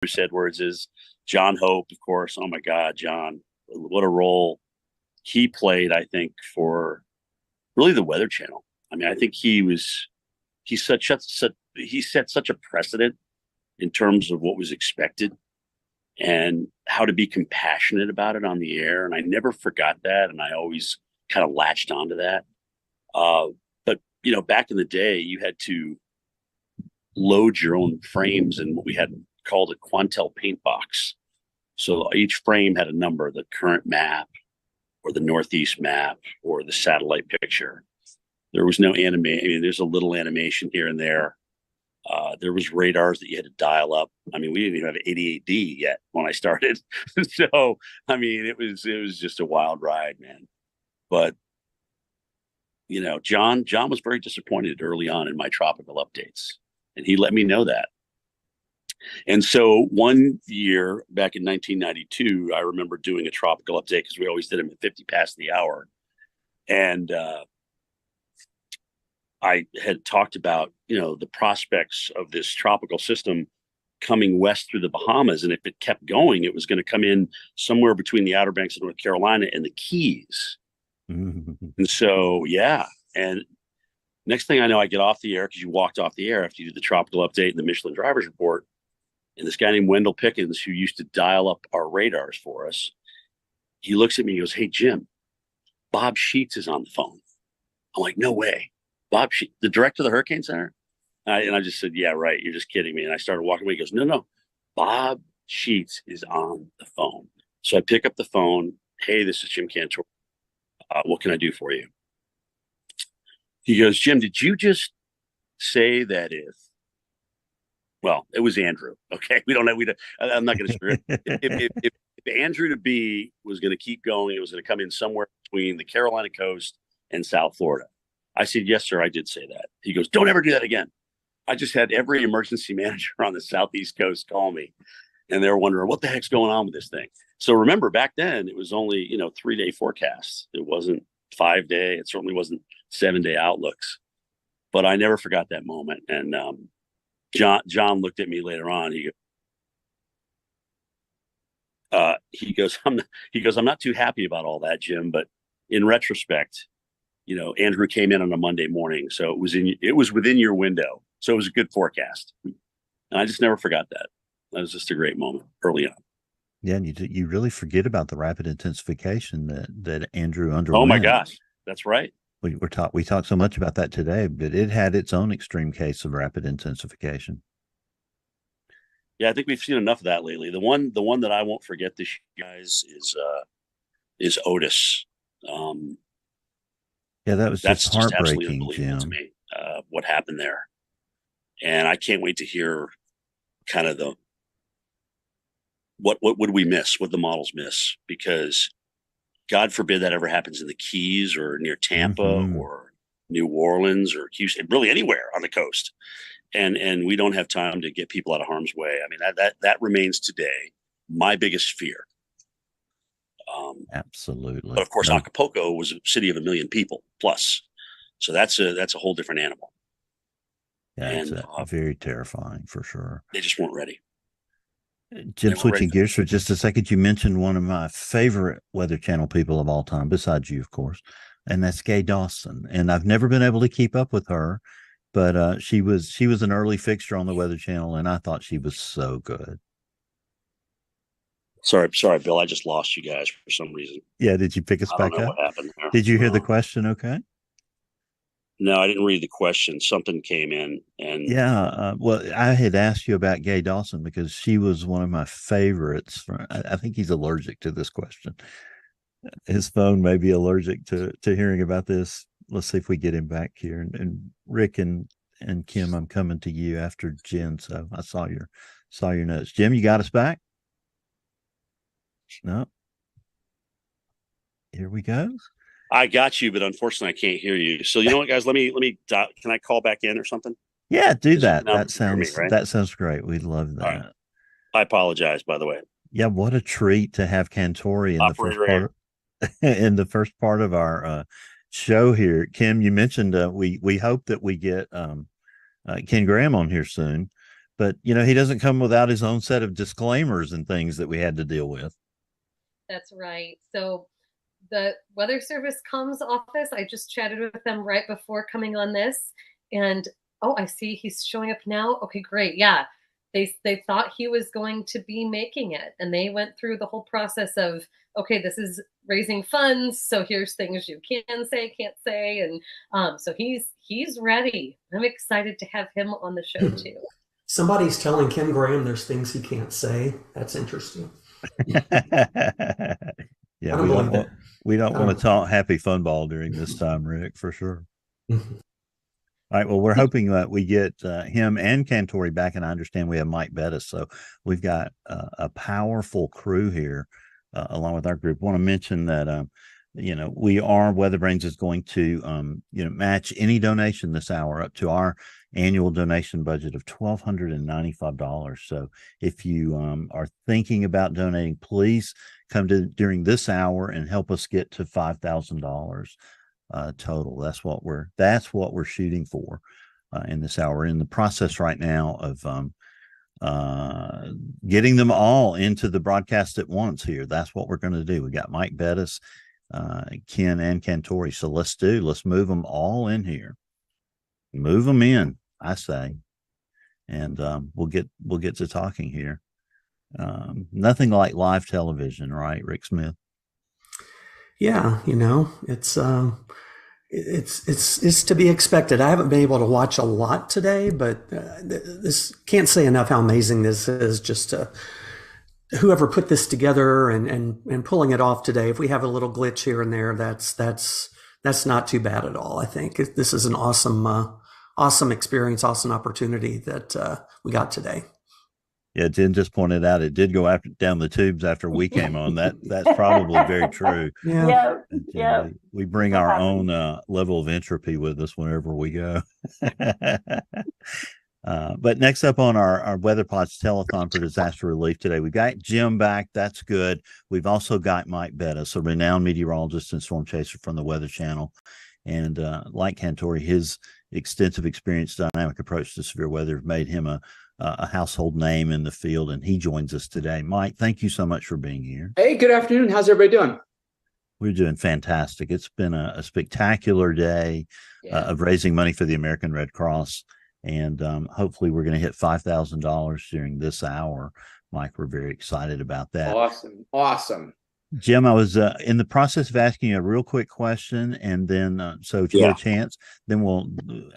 Bruce Edwards is, John Hope, of course. Oh my God, John, what a role he played, I think, for really the Weather Channel. I mean, I think he set such a precedent in terms of what was expected and how to be compassionate about it on the air. And I never forgot that. And I always kind of latched onto that. But, back in the day, you had to load your own frames in what we had called a Quantel paint box. So each frame had a number, the current map or the Northeast map or the satellite picture. There was no there's a little animation here and there. There was radars that you had to dial up. I mean, we didn't even have 88D yet when I started. So, I mean, it was just a wild ride, man. But, John was very disappointed early on in my tropical updates, and he let me know that. And so one year back in 1992, I remember doing a tropical update because we always did them at 50 past the hour. And I had talked about, the prospects of this tropical system coming west through the Bahamas. And if it kept going, it was going to come in somewhere between the Outer Banks of North Carolina and the Keys. And so, yeah. And next thing I know, I get off the air because you walked off the air after you did the tropical update and the Michelin Drivers Report. And this guy named Wendell Pickens, who used to dial up our radars for us, he looks at me and goes, "Hey, Jim, Bob Sheets is on the phone." I'm like, "No way. Bob Sheets, the director of the Hurricane Center?" And I just said, "Yeah, right. You're just kidding me." And I started walking away. He goes, "No. Bob Sheets is on the phone." So I pick up the phone. "Hey, this is Jim Cantore. What can I do for you?" He goes, "Jim, did you just say that well, it was Andrew. Okay. I'm not going to screw it. If Andrew to be was going to keep going, it was going to come in somewhere between the Carolina coast and South Florida." I said, "Yes, sir, I did say that." He goes, "Don't ever do that again." I just had every emergency manager on the Southeast coast call me, and they were wondering what the heck's going on with this thing. So remember, back then it was only 3-day forecasts. It wasn't 5-day. It certainly wasn't 7-day outlooks. But I never forgot that moment. And John looked at me later on. He goes, "I'm not too happy about all that, Jim. But in retrospect, Andrew came in on a Monday morning, so it was within your window, so it was a good forecast." And I just never forgot that. That was just a great moment early on. Yeah, and you really forget about the rapid intensification that Andrew Oh my underwent. gosh, that's right. We talked so much about that today, but it had its own extreme case of rapid intensification. Yeah, I think we've seen enough of that lately. The one that I won't forget this year, guys, is Otis. Yeah, that was just That's just absolutely heartbreaking, unbelievable to Jim. me, what happened there. And I can't wait to hear kind of what would we miss, what the models miss, because God forbid that ever happens in the Keys or near Tampa Mm-hmm. or New Orleans or Houston, really anywhere on the coast. And we don't have time to get people out of harm's way. I mean, that remains today my biggest fear. But Absolutely. of course, No, Acapulco was a city of 1 million people plus, so that's a whole different animal. yeah, it's And very terrifying for sure. they just weren't ready. Jim, They weren't ready switching for gears for just a second, you mentioned one of my favorite Weather Channel people of all time, besides you, of course, and that's Gay Dawson. And I've never been able to keep up with her, but she was an early fixture on the Weather Channel, and I thought she was so good. Sorry, Bill. I just lost you guys for some reason. Yeah, did you pick us I don't back know up? what happened there. Did you hear the question? Okay. No, I didn't read the question. Something came in, and Yeah, well, I had asked you about Gay Dawson because she was one of my favorites. I think he's allergic to this question. His phone may be allergic to hearing about this. Let's see if we get him back here. And Rick and Kim, I'm coming to you after Jen. So I saw your notes. Jim, you got us back? No. Here we go. I got you, but unfortunately, I can't hear you. So you know what, guys? Let me. Can I call back in or something? Yeah, do Because that. now you can hear me, right? That sounds great. We love All right. that. I apologize, by the way. Yeah, what a treat to have Cantori in the first Operator part A. of, in the first part of our show here. Kim, you mentioned we hope that we get Ken Graham on here soon, but he doesn't come without his own set of disclaimers and things that we had to deal with. That's right. So the Weather Service comms office, I just chatted with them right before coming on this, and I see he's showing up now. Okay, great. Yeah, they thought he was going to be making it, and they went through the whole process of, okay, this is raising funds, so here's things you can say, can't say, and so he's ready. I'm excited to have him on the show too. Somebody's telling Ken Graham there's things he can't say. That's interesting. Yeah, we don't want to talk happy fun ball during this time, Rick, for sure. Mm-hmm. All right. Well, we're hoping that we get him and Cantore back, and I understand we have Mike Bettis. So we've got a powerful crew here along with our group. I want to mention that, Weatherbrains is going to, match any donation this hour up to our annual donation budget of $1,295. So if you are thinking about donating, please come to during this hour and help us get to $5,000 total. That's what we're shooting for in this hour. We're in the process right now of getting them all into the broadcast at once here. That's what we're going to do. We got Mike Bettis, Ken, and Cantore. So let's move them all in here. Move them in, I say, and we'll get to talking here. Nothing like live television, right, Rick Smith? Yeah, it's to be expected. I haven't been able to watch a lot today, but this can't say enough how amazing this is. Just whoever put this together and pulling it off today. If we have a little glitch here and there, that's not too bad at all. I think this is an awesome experience, awesome opportunity that we got today. Yeah, Tim just pointed out it did go down the tubes after we came on. That's probably very true. Yeah. We bring our own level of entropy with us whenever we go. But next up on our WeatherPods Telethon for disaster relief today, we've got Jim back. That's good. We've also got Mike Bettis, a renowned meteorologist and storm chaser from the Weather Channel. And like Cantore, his extensive experience, dynamic approach to severe weather made him a household name in the field, and he joins us today. Mike, thank you so much for being here. Hey, good afternoon. How's everybody doing? We're doing fantastic. It's been a spectacular day of raising money for the American Red Cross, and hopefully we're going to hit $5,000 during this hour. Mike, we're very excited about that. Awesome. Jim, I was in the process of asking you a real quick question, and then so if you get a chance, then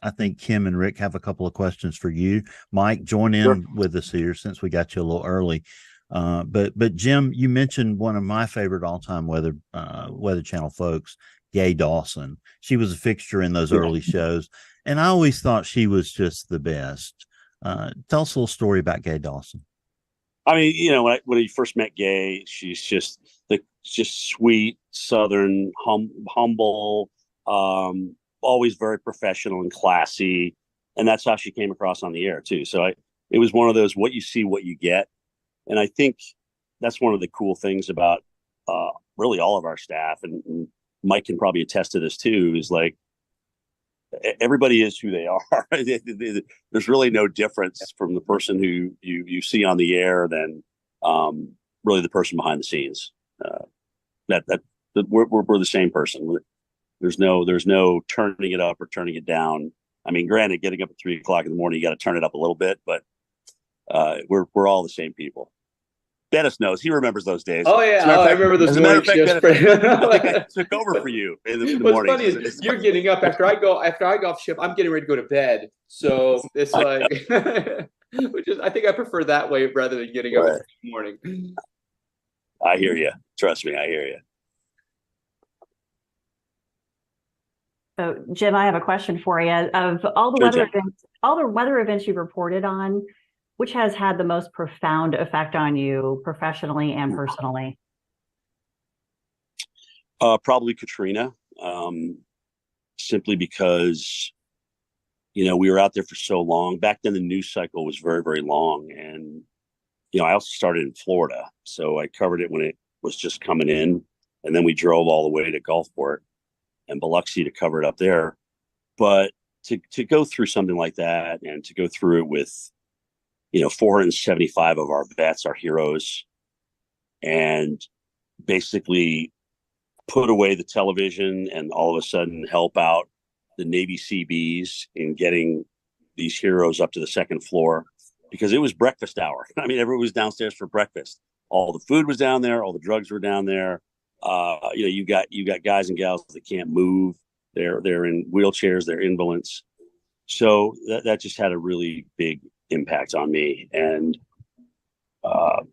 I think Kim and Rick have a couple of questions for you. Mike, join in with us here since we got you a little early. But Jim, you mentioned one of my favorite all-time Weather Channel folks, Gay Dawson. She was a fixture in those early shows, and I always thought she was just the best. Tell us a little story about Gay Dawson. I mean, when I first met Gay, she's just sweet, Southern, humble, always very professional and classy, and that's how she came across on the air too. So it was one of those what you see, what you get, and I think that's one of the cool things about really all of our staff, and Mike can probably attest to this too. Is like everybody is who they are. There's really no difference from the person who you see on the air than really the person behind the scenes. We're the same person. There's no turning it up or turning it down. I mean, granted, getting up at 3 o'clock in the morning, you got to turn it up a little bit, but we're all the same people. Bettis knows. He remembers those days. Oh yeah, I remember those morning shifts. I think I took over for you in the What's morning. funny is you're getting up after I go off shift. I'm getting ready to go to bed. So it's like, which is I think I prefer that way rather than getting up in the morning. I hear you. Trust me, I hear you. So, Jim, I have a question for you. Of all the weather events you've reported on, which has had the most profound effect on you professionally and personally? Probably Katrina, simply because, we were out there for so long. Back then, the news cycle was very, very long. And, I also started in Florida. So I covered it when it was just coming in. And then we drove all the way to Gulfport and Biloxi to cover it up there. But to go through something like that and to go through it with, 475 of our vets are heroes, and basically put away the television and all of a sudden help out the Navy CBs in getting these heroes up to the second floor, because it was breakfast hour. I mean, everyone was downstairs for breakfast. All the food was down there. All the drugs were down there. You got guys and gals that can't move. They're in wheelchairs. They're invalids. So that just had a really big impact on me, and I'll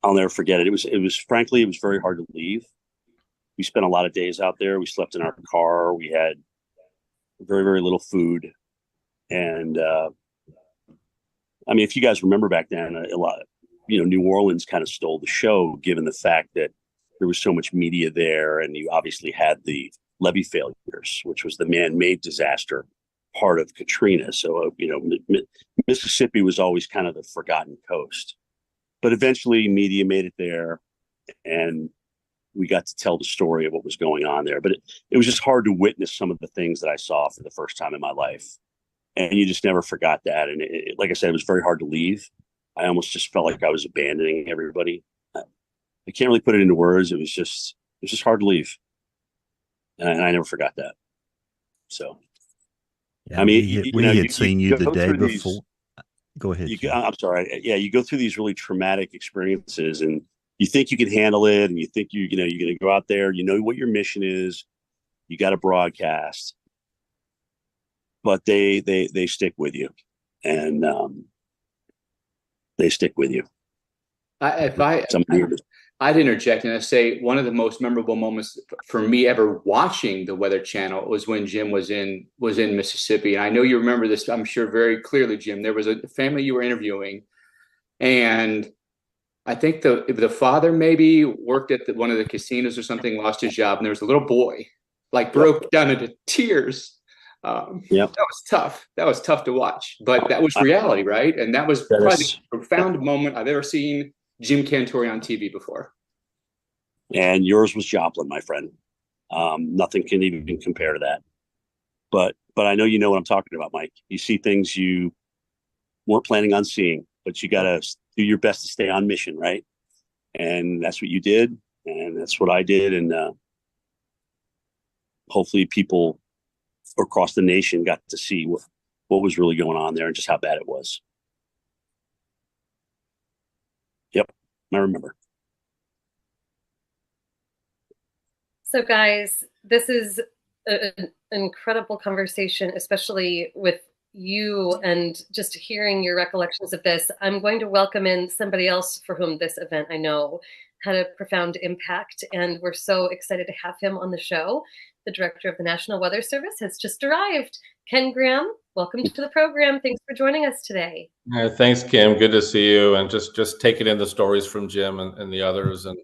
never forget it. It was frankly, it was very hard to leave. We spent a lot of days out there. We slept in our car. We had very, very little food. And I mean, if you guys remember back then, a lot, New Orleans kind of stole the show, given the fact that there was so much media there. And you obviously had the levee failures, which was the man-made disaster part of Katrina. So, Mississippi was always kind of the forgotten coast. But eventually media made it there, and we got to tell the story of what was going on there. But it was just hard to witness some of the things that I saw for the first time in my life. And you just never forgot that. And like I said, it was very hard to leave. I almost just felt like I was abandoning everybody. I can't really put it into words. It was just hard to leave. And I never forgot that. So, yeah, I mean, we had seen you the day before. Go ahead. I'm sorry. Yeah, you go through these really traumatic experiences, and you think you can handle it, and you think you're going to go out there. You know what your mission is. You got to broadcast, but they stick with you, and they stick with you. I'd interject and I say one of the most memorable moments for me ever watching the Weather Channel was when Jim was in Mississippi. And I know you remember this, I'm sure, very clearly, Jim. There was a family you were interviewing, and I think the father maybe worked at one of the casinos or something, lost his job, and there was a little boy broke down into tears. That was tough. That was tough to watch, but that was reality, right? And that was probably the most profound moment I've ever seen Jim Cantore on TV before. And yours was Joplin, my friend. Nothing can even compare to that. But I know you know what I'm talking about, Mike. You see things you weren't planning on seeing, but you got to do your best to stay on mission, right? And that's what you did, and that's what I did. And hopefully people across the nation got to see what was really going on there and just how bad it was. Yep, I remember. So guys, this is an incredible conversation, especially with you and just hearing your recollections of this. I'm going to welcome in somebody else for whom this event, I know, had a profound impact, and we're so excited to have him on the show. The director of the National Weather Service has just arrived. Ken Graham, welcome to the program. Thanks for joining us today. Thanks, Kim. Good to see you. And just taking in the stories from Jim and the others. And,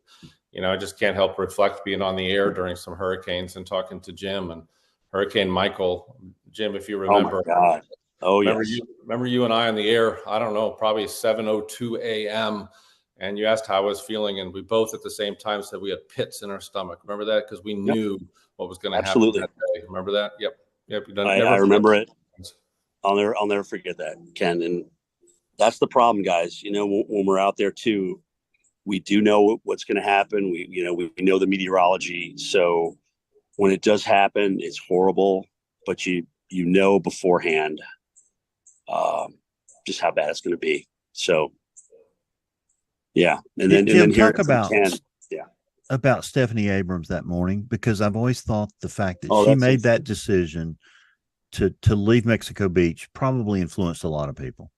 I just can't help reflect being on the air during some hurricanes and talking to Jim and Hurricane Michael. Jim, if you remember. Oh, my God. Oh, yes. Remember you and I on the air, I don't know, probably 7:02 a.m. And you asked how I was feeling. And we both at the same time said we had pits in our stomach. Remember that? Because we knew what was going to happen that day. Remember that? Yep. I remember it. I'll never forget that, Ken. And that's the problem, guys. When we're out there too, we do know what's going to happen. We know the meteorology. So when it does happen, it's horrible, but you know beforehand just how bad it's going to be. So yeah. And then talk about Stephanie Abrams that morning, because I've always thought the fact that she made that decision to leave Mexico Beach probably influenced a lot of people.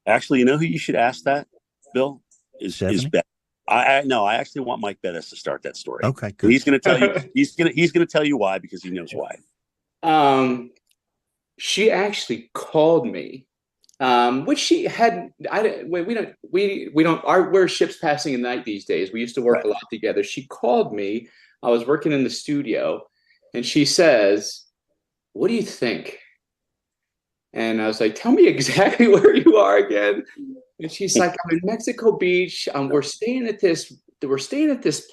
Actually, you know who you should ask that, Bill? Is Beth. I actually want Mike Bettis to start that story. Okay, good. He's going to tell you. He's going to tell you why, because he knows why. She actually called me, which she hadn't. We're ships passing in the night these days. We used to work a lot together. She called me. I was working in the studio, and she says, "What do you think?" And I was like, "Tell me exactly where you are again." And she's like, "I'm in Mexico Beach. We're staying at this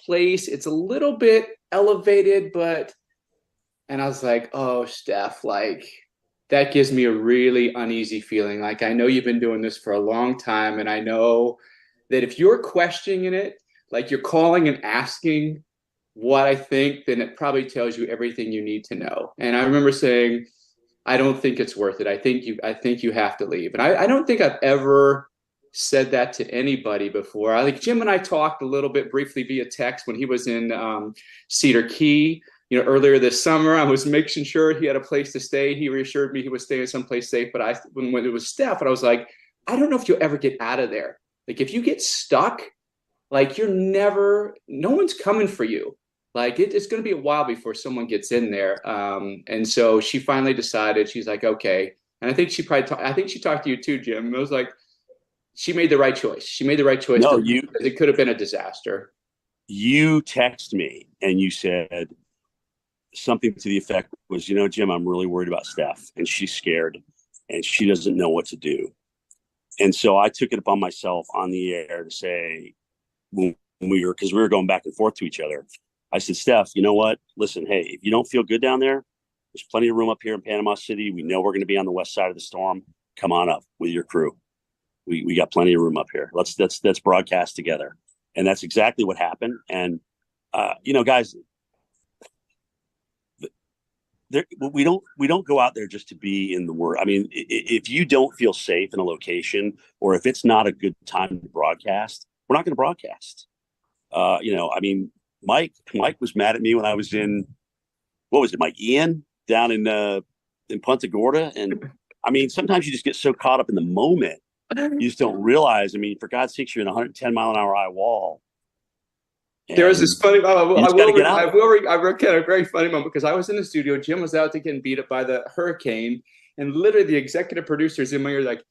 place. It's a little bit elevated, but." And I was like, "Oh, Steph, that gives me a really uneasy feeling. Like, I know you've been doing this for a long time, and I know that if you're questioning it, like you're calling and asking what I think, then it probably tells you everything you need to know. And I remember saying, I don't think it's worth it. I think you have to leave. And I don't think I've ever said that to anybody before. I think Jim and I talked a little bit briefly via text when he was in Cedar Key, earlier this summer. I was making sure he had a place to stay. He reassured me he was staying someplace safe. But when it was Steph, and I was like, I don't know if you'll ever get out of there. Like, if you get stuck, like, no one's coming for you. Like, it's going to be a while before someone gets in there. And so she finally decided, she's like, okay. And I think she talked to you too, Jim. It was like, she made the right choice. She made the right choice. No, because it could have been a disaster. You text me and you said something to the effect was, Jim, I'm really worried about Steph, and she's scared and she doesn't know what to do. And so I took it upon myself on the air to say, because we were going back and forth to each other, I said, Steph, you know what? Listen, hey, if you don't feel good down there, there's plenty of room up here in Panama City. We know we're going to be on the west side of the storm. Come on up with your crew. We got plenty of room up here. Let's broadcast together. And that's exactly what happened. And guys, we don't go out there just to be in the word. I mean, if you don't feel safe in a location, or if it's not a good time to broadcast, we're not going to broadcast. Mike was mad at me when I was in, what was it, Mike Ian down in Punta Gorda. And I mean, sometimes you just get so caught up in the moment, you just don't realize. I mean, for God's sakes, you're in a 110-mile-an-hour high wall. There was this funny moment. I will recount a very funny moment, because I was in the studio. Jim was out to getting beat up by the hurricane, and literally the executive producers in my ear like,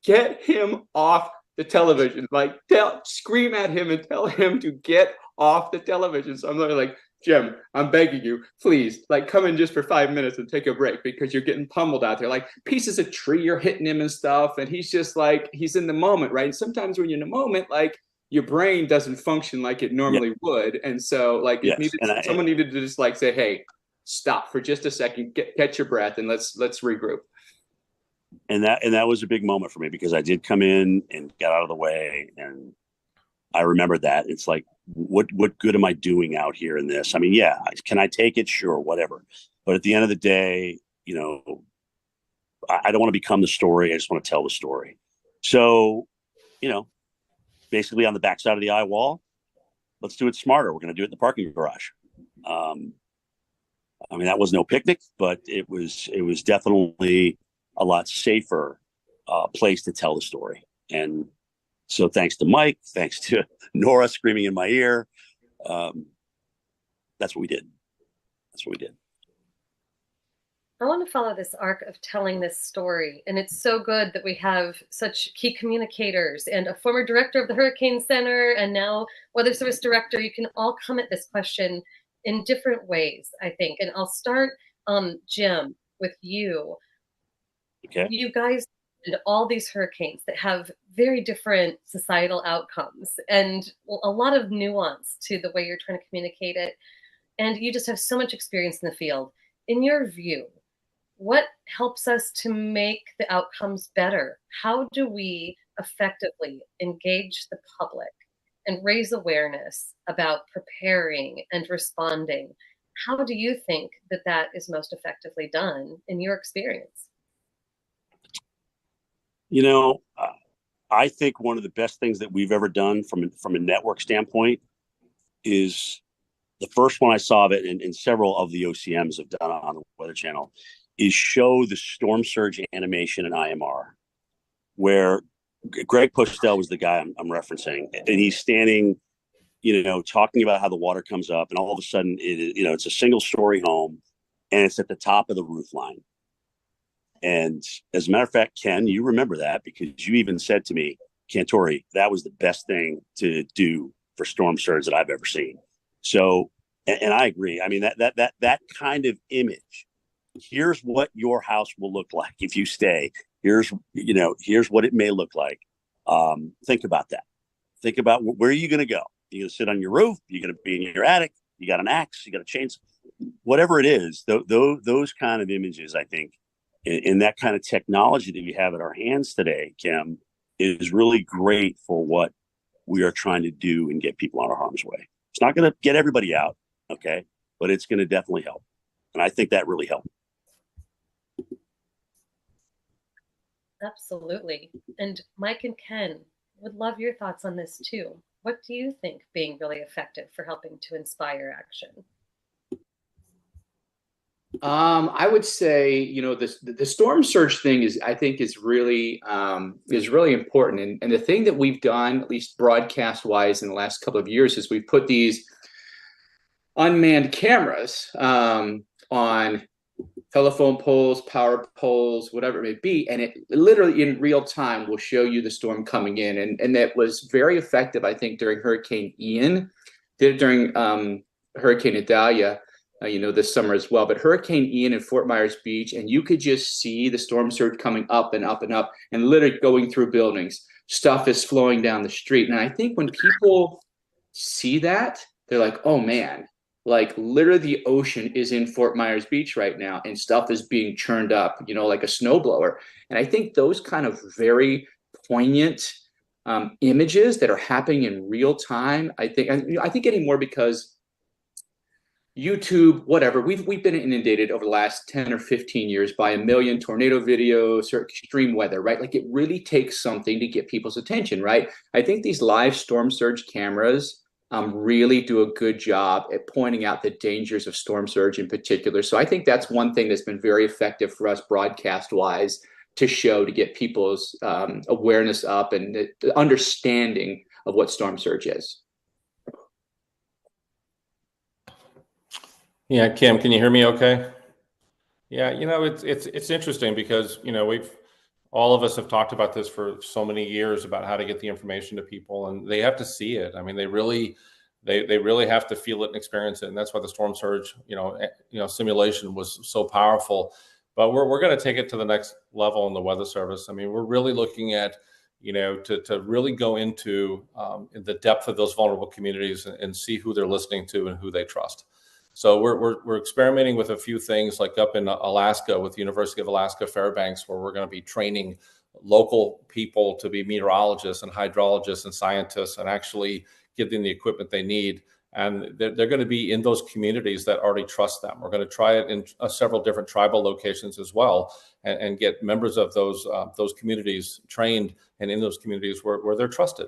get him off the television. Like, scream at him and tell him to get off the television. So I'm literally like, Jim, I'm begging you, please, like, come in just for 5 minutes and take a break, because you're getting pummeled out there. Like, pieces of tree are hitting him and stuff. And he's just like, he's in the moment, right? And sometimes when you're in the moment, like, your brain doesn't function like it normally would. And so, like, someone needed to just like say, hey, stop for just a second, catch your breath, and let's regroup. And that was a big moment for me, because I did come in and get out of the way. And I remember that. It's like, what good am I doing out here in this? I mean, yeah, can I take it? Sure, whatever. But at the end of the day, I don't want to become the story. I just want to tell the story. So, basically on the backside of the eye wall, let's do it smarter. We're going to do it in the parking garage. I mean, that was no picnic, but it was definitely a lot safer place to tell the story. And so thanks to Mike, thanks to Nora screaming in my ear, that's what we did. I want to follow this arc of telling this story. And it's so good that we have such key communicators and a former director of the Hurricane Center and now Weather Service director. You can all come at this question in different ways, I think. And I'll start, Jim, with you. Okay. You guys did all these hurricanes that have very different societal outcomes and a lot of nuance to the way you're trying to communicate it. And you just have so much experience in the field. In your view, what helps us to make the outcomes better? How do we effectively engage the public and raise awareness about preparing and responding? How do you think that is most effectively done in your experience? I think one of the best things that we've ever done from a network standpoint is the first one I saw of it, and several of the OCMs have done on the Weather Channel, is show the storm surge animation in IMR, where Greg Postel was the guy I'm referencing, and he's standing, talking about how the water comes up, and all of a sudden, it's a single story home, and it's at the top of the roof line. And as a matter of fact, Ken, you remember that, because you even said to me, Cantore, that was the best thing to do for storm surge that I've ever seen. So, and I agree. I mean, that kind of image. Here's what your house will look like if you stay. Here's what it may look like. Think about that. Think about where are you going to go? You're going to sit on your roof. You're going to be in your attic. You got an axe. You got a chainsaw. Whatever it is, those kind of images, I think, And that kind of technology that we have at our hands today, Kim, is really great for what we are trying to do and get people out of harm's way. It's not going to get everybody out, okay, but it's going to definitely help. And I think that really helped. Absolutely. And Mike and Ken, would love your thoughts on this too. What do you think being really effective for helping to inspire action? I would say, you know, the storm surge thing is, I think, is really important. And the thing that we've done, at least broadcast wise, in the last couple of years, is we've put these unmanned cameras on telephone poles, power poles, whatever it may be, and it literally in real time will show you the storm coming in. And that was very effective, I think, during Hurricane Ian. Did it during Hurricane Adair, you know, this summer as well. But Hurricane Ian in Fort Myers Beach, and you could just see the storm surge coming up and up and up, and literally going through buildings. Stuff is flowing down the street. And I think when people see that, they're like, oh man, like literally the ocean is in Fort Myers Beach right now, and stuff is being churned up, you know, like a snowblower. And I think those kind of very poignant images that are happening in real time, I think anymore, because YouTube, whatever, we've been inundated over the last 10 or 15 years by a million tornado videos or extreme weather, right? Like it really takes something to get people's attention, right? I think these live storm surge cameras really do a good job at pointing out the dangers of storm surge in particular. So I think that's one thing that's been very effective for us broadcast wise to show, to get people's awareness up and the understanding of what storm surge is. Yeah, Kim, can you hear me okay? Yeah, you know, it's interesting because, you know, all of us have talked about this for so many years about how to get the information to people, and they have to see it. I mean, they really have to feel it and experience it. And that's why the storm surge, you know, simulation was so powerful. But we're going to take it to the next level in the Weather Service. I mean, we're really looking at, you know, to really go into the depth of those vulnerable communities and see who they're listening to and who they trust. So we're experimenting with a few things, like up in Alaska with the University of Alaska Fairbanks, where we're going to be training local people to be meteorologists and hydrologists and scientists, and actually give them the equipment they need. And they're going to be in those communities that already trust them. We're going to try it in several different tribal locations as well, and get members of those communities trained and in those communities where they're trusted.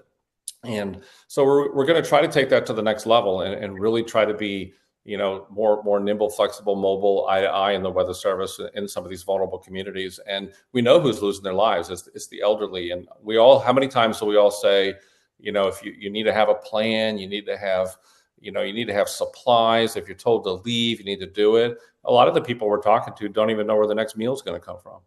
And so we're going to try to take that to the next level and really try to be, you know, more nimble, flexible, mobile, eye to eye in the Weather Service in some of these vulnerable communities. And we know who's losing their lives. It's the elderly. And how many times do we all say, you know, if you need to have a plan, you need to have supplies. If you're told to leave, you need to do it. A lot of the people we're talking to don't even know where the next meal is going to come from.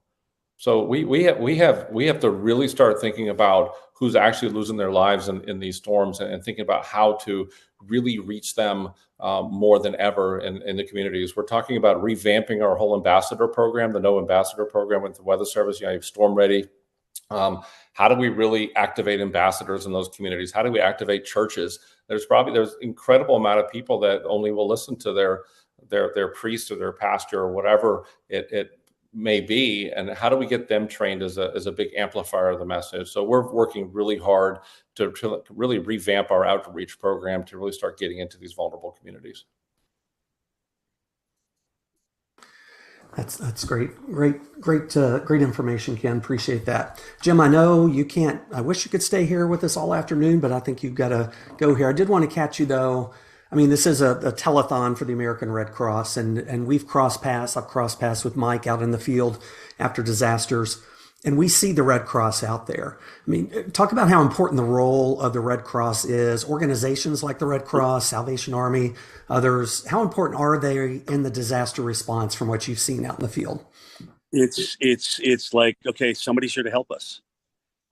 So we have to really start thinking about who's actually losing their lives in these storms, and thinking about how to really reach them more than ever in the communities. We're talking about revamping our whole ambassador program, the No Ambassador program with the Weather Service. You know, you have Storm Ready. How do we really activate ambassadors in those communities? How do we activate churches? There's incredible amount of people that only will listen to their priest or their pastor or whatever it may be, and how do we get them trained as a big amplifier of the message? So we're working really hard to really revamp our outreach program to really start getting into these vulnerable communities. That's great information, Ken. Appreciate that. Jim, I know you can't, I wish you could stay here with us all afternoon, but I think you've got to go here. I did want to catch you though. I mean, this is a telethon for the American Red Cross, and we've crossed paths. I've crossed paths with Mike out in the field after disasters, and we see the Red Cross out there. I mean, talk about how important the role of the Red Cross is. Organizations like the Red Cross, Salvation Army, others, how important are they in the disaster response from what you've seen out in the field? It's like, okay, somebody's here to help us.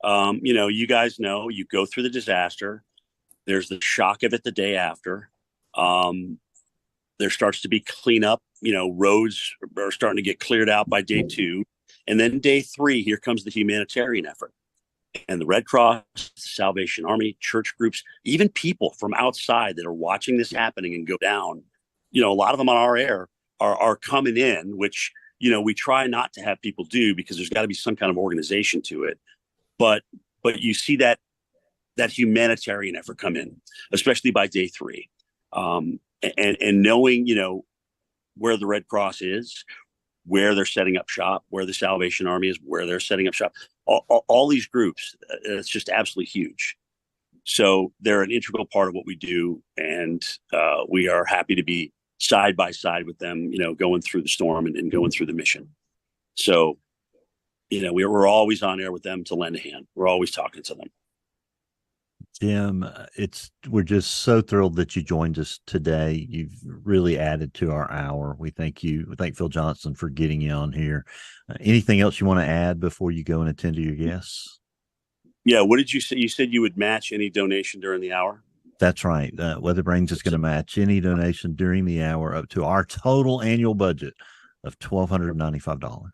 You know, you guys know, you go through the disaster. There's the shock of it the day after. There starts to be cleanup, you know, roads are starting to get cleared out by day 2. And then day 3, here comes the humanitarian effort. And the Red Cross, the Salvation Army, church groups, even people from outside that are watching this happening and go down, you know, a lot of them on our air are coming in, which we try not to have people do, because there's got to be some kind of organization to it. But you see that humanitarian effort come in, especially by day 3, and knowing where the Red Cross is, where they're setting up shop, where the Salvation Army is, where they're setting up shop. All these groups, it's just absolutely huge. So they're an integral part of what we do, and we are happy to be side by side with them, going through the storm and going through the mission. So, we're always on air with them to lend a hand. We're always talking to them. Jim, we're just so thrilled that you joined us today. You've really added to our hour. We thank you. We thank Phil Johnson for getting you on here. Anything else you want to add before you go and attend to your guests? Yeah. What did you say? You said you would match any donation during the hour? That's right. Weatherbrains is going to match any donation during the hour up to our total annual budget of $1,295.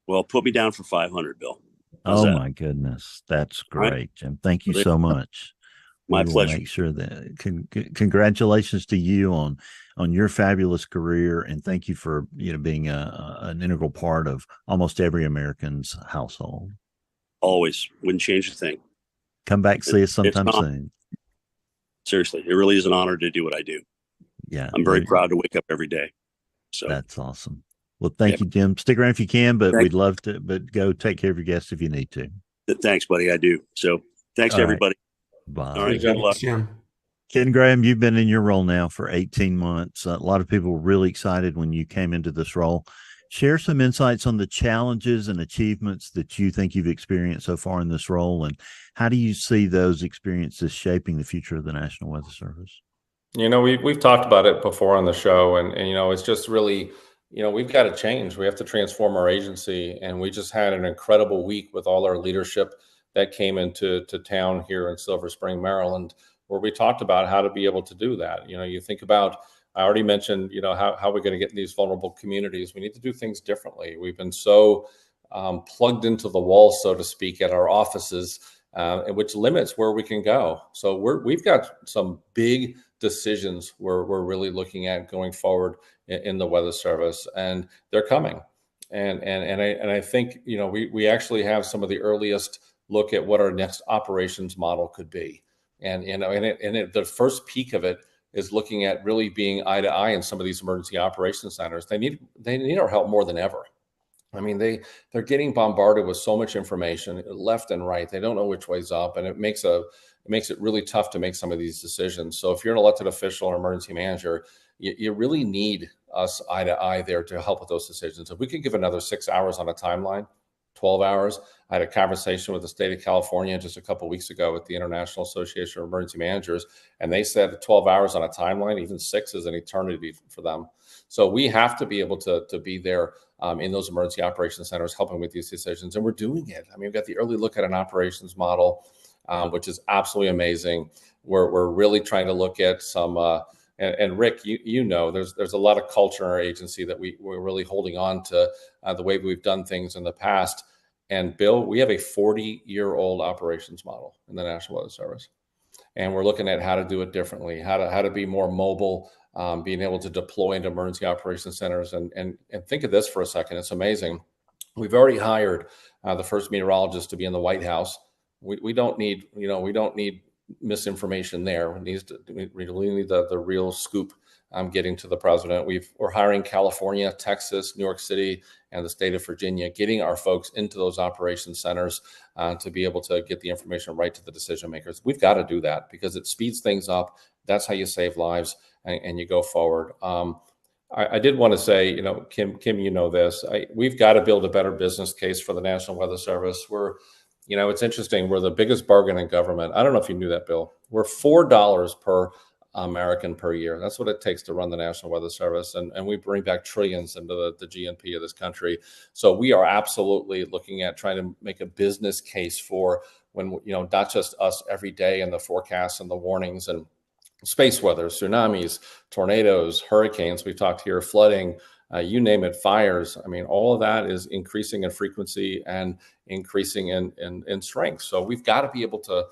Well, put me down for 500, Bill. How's that? My goodness. That's great, right, Jim. Thank you so much. My pleasure. Make sure that congratulations to you on your fabulous career, and thank you for being an integral part of almost every American's household. Always. Wouldn't change a thing. Come back, see us sometime soon. Seriously, it really is an honor to do what I do. Yeah, I'm very proud to wake up every day. So that's awesome. Well, thank you, Jim. Stick around if you can, but we'd love to. But go take care of your guests if you need to. Thanks, buddy. I do. So thanks, everybody. Bye. All right. Good luck. Ken Graham, you've been in your role now for 18 months. A lot of people were really excited when you came into this role. Share some insights on the challenges and achievements that you think you've experienced so far in this role, and how do you see those experiences shaping the future of the National Weather Service? We've talked about it before on the show, and it's just really, we've got to change. We have to transform our agency, and we just had an incredible week with all our leadership that came into town here in Silver Spring, Maryland, where we talked about how to be able to do that. You think about, I already mentioned, how we're going to get in these vulnerable communities. We need to do things differently. We've been so plugged into the wall, so to speak, at our offices, which limits where we can go. So we've got some big decisions we're really looking at going forward in the Weather Service, and they're coming. And I think we actually have some of the earliest look at what our next operations model could be. And the first peak of it is looking at really being eye to eye in some of these emergency operations centers. They need our help more than ever. I mean, they're getting bombarded with so much information left and right. They don't know which way's up, and it makes it really tough to make some of these decisions. So if you're an elected official or emergency manager, you really need us eye to eye there to help with those decisions. If we could give another 6 hours on a timeline, 12 hours. I had a conversation with the state of California just a couple of weeks ago with the International Association of Emergency Managers, and they said 12 hours on a timeline, even 6 is an eternity for them. So we have to be able to be there in those emergency operations centers, helping with these decisions, and we're doing it. I mean, we've got the early look at an operations model, which is absolutely amazing. We're really trying to look at some. And Rick, there's a lot of culture in our agency that we're really holding on to the way we've done things in the past. And Bill, we have a 40-year-old operations model in the National Weather Service, and we're looking at how to do it differently, how to be more mobile, being able to deploy into emergency operations centers. And think of this for a second; it's amazing. We've already hired the first meteorologist to be in the White House. We don't need misinformation there. We really need the real scoop getting to the president. We're hiring California, Texas, New York City, and the state of Virginia, getting our folks into those operations centers to be able to get the information right to the decision makers. We've got to do that because it speeds things up. That's how you save lives and you go forward. I did want to say, Kim, this. We've got to build a better business case for the National Weather Service. It's interesting. We're the biggest bargain in government. I don't know if you knew that, Bill. We're $4 per American per year. That's what it takes to run the National Weather Service. And we bring back trillions into the GNP of this country. So we are absolutely looking at trying to make a business case for when, not just us every day and the forecasts and the warnings and space weather, tsunamis, tornadoes, hurricanes. We've talked here, flooding, you name it, fires. I mean, all of that is increasing in frequency and increasing in strength. So we've got to be able to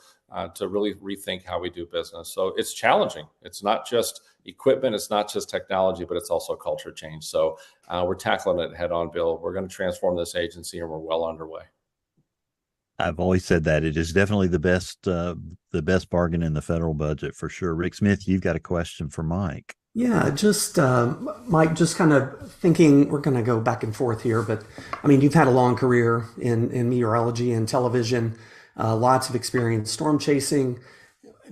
to really rethink how we do business. So it's challenging. It's not just equipment, it's not just technology, but it's also culture change. So we're tackling it head on, Bill. We're going to transform this agency, and we're well underway. I've always said that it is definitely the best bargain in the federal budget for sure. Rick Smith, you've got a question for Mike. Yeah, just Mike, just kind of thinking, we're going to go back and forth here, but I mean, you've had a long career in meteorology and television, lots of experience storm chasing.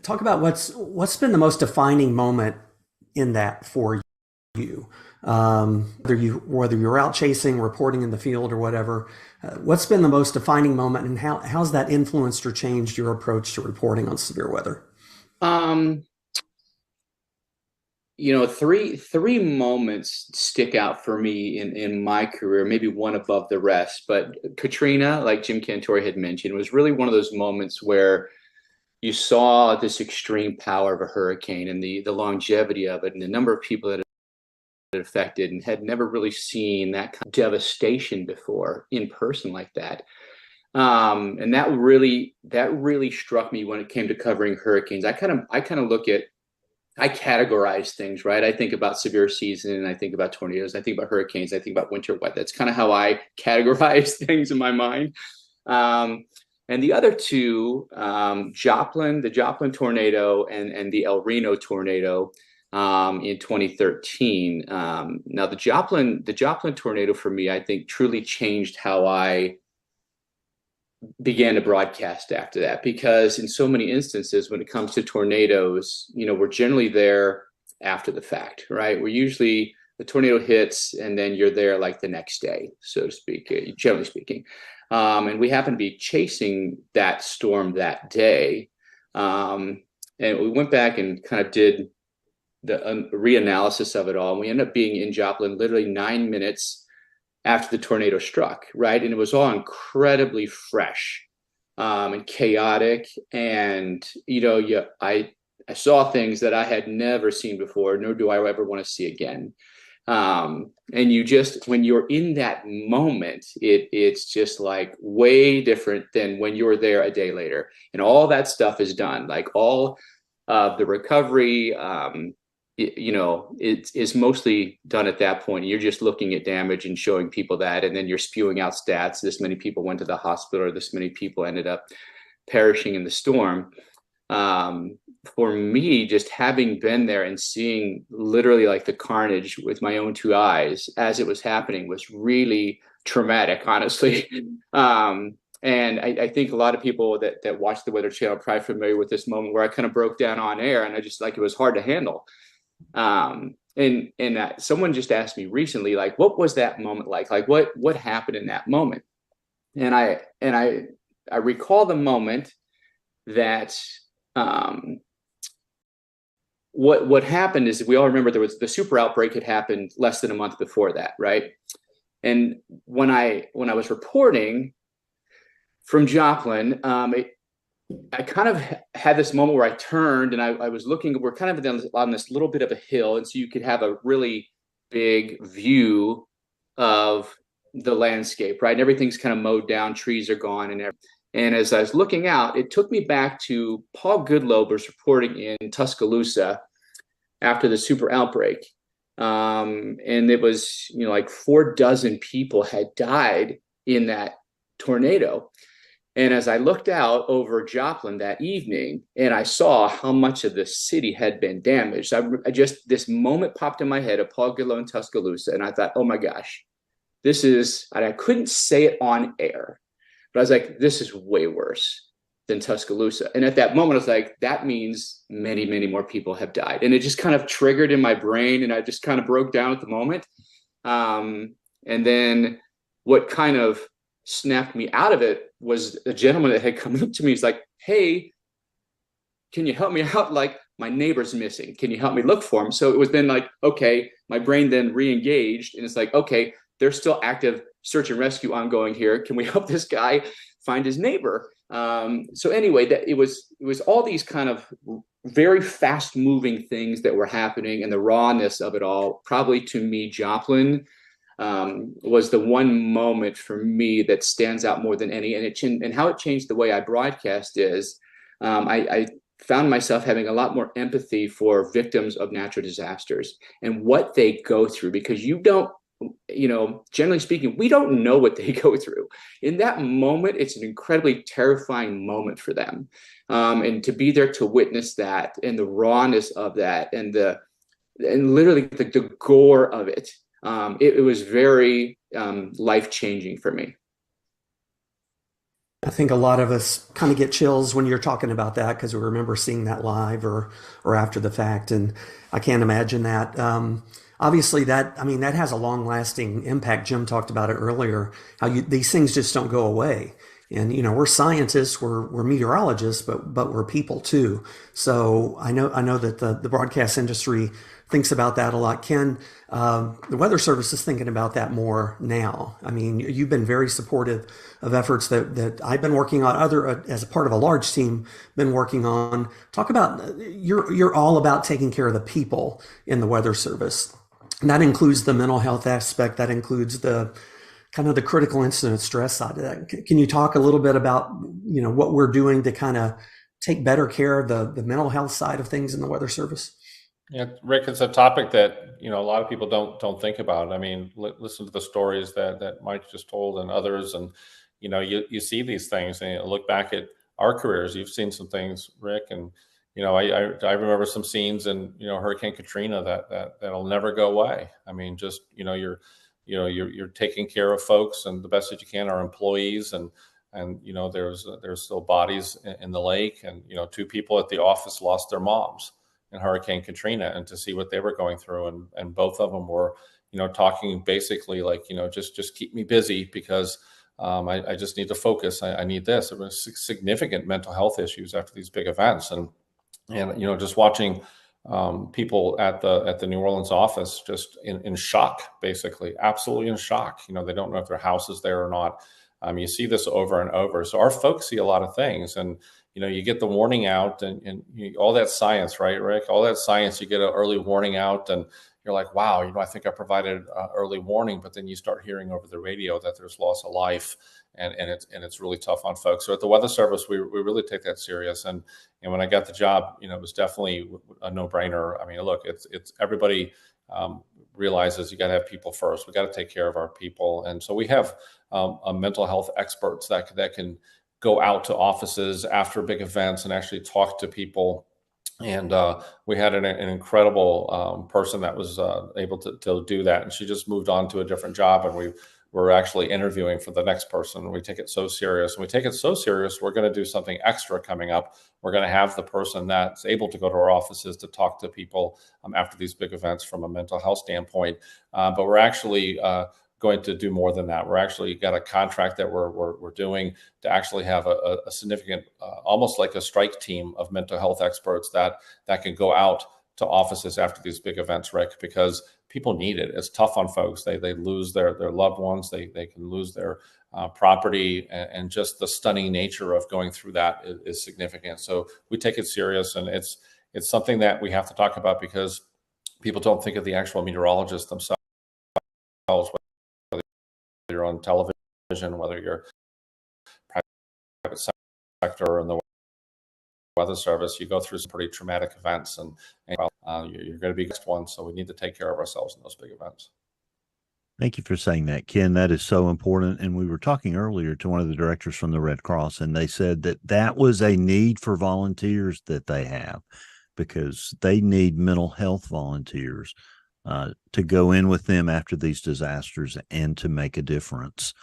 Talk about what's been the most defining moment in that for you, whether you're out chasing, reporting in the field, or whatever. What's been the most defining moment, and how's that influenced or changed your approach to reporting on severe weather? Three moments stick out for me in my career, maybe one above the rest. But Katrina, like Jim Cantore had mentioned, was really one of those moments where you saw this extreme power of a hurricane and the longevity of it, and the number of people that it affected, and had never really seen that kind of devastation before in person like that. And that really struck me when it came to covering hurricanes. I categorize things, right? I think about severe season, and I think about tornadoes, I think about hurricanes, I think about winter weather. That's kind of how I categorize things in my mind. And the other two, the Joplin tornado and the El Reno tornado in 2013. Now the Joplin tornado for me, I think, truly changed how I began to broadcast after that, because in so many instances when it comes to tornadoes, we're generally there after the fact, right? We're usually, the tornado hits and then you're there like the next day, so to speak, generally speaking. And we happen to be chasing that storm that day. And we went back and kind of did the reanalysis of it all. And we ended up being in Joplin literally 9 minutes after the tornado struck, right? And it was all incredibly fresh and chaotic. And, I saw things that I had never seen before, nor do I ever want to see again. And when you're in that moment, it's just like way different than when you're there a day later. And all that stuff is done, like all of the recovery, it is mostly done at that point. You're just looking at damage and showing people that, and then you're spewing out stats. This many people went to the hospital, or this many people ended up perishing in the storm. For me, just having been there and seeing literally like the carnage with my own two eyes as it was happening was really traumatic, honestly. And I think a lot of people that watch the Weather Channel are probably familiar with this moment where I kind of broke down on air, and I just, like, it was hard to handle. And someone just asked me recently, like, what was that moment like? Like, what happened in that moment? And I recall the moment that what happened is, we all remember there was the super outbreak had happened less than a month before that, right? And when I was reporting from Joplin, I kind of had this moment where I turned and I was looking, we're kind of on this little bit of a hill. And so you could have a really big view of the landscape, right? And everything's kind of mowed down, trees are gone and everything. And as I was looking out, it took me back to Paul Goodloe was reporting in Tuscaloosa after the super outbreak. And it was, like 4 dozen people had died in that tornado. And as I looked out over Joplin that evening, and I saw how much of the city had been damaged, this moment popped in my head of Paul Goodloe in Tuscaloosa. And I thought, oh my gosh, and I couldn't say it on air, but I was like, this is way worse than Tuscaloosa. And at that moment, I was like, that means many, many more people have died. And it just kind of triggered in my brain, and I just kind of broke down at the moment. And then what kind of snapped me out of it was a gentleman that had come up to me. He's like, hey, can you help me out? Like, my neighbor's missing. Can you help me look for him? So it was then like, okay, my brain then re-engaged, and it's like, okay, there's still active search and rescue ongoing here. Can we help this guy find his neighbor? So anyway, that it was all these kind of very fast moving things that were happening, and the rawness of it all. Probably to me, Joplin was the one moment for me that stands out more than any. And how it changed the way I broadcast is, I found myself having a lot more empathy for victims of natural disasters and what they go through, because generally speaking, we don't know what they go through. In that moment, it's an incredibly terrifying moment for them. And to be there to witness that, and the rawness of that, and literally the gore of it, it was very life-changing for me. I think a lot of us kind of get chills when you're talking about that, because we remember seeing that live or after the fact, and I can't imagine that. Obviously, that has a long-lasting impact. Jim talked about it earlier, how these things just don't go away. And we're scientists, we're meteorologists, but we're people too. So I know that the broadcast industry thinks about that a lot. Ken, the Weather Service is thinking about that more now. I mean, you've been very supportive of efforts that I've been working on, as a part of a large team, been working on. Talk about, you're all about taking care of the people in the Weather Service. And that includes the mental health aspect. That includes the kind of the critical incident stress side of that. Can you talk a little bit about, what we're doing to kind of take better care of the mental health side of things in the Weather Service? Yeah, Rick, it's a topic that, a lot of people don't think about. I mean, listen to the stories that Mike just told and others. And, you see these things and you look back at our careers. You've seen some things, Rick, and, I remember some scenes in, Hurricane Katrina that'll never go away. I mean, just, you're taking care of folks, and the best that you can are employees, and there's still bodies in the lake, and 2 people at the office lost their moms in Hurricane Katrina, and to see what they were going through, and both of them were talking basically like just keep me busy, because I just need to focus. I need this. There was significant mental health issues after these big events, and just watching people at the New Orleans office just in shock, basically, absolutely in shock. They don't know if their house is there or not. You see this over and over. So our folks see a lot of things, and you get the warning out, and all that science, right, Rick? All that science, you get an early warning out, and you're like, wow, I think I provided early warning, but then you start hearing over the radio that there's loss of life, and it's really tough on folks. So at the Weather Service, we really take that serious. And when I got the job, it was definitely a no-brainer. I mean, look, it's everybody realizes you got to have people first. We got to take care of our people, and so we have mental health experts that can go out to offices after big events and actually talk to people. And we had an incredible person that was able to do that. And she just moved on to a different job. And we're actually interviewing for the next person. We take it so serious. And we take it so serious, we're going to do something extra coming up. We're going to have the person that's able to go to our offices to talk to people after these big events from a mental health standpoint. But we're actually going to do more than that. We're actually got a contract that we're doing to actually have a significant, almost like a strike team of mental health experts that can go out to offices after these big events, Rick, because people need it. It's tough on folks. They lose their loved ones. They can lose their property, and just the stunning nature of going through that is significant. So we take it serious, and it's something that we have to talk about, because people don't think of the actual meteorologists themselves, whether you're on television, whether you're private sector in the Weather Service. You go through some pretty traumatic events, and you're going to be the next one. So we need to take care of ourselves in those big events. Thank you for saying that, Ken. That is so important. And we were talking earlier to one of the directors from the Red Cross, and they said that was a need for volunteers that they have, because they need mental health volunteers to go in with them after these disasters and to make a difference.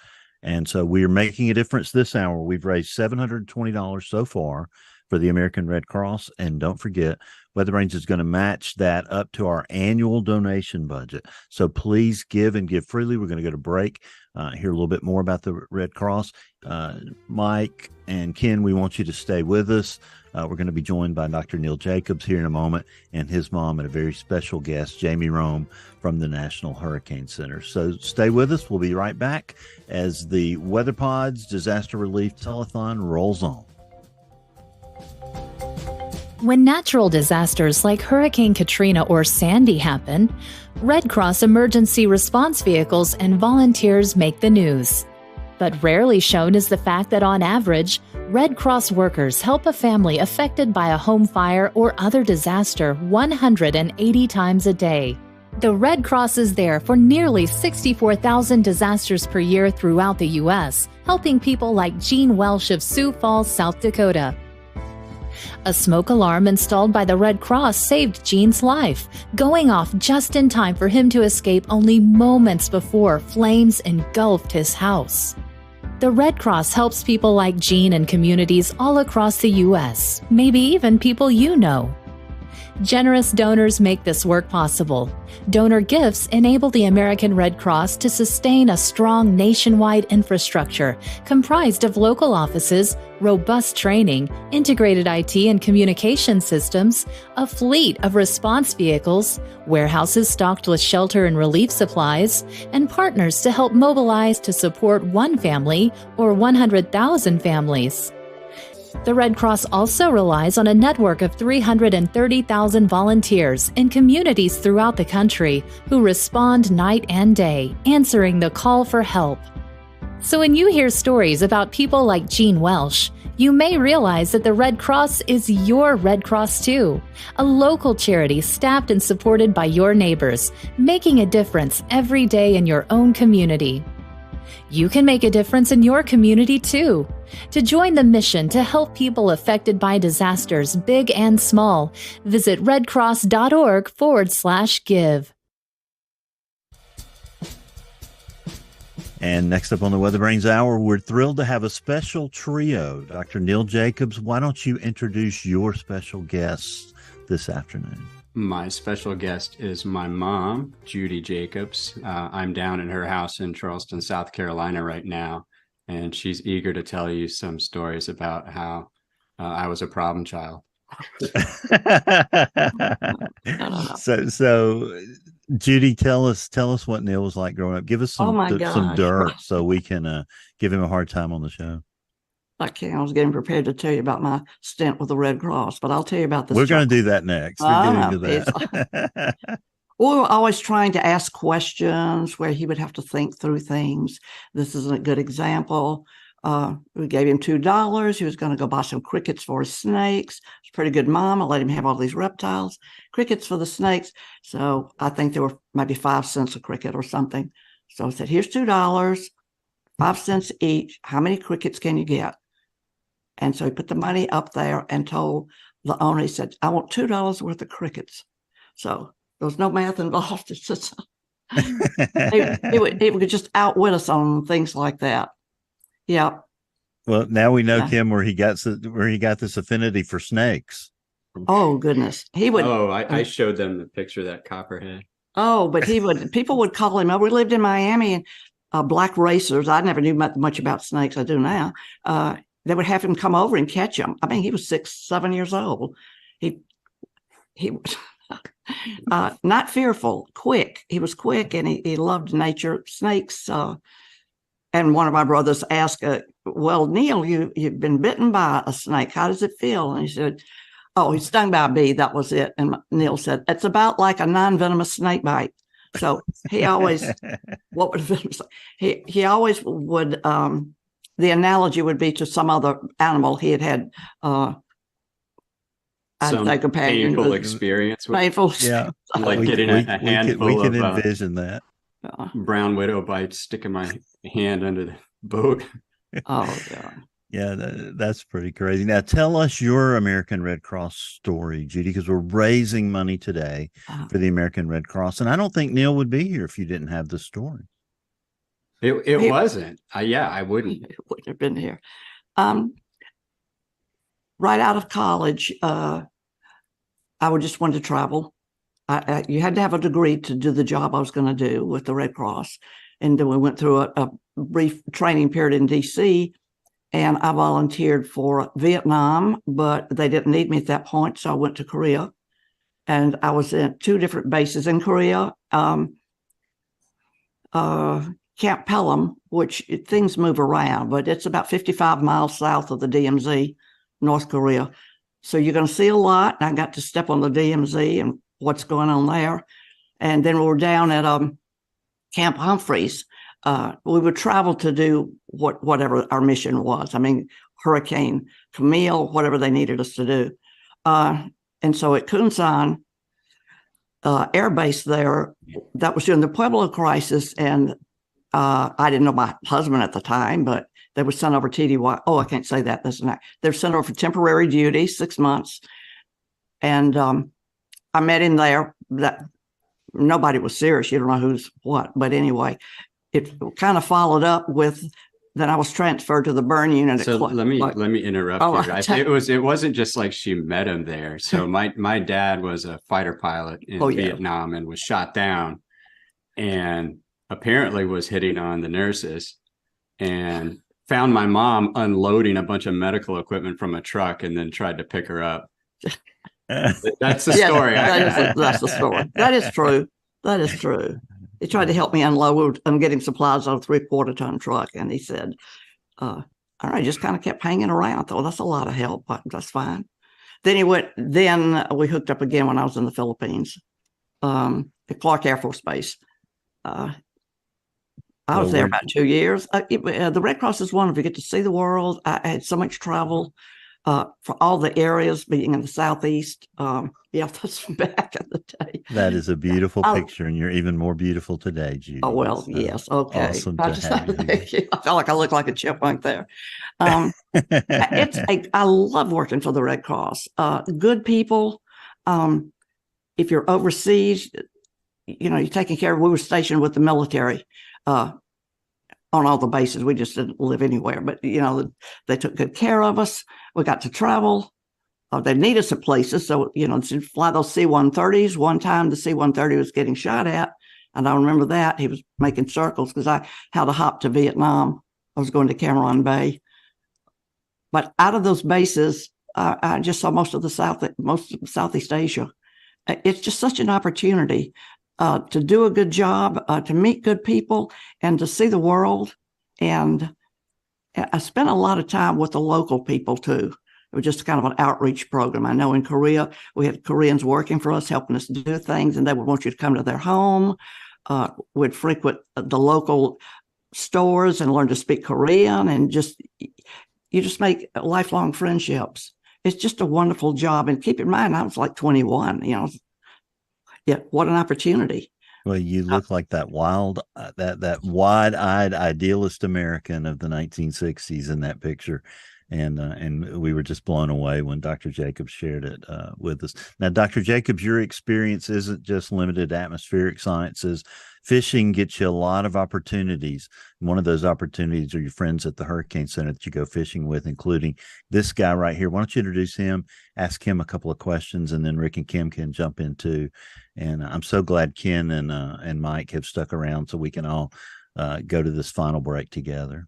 And so we are making a difference this hour. We've raised $720 so far for the American Red Cross. And don't forget, Weather Range is going to match that up to our annual donation budget. So please give, and give freely. We're going to go to break, hear a little bit more about the Red Cross. Mike and Ken, we want you to stay with us. We're going to be joined by Dr. Neil Jacobs here in a moment, and his mom, and a very special guest, Jamie Rome from the National Hurricane Center. So stay with us. We'll be right back as the WeatherPod's Disaster Relief Telethon rolls on. When natural disasters like Hurricane Katrina or Sandy happen, Red Cross emergency response vehicles and volunteers make the news. But rarely shown is the fact that on average, Red Cross workers help a family affected by a home fire or other disaster 180 times a day. The Red Cross is there for nearly 64,000 disasters per year throughout the U.S., helping people like Gene Welsh of Sioux Falls, South Dakota. A smoke alarm installed by the Red Cross saved Gene's life, going off just in time for him to escape only moments before flames engulfed his house. The Red Cross helps people like Gene and communities all across the U.S., maybe even people you know. Generous donors make this work possible. Donor gifts enable the American Red Cross to sustain a strong nationwide infrastructure comprised of local offices, robust training, integrated IT and communication systems, a fleet of response vehicles, warehouses stocked with shelter and relief supplies, and partners to help mobilize to support one family or 100,000 families. The Red Cross also relies on a network of 330,000 volunteers in communities throughout the country who respond night and day, answering the call for help. So when you hear stories about people like Gene Welsh, you may realize that the Red Cross is your Red Cross too, a local charity staffed and supported by your neighbors, making a difference every day in your own community. You can make a difference in your community too. To join the mission to help people affected by disasters, big and small, visit redcross.org/give. And next up on the Weather Brains Hour, we're thrilled to have a special trio. Dr. Neil Jacobs, why don't you introduce your special guests this afternoon? My special guest is my mom, Judy Jacobs. I'm down in her house in Charleston, South Carolina right now, and she's eager to tell you some stories about how I was a problem child. So Judy, tell us what Neil was like growing up. Give us some dirt so we can give him a hard time on the show. I was getting prepared to tell you about my stint with the Red Cross, but I'll tell you about this. We're going to do that next. We were always trying to ask questions where he would have to think through things. This is a good example. We gave him $2. He was going to go buy some crickets for his snakes. It's a pretty good mom. I let him have all these reptiles, crickets for the snakes. So I think there were maybe 5 cents a cricket or something. So I said, here's $2, 5 cents each. How many crickets can you get? And so he put the money up there and told the owner, he said, I want $2 worth of crickets. So there was no math involved. It's just, he would just outwit us on things like that. Yeah. Well, now we know, Kim, where he got this affinity for snakes. Oh, goodness. He would. Oh, I showed them the picture of that copperhead. Oh, but people would call him. We lived in Miami, and black racers. I never knew much about snakes. I do now. They would have him come over and catch them. I mean, he was 6, 7 years old. He was not fearful, quick. He was quick, and he loved nature, snakes. And one of my brothers asked, well, Neil, you've been bitten by a snake. How does it feel? And he said, oh, he's stung by a bee. That was it. And Neil said, it's about like a non-venomous snake bite. So he always, what would venomous? He always would. The analogy would be to some other animal he had some painful experience. Painful, yeah. Like getting a handful we can of envision that. Brown widow bites, sticking my hand under the boat. Oh, yeah. Yeah, that's pretty crazy. Now, tell us your American Red Cross story, Judy, because we're raising money today for the American Red Cross. And I don't think Neil would be here if you didn't have the story. It wasn't. I wouldn't. It wouldn't have been here. Right out of college, I just wanted to travel. You had to have a degree to do the job I was going to do with the Red Cross. And then we went through a brief training period in D.C., and I volunteered for Vietnam, but they didn't need me at that point, so I went to Korea. And I was at 2 different bases in Korea. Camp Pelham, which things move around, but it's about 55 miles south of the DMZ, North Korea. So you're going to see a lot. And I got to step on the DMZ and what's going on there. And then we were down at Camp Humphreys, we would travel to do whatever our mission was. I mean, Hurricane Camille, whatever they needed us to do. And so at Kunsan Air Base there, that was during the Pueblo crisis, and I didn't know my husband at the time, but they were sent over TDY. Oh, I can't say that. That's not. They were sent over for temporary duty, 6 months, and I met him there. That nobody was serious. You don't know who's what, but anyway, it kind of followed up with. Then I was transferred to the burn unit. So let me interrupt you. It wasn't just like she met him there. So my dad was a fighter pilot in Vietnam and was shot down, and apparently was hitting on the nurses, and found my mom unloading a bunch of medical equipment from a truck, and then tried to pick her up. That's the story. That's the story. That is true. That is true. He tried to help me unload and getting supplies on a 3/4 ton truck. And he said, all right, just kind of kept hanging around. I thought, that's a lot of help, but that's fine. Then we hooked up again when I was in the Philippines, at Clark Air Force Base. I was there about 2 years. The Red Cross is wonderful. You get to see the world. I had so much travel for all the areas, being in the Southeast. That's back in the day. That is a beautiful picture, and you're even more beautiful today, Judy. Oh, well, yes. Okay. Awesome to have you. I felt like I look like a chipmunk there. I love working for the Red Cross. Good people. If you're overseas, you're taking care of. We were stationed with the military on all the bases. We just didn't live anywhere, but they took good care of us. We got to travel. They need us at places, so to fly those C-130s. One time, the C-130 was getting shot at, and I remember that he was making circles because I had to hop to Vietnam. I was going to Cameron Bay, but out of those bases, I just saw most of Southeast Asia. It's just such an opportunity to do a good job, to meet good people, and to see the world. And I spent a lot of time with the local people too. It was just kind of an outreach program. I know in Korea, we had Koreans working for us, helping us do things, and they would want you to come to their home. We'd frequent the local stores and learn to speak Korean, and you just make lifelong friendships. It's just a wonderful job. And keep in mind, I was like 21, what an opportunity. Well, you look like that that wide-eyed idealist American of the 1960s in that picture. And we were just blown away when Dr. Jacobs shared it with us. Now, Dr. Jacobs, your experience isn't just limited to atmospheric sciences. Fishing gets you a lot of opportunities. One of those opportunities are your friends at the Hurricane Center that you go fishing with, including this guy right here. Why don't you introduce him, ask him a couple of questions, and then Rick and Kim can jump in too. And I'm so glad Ken and Mike have stuck around so we can all go to this final break together.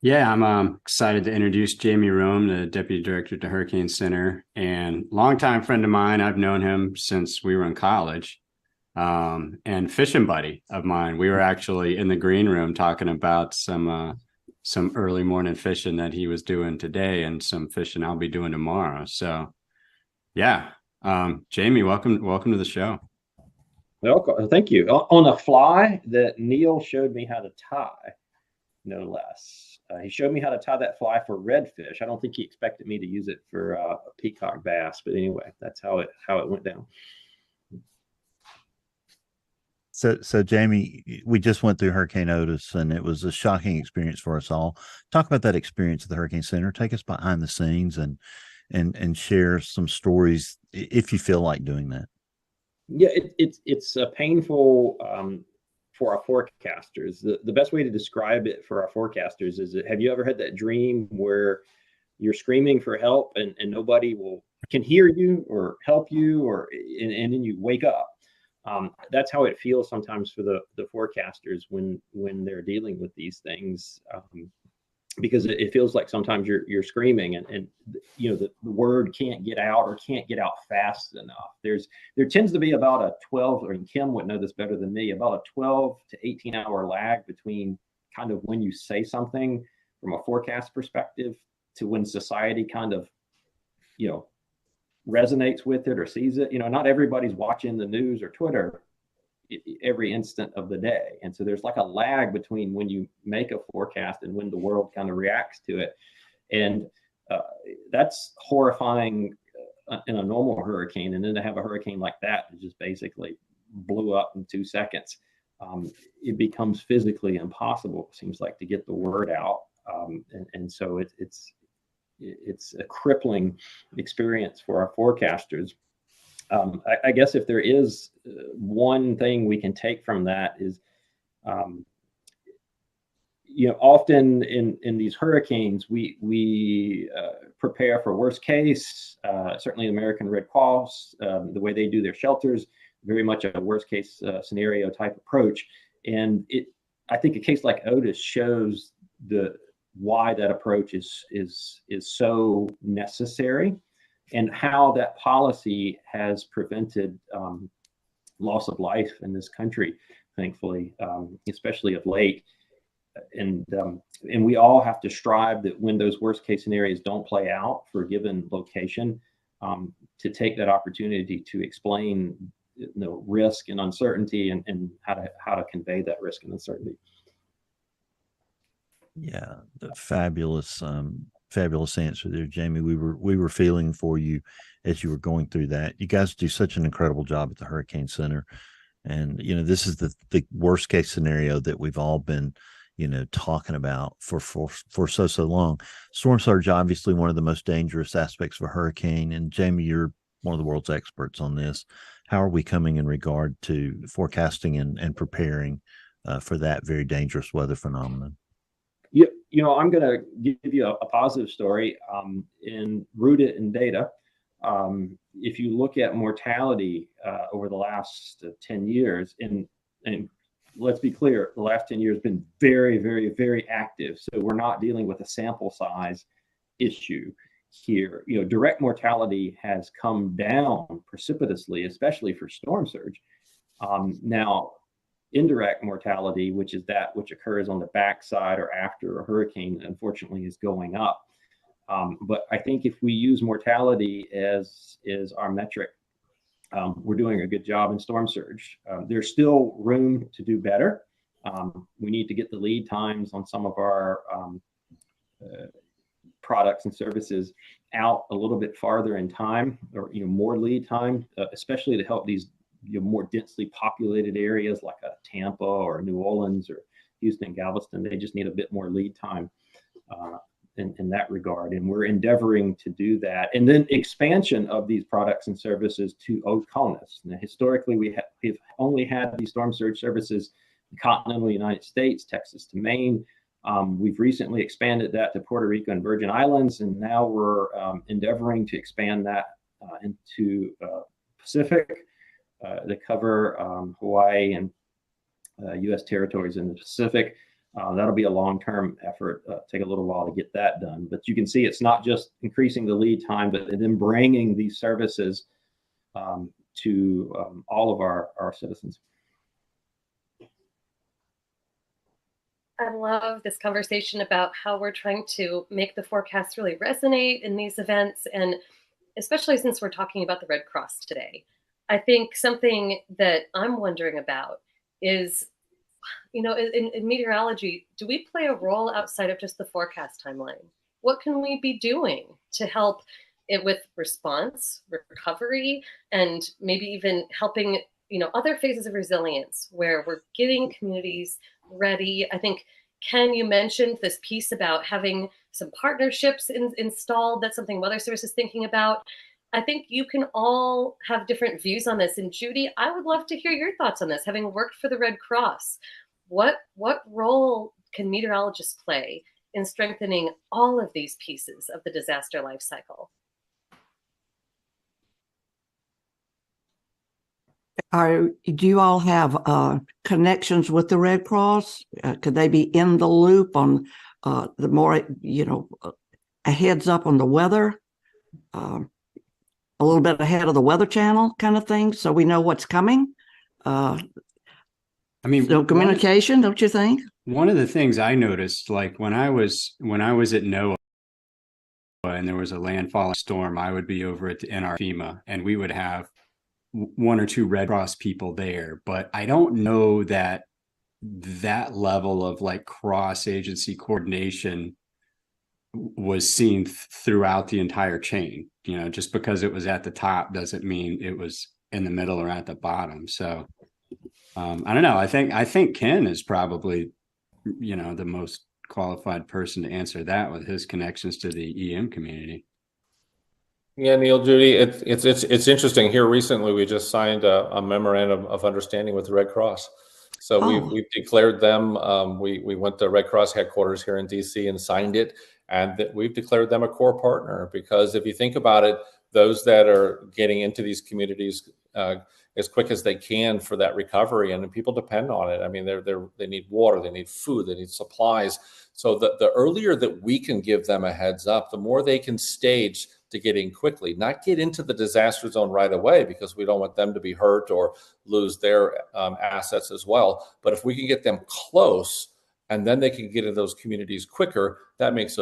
Yeah, I'm excited to introduce Jamie Rome, the Deputy Director at the Hurricane Center, and longtime friend of mine. I've known him since we were in college, and fishing buddy of mine. We were actually in the green room talking about some early morning fishing that he was doing today and some fishing I'll be doing tomorrow. So, yeah, Jamie, welcome to the show. Well, thank you. On a fly that Neil showed me how to tie, no less. He showed me how to tie that fly for redfish. I don't think he expected me to use it for a peacock bass, but anyway, that's how it went down. So Jamie, we just went through Hurricane Otis, and it was a shocking experience for us all. Talk about that experience at the Hurricane Center. Take us behind the scenes and share some stories if you feel like doing that. Yeah, it's a painful. For our forecasters, the best way to describe it for our forecasters is that, have you ever had that dream where you're screaming for help and nobody can hear you or help you, and then you wake up? That's how it feels sometimes for the forecasters when they're dealing with these things, because it feels like sometimes you're screaming and the word can't get out or can't get out fast enough. There tends to be about a 12, or Kim would know this better than me, about a 12 to 18 hour lag between kind of when you say something from a forecast perspective to when society kind of, resonates with it or sees it. Not everybody's watching the news or Twitter, every instant of the day. And so there's like a lag between when you make a forecast and when the world kind of reacts to it. And that's horrifying in a normal hurricane. And then to have a hurricane like that just basically blew up in 2 seconds. It becomes physically impossible, it seems like, to get the word out. And so it's a crippling experience for our forecasters. I guess if there is one thing we can take from that is, often in these hurricanes, we prepare for worst case. Certainly the American Red Cross, the way they do their shelters, very much a worst case scenario type approach. And I think a case like Otis shows why that approach is so necessary, and how that policy has prevented loss of life in this country, thankfully, especially of late. And we all have to strive that when those worst case scenarios don't play out for a given location, to take that opportunity to explain risk and uncertainty, and how to convey that risk and uncertainty. Yeah, the fabulous answer there, Jamie. We were feeling for you as you were going through that. You guys do such an incredible job at the Hurricane Center, and this is the worst case scenario that we've all been talking about for so long. Storm surge, obviously one of the most dangerous aspects of a hurricane, and Jamie, you're one of the world's experts on this. How are we coming in regard to forecasting and preparing for that very dangerous weather phenomenon? I'm going to give you a positive story and root it in data. If you look at mortality over the last 10 years, and let's be clear, the last 10 years have been very, very, very active. So we're not dealing with a sample size issue here. Direct mortality has come down precipitously, especially for storm surge. Now, indirect mortality, which is that which occurs on the backside or after a hurricane, unfortunately, is going up. But I think if we use mortality as our metric, we're doing a good job in storm surge. There's still room to do better. We need to get the lead times on some of our products and services out a little bit farther in time, or more lead time, especially to help these more densely populated areas like a Tampa or New Orleans or Houston, Galveston. They just need a bit more lead time in that regard. And we're endeavoring to do that. And then expansion of these products and services to old colonists. Now, historically, we've only had these storm surge services in the continental United States, Texas to Maine. We've recently expanded that to Puerto Rico and Virgin Islands, and now we're endeavoring to expand that into Pacific, to cover Hawaii and U.S. territories in the Pacific. That'll be a long-term effort, take a little while to get that done. But you can see it's not just increasing the lead time, but then bringing these services to all of our citizens. I love this conversation about how we're trying to make the forecast really resonate in these events, and especially since we're talking about the Red Cross today. I think something that I'm wondering about is, in meteorology, do we play a role outside of just the forecast timeline? What can we be doing to help it with response, recovery, and maybe even helping, other phases of resilience where we're getting communities ready? I think, Ken, you mentioned this piece about having some partnerships installed. That's something Weather Service is thinking about. I think you can all have different views on this. And Judy, I would love to hear your thoughts on this. Having worked for the Red Cross, what role can meteorologists play in strengthening all of these pieces of the disaster life cycle? Do you all have connections with the Red Cross? Could they be in the loop on the more, a heads up on the weather? A little bit ahead of the Weather Channel kind of thing, so we know what's coming. Communication, don't you think? One of the things I noticed, like when I was at NOAA and there was a landfalling storm, I would be over at the NR FEMA, and we would have one or two Red Cross people there, but I don't know that that level of like cross agency coordination was seen throughout the entire chain. You know, just because it was at the top doesn't mean it was in the middle or at the bottom. So I don't know. I think Ken is probably, you know, the most qualified person to answer that with his connections to the EM community. Yeah, Neil, Judy, it's interesting. Here recently, we just signed a memorandum of understanding with the Red Cross. So we've declared them. We went to Red Cross headquarters here in DC and signed it, and we've declared them a core partner. Because if you think about it, those that are getting into these communities as quick as they can for that recovery, and people depend on it. I mean, they need water, they need food, they need supplies. So the earlier that we can give them a heads up, the more they can stage to get in quickly, not get into the disaster zone right away, because we don't want them to be hurt or lose their assets as well. But if we can get them close, and then they can get into those communities quicker, that makes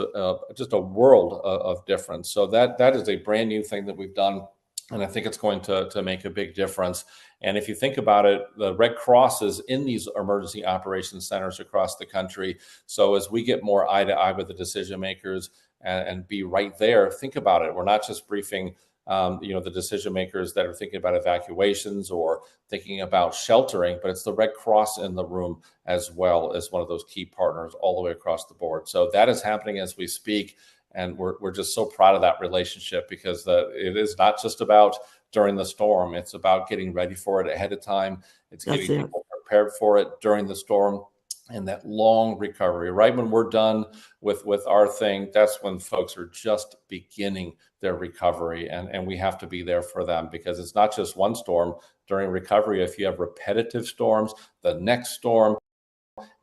just a world of difference. So that is a brand new thing that we've done, and I think it's going to make a big difference. And if you think about it, the Red Cross is in these emergency operations centers across the country. So as we get more eye to eye with the decision makers and be right there, think about it. We're not just briefing the decision makers that are thinking about evacuations or thinking about sheltering, but it's the Red Cross in the room as well as one of those key partners all the way across the board. So that is happening as we speak. And we're just so proud of that relationship, because it is not just about during the storm. It's about getting ready for it ahead of time. It's getting people prepared for it during the storm, and that long recovery. Right when we're done with our thing, that's when folks are just beginning their recovery. And we have to be there for them, because it's not just one storm. During recovery, if you have repetitive storms, the next storm.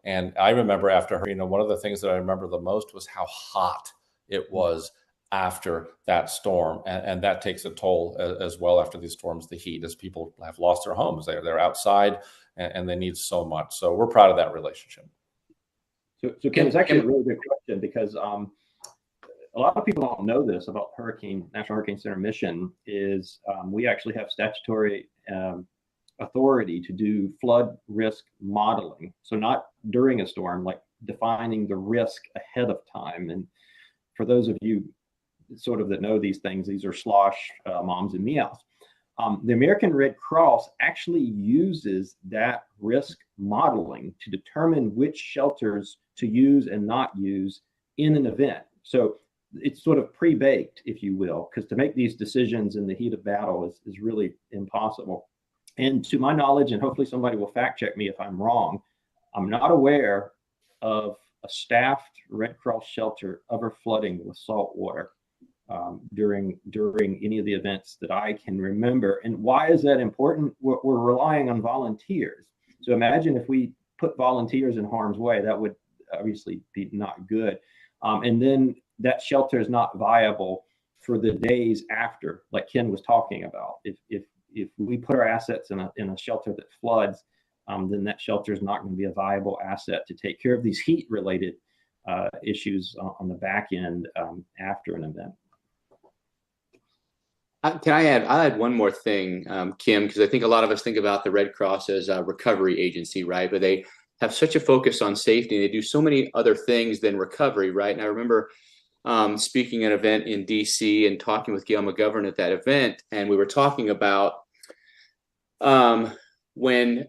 And I remember after her, one of the things that I remember the most was how hot it was after that storm. And that takes a toll as well after these storms, the heat, as people have lost their homes. They're outside and they need so much. So we're proud of that relationship. So Ken, it's actually a really good question, because a lot of people don't know this about National Hurricane Center mission is we actually have statutory authority to do flood risk modeling. So not during a storm, like defining the risk ahead of time. And for those of you sort of that know these things, these are slosh moms and meows. The American Red Cross actually uses that risk modeling to determine which shelters to use and not use in an event. So it's sort of pre-baked, if you will, because to make these decisions in the heat of battle is really impossible. And to my knowledge, and hopefully somebody will fact check me if I'm wrong, I'm not aware of a staffed Red Cross shelter ever flooding with salt water during any of the events that I can remember. And why is that important? We're relying on volunteers. So imagine if we put volunteers in harm's way, that would obviously be not good. And then that shelter is not viable for the days after, like Ken was talking about. If we put our assets in a shelter that floods, then that shelter is not going to be a viable asset to take care of these heat-related issues on the back end after an event. Can I add? I'll add one more thing, Kim, because I think a lot of us think about the Red Cross as a recovery agency, right? But they have such a focus on safety. They do so many other things than recovery, right? And I remember speaking at an event in DC and talking with Gail McGovern at that event, and we were talking about when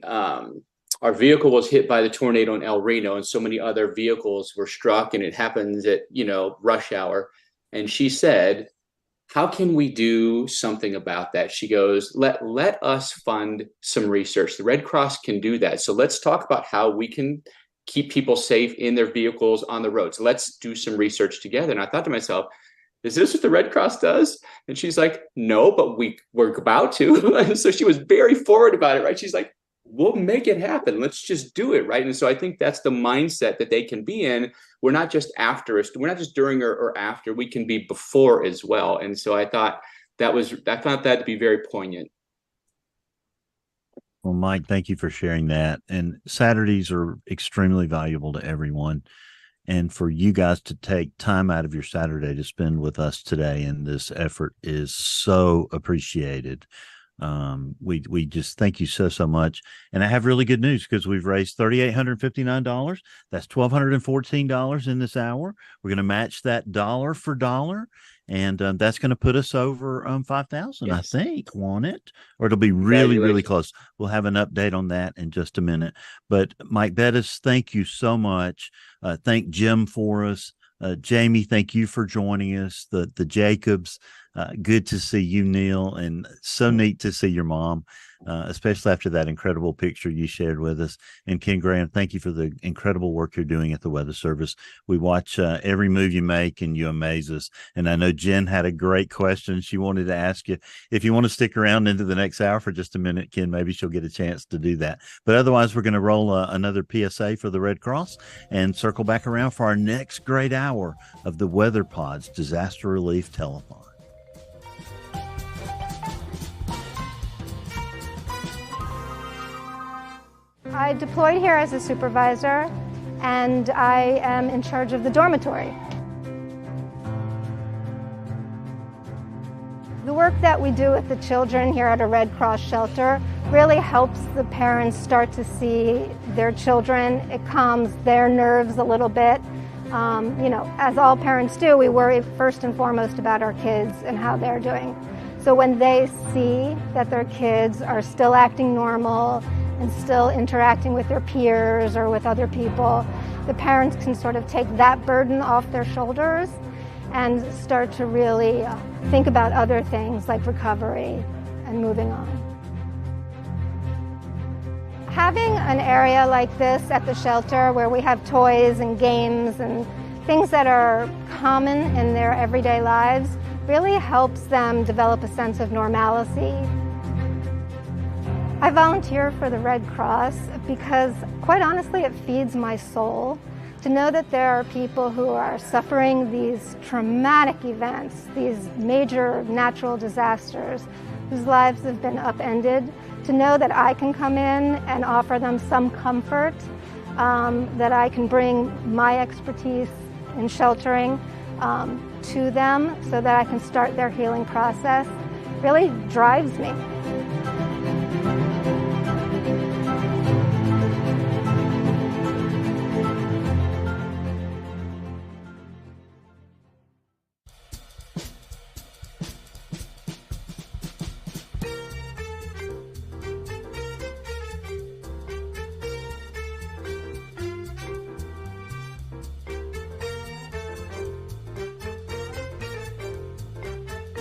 our vehicle was hit by the tornado in El Reno, and so many other vehicles were struck, and it happens at rush hour. And she said, how can we do something about that? She goes, let us fund some research. The Red Cross can do that. So let's talk about how we can keep people safe in their vehicles on the roads. Let's do some research together. And I thought to myself, is this what the Red Cross does? And she's like, no, but we're about to. And so she was very forward about it, right? She's like, we'll make it happen. Let's just do it, right? And so I think that's the mindset that they can be in. We're not just after us. We're not just during or after. We can be before as well. And so I found that to be very poignant. Well, Mike, thank you for sharing that. And Saturdays are extremely valuable to everyone. And for you guys to take time out of your Saturday to spend with us today in this effort is so appreciated. We just thank you so much. And I have really good news because we've raised $3,859. That's $1,214 in this hour. We're going to match that dollar for dollar. And that's going to put us over 5,000, Yes. I think, won't it? Or it'll be really, really close. We'll have an update on that in just a minute. But Mike Bettis, thank you so much. Thank Jim for us. Jamie, thank you for joining us. The Jacobs, good to see you, Neil, and so neat to see your mom, especially after that incredible picture you shared with us. And Ken Graham, thank you for the incredible work you're doing at the Weather Service. We watch every move you make, and you amaze us. And I know Jen had a great question. She wanted to ask you if you want to stick around into the next hour for just a minute, Ken. Maybe she'll get a chance to do that. But otherwise, we're going to roll another PSA for the Red Cross and circle back around for our next great hour of the Weather Pod's Disaster Relief Telethon. I deployed here as a supervisor, and I am in charge of the dormitory. The work that we do with the children here at a Red Cross shelter really helps the parents start to see their children. It calms their nerves a little bit. You know, as all parents do, we worry first and foremost about our kids and how they're doing. So when they see that their kids are still acting normal and still interacting with their peers or with other people, the parents can sort of take that burden off their shoulders and start to really think about other things like recovery and moving on. Having an area like this at the shelter where we have toys and games and things that are common in their everyday lives really helps them develop a sense of normalcy. I volunteer for the Red Cross because, quite honestly, it feeds my soul to know that there are people who are suffering these traumatic events, these major natural disasters, whose lives have been upended, to know that I can come in and offer them some comfort, that I can bring my expertise in sheltering to them so that I can start their healing process, really drives me.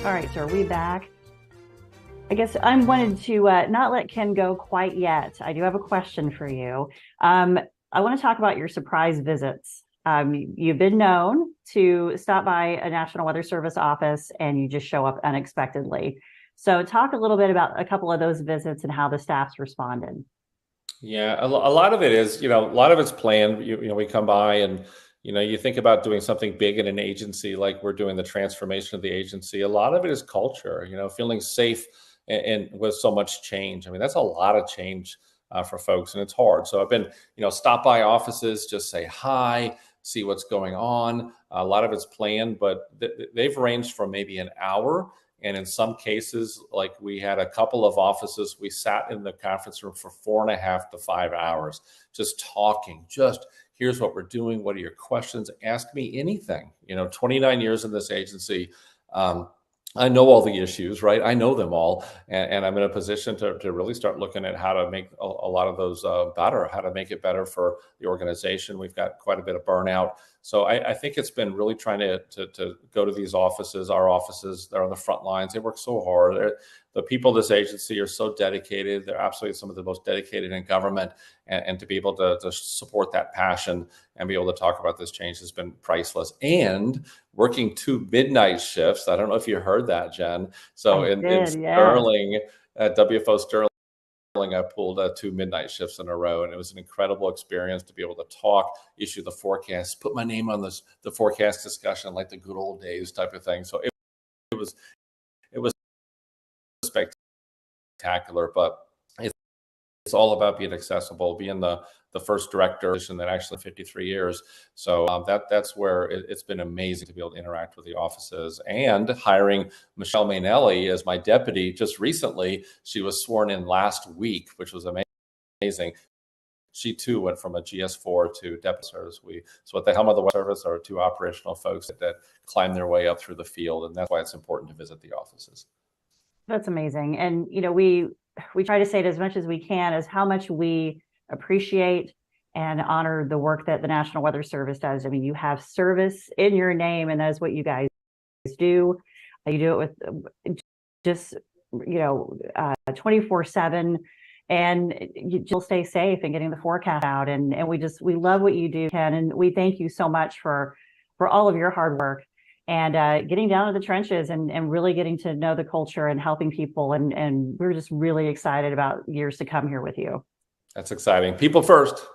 All right, so are we back? I guess I wanted to not let Ken go quite yet. I do have a question for you. I want to talk about your surprise visits. You've been known to stop by a National Weather Service office and you just show up unexpectedly. So talk a little bit about a couple of those visits and how the staff's responded. Yeah, a lot of it is, a lot of it's planned. We come by and, you think about doing something big in an agency, like we're doing the transformation of the agency. A lot of it is culture, feeling safe and with so much change. I mean, that's a lot of change for folks, and it's hard. So I've been, stop by offices, just say hi, see what's going on. A lot of it's planned, but they've ranged from maybe an hour. And in some cases, like we had a couple of offices, we sat in the conference room for 4.5 to 5 hours, just talking, here's what we're doing. What are your questions? Ask me anything. 29 years in this agency. I know all the issues, right? I know them all. And I'm in a position to really start looking at how to make a lot of those better, how to make it better for the organization. We've got quite a bit of burnout. So I think it's been really trying to go to these offices, our offices, they're on the front lines. They work so hard. The people of this agency are so dedicated. They're absolutely some of the most dedicated in government. And to be able to support that passion and be able to talk about this change has been priceless. And working 2 midnight shifts. I don't know if you heard that, Jen. So in Sterling, at WFO Sterling, I pulled 2 midnight shifts in a row, and it was an incredible experience to be able to talk, issue the forecast, put my name on the forecast discussion like the good old days type of thing. So it was spectacular, but it's all about being accessible, being the the first director that actually 53 years. So that's where it's been amazing to be able to interact with the offices, and hiring Michelle Mainelli as my deputy just recently. She was sworn in last week, which was amazing. She too went from a GS4 to deputy service. So at the helm of the weather service are two operational folks that climb their way up through the field, and that's why it's important to visit the offices. That's amazing. And, you know, we try to say it as much as we can, as how much we appreciate and honor the work that the National Weather Service does. I mean, you have service in your name, and that's what you guys do. You do it with just, 24/7, and you'll stay safe and getting the forecast out. And we love what you do, Ken, and we thank you so much for all of your hard work and getting down to the trenches and really getting to know the culture and helping people. And we're just really excited about years to come here with you. That's exciting. People first.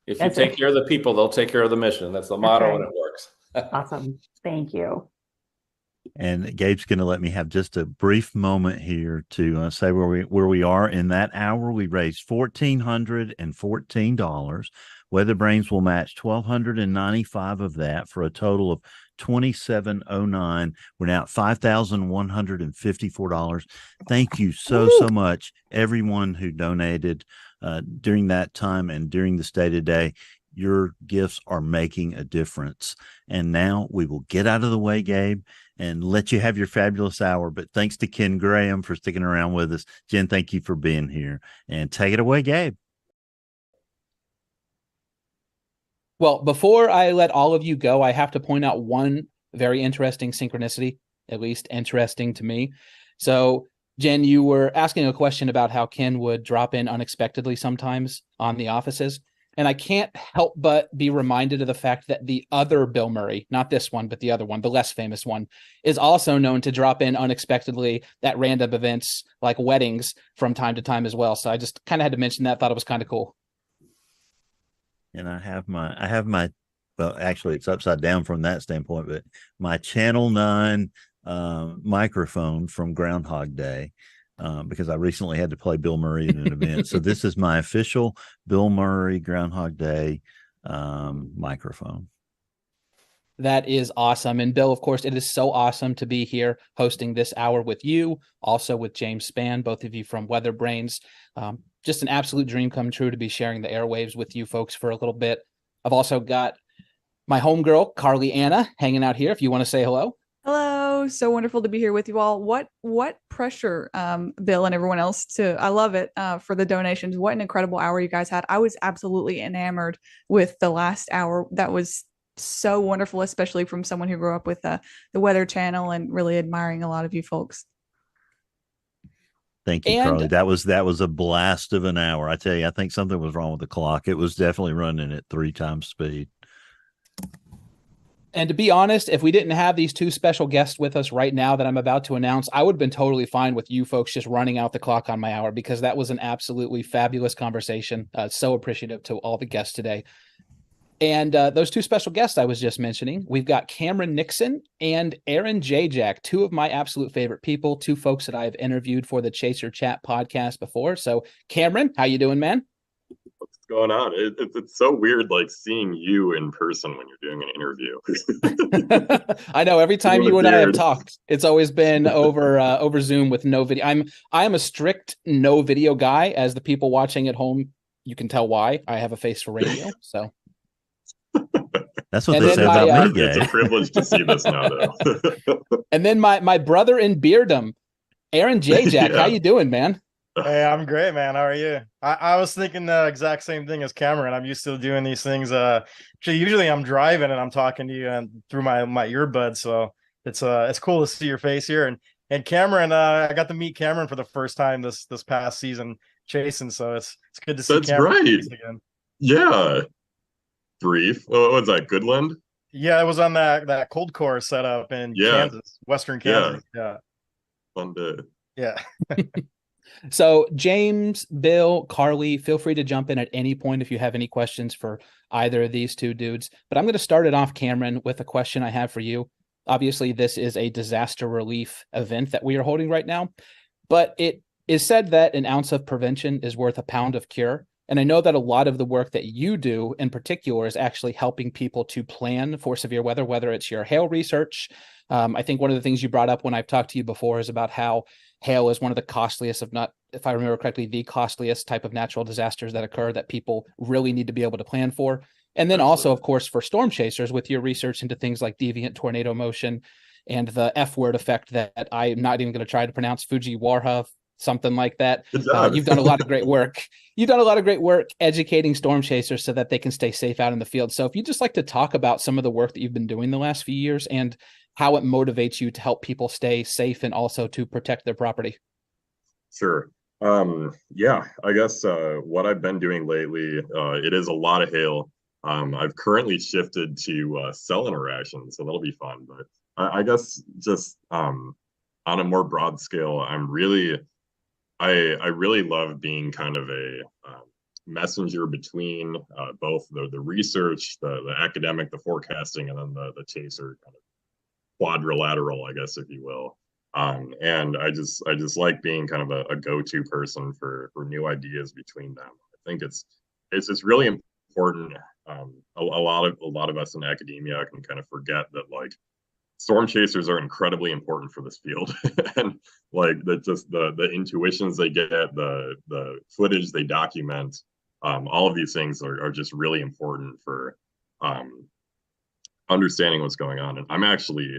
If you take care of the people, they'll take care of the mission. That's the motto, and it works. Awesome. Thank you. And Gabe's going to let me have just a brief moment here to say where we are in that hour. We raised $1,414. WeatherBrains will match $1,295 of that for a total of $2,709. We're now at $5,154. Thank you so much, everyone who donated during that time and during the State of Day. Your gifts are making a difference. And now we will get out of the way, Gabe, and let you have your fabulous hour. But thanks to Ken Graham for sticking around with us. Jen, thank you for being here. And take it away, Gabe. Well, before I let all of you go, I have to point out one very interesting synchronicity, at least interesting to me. So, Jen, you were asking a question about how Ken would drop in unexpectedly sometimes on the offices. And I can't help but be reminded of the fact that the other Bill Murray, not this one, but the other one, the less famous one, is also known to drop in unexpectedly at random events like weddings from time to time as well. So I just kind of had to mention that. Thought it was kind of cool. And I have my, well, actually it's upside down from that standpoint, but my Channel 9 microphone from Groundhog Day. Because I recently had to play Bill Murray in an event. So this is my official Bill Murray Groundhog Day microphone. That is awesome. And Bill, of course, it is so awesome to be here hosting this hour with you, also with James Spann, both of you from WeatherBrains. Just an absolute dream come true to be sharing the airwaves with you folks for a little bit. I've also got my homegirl, Carly Anna, hanging out here if you want to say hello. Hello. So wonderful to be here with you all. What pressure, Bill and everyone else I love it for the donations. What an incredible hour you guys had. I was absolutely enamored with the last hour. That was so wonderful, especially from someone who grew up with the Weather Channel and really admiring a lot of you folks. Thank you, Carly. That was a blast of an hour. I tell you, I think something was wrong with the clock. It was definitely running at 3 times speed. And to be honest, if we didn't have these two special guests with us right now that I'm about to announce, I would have been totally fine with you folks just running out the clock on my hour, because that was an absolutely fabulous conversation. So appreciative to all the guests today. And those two special guests I was just mentioning, we've got Cameron Nixon and Aaron Jayjack, two of my absolute favorite people, two folks that I've interviewed for the Chaser Chat podcast before. So Cameron, how you doing, man? What's going on? It's so weird, like seeing you in person when you're doing an interview. I know. Every time you and I have talked, it's always been over Zoom with no video. I am a strict no video guy. As the people watching at home, you can tell why. I have a face for radio. So that's what they say about me. It's a privilege to see this now, though. And then my brother in beardom, Aaron Jayjack. Yeah. How you doing, man? Hey, I'm great, man. How are you? I was thinking the exact same thing as Cameron. I'm used to doing these things. Usually I'm driving and I'm talking to you and through my earbuds. So it's cool to see your face here. And Cameron, I got to meet Cameron for the first time this past season chasing. So it's good to see Cameron again. Yeah. Brief. What was that? Goodland? Yeah, it was on that cold core setup in Kansas, Western Kansas. Yeah. Fun day. Yeah. So James, Bill, Carly, feel free to jump in at any point if you have any questions for either of these two dudes. But I'm going to start it off, Cameron, with a question I have for you. Obviously, this is a disaster relief event that we are holding right now, but it is said that an ounce of prevention is worth a pound of cure. And I know that a lot of the work that you do in particular is actually helping people to plan for severe weather, whether it's your hail research. I think one of the things you brought up when I've talked to you before is about how hail is one of the costliest, if I remember correctly, the costliest type of natural disasters that occur that people really need to be able to plan for. And then also, of course, for storm chasers with your research into things like deviant tornado motion and the F word effect that I'm not even going to try to pronounce, Fujiwara, something like that. You've done a lot of great work. You've done a lot of great work educating storm chasers so that they can stay safe out in the field. So if you'd just like to talk about some of the work that you've been doing the last few years and how it motivates you to help people stay safe and also to protect their property. Sure. Yeah, I guess what I've been doing lately, it is a lot of hail. I've currently shifted to cell interactions, so that'll be fun. But I guess just on a more broad scale, I really love being kind of a messenger between both the research, the academic, the forecasting, and then the chaser kind of quadrilateral, I guess, if you will. And I just like being kind of a go-to person for new ideas between them. I think it's just really important. A lot of us in academia can kind of forget that, like, storm chasers are incredibly important for this field. And like the intuitions they get, the footage they document, all of these things are just really important for understanding what's going on. And I'm actually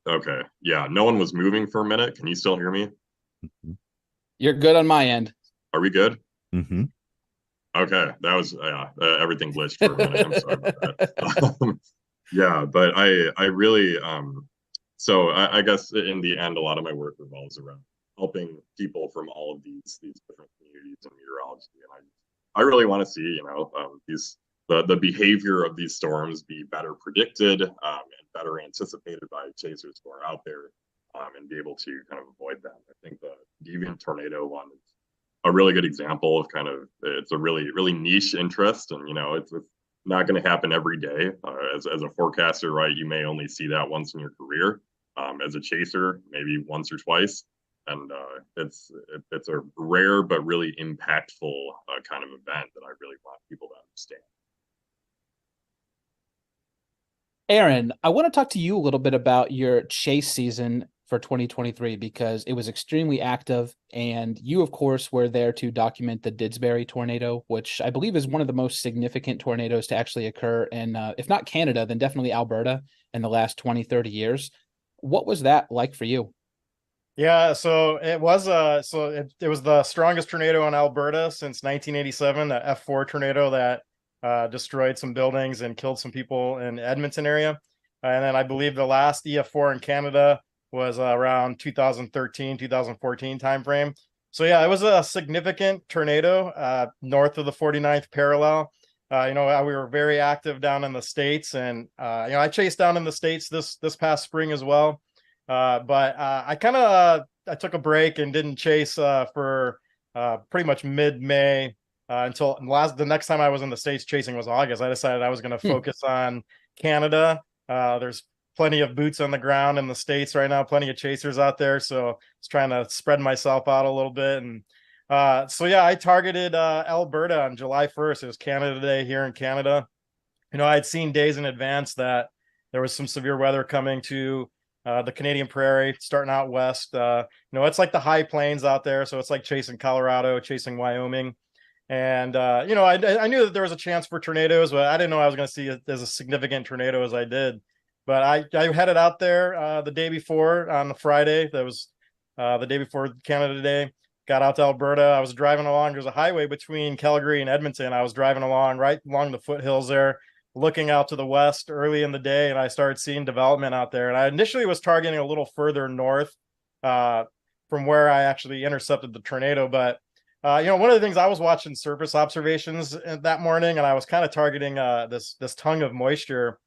okay, yeah, no one was moving for a minute. Can you still hear me? You're good on my end. Are we good? Mm-hmm. Okay, that was everything glitched for a minute. I'm sorry about that. Yeah, but I really so I guess in the end, a lot of my work revolves around helping people from all of these different communities in meteorology, and I really want to see, you know, the behavior of these storms be better predicted and better anticipated by chasers who are out there, and be able to kind of avoid them. I think the deviant tornado one is a really good example of kind of, it's a really niche interest, and you know, it's not going to happen every day. As a forecaster, right, you may only see that once in your career. As a chaser, maybe once or twice, and it's a rare but really impactful kind of event that I really want people to understand. Aaron, I want to talk to you a little bit about your chase season for 2023 because it was extremely active, and you, of course, were there to document the Didsbury tornado, which I believe is one of the most significant tornadoes to actually occur in, if not Canada, then definitely Alberta in the last 20, 30 years. What was that like for you? Yeah, so it was it was the strongest tornado in Alberta since 1987, the F4 tornado that destroyed some buildings and killed some people in Edmonton area. And then I believe the last EF4 in Canada was around 2013, 2014 timeframe. So yeah, it was a significant tornado north of the 49th parallel. You know, we were very active down in the States, and you know, I chased down in the States this past spring as well. But I kind of I took a break and didn't chase for pretty much mid-May until the next time I was in the States chasing was August. I decided I was going to focus on Canada. There's plenty of boots on the ground in the States right now, plenty of chasers out there. So I was trying to spread myself out a little bit. And so, yeah, I targeted Alberta on July 1st. It was Canada Day here in Canada. You know, I'd seen days in advance that there was some severe weather coming to the Canadian Prairie, starting out west. You know, it's like the high plains out there. So it's like chasing Colorado, chasing Wyoming. And, you know, I knew that there was a chance for tornadoes, but I didn't know I was going to see it as a significant tornado as I did. But I headed out there the day before on the Friday. That was the day before Canada Day. Got out to Alberta. I was driving along. There's a highway between Calgary and Edmonton. I was driving along right along the foothills there, looking out to the west early in the day, and I started seeing development out there. And I initially was targeting a little further north from where I actually intercepted the tornado. But you know, one of the things, I was watching surface observations that morning, and I was kind of targeting this tongue of moisture,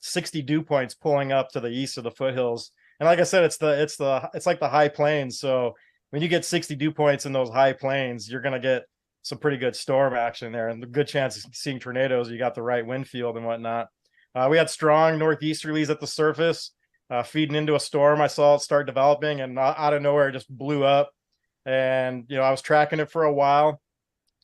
60 dew points pulling up to the east of the foothills. And like I said, it's like the high plains. So when you get 60 dew points in those high plains, you're going to get some pretty good storm action there, and the good chance of seeing tornadoes. You got the right wind field and whatnot. We had strong northeasterlies at the surface, feeding into a storm. I saw it start developing, and out of nowhere, it just blew up. and I was tracking it for a while,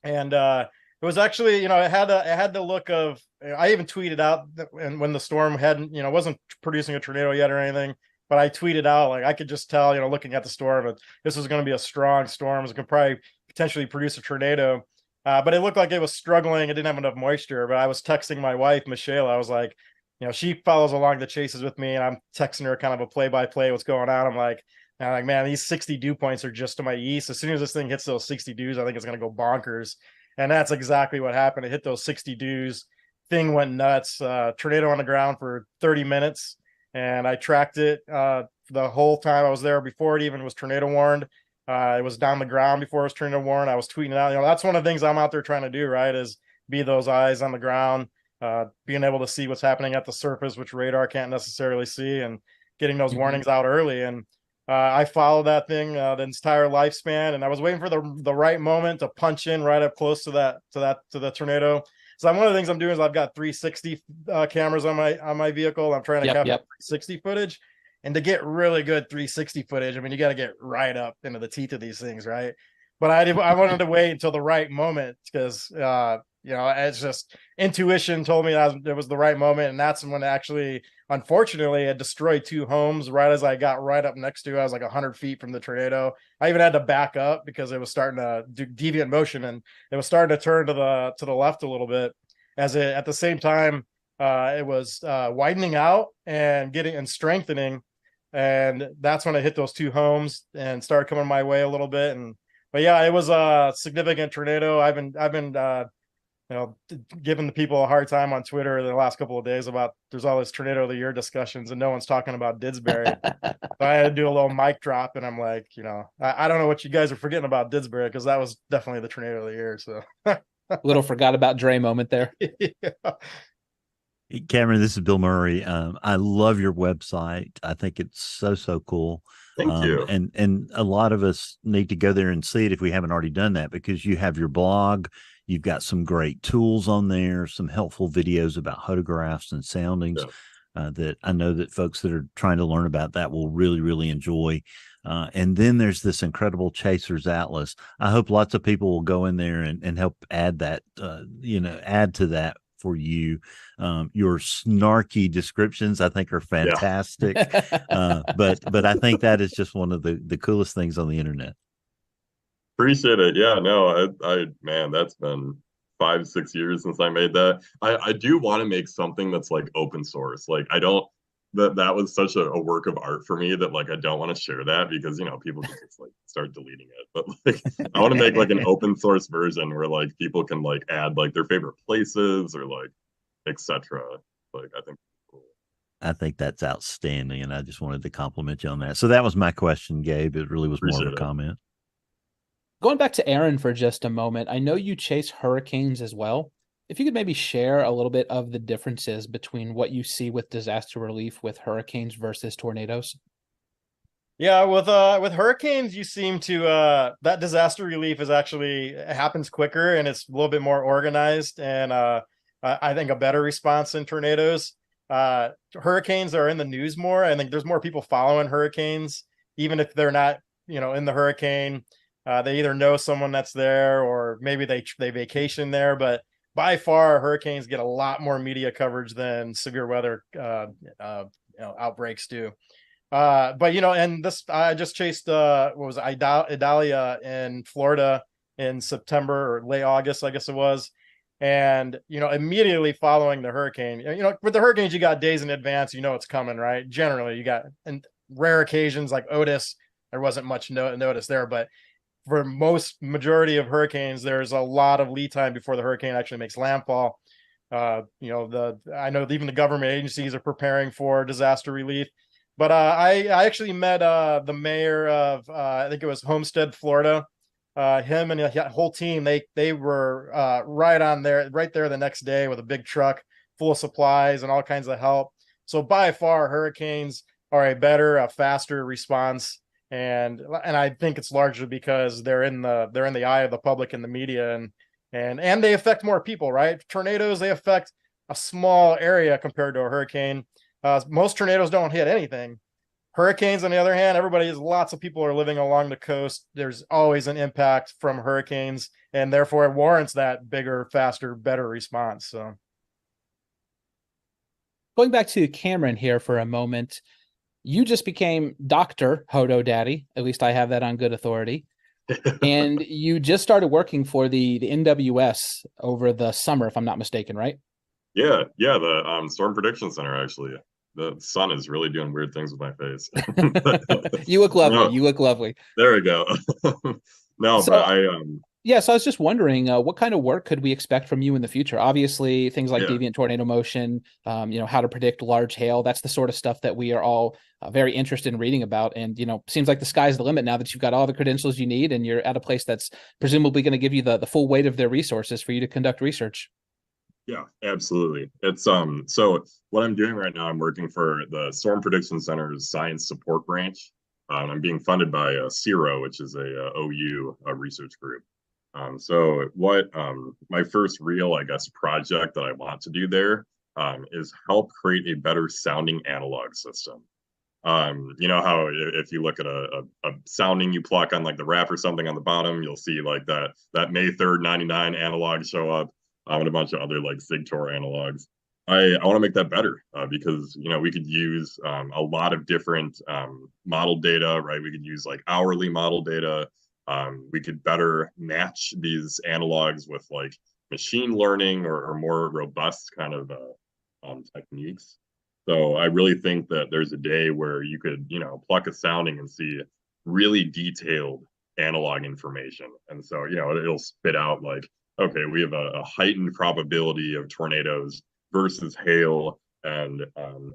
and it was actually, it had the look of. I even tweeted out that when the storm hadn't, wasn't producing a tornado yet or anything, but I tweeted out, like, I could just tell, looking at the storm, that this was going to be a strong storm. It was going to probably potentially produce a tornado. But it looked like it was struggling. It didn't have enough moisture. But I was texting my wife, Michelle. I was like, she follows along the chases with me, and I'm texting her kind of a play-by-play what's going on. I'm like, man, these 60 dew points are just to my east. As soon as this thing hits those 60 dews, I think it's going to go bonkers. And that's exactly what happened. It hit those 60 dews. Thing went nuts. Tornado on the ground for 30 minutes. And I tracked it the whole time I was there before it even was tornado warned. It was down the ground before it was tornado warned. I was tweeting it out. That's one of the things I'm out there trying to do, right, is be those eyes on the ground, being able to see what's happening at the surface, which radar can't necessarily see, and getting those warnings out early. And I followed that thing the entire lifespan, and I was waiting for the right moment to punch in right up close to the tornado. So one of the things I'm doing is I've got 360 cameras on my vehicle. I'm trying to capture 360 footage, and to get really good 360 footage, I mean, you got to get right up into the teeth of these things, right? But I wanted to wait until the right moment, because it's just intuition told me it was the right moment, and that's when actually, unfortunately, it destroyed 2 homes right as I got right up next to it. I was like 100 feet from the tornado. I even had to back up because it was starting to do deviant motion, and it was starting to turn to the left a little bit. As it at the same time, it was widening out and strengthening, and that's when I hit those 2 homes and started coming my way a little bit. But yeah, it was a significant tornado. I've been giving the people a hard time on Twitter the last couple of days about there's all this tornado of the year discussions and no one's talking about Didsbury. So I had to do a little mic drop, and I'm like, I don't know what you guys are forgetting about Didsbury, because that was definitely the tornado of the year. So little forgot about Dre moment there. Yeah. Cameron, this is Bill Murray. I love your website. I think it's so cool. Thank you. And a lot of us need to go there and see it if we haven't already done that, because you have your blog. You've got some great tools on there, some helpful videos about photographs and soundings that I know that folks that are trying to learn about that will really, really enjoy. And then there's this incredible Chasers Atlas. I hope lots of people will go in there and help add that, add to that for you. Your snarky descriptions, I think, are fantastic. But I think that is just one of the coolest things on the internet. Appreciate it. Yeah, no, man, that's been 5-6 years since I made that. I do want to make something that's like open source. Like, I don't, that was such a work of art for me that, like, I don't want to share that because, people can just like start deleting it. But like, I want to make like an open source version where like people can like add like their favorite places or like, etc. Like, I think cool. I think that's outstanding, and I just wanted to compliment you on that. So that was my question, Gabe. It really was more of a comment. Going back to Aaron for just a moment, I know you chase hurricanes as well. If you could maybe share a little bit of the differences between what you see with disaster relief with hurricanes versus tornadoes. Yeah, with hurricanes, you seem to that disaster relief happens quicker, and it's a little bit more organized, and I think a better response than tornadoes. Hurricanes are in the news more. I think there's more people following hurricanes, even if they're not, in the hurricane. They either know someone that's there, or maybe they vacation there. But by far, hurricanes get a lot more media coverage than severe weather outbreaks do. But and this, I just chased Idalia in Florida in September or late August, I guess it was. And immediately following the hurricane, with the hurricanes, you got days in advance, it's coming, right? Generally, you got, and rare occasions like Otis, there wasn't much notice there, but for majority of hurricanes, there's a lot of lead time before the hurricane actually makes landfall. I know even the government agencies are preparing for disaster relief. But I actually met the mayor of I think it was Homestead, Florida. Him and the whole team, they were right there the next day with a big truck full of supplies and all kinds of help. So by far, hurricanes are a faster response. And I think it's largely because they're in the eye of the public and the media, and they affect more people, right? Tornadoes, they affect a small area compared to a hurricane. Most tornadoes don't hit anything. Hurricanes, on the other hand, lots of people are living along the coast. There's always an impact from hurricanes, and therefore it warrants that bigger, faster, better response. So, going back to Cameron here for a moment, you just became Dr. Hodo Daddy. At least I have that on good authority. And you just started working for the NWS over the summer, if I'm not mistaken, right? Yeah, the Storm Prediction Center, actually. The sun is really doing weird things with my face. You look lovely. No, you look lovely. there we go. No, So, but yeah, so I was just wondering, what kind of work could we expect from you in the future? Obviously, things like deviant tornado motion, how to predict large hail. That's the sort of stuff that we are all very interested in reading about. And, seems like the sky's the limit now that you've got all the credentials you need and you're at a place that's presumably going to give you the full weight of their resources for you to conduct research. Yeah, absolutely. It's so what I'm doing right now, I'm working for the Storm Prediction Center's Science Support Branch. I'm being funded by CIRO, which is a OU research group. So what my first real, I guess, project that I want to do there is help create a better sounding analog system. You know how if you look at a sounding you pluck on like the wrap or something on the bottom, you'll see like that May 3rd 99 analog show up. And a bunch of other like SIGTOR analogs. I want to make that better because we could use a lot of different model data, right? We could use like hourly model data. We could better match these analogs with like machine learning or more robust kind of techniques. So I really think that there's a day where you could pluck a sounding and see really detailed analog information, and so it'll spit out like, okay, we have a heightened probability of tornadoes versus hail and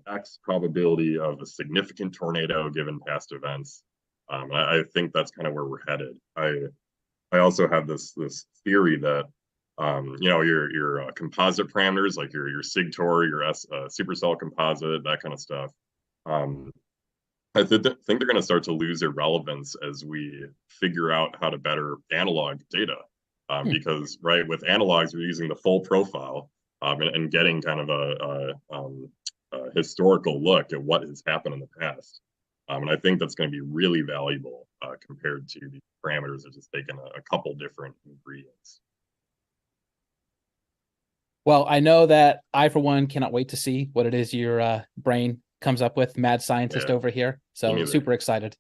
X probability of a significant tornado given past events. I think that's kind of where we're headed. I also have this theory that your composite parameters like your SIGTOR, your supercell composite, that kind of stuff. I think they're going to start to lose their relevance as we figure out how to better analog data. Because with analogs, we're using the full profile and getting kind of a historical look at what has happened in the past. And I think that's going to be really valuable compared to the parameters of just taking a couple different ingredients. Well, I know that I, for one, cannot wait to see what it is your brain comes up with, mad scientist over here. So super excited.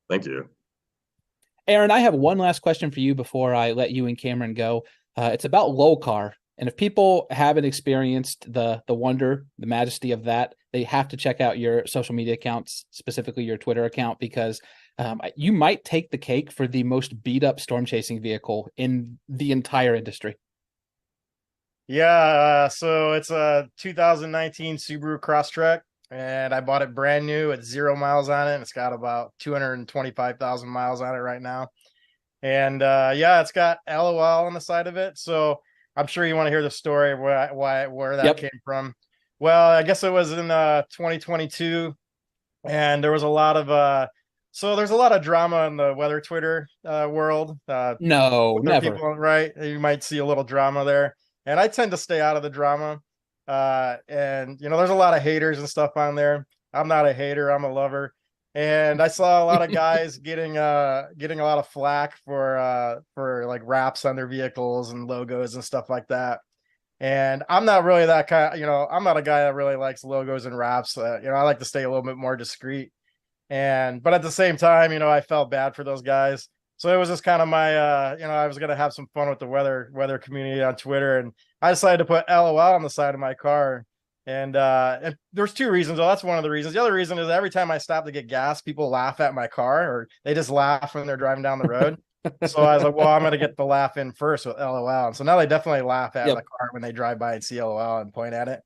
Thank you. Aaron, I have one last question for you before I let you and Cameron go. It's about LOCAR. And if people haven't experienced the wonder, the majesty of that, they have to check out your social media accounts, specifically your Twitter account, because you might take the cake for the most beat up storm chasing vehicle in the entire industry. Yeah, so it's a 2019 Subaru Crosstrek, and I bought it brand new at 0 miles on it. And it's got about 225,000 miles on it right now. And it's got LOL on the side of it. So I'm sure you want to hear the story of where that came from. Well, I guess it was in 2022, and there was a lot of there's a lot of drama in the weather Twitter world. No, never. People, right? You might see a little drama there. And I tend to stay out of the drama. And there's a lot of haters and stuff on there. I'm not a hater, I'm a lover. And I saw a lot of guys getting a lot of flack for like wraps on their vehicles and logos and stuff like that. And I'm not really that kind, I'm not a guy that really likes logos and wraps. I like to stay a little bit more discreet. But at the same time, I felt bad for those guys. So it was just kind of my, I was going to have some fun with the weather community on Twitter. And I decided to put LOL on the side of my car. And there's two reasons. Well, that's one of the reasons. The other reason is every time I stop to get gas, people laugh at my car, or they just laugh when they're driving down the road. So I was like, well, I'm going to get the laugh in first with LOL. And so now they definitely laugh at the car when they drive by and see LOL and point at it.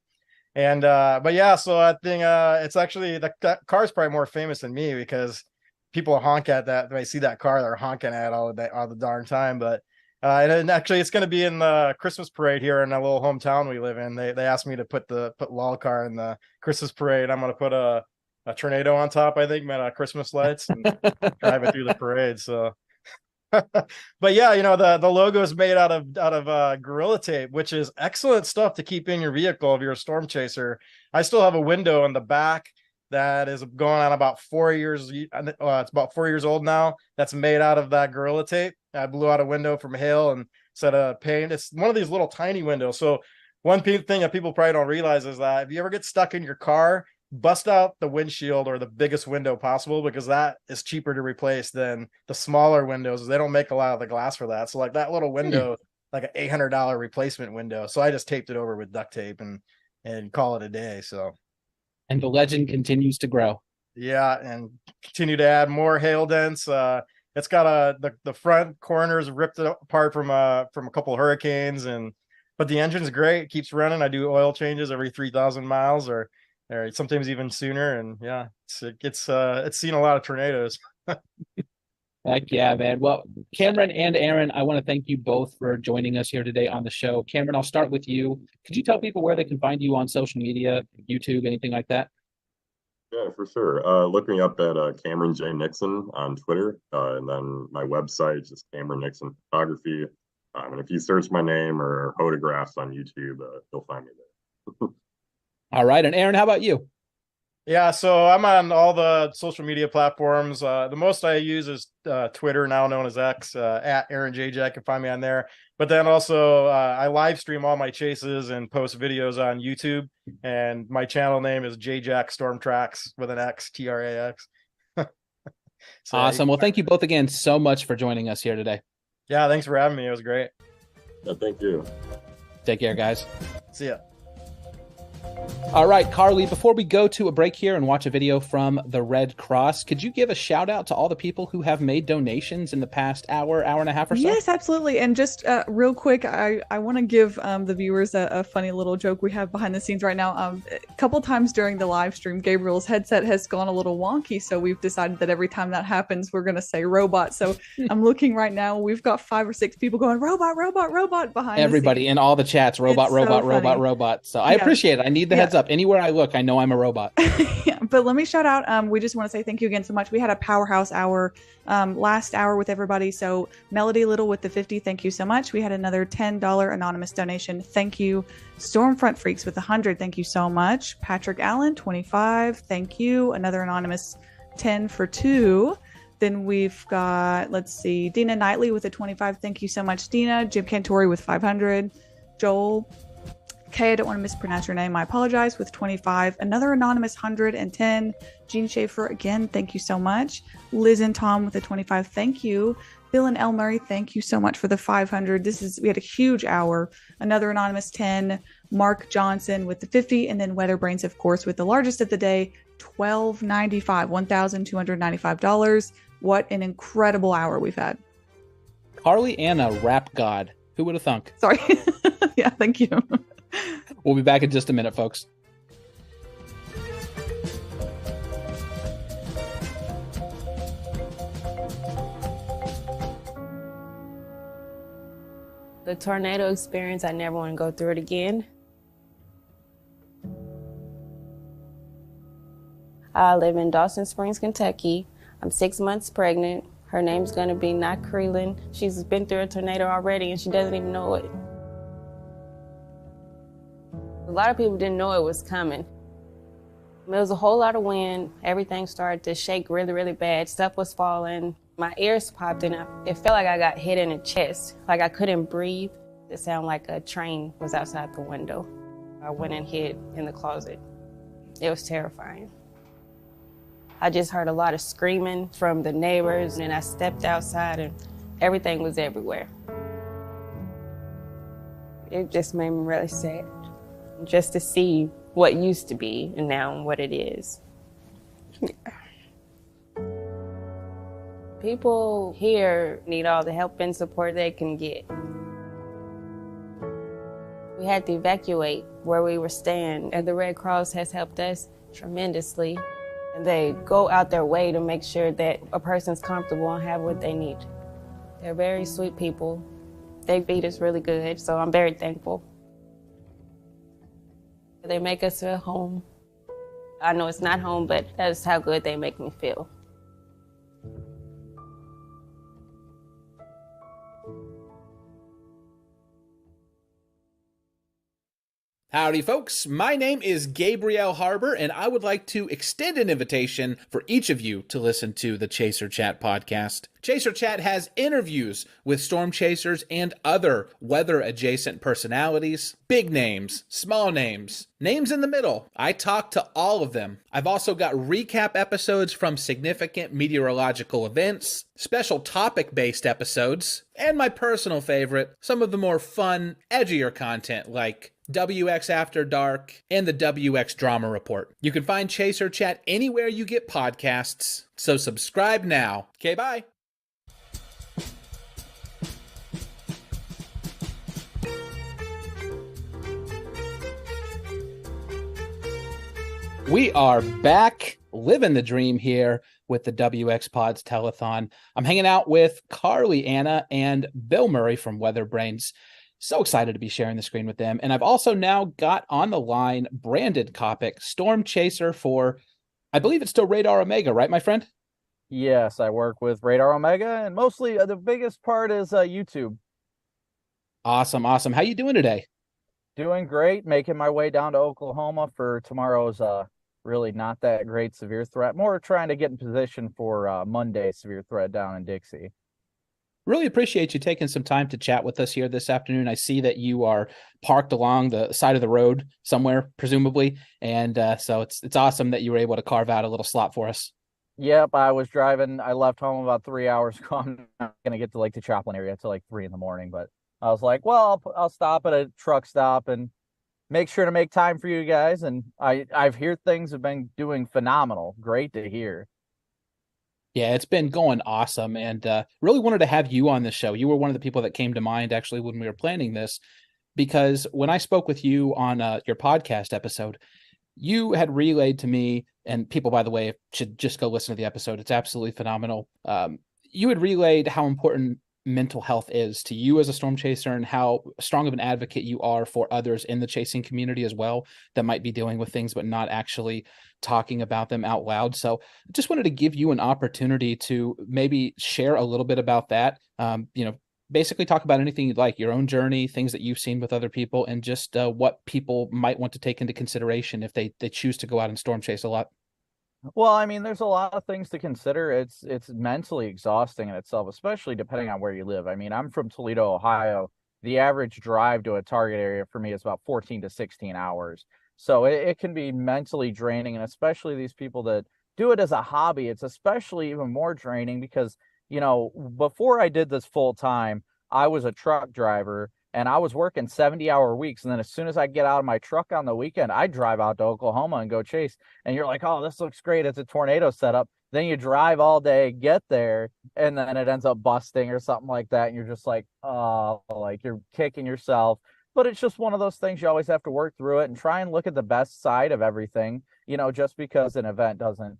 And, so I think it's actually, that car's probably more famous than me, because people honk at that. When they see that car, they're honking at all the darn time. But and actually, it's going to be in the Christmas parade here in a little hometown we live in. They asked me to put LOL car in the Christmas parade. I'm going to put a tornado on top, I think, made out of Christmas lights, and drive it through the parade. So, but yeah, the logo is made out of Gorilla Tape, which is excellent stuff to keep in your vehicle if you're a storm chaser. I still have a window in the back that is going on about 4 years. It's about 4 years old now. That's made out of that Gorilla Tape. I blew out a window from hail and set a paint. It's one of these little tiny windows. So one thing that people probably don't realize is that if you ever get stuck in your car, bust out the windshield or the biggest window possible, because that is cheaper to replace than the smaller windows. They don't make a lot of the glass for that. So like that little window, like an $800 replacement window. So I just taped it over with duct tape and call it a day. So, and the legend continues to grow. Yeah, and continue to add more hail dents. It's got the front corners ripped apart from a couple of hurricanes, but the engine's great. It keeps running. I do oil changes every 3,000 miles or sometimes even sooner. And yeah, it's seen a lot of tornadoes. Heck yeah, man. Well, Cameron and Aaron, I want to thank you both for joining us here today on the show. Cameron, I'll start with you. Could you tell people where they can find you on social media, YouTube, anything like that? Yeah, for sure. Look me up at Cameron J. Nixon on Twitter. And then my website is just Cameron Nixon Photography. And if you search my name or photographs on YouTube, you'll find me there. All right. And Aaron, how about you? Yeah, so I'm on all the social media platforms. The most I use is Twitter, now known as X, at Aaron Jayjack. You can find me on there. But then also I live stream all my chases and post videos on YouTube. And my channel name is Jayjack Storm Tracks with an X, Trax. So, awesome. Well, thank you both again so much for joining us here today. Yeah, thanks for having me. It was great. Yeah, thank you. Take care, guys. See ya. All right, Carly, before we go to a break here and watch a video from the Red Cross, could you give a shout out to all the people who have made donations in the past hour and a half or so? Yes, absolutely. And just real quick, I want to give the viewers a funny little joke we have behind the scenes right now. A couple times during the live stream, Gabriel's headset has gone a little wonky. So we've decided that every time that happens, we're going to say robot. So I'm looking right now. We've got 5 or 6 people going robot, robot, robot behind everybody in all the chats. Robot, it's robot, so robot, funny. robot. So I appreciate it. I need the heads up. Anywhere I look, I know I'm a robot. Yeah, but let me shout out. We just want to say thank you again so much. We had a powerhouse hour last hour with everybody. So Melody Little with the 50, thank you so much. We had another $10 anonymous donation. Thank you. Stormfront Freaks with 100, thank you so much. Patrick Allen 25, thank you. Another anonymous 10 for 2. Then we've got, let's see, Dina Knightley with a 25, thank you so much, Dina. Jim Cantore with 500. Joel K, I don't want to mispronounce your name. I apologize, with 25. Another anonymous 110. Gene Schaefer, again, thank you so much. Liz and Tom with a 25, thank you. Bill and El Murray, thank you so much for the 500. We had a huge hour. Another anonymous 10. Mark Johnson with the 50. And then Weatherbrains, of course, with the largest of the day, $1,295, $1,295. What an incredible hour we've had. Carly and a rap god. Who would have thunk? Sorry. Yeah, thank you. We'll be back in just a minute, folks. The tornado experience, I never want to go through it again. I live in Dawson Springs, Kentucky. I'm 6 months pregnant. Her name's gonna be Not Creelan. She's been through a tornado already and she doesn't even know it. A lot of people didn't know it was coming. There was a whole lot of wind. Everything started to shake really, really bad. Stuff was falling. My ears popped and it felt like I got hit in the chest. Like I couldn't breathe. It sounded like a train was outside the window. I went and hid in the closet. It was terrifying. I just heard a lot of screaming from the neighbors and I stepped outside and everything was everywhere. It just made me really sad. Just to see what used to be and now what it is. Yeah. People here need all the help and support they can get. We had to evacuate where we were staying, and the Red Cross has helped us tremendously. And they go out their way to make sure that a person's comfortable and have what they need. They're very sweet people. They feed us really good, so I'm very thankful. They make us feel home. I know it's not home, but that's how good they make me feel. Howdy, folks. My name is Gabriel Harbor, and I would like to extend an invitation for each of you to listen to the Chaser Chat podcast. Chaser Chat has interviews with storm chasers and other weather-adjacent personalities, big names, small names, names in the middle. I talk to all of them. I've also got recap episodes from significant meteorological events, special topic-based episodes, and my personal favorite, some of the more fun, edgier content like WX After Dark and the WX Drama Report. You can find Chaser Chat anywhere you get podcasts, so subscribe now. Okay, bye. We are back living the dream here with the WX Pods Telethon. I'm hanging out with Carly Anna and Bill Murray from Weather Brains. So excited to be sharing the screen with them. And I've also now got on the line Brandon Kopic, storm chaser for, I believe it's still Radar Omega, right, my friend? Yes, I work with Radar Omega, and mostly the biggest part is YouTube. Awesome, awesome. How you doing today? Doing great, making my way down to Oklahoma for tomorrow's really not that great severe threat. More trying to get in position for Monday's severe threat down in Dixie. Really appreciate you taking some time to chat with us here this afternoon. I see that you are parked along the side of the road somewhere, presumably, and so it's awesome that you were able to carve out a little slot for us. Yep, I was driving. I left home about 3 hours ago. I'm not going to get to the Chaplain area till 3 in the morning, but I was like, well, I'll stop at a truck stop and make sure to make time for you guys. And I've heard things have been doing phenomenal. Great to hear. Yeah, it's been going awesome, and really wanted to have you on the show. You were one of the people that came to mind, actually, when we were planning this, because when I spoke with you on your podcast episode, you had relayed to me, and people, by the way, should just go listen to the episode. It's absolutely phenomenal. You had relayed how important mental health is to you as a storm chaser and how strong of an advocate you are for others in the chasing community as well that might be dealing with things but not actually talking about them out loud. So I just wanted to give you an opportunity to maybe share a little bit about that. Basically talk about anything you'd like, your own journey, things that you've seen with other people, and just what people might want to take into consideration if they choose to go out and storm chase a lot. Well, I mean, there's a lot of things to consider. It's mentally exhausting in itself, especially depending on where you live. I mean, I'm from Toledo, Ohio. The average drive to a target area for me is about 14 to 16 hours. So it can be mentally draining, and especially these people that do it as a hobby, it's especially even more draining because, before I did this full time, I was a truck driver. And I was working 70-hour weeks. And then as soon as I get out of my truck on the weekend, I drive out to Oklahoma and go chase. And you're like, oh, this looks great. It's a tornado setup. Then you drive all day, get there, and then it ends up busting or something like that. And you're just like, oh, like you're kicking yourself. But it's just one of those things. You always have to work through it and try and look at the best side of everything. Just because an event doesn't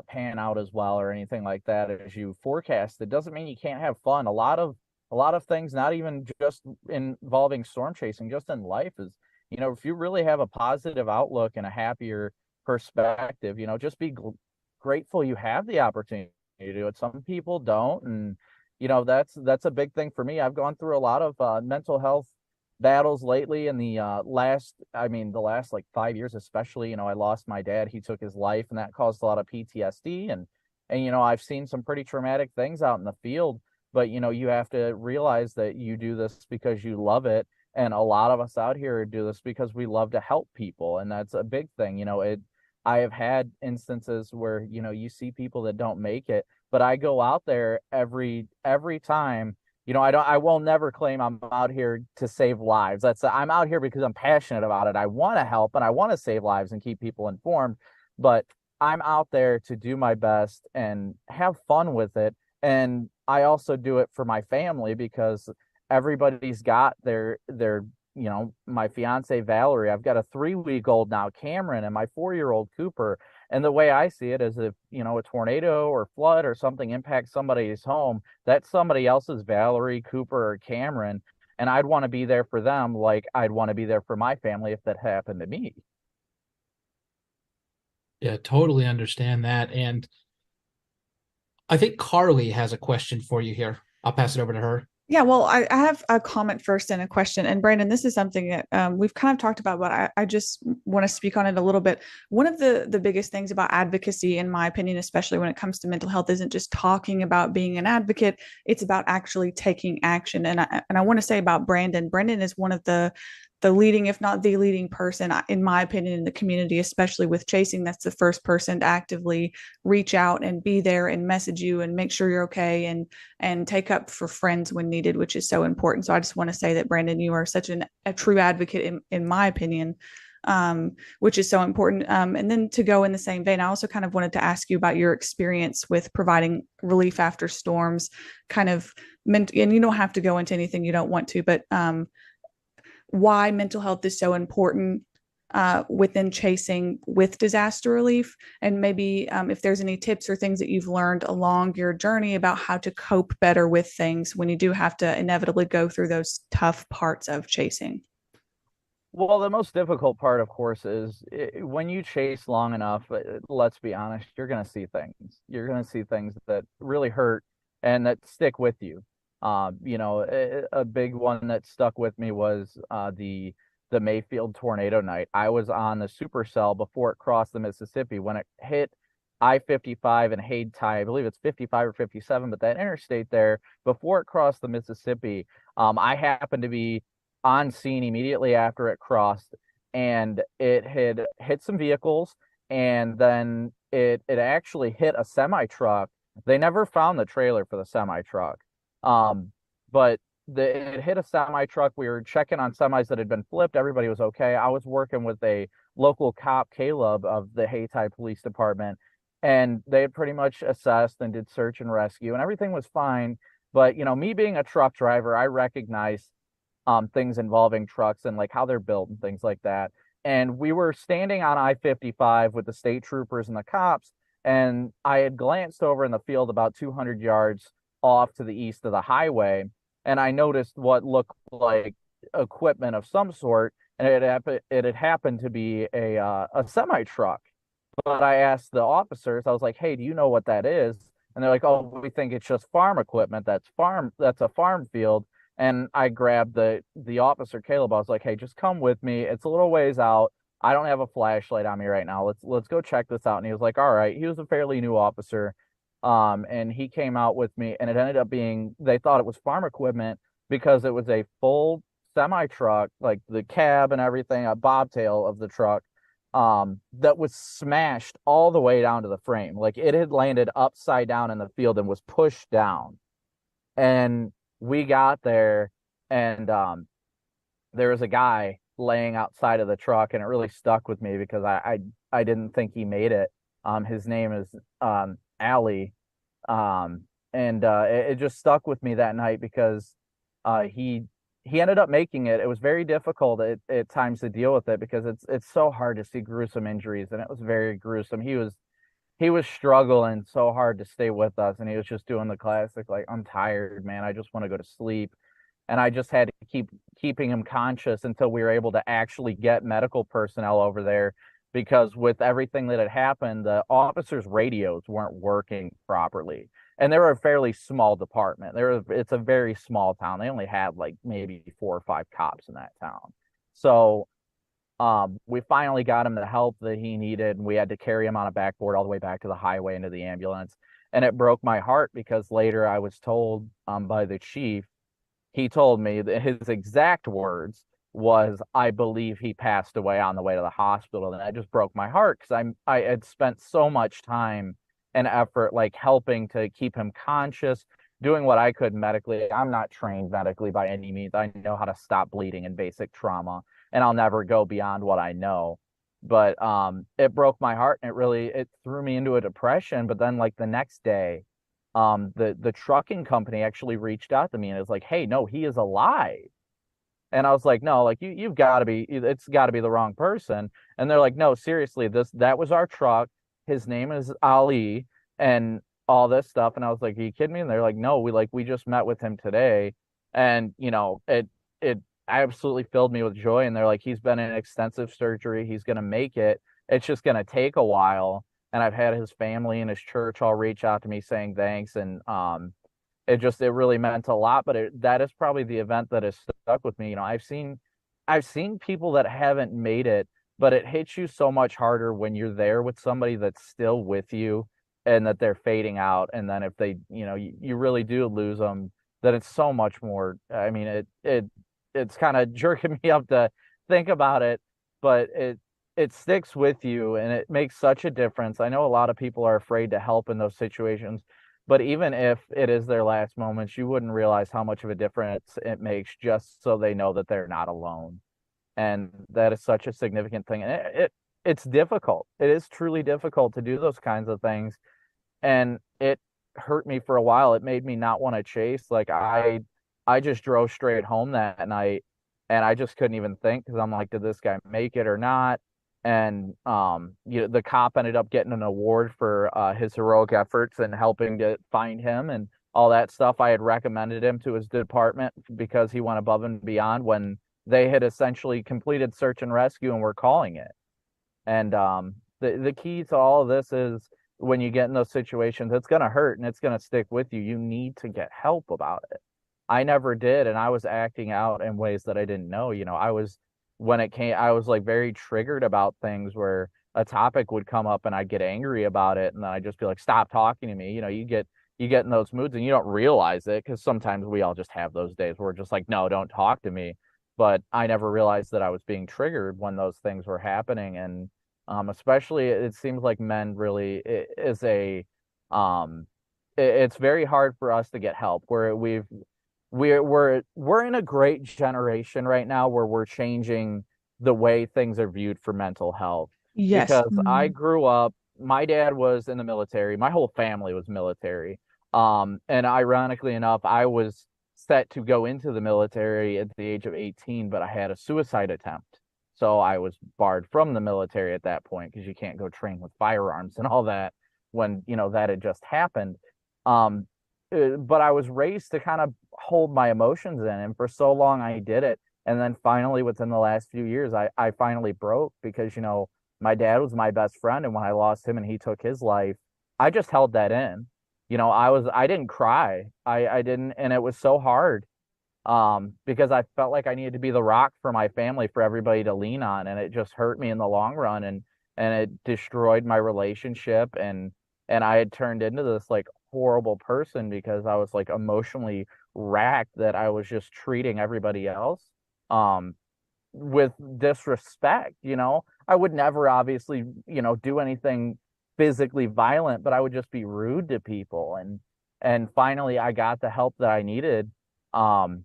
pan out as well or anything like that as you forecast, it doesn't mean you can't have fun. A lot of things, not even just involving storm chasing, just in life is, if you really have a positive outlook and a happier perspective, just be grateful you have the opportunity to do it. Some people don't. And, that's a big thing for me. I've gone through a lot of mental health battles lately in the last 5 years, especially. I lost my dad. He took his life, and that caused a lot of PTSD. And I've seen some pretty traumatic things out in the field. But, you have to realize that you do this because you love it. And a lot of us out here do this because we love to help people. And that's a big thing. I have had instances where, you see people that don't make it, but I go out there every time. I will never claim I'm out here to save lives. I'm out here because I'm passionate about it. I want to help and I want to save lives and keep people informed, but I'm out there to do my best and have fun with it. And I also do it for my family because everybody's got their my fiance Valerie. I've got a 3-week-old now, Cameron, and my 4-year-old Cooper. And the way I see it is if, a tornado or flood or something impacts somebody's home, that's somebody else's Valerie, Cooper, or Cameron. And I'd want to be there for them like I'd want to be there for my family if that happened to me. Yeah, totally understand that. And I think Carly has a question for you here. I'll pass it over to her. Yeah, well, I have a comment first and a question. And Brandon, this is something that we've kind of talked about, but I just want to speak on it a little bit. One of the biggest things about advocacy, in my opinion, especially when it comes to mental health, isn't just talking about being an advocate. It's about actually taking action. And I want to say about Brandon. Brandon is one of the leading, if not the leading person, in my opinion, in the community, especially with chasing. That's the first person to actively reach out and be there and message you and make sure you're okay and take up for friends when needed, which is so important. So I just want to say that, Brandon, you are such a true advocate in my opinion, which is so important. And then to go in the same vein, I also kind of wanted to ask you about your experience with providing relief after storms, kind of, and you don't have to go into anything you don't want to, but why mental health is so important within chasing with disaster relief, and maybe if there's any tips or things that you've learned along your journey about how to cope better with things when you do have to inevitably go through those tough parts of chasing. Well, the most difficult part, of course, is when you chase long enough, let's be honest, you're going to see things. You're going to see things that really hurt and that stick with you. A big one that stuck with me was the Mayfield tornado night. I was on the supercell before it crossed the Mississippi when it hit I-55 and Haid Tie. I believe it's 55 or 57, but that interstate there, before it crossed the Mississippi, I happened to be on scene immediately after it crossed, and it had hit some vehicles, and then it actually hit a semi truck. They never found the trailer for the semi truck. But it hit a semi truck. We were checking on semis that had been flipped. Everybody was okay. I was working with a local cop, Caleb, of the Hayti Police Department, and they had pretty much assessed and did search and rescue, and everything was fine. But me being a truck driver, I recognize things involving trucks and like how they're built and things like that. And we were standing on I-55 with the state troopers and the cops, and I had glanced over in the field about 200 yards off to the east of the highway, and I noticed what looked like equipment of some sort, and it had happened to be a semi truck. But I asked the officers, I was like, "Hey, do you know what that is?" And they're like, "Oh, we think it's just farm equipment. That's a farm field." And I grabbed the officer, Caleb. I was like, "Hey, just come with me. It's a little ways out. I don't have a flashlight on me right now. Let's go check this out." And he was like, "All right." He was a fairly new officer. And he came out with me, and it ended up being, they thought it was farm equipment because it was a full semi truck, like the cab and everything, a bobtail of the truck, that was smashed all the way down to the frame. Like it had landed upside down in the field and was pushed down. And we got there, and there was a guy laying outside of the truck, and it really stuck with me because I didn't think he made it. His name is Ali, and it just stuck with me that night because he ended up making it. It was very difficult at times to deal with it because it's so hard to see gruesome injuries, and it was very gruesome. He was struggling so hard to stay with us, and he was just doing the classic, like, "I'm tired, man. I just want to go to sleep." And I just had to keeping him conscious until we were able to actually get medical personnel over there, because with everything that had happened, the officers' radios weren't working properly. And they were a fairly small department. It's a very small town. They only had like maybe 4 or 5 cops in that town. So we finally got him the help that he needed, and we had to carry him on a backboard all the way back to the highway into the ambulance. And it broke my heart because later I was told by the chief, he told me that his exact words was, "I believe he passed away on the way to the hospital." And that just broke my heart because I had spent so much time and effort like helping to keep him conscious, doing what I could medically. I'm not trained medically by any means. I know how to stop bleeding and basic trauma, and I'll never go beyond what I know. But it broke my heart, and it threw me into a depression. But then like the next day, the trucking company actually reached out to me and was like, "Hey, no, he is alive." And I was like, "No, like you've got to be, it's got to be the wrong person." And they're like, "No, seriously, that was our truck. His name is Ali," and all this stuff. And I was like, "Are you kidding me?" And they're like, "No, we just met with him today." And it absolutely filled me with joy. And they're like, "He's been in extensive surgery. He's going to make it. It's just going to take a while." And I've had his family and his church all reach out to me saying thanks. And it really meant a lot. But that is probably the event that has stuck with me. I've seen people that haven't made it, but it hits you so much harder when you're there with somebody that's still with you and that they're fading out. And then if they, you really do lose them, then it's so much more. I mean, it's kind of jerking me up to think about it, but it sticks with you and it makes such a difference. I know a lot of people are afraid to help in those situations, but even if it is their last moments, you wouldn't realize how much of a difference it makes just so they know that they're not alone. And that is such a significant thing. And it's difficult. It is truly difficult to do those kinds of things. And it hurt me for a while. It made me not want to chase. Like I just drove straight home that night and I just couldn't even think because I'm like, did this guy make it or not? And the cop ended up getting an award for his heroic efforts and helping to find him and all that stuff. I had recommended him to his department because he went above and beyond when they had essentially completed search and rescue and were calling it. And the key to all of this is when you get in those situations, it's going to hurt and it's going to stick with you. You need to get help about it. I never did, and I was acting out in ways that I didn't know. I was like very triggered about things where a topic would come up and I'd get angry about it, and then I'd just be like, "Stop talking to me." You get in those moods and you don't realize it because sometimes we all just have those days where we're just like, "No, don't talk to me." But I never realized that I was being triggered when those things were happening, and especially it seems like men really is it's very hard for us to get help where we're in a great generation right now where we're changing the way things are viewed for mental health. Yes. Because I grew up, my dad was in the military, my whole family was military. And ironically enough, I was set to go into the military at the age of 18, but I had a suicide attempt. So I was barred from the military at that point because you can't go train with firearms and all that when, that had just happened. But I was raised to kind of hold my emotions in, and for so long I did it. And then finally, within the last few years, I finally broke because, my dad was my best friend. And when I lost him and he took his life, I just held that in. I didn't cry. I didn't. And it was so hard because I felt like I needed to be the rock for my family, for everybody to lean on. And it just hurt me in the long run. And it destroyed my relationship. And I had turned into this like horrible person because I was like emotionally racked that I was just treating everybody else with disrespect. I would never obviously do anything physically violent, but I would just be rude to people. And finally I got the help that I needed and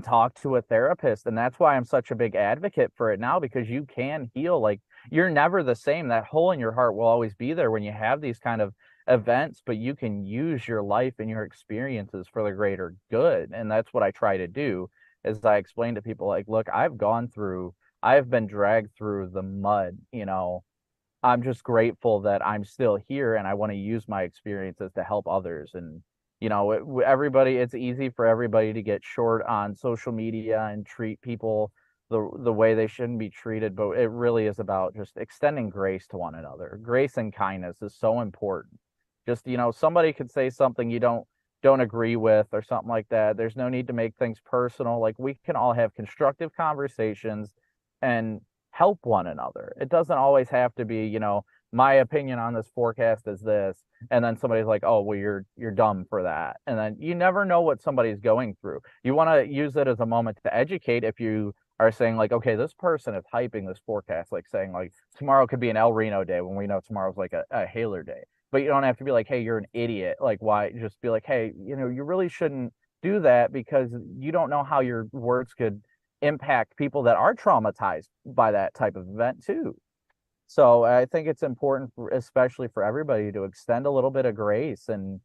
talked to a therapist, and that's why I'm such a big advocate for it now, because you can heal. Like, you're never the same. That hole in your heart will always be there when you have these kind of events, but you can use your life and your experiences for the greater good. And that's what I try to do, is I explain to people like, look, I've been dragged through the mud. I'm just grateful that I'm still here, and I want to use my experiences to help others. And it's easy for everybody to get short on social media and treat people the way they shouldn't be treated, but it really is about just extending grace to one another. Grace and kindness is so important. Just, somebody could say something you don't agree with or something like that. There's no need to make things personal. Like, we can all have constructive conversations and help one another. It doesn't always have to be, my opinion on this forecast is this, and then somebody's like, oh, well, you're dumb for that. And then you never know what somebody's going through. You want to use it as a moment to educate. If you are saying like, okay, this person is hyping this forecast, like saying like tomorrow could be an El Reno day when we know tomorrow's like a Haler day. But you don't have to be like, hey, you're an idiot. Like, why? Just be like, hey, you really shouldn't do that, because you don't know how your words could impact people that are traumatized by that type of event too. So I think it's important, especially for everybody, to extend a little bit of grace. And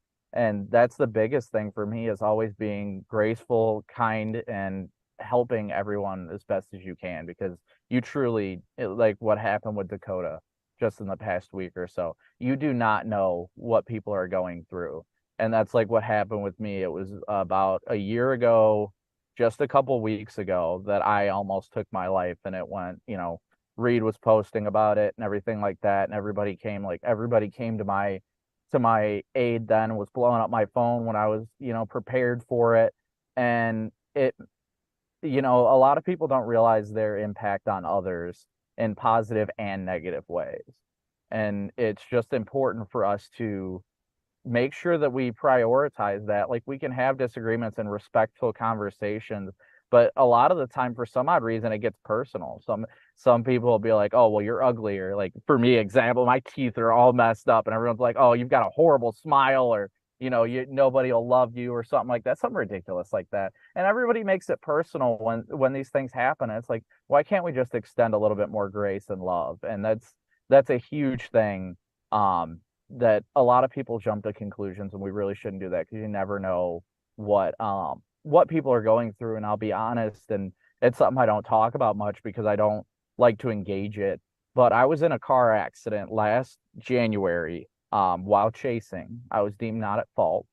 that's the biggest thing for me, is always being graceful, kind, and helping everyone as best as you can, because you truly, like what happened with Dakota just in the past week or so, you do not know what people are going through. And that's like what happened with me. It was about a year ago, just a couple weeks ago, that I almost took my life. And it went, Reed was posting about it and everything like that. And everybody came to my to my aid then was blowing up my phone when I was, prepared for it. And it, a lot of people don't realize their impact on others in positive and negative ways. And it's just important for us to make sure that we prioritize that. Like, we can have disagreements and respectful conversations, but a lot of the time, for some odd reason, it gets personal. Some people will be like, oh, well, you're ugly. Or like, for me, example, my teeth are all messed up and everyone's like, oh, you've got a horrible smile, or nobody will love you, or something like that, something ridiculous like that. And everybody makes it personal when these things happen. And it's like, why can't we just extend a little bit more grace and love? And that's a huge thing, that a lot of people jump to conclusions, and we really shouldn't do that, because you never know what people are going through. And I'll be honest, and it's something I don't talk about much because I don't like to engage it, but I was in a car accident last January while chasing. I was deemed not at fault,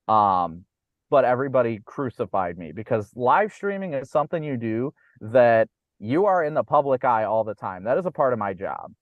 but everybody crucified me, because live streaming is something you do that you are in the public eye all the time. That is a part of my job.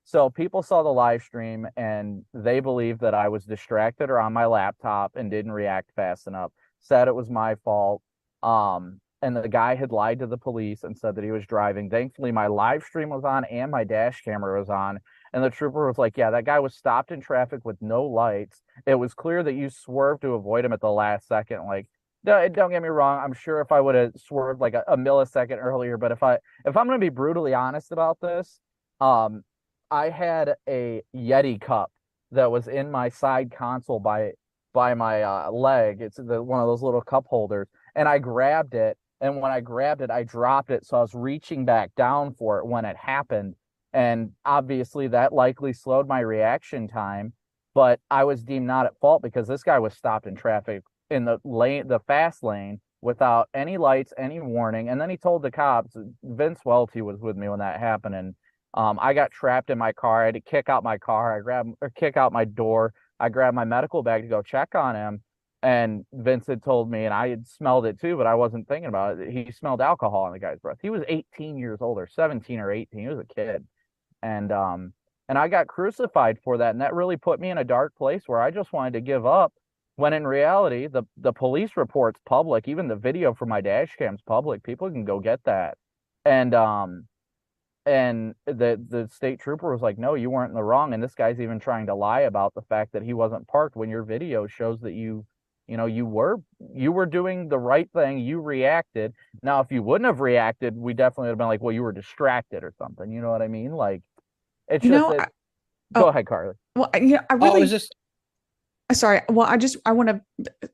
So people saw the live stream and they believed that I was distracted or on my laptop and didn't react fast enough, said it was my fault. And the guy had lied to the police and said that he was driving. Thankfully, my live stream was on and my dash camera was on. And the trooper was like, yeah, that guy was stopped in traffic with no lights. It was clear that you swerved to avoid him at the last second. Like, don't get me wrong. I'm sure if I would have swerved like a millisecond earlier, but if I'm going to be brutally honest about this, I had a Yeti cup that was in my side console by my leg. It's one of those little cup holders, and I grabbed it. And when I grabbed it, I dropped it. So I was reaching back down for it when it happened. And obviously that likely slowed my reaction time, but I was deemed not at fault because this guy was stopped in traffic in the fast lane without any lights, any warning. And then he told the cops. Vince Welty was with me when that happened. And I got trapped in my car. I had to kick out my car. Kick out my door. I grabbed my medical bag to go check on him. And Vince had told me, and I had smelled it too, but I wasn't thinking about it. He smelled alcohol on the guy's breath. He was 18 years old, or 17 or 18. He was a kid. And I got crucified for that. And that really put me in a dark place where I just wanted to give up, when in reality, the police report's public. Even the video from my dash cam's public. People can go get that. And the state trooper was like, no, you weren't in the wrong. And this guy's even trying to lie about the fact that he wasn't parked, when your video shows that you were doing the right thing. You reacted. Now, if you wouldn't have reacted, we definitely would have been like, well, you were distracted or something. You know what I mean? Like, it's just, go ahead, Carly. Well, I really sorry. Well, I want to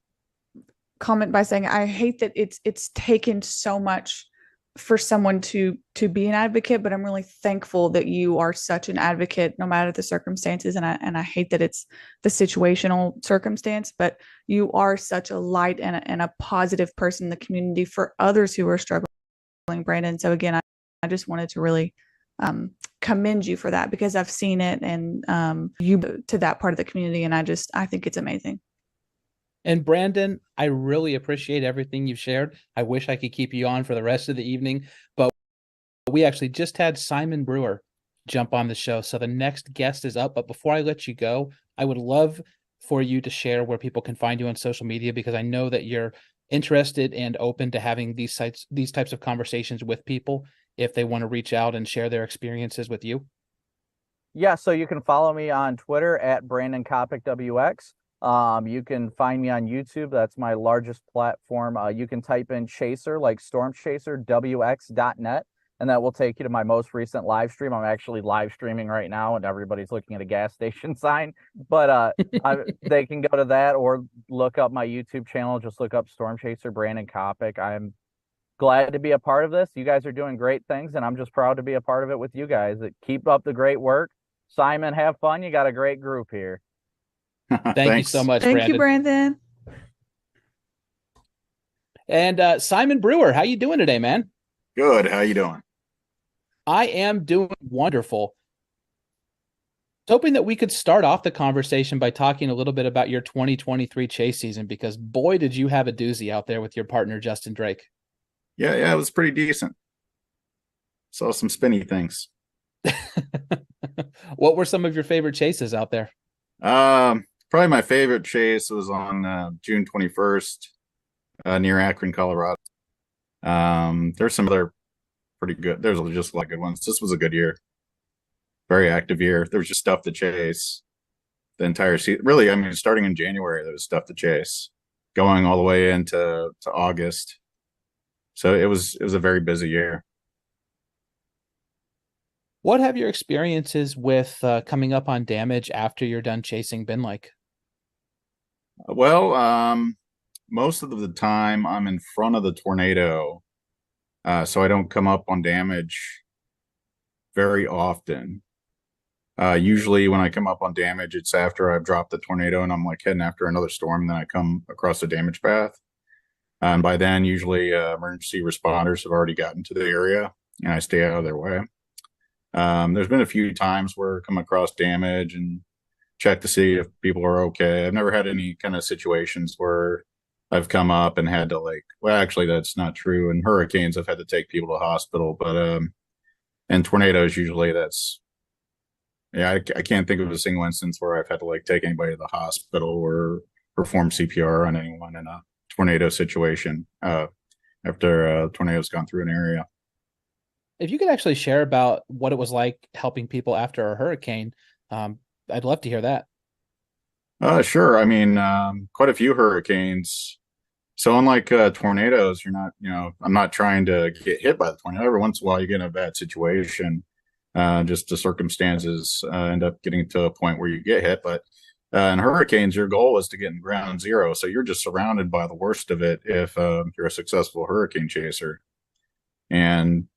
comment by saying I hate that it's taken so much for someone to be an advocate, but I'm really thankful that you are such an advocate no matter the circumstances. And I hate that it's the situational circumstance, but you are such a light and a positive person in the community for others who are struggling, Brandon. So again, I just wanted to really commend you for that, because I've seen it, and you to that part of the community. And I think it's amazing. And Brandon, I really appreciate everything you've shared. I wish I could keep you on for the rest of the evening, but we actually just had Simon Brewer jump on the show. So the next guest is up. But before I let you go, I would love for you to share where people can find you on social media, because I know that you're interested and open to having these types of conversations with people if they want to reach out and share their experiences with you. Yeah, so you can follow me on Twitter at Brandon Kopic WX. You can find me on YouTube. That's my largest platform. You can type in Chaser, like Storm Chaser, WX.net, and that will take you to my most recent live stream. I'm actually live streaming right now, and everybody's looking at a gas station sign. But they can go to that or look up my YouTube channel. Just look up Storm Chaser Brandon Kopic. I'm glad to be a part of this. You guys are doing great things, and I'm just proud to be a part of it with you guys. Keep up the great work. Simon, have fun. You got a great group here. Thank you so much, Thank Brandon. you, Brandon. And Simon Brewer, how you doing today, man? Good. How you doing? I am doing wonderful. Hoping that we could start off the conversation by talking a little bit about your 2023 chase season, because boy, did you have a doozy out there with your partner, Justin Drake. Yeah, it was pretty decent. Saw some spinny things. What were some of your favorite chases out there? Probably my favorite chase was on June 21st near Akron, Colorado. There's some other pretty good. There's just a lot of good ones. This was a good year, very active year. There was just stuff to chase the entire season. Really, I mean, starting in January, there was stuff to chase, going all the way into August. So it was a very busy year. What have your experiences with coming up on damage after you're done chasing been like? Well, most of the time I'm in front of the tornado, so I don't come up on damage very often. Usually when I come up on damage, it's after I've dropped the tornado and I'm like heading after another storm, then I come across the damage path. And by then, usually emergency responders have already gotten to the area and I stay out of their way. There's been a few times where I come across damage and check to see if people are okay. I've never had any kind of situations where I've come up and had to well, actually, that's not true. In hurricanes, I've had to take people to the hospital, but in tornadoes, usually I can't think of a single instance where I've had to take anybody to the hospital or perform CPR on anyone in a tornado situation after a tornado's gone through an area. If you could actually share about what it was like helping people after a hurricane, I'd love to hear that. Sure. I mean, quite a few hurricanes. So unlike tornadoes, you're not, I'm not trying to get hit by the tornado. Every once in a while you get in a bad situation. Just the circumstances end up getting to a point where you get hit. But in hurricanes, your goal is to get in ground zero. So you're just surrounded by the worst of it if you're a successful hurricane chaser. And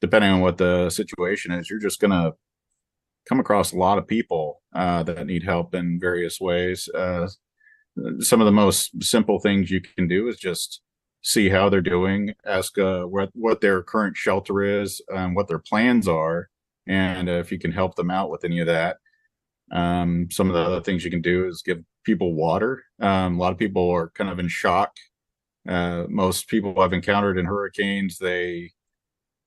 depending on what the situation is, you're just going to come across a lot of people that need help in various ways. Some of the most simple things you can do is just see how they're doing, ask what their current shelter is, what their plans are, and if you can help them out with any of that. Some of the other things you can do is give people water. A lot of people are kind of in shock. Most people I've encountered in hurricanes, they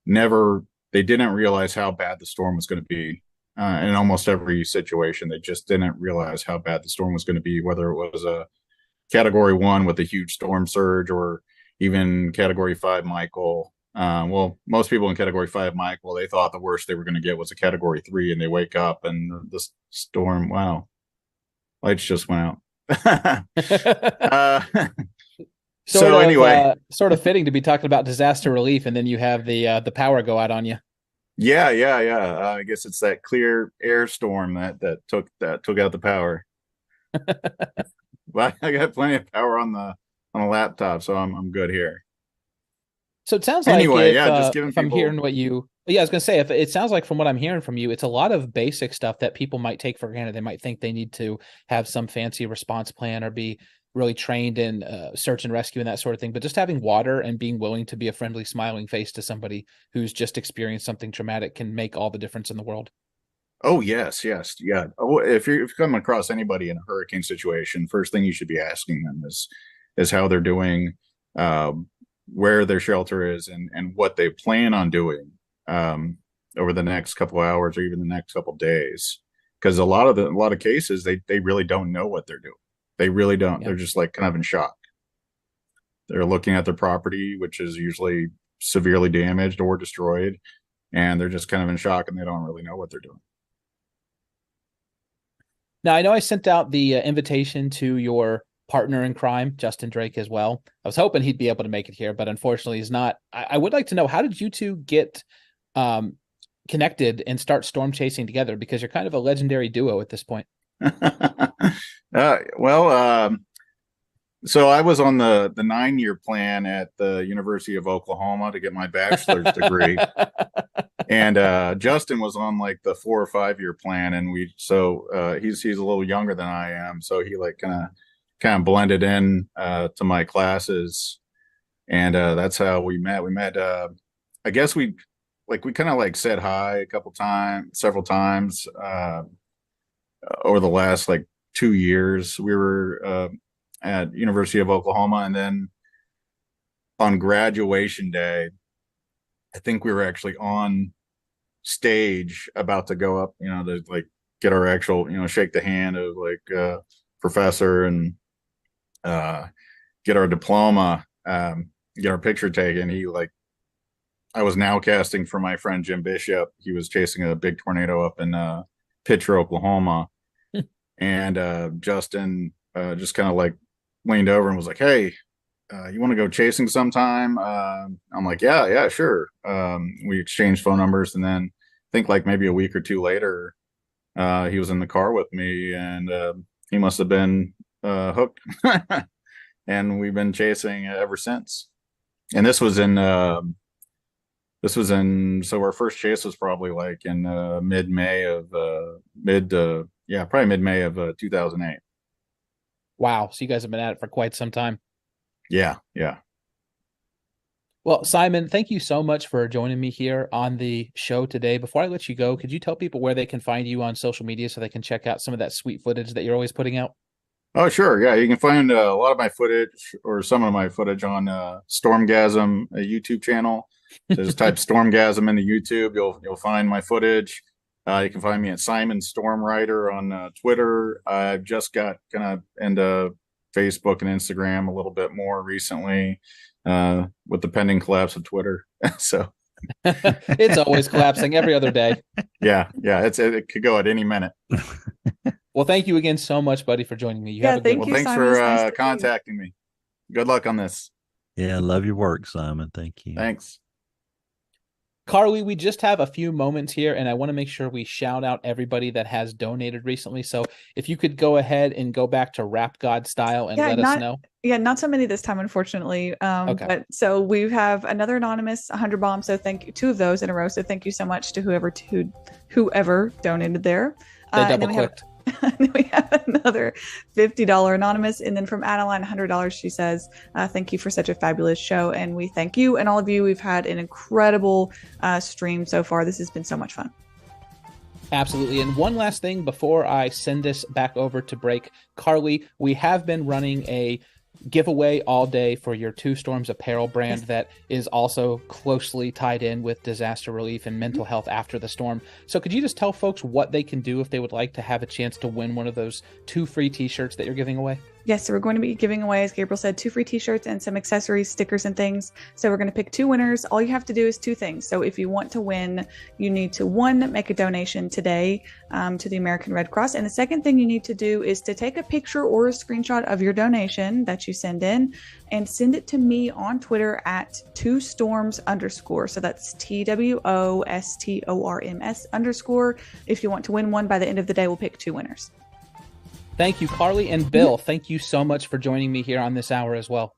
didn't realize how bad the storm was going to be. In almost every situation, they just didn't realize how bad the storm was going to be, whether it was a Category 1 with a huge storm surge or even Category 5 Michael. Well, most people in Category 5 Michael, they thought the worst they were going to get was a Category 3, and they wake up and the storm, wow, lights just went out. Sort of fitting to be talking about disaster relief, and then you have the power go out on you. Yeah. I guess it's that clear air storm that took out the power. But I got plenty of power on the laptop, so I'm good here. So it sounds like just giving from people... hearing what you, I was going to say, if it sounds like from what I'm hearing from you, it's a lot of basic stuff that people might take for granted. They might think they need to have some fancy response plan or be really trained in search and rescue and that sort of thing. But just having water and being willing to be a friendly, smiling face to somebody who's just experienced something traumatic can make all the difference in the world. Oh, yes. Yeah. If you come across anybody in a hurricane situation, first thing you should be asking them is how they're doing, where their shelter is, and what they plan on doing over the next couple of hours or even the next couple of days. Because a lot of cases, they really don't know what they're doing. They really don't. Yeah. They're just kind of in shock. They're looking at their property, which is usually severely damaged or destroyed, and they're just kind of in shock and they don't really know what they're doing. Now, I know I sent out the invitation to your partner in crime, Justin Drake, as well. I was hoping he'd be able to make it here, but unfortunately he's not. I would like to know, how did you two get connected and start storm chasing together? Because you're kind of a legendary duo at this point. So I was on the 9-year plan at the University of Oklahoma to get my bachelor's degree. And Justin was on the 4 or 5-year plan, and he's a little younger than I am, so he kind of blended in to my classes, and that's how we met. I guess we kind of said hi several times over the last 2 years. We were at University of Oklahoma, and then on graduation day, I think we were actually on stage about to go up. There's get our actual, shake the hand of like professor and get our diploma, get our picture taken. I was now casting for my friend Jim Bishop. He was chasing a big tornado up in Pitcher, Oklahoma. And Justin just kind of like leaned over and was like, "Hey, you want to go chasing sometime?" I'm like, yeah, sure. We exchanged phone numbers, and then I think like maybe a week or two later, he was in the car with me, and he must have been hooked. And we've been chasing ever since. And this was in so our first chase was probably like in mid-May of 2008. Wow. So you guys have been at it for quite some time. Yeah. Well, Simon, thank you so much for joining me here on the show today. Before I let you go, could you tell people where they can find you on social media so they can check out some of that sweet footage that you're always putting out? Oh, sure. Yeah, you can find a lot of my footage or some of my footage on Stormgasm, a YouTube channel. So just type Stormgasm into YouTube. You'll find my footage. You can find me at Simon Stormwriter on Twitter. I've just got kind of into Facebook and Instagram a little bit more recently with the pending collapse of Twitter. So it's always collapsing every other day. Yeah. It could go at any minute. Well, thank you again so much, buddy, for joining me. Thanks for contacting me. Good luck on this. Yeah, I love your work, Simon. Thank you. Thanks. Carly, we just have a few moments here, and I want to make sure we shout out everybody that has donated recently. So if you could go ahead and go back to Rap God style and let us know. Yeah, not so many this time, unfortunately. Okay. But so we have another anonymous 100 bombs. So thank you, 2 of those in a row. So thank you so much to whoever donated there. They double clicked. Then we have another $50 anonymous, and then from Adeline, $100. She says, "Thank you for such a fabulous show," and we thank you and all of you. We've had an incredible stream so far. This has been so much fun. Absolutely. And one last thing before I send this back over to break, Carly, we have been running a giveaway all day for your Two Storms apparel brand that is also closely tied in with disaster relief and mental health after the storm. So could you just tell folks what they can do if they would like to have a chance to win one of those 2 free t-shirts that you're giving away? Yes, so we're going to be giving away, as Gabriel said, 2 free t-shirts and some accessories, stickers, and things. So we're going to pick 2 winners. All you have to do is 2 things. So if you want to win, you need to, 1, make a donation today to the American Red Cross. And the second thing you need to do is to take a picture or a screenshot of your donation that you send in and send it to me on Twitter at 2storms_. So that's TWOSTORMS_. If you want to win one, by the end of the day, we'll pick 2 winners. Thank you, Carly. And Bill, thank you so much for joining me here on this hour as well.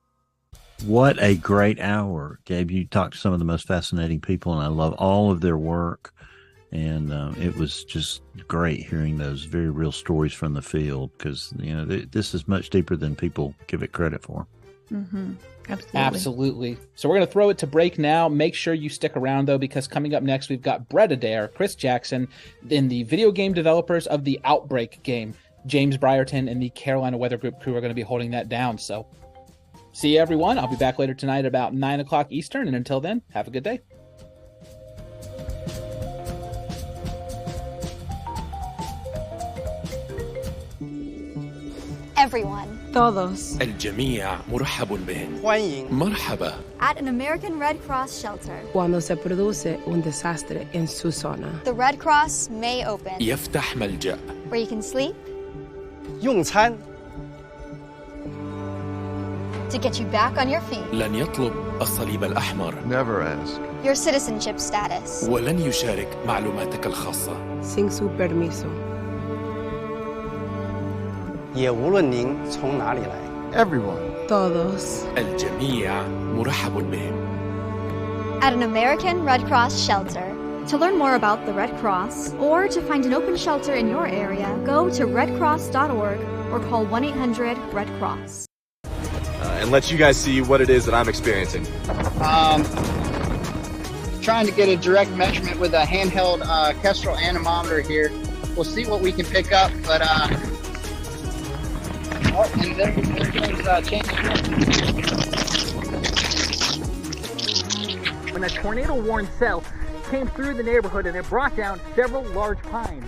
What a great hour, Gabe. You talked to some of the most fascinating people, and I love all of their work. And it was just great hearing those very real stories from the field, because, this is much deeper than people give it credit for. Mm-hmm. Absolutely. So we're going to throw it to break now. Make sure you stick around, though, because coming up next, we've got Brett Adair, Chris Jackson, and the video game developers of the Outbreak game. James Brierton and the Carolina Weather Group crew are going to be holding that down. So see you, everyone. I'll be back later tonight about 9 o'clock Eastern. And until then, have a good day. Everyone. Todos. الجميع مرحب بهم. 欢迎. مرحبا. At an American Red Cross shelter. Cuando se produce un desastre en su zona. The Red Cross may open. يفتح ملجأ. Where you can sleep. 用餐. To get you back on your feet. لن يطلب الصليب الأحمر. Never ask. Your citizenship status. ولن يشارك معلوماتك الخاصة. Sin su permiso. 也无论您从哪里来. Everyone. Todos. الجميع مرحب بهم. At an American Red Cross shelter. To learn more about the Red Cross or to find an open shelter in your area, go to redcross.org or call 1-800-RED-CROSS. And let you guys see what it is that I'm experiencing. Trying to get a direct measurement with a handheld Kestrel anemometer here. We'll see what we can pick up, but and there goes changing. When a tornado-warned cell came through the neighborhood and it brought down several large pines.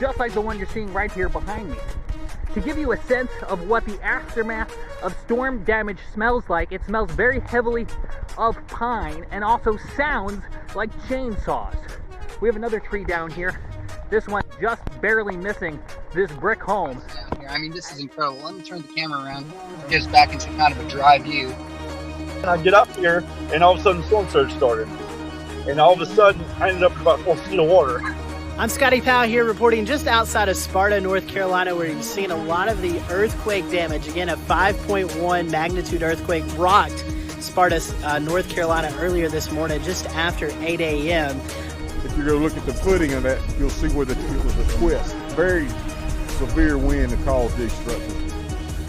just like the one you're seeing right here behind me. To give you a sense of what the aftermath of storm damage smells like, it smells very heavily of pine and also sounds like chainsaws. We have another tree down here. This one just barely missing this brick home. I mean, this is incredible. Let me turn the camera around. It gets back into kind of a dry view. And I get up here, and all of a sudden, the storm surge started. And all of a sudden, I ended up in about 4 feet of water. I'm Scotty Powell here reporting just outside of Sparta, North Carolina, where you've seen a lot of the earthquake damage. Again, a 5.1 magnitude earthquake rocked Sparta, North Carolina earlier this morning, just after 8 a.m. If you go look at the footing of that, you'll see where it was a twist. Very severe wind that caused these structures.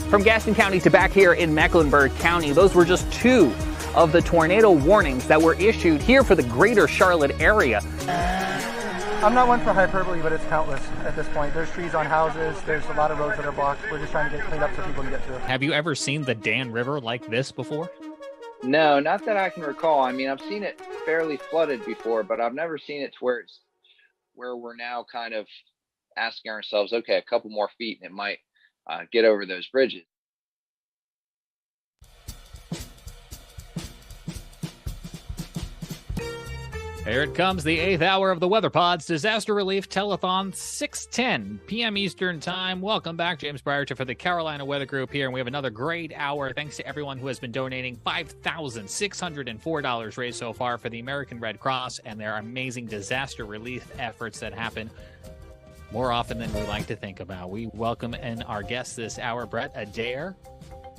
From Gaston County to back here in Mecklenburg County, those were just 2 of the tornado warnings that were issued here for the greater Charlotte area. I'm not one for hyperbole, but it's countless at this point. There's trees on houses. There's a lot of roads that are blocked. We're just trying to get cleaned up so people can get through. Have you ever seen the Dan River like this before? No, not that I can recall. I mean, I've seen it fairly flooded before, but I've never seen it to where we're now kind of asking ourselves, okay, a couple more feet and it might get over those bridges. Here it comes, the 8th hour of the Weather Pod's Disaster Relief Telethon, 6:10 p.m. Eastern Time. Welcome back. James Brierton for the Carolina Weather Group here, and we have another great hour. Thanks to everyone who has been donating. $5,604 raised so far for the American Red Cross and their amazing disaster relief efforts that happen more often than we like to think about. We welcome in our guests this hour, Brett Adair,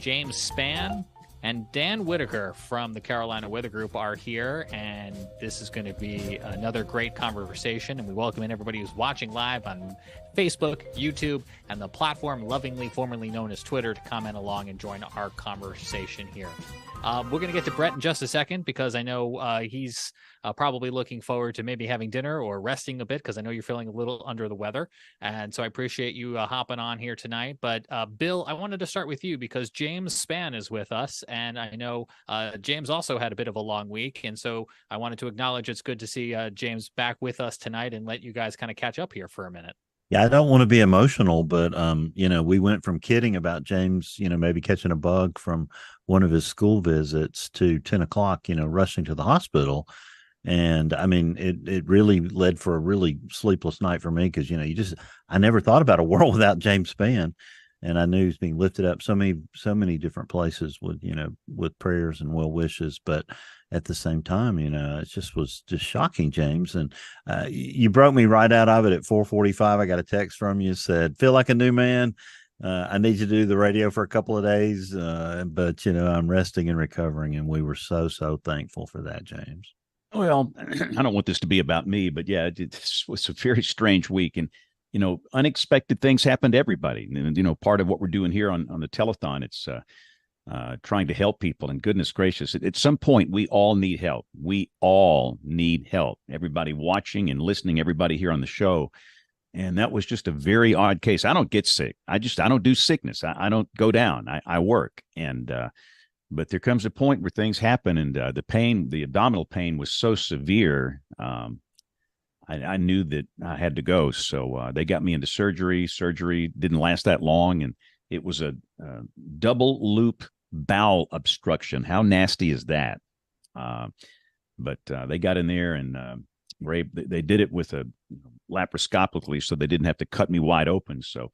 James Spann, and Dan Whitaker from the Carolina Weather Group are here, and this is going to be another great conversation. And we welcome in everybody who's watching live on Facebook, YouTube, and the platform lovingly formerly known as Twitter to comment along and join our conversation here. We're going to get to Brett in just a second because I know he's probably looking forward to maybe having dinner or resting a bit because I know you're feeling a little under the weather. And so I appreciate you hopping on here tonight. But Bill, I wanted to start with you because James Spann is with us. And I know James also had a bit of a long week. And so I wanted to acknowledge it's good to see James back with us tonight and let you guys kind of catch up here for a minute. Yeah, I don't want to be emotional, but we went from kidding about James, maybe catching a bug from one of his school visits to 10 o'clock, rushing to the hospital. And I mean, it really led for a really sleepless night for me because, I never thought about a world without James Spann. And I knew he's being lifted up so many different places with prayers and well wishes. But at the same time, it was just shocking, James. And you broke me right out of it at 4:45. I got a text from you, said, feel like a new man. I need you to do the radio for a couple of days. But, I'm resting and recovering. And we were so thankful for that, James. Well, I don't want this to be about me, but yeah, it was a very strange week. And, unexpected things happen to everybody. And, part of what we're doing here on the telethon, it's trying to help people. And goodness gracious, at some point, we all need help. We all need help. Everybody watching and listening, everybody here on the show. And that was just a very odd case. I don't get sick. I don't do sickness. I don't go down. I work. And, but there comes a point where things happen and the abdominal pain was so severe. I knew that I had to go. So they got me into surgery. Surgery didn't last that long. And it was a double loop bowel obstruction. How nasty is that? But they got in there and they did it with a laparoscopically, so they didn't have to cut me wide open. So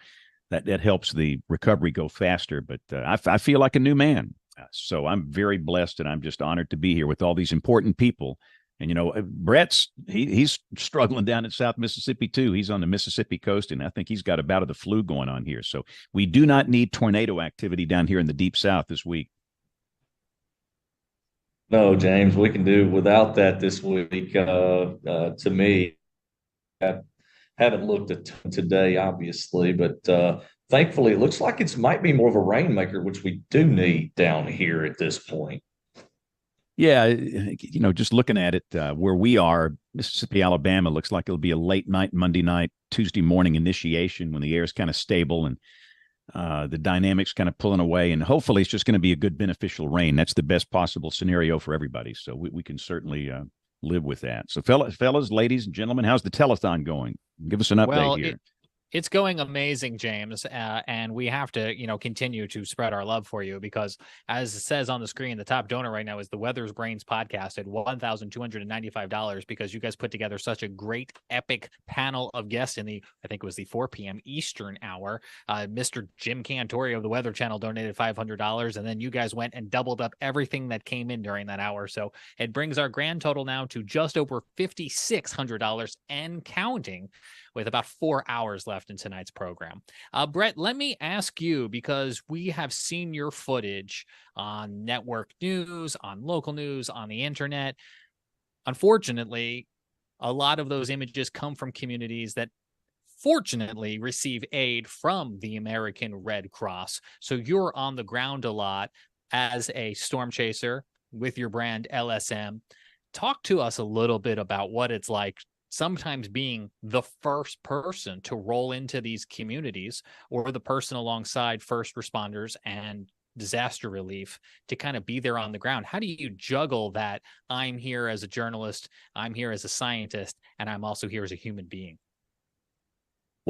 that helps the recovery go faster. But I feel like a new man. So I'm very blessed and I'm just honored to be here with all these important people. And, Brett's, he's struggling down in South Mississippi, too. He's on the Mississippi coast, and I think he's got a bout of the flu going on here. So we do not need tornado activity down here in the Deep South this week. No, James, we can do without that this week. To me, I haven't looked at today, obviously, but thankfully it looks like it might be more of a rainmaker, which we do need down here at this point. Yeah, just looking at it, where we are, Mississippi, Alabama, looks like it'll be a late night, Monday night, Tuesday morning initiation when the air is kind of stable and the dynamics kind of pulling away. And hopefully it's just going to be a good beneficial rain. That's the best possible scenario for everybody. So we can certainly live with that. So fellas, ladies and gentlemen, how's the telethon going? Give us an update here. It's going amazing, James, and we have to, continue to spread our love for you because, as it says on the screen, the top donor right now is the Weathers Brains podcast at $1,295 because you guys put together such a great, epic panel of guests in I think it was the 4 p.m. Eastern hour. Mr. Jim Cantore of the Weather Channel donated $500, and then you guys went and doubled up everything that came in during that hour. So it brings our grand total now to just over $5,600 and counting, with about 4 hours left in tonight's program. Brett, let me ask you, because we have seen your footage on network news, on local news, on the internet. Unfortunately, a lot of those images come from communities that fortunately receive aid from the American Red Cross. So you're on the ground a lot as a storm chaser with your brand LSM. Talk to us a little bit about what it's like sometimes being the first person to roll into these communities, or the person alongside first responders and disaster relief to kind of be there on the ground. How do you juggle that? I'm here as a journalist, I'm here as a scientist, and I'm also here as a human being.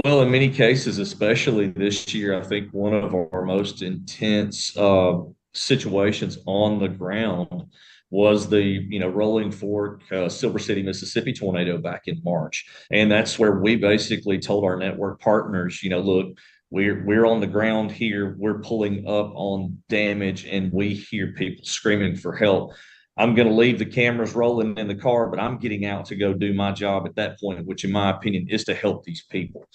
Well, in many cases, especially this year, I think one of our most intense situations on the ground was the Rolling Fork, Silver City, Mississippi tornado back in March. And that's where we basically told our network partners, look, we're on the ground here, we're pulling up on damage, and we hear people screaming for help. I'm going to leave the cameras rolling in the car, but I'm getting out to go do my job at that point, which in my opinion is to help these people.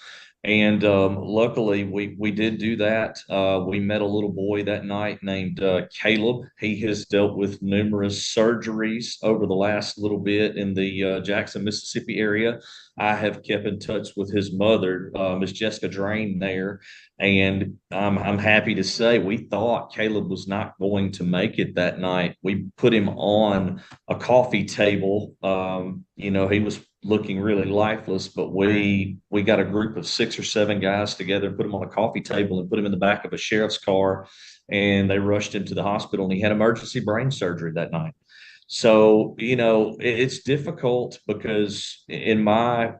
And luckily, we did do that. We met a little boy that night named Caleb. He has dealt with numerous surgeries over the last little bit in the Jackson, Mississippi area. I have kept in touch with his mother, Miss Jessica Drain there. And I'm happy to say we thought Caleb was not going to make it that night. We put him on a coffee table. He was looking really lifeless, but we got a group of 6 or 7 guys together, put him on a coffee table and put him in the back of a sheriff's car, and they rushed him to the hospital, and he had emergency brain surgery that night. So, it's difficult because in my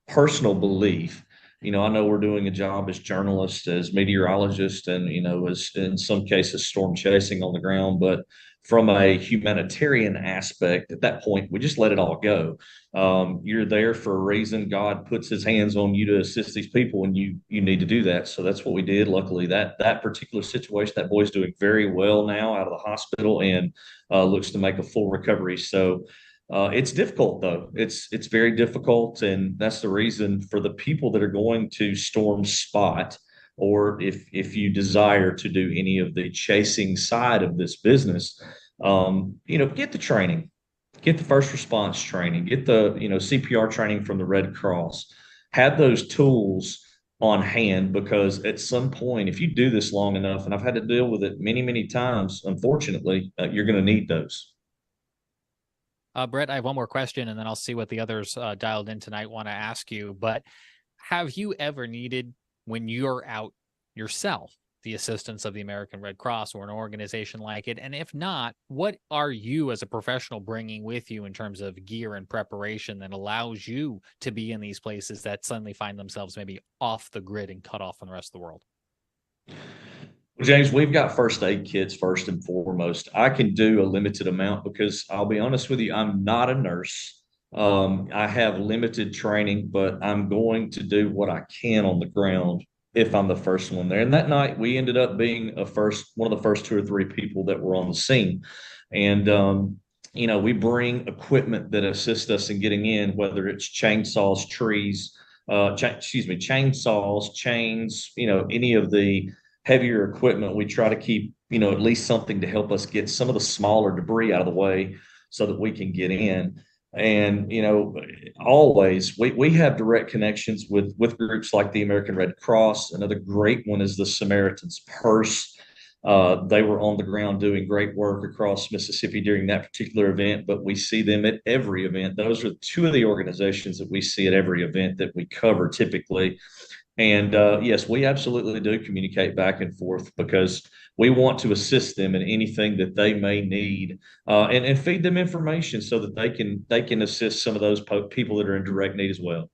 personal belief, I know we're doing a job as journalists, as meteorologists, and, as in some cases storm chasing on the ground, but from a humanitarian aspect, at that point, we just let it all go. You're there for a reason. God puts his hands on you to assist these people, and you need to do that. So that's what we did. Luckily, that particular situation, that boy's doing very well now out of the hospital and looks to make a full recovery. So it's difficult, though. It's very difficult, and that's the reason for the people that are going to storm spot, or if you desire to do any of the chasing side of this business, get the training, get the first response training, get the CPR training from the Red Cross, have those tools on hand, because at some point, if you do this long enough, and I've had to deal with it many, many times, unfortunately, you're going to need those. Brett, I have one more question, and then I'll see what the others dialed in tonight want to ask you. But have you ever needed, when you're out yourself, the assistance of the American Red Cross or an organization like it? And if not, what are you as a professional bringing with you in terms of gear and preparation that allows you to be in these places that suddenly find themselves maybe off the grid and cut off from the rest of the world? Well, James, we've got first aid kits first and foremost. I can do a limited amount because I'll be honest with you, I'm not a nurse. I have limited training, but I'm going to do what I can on the ground if I'm the first one there. And that night we ended up being one of the first 2 or 3 people that were on the scene. And, we bring equipment that assists us in getting in, whether it's chainsaws, chainsaws, chains, any of the heavier equipment. We try to keep, at least something to help us get some of the smaller debris out of the way so that we can get in. And, always we have direct connections with groups like the American Red Cross. Another great one is the Samaritan's Purse. They were on the ground doing great work across Mississippi during that particular event, but we see them at every event. Those are 2 of the organizations that we see at every event that we cover typically. And yes, we absolutely do communicate back and forth because we want to assist them in anything that they may need, and feed them information so that they can assist some of those people that are in direct need as well.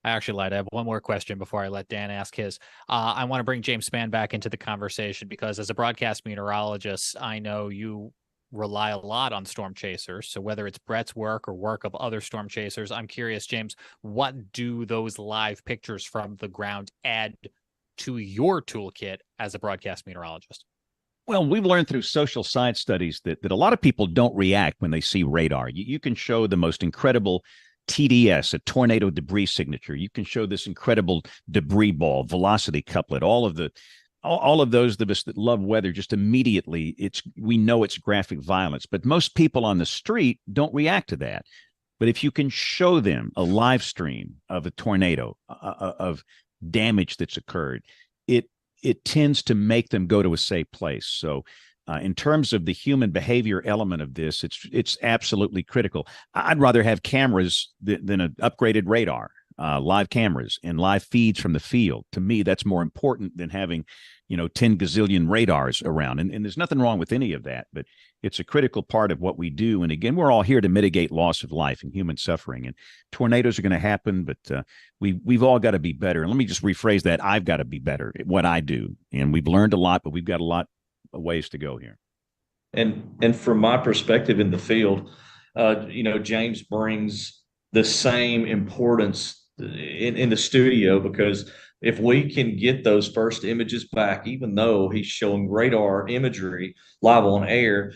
I actually lied. I have one more question before I let Dan ask his. I want to bring James Spann back into the conversation because as a broadcast meteorologist, I know you rely a lot on storm chasers. So whether it's Brett's work or work of other storm chasers, I'm curious, James, what do those live pictures from the ground add to your toolkit as a broadcast meteorologist? Well, we've learned through social science studies that a lot of people don't react when they see radar. You can show the most incredible TDS, a tornado debris signature. You can show this incredible debris ball, velocity couplet, all of those of us that love weather, just immediately we know it's graphic violence. But most people on the street don't react to that. But if you can show them a live stream of a tornado, of damage that's occurred, it tends to make them go to a safe place. So in terms of the human behavior element of this, it's absolutely critical. I'd rather have cameras than an upgraded radar, live cameras and live feeds from the field. To me, that's more important than having, 10 gazillion radars around. And there's nothing wrong with any of that, but it's a critical part of what we do. And again, we're all here to mitigate loss of life and human suffering. And tornadoes are going to happen, but we've all got to be better. And let me just rephrase that. I've got to be better at what I do. And we've learned a lot, but we've got a lot of ways to go here. And from my perspective in the field, James brings the same importance in the studio, because if we can get those first images back, even though he's showing radar imagery live on air,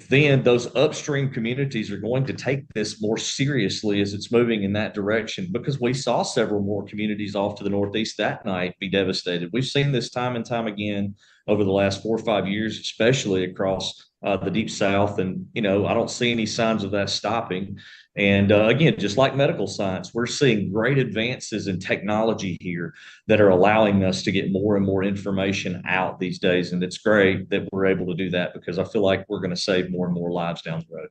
then those upstream communities are going to take this more seriously as it's moving in that direction, because we saw several more communities off to the northeast that night be devastated. We've seen this time and time again over the last 4 or 5 years, especially across the deep south. And, I don't see any signs of that stopping. And again, just like medical science, we're seeing great advances in technology here that are allowing us to get more and more information out these days. And it's great that we're able to do that, because I feel like we're going to save more and more lives down the road.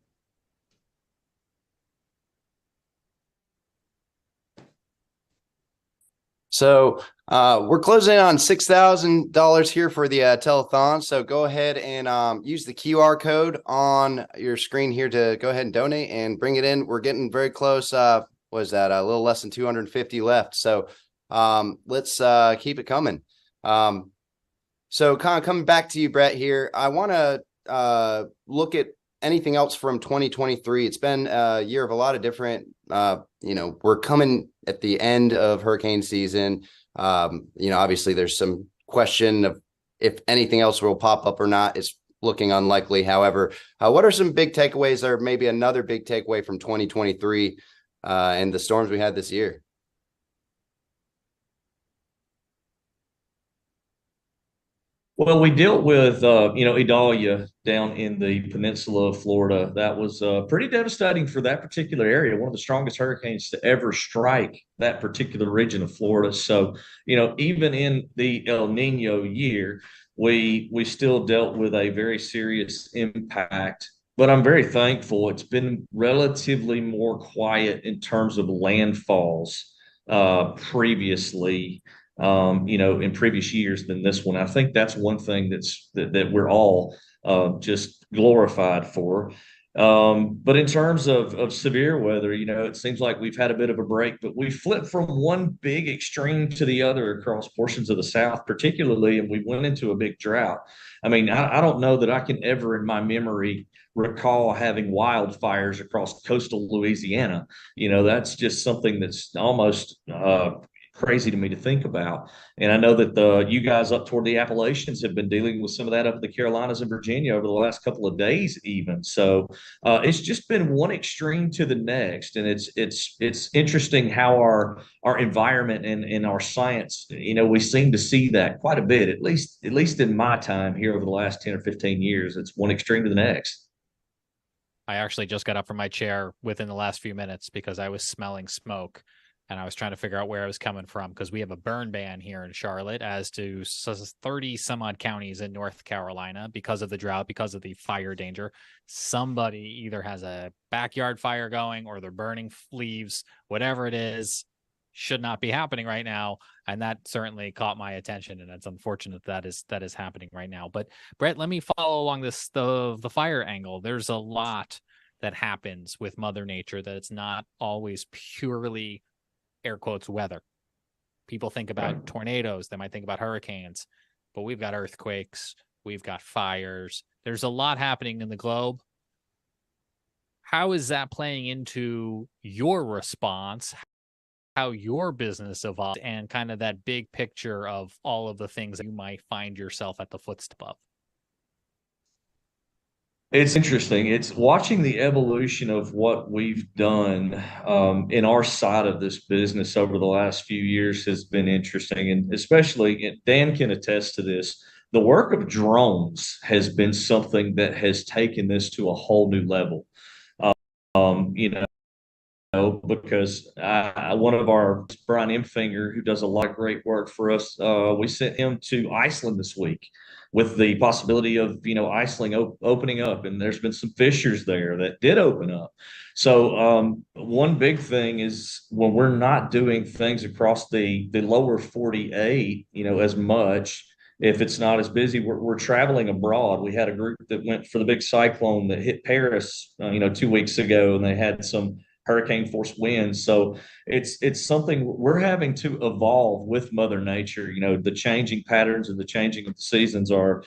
So we're closing in on $6,000 here for the telethon. So go ahead and use the QR code on your screen here to go ahead and donate and bring it in. We're getting very close. What is that? A little less than 250 left. So let's keep it coming. So kind of coming back to you, Brett, here, I want to look at anything else from 2023. It's been a year of a lot of different, we're coming at the end of hurricane season. Obviously there's some question of if anything else will pop up or not. It's looking unlikely. However, what are some big takeaways, or maybe another big takeaway from 2023 and the storms we had this year? Well, we dealt with, Idalia down in the peninsula of Florida. That was pretty devastating for that particular area, one of the strongest hurricanes to ever strike that particular region of Florida. So, even in the El Nino year, we still dealt with a very serious impact. But I'm very thankful it's been relatively more quiet in terms of landfalls previously. In previous years than this one. I think that's one thing that we're all just glorified for. But in terms of severe weather, it seems like we've had a bit of a break, but we flipped from one big extreme to the other across portions of the South, particularly, and we went into a big drought. I mean, I don't know that I can ever in my memory recall having wildfires across coastal Louisiana. That's just something that's almost crazy to me to think about. And I know that you guys up toward the Appalachians have been dealing with some of that up in the Carolinas and Virginia over the last couple of days even. So it's just been one extreme to the next. And it's interesting how our environment and our science, we seem to see that quite a bit, at least in my time here over the last 10 or 15 years. It's one extreme to the next. I actually just got up from my chair within the last few minutes because I was smelling smoke. And I was trying to figure out where I was coming from, because we have a burn ban here in Charlotte, as do 30 some odd counties in North Carolina because of the drought, because of the fire danger. Somebody either has a backyard fire going or they're burning leaves, whatever it is, should not be happening right now. And that certainly caught my attention. And it's unfortunate that is happening right now. But Brett, let me follow along the fire angle. There's a lot that happens with Mother Nature that it's not always purely air quotes, weather. People think about tornadoes, they might think about hurricanes, but we've got earthquakes, we've got fires. There's a lot happening in the globe. How is that playing into your response, how your business evolved, and kind of that big picture of all of the things that you might find yourself at the footstep of? It's interesting. It's watching the evolution of what we've done in our side of this business over the last few years has been interesting. And especially, Dan can attest to this, the work of drones has been something that has taken this to a whole new level. You know, because one of our, Brian Emfinger, who does a lot of great work for us, we sent him to Iceland this week with the possibility of, you know, Iceland opening up, and there's been some fissures there that did open up. So one big thing is when we're not doing things across the lower 48, you know, as much, if it's not as busy, we're traveling abroad. We had a group that went for the big cyclone that hit Paris, you know, 2 weeks ago, and they had some hurricane force winds. So it's something we're having to evolve with Mother Nature. You know, the changing patterns and the changing of the seasons are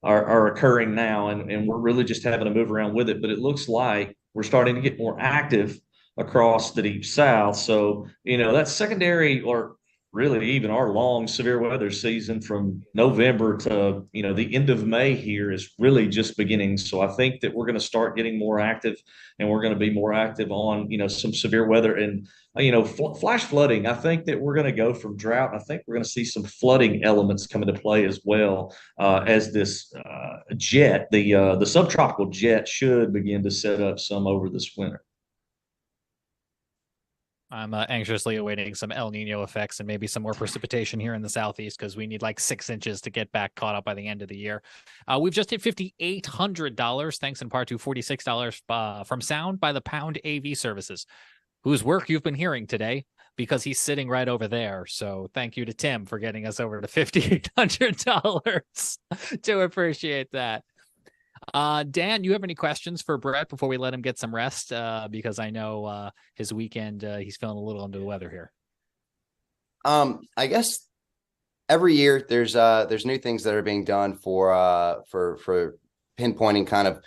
occurring now, and we're really just having to move around with it. But it looks like we're starting to get more active across the deep south. So, you know, that's secondary, or really even our long severe weather season from November to, you know, the end of May here is really just beginning. So I think that we're going to start getting more active, and we're going to be more active on, you know, some severe weather and, you know, flash flooding. I think that we're going to go from drought. I think we're going to see some flooding elements come into play as well, as this jet, the subtropical jet, should begin to set up some over this winter. I'm anxiously awaiting some El Nino effects and maybe some more precipitation here in the Southeast, because we need like 6 inches to get back caught up by the end of the year. We've just hit $5,800, thanks in part to $46 from Sound by the Pound AV Services, whose work you've been hearing today because he's sitting right over there. So thank you to Tim for getting us over to $5,800. Do appreciate that. Dan, you have any questions for Brett before we let him get some rest? Because I know his weekend, he's feeling a little under the weather here. I guess every year there's new things that are being done for pinpointing kind of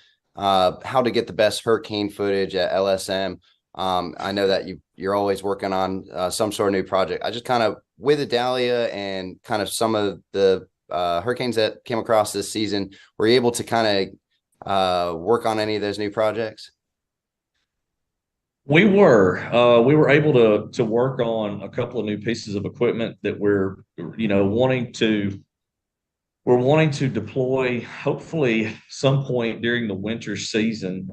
how to get the best hurricane footage at LSM. I know that you're always working on some sort of new project. I just kind of, with Adalia and kind of some of the hurricanes that came across this season, were you able to kind of work on any of those new projects? We were able to work on a couple of new pieces of equipment that we're, you know, wanting to deploy hopefully some point during the winter season.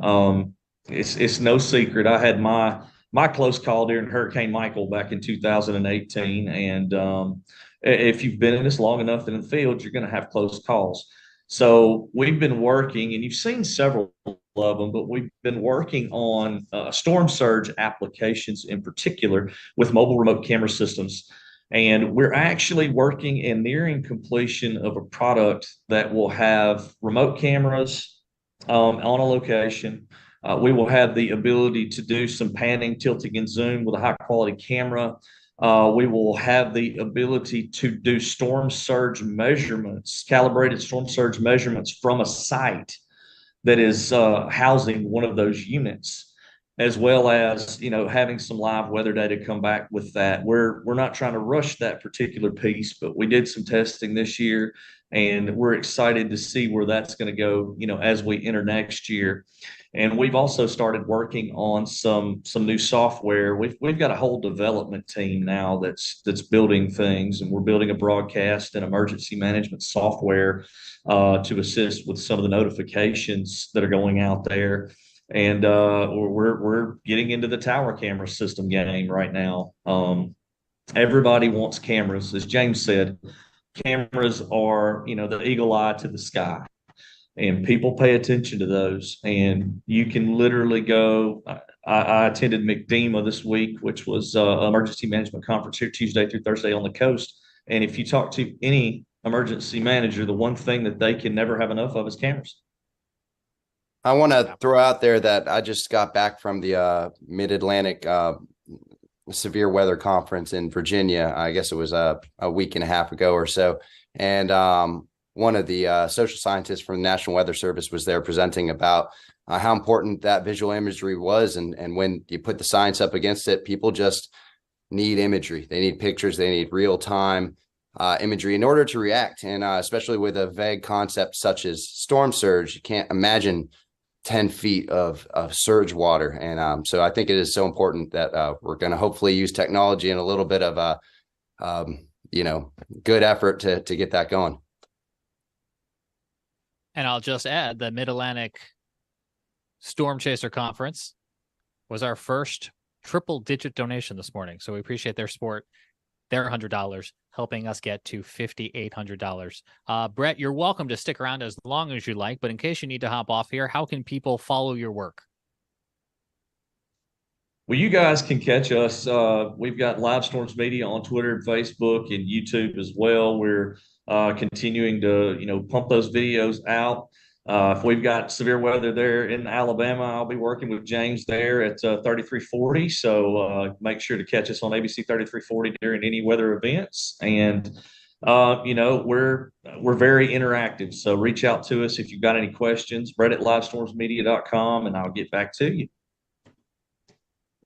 It's no secret, I had my close call during Hurricane Michael back in 2018, and if you've been in this long enough in the field, you're going to have close calls. So we've been working, and you've seen several of them, but we've been working on storm surge applications in particular with mobile remote camera systems. And we're actually working and nearing completion of a product that will have remote cameras on a location. We will have the ability to do some panning, tilting, and zoom with a high quality camera. We will have the ability to do storm surge measurements, calibrated storm surge measurements from a site that is housing one of those units, as well as, you know, having some live weather data come back with that. We're not trying to rush that particular piece, but we did some testing this year, and we're excited to see where that's going to go, you know, as we enter next year. And we've also started working on some new software. We've got a whole development team now that's building things, and we're building a broadcast and emergency management software to assist with some of the notifications that are going out there. And we're getting into the tower camera system game right now. Everybody wants cameras, as James said. Cameras are, you know, the eagle eye to the sky, and people pay attention to those. And you can literally go. I attended McDEMA this week, which was an emergency management conference here Tuesday through Thursday on the coast. And if you talk to any emergency manager, the one thing that they can never have enough of is cameras. I want to throw out there that I just got back from the Mid-Atlantic severe weather conference in Virginia. I guess it was a week and a half ago or so. And one of the social scientists from the National Weather Service was there presenting about how important that visual imagery was. And when you put the science up against it, people just need imagery. They need pictures. They need real time imagery in order to react. And especially with a vague concept such as storm surge, you can't imagine 10 feet of surge water. And so I think it is so important that we're going to hopefully use technology and a little bit of a, good effort to get that going. And I'll just add the Mid-Atlantic Storm Chaser Conference was our first triple-digit donation this morning. So we appreciate their support. Their $100 helping us get to $5,800. Brett, you're welcome to stick around as long as you like, but in case you need to hop off here, how can people follow your work? Well, you guys can catch us. We've got Live Storms Media on Twitter and Facebook and YouTube as well. We're continuing to, pump those videos out. If we've got severe weather there in Alabama, I'll be working with James there at 3340. So make sure to catch us on ABC 3340 during any weather events. And we're very interactive. So reach out to us if you've got any questions. Brett at livestormsmedia.com, and I'll get back to you.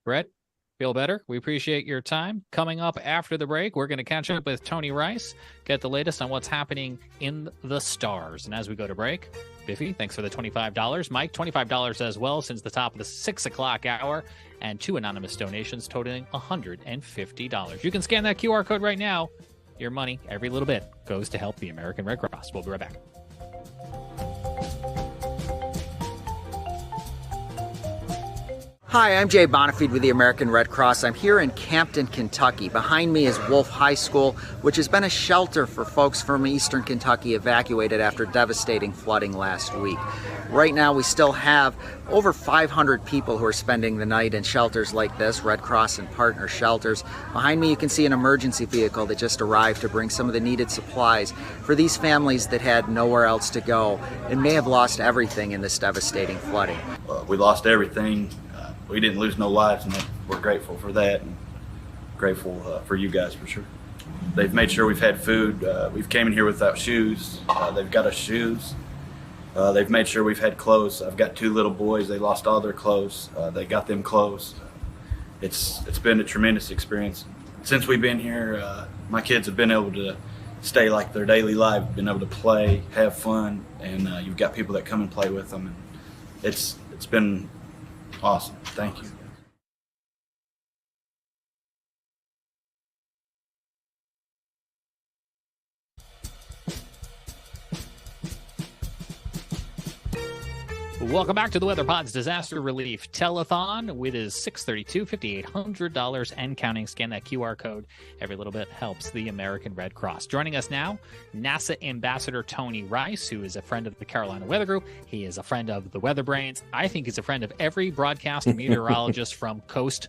Brett, feel better? We appreciate your time. Coming up after the break, we're going to catch up with Tony Rice, get the latest on what's happening in the stars. And as we go to break, Biffy, thanks for the $25. Mike, $25 as well since the top of the 6 o'clock hour, and 2 anonymous donations totaling $150. You can scan that QR code right now. Your money, every little bit, goes to help the American Red Cross. We'll be right back. Hi, I'm Jay Bonifeed with the American Red Cross. I'm here in Campton, Kentucky. Behind me is Wolf High School, which has been a shelter for folks from eastern Kentucky evacuated after devastating flooding last week. Right now, we still have over 500 people who are spending the night in shelters like this, Red Cross and partner shelters. Behind me, you can see an emergency vehicle that just arrived to bring some of the needed supplies for these families that had nowhere else to go and may have lost everything in this devastating flooding. We lost everything. We didn't lose no lives, and we're grateful for that, and grateful for you guys for sure. They've made sure we've had food. We've came in here without shoes. They've got us shoes. They've made sure we've had clothes. I've got 2 little boys. They lost all their clothes. They got them clothes. It's been a tremendous experience. Since we've been here, my kids have been able to stay like their daily life, been able to play, have fun, and you've got people that come and play with them. And it's been awesome. Thank you. Welcome back to the Weather Pod's Disaster Relief Telethon with his $632, $5,800 and counting. Scan that QR code. Every little bit helps the American Red Cross. Joining us now, NASA Ambassador Tony Rice, who is a friend of the Carolina Weather Group. He is a friend of the Weather Brains. I think he's a friend of every broadcast meteorologist from coast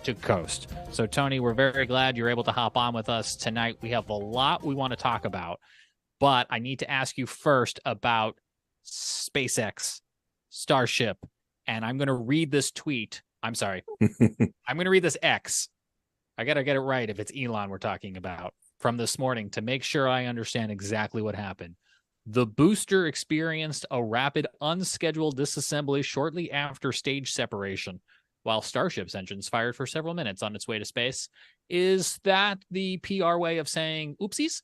to coast. So, Tony, we're very glad you're able to hop on with us tonight. We have a lot we want to talk about, but I need to ask you first about SpaceX, Starship, and I'm going to read this tweet. I'm sorry. I'm going to read this X. I got to get it right if it's Elon we're talking about from this morning to make sure I understand exactly what happened. The booster experienced a rapid unscheduled disassembly shortly after stage separation, while Starship's engines fired for several minutes on its way to space. Is that the PR way of saying oopsies?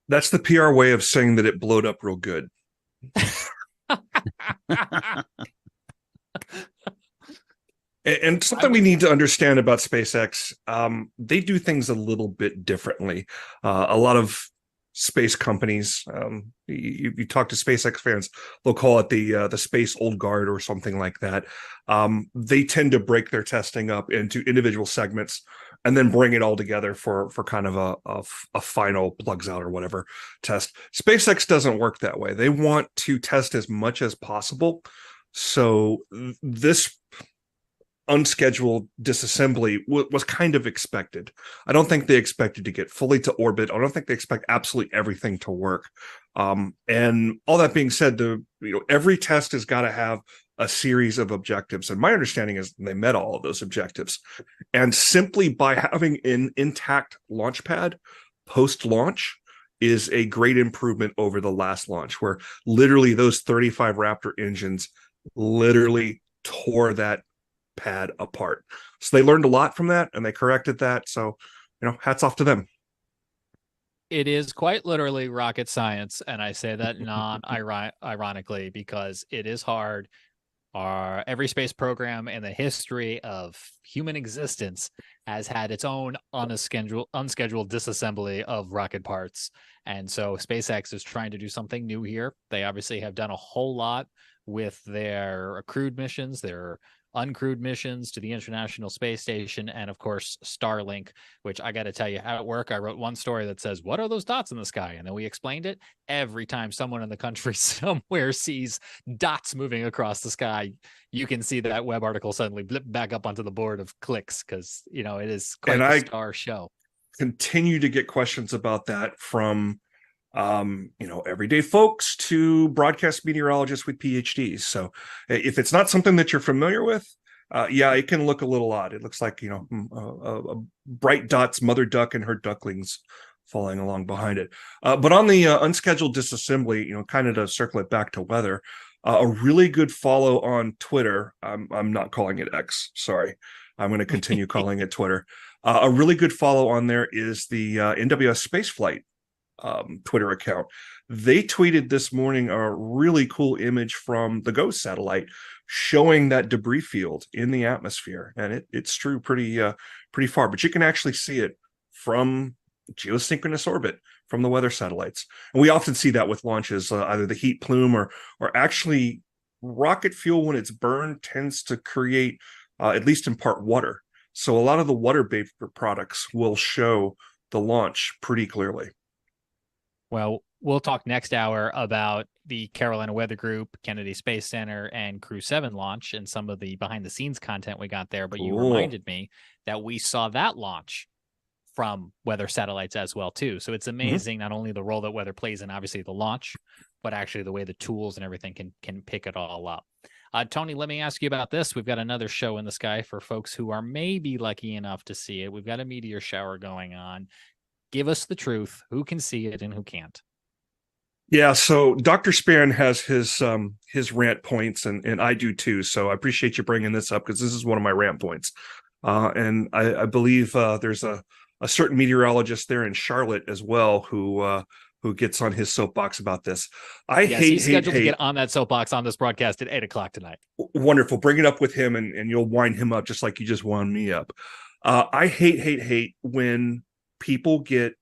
That's the PR way of saying that it blowed up real good. And something we need to understand about SpaceX, they do things a little bit differently. A lot of space companies, you talk to SpaceX fans, they'll call it the space old guard or something like that. They tend to break their testing up into individual segments and then bring it all together for kind of a final plugs out or whatever test. SpaceX doesn't work that way. They want to test as much as possible. So this unscheduled disassembly was kind of expected. I don't think they expected to get fully to orbit. I don't think they expect absolutely everything to work. And all that being said, every test has got to have a series of objectives. And my understanding is they met all of those objectives. And simply by having an intact launch pad post-launch is a great improvement over the last launch, where literally those 35 Raptor engines literally tore that pad apart. So they learned a lot from that and they corrected that. So, hats off to them. It is quite literally rocket science, and I say that non-ironically because it is hard. Every space program in the history of human existence has had its own unscheduled disassembly of rocket parts. And so SpaceX is trying to do something new here. They obviously have done a whole lot with their crewed missions, their uncrewed missions to the International Space Station, and of course Starlink, which I got to tell you, at work I wrote one story that says, what are those dots in the sky? And then we explained it. Every time someone in the country somewhere sees dots moving across the sky, you can see that web article suddenly blip back up onto the board of clicks, because it is quite a star show. Continue to get questions about that from everyday folks to broadcast meteorologists with PhDs. So if it's not something that you're familiar with, it can look a little odd. It looks like, a bright dots, mother duck and her ducklings falling along behind it. But on the unscheduled disassembly, kind of to circle it back to weather, a really good follow on Twitter. I'm not calling it X. Sorry. I'm going to continue calling it Twitter. A really good follow on there is the NWS Spaceflight Twitter account. They tweeted this morning a really cool image from the GOES satellite showing that debris field in the atmosphere, and it's true pretty far, but you can actually see it from geosynchronous orbit from the weather satellites. And we often see that with launches, either the heat plume or actually rocket fuel when it's burned tends to create at least in part water. So a lot of the water vapor products will show the launch pretty clearly. Well, we'll talk next hour about the Carolina Weather Group, Kennedy Space Center, and Crew 7 launch and some of the behind-the-scenes content we got there. But you reminded me that we saw that launch from weather satellites as well, too. So it's amazing not only the role that weather plays in, obviously, the launch, but actually the way the tools and everything can pick it all up. Tony, let me ask you about this. We've got another show in the sky for folks who are maybe lucky enough to see it. We've got a meteor shower going on. Give us the truth. Who can see it and who can't? Yeah, so Dr. Span has his rant points, and I do too. So I appreciate you bringing this up because this is one of my rant points. And I believe there's a certain meteorologist there in Charlotte as well who gets on his soapbox about this. He's scheduled to get on that soapbox on this broadcast at 8:00 tonight. Wonderful. Bring it up with him and you'll wind him up just like you just wound me up. I hate when people get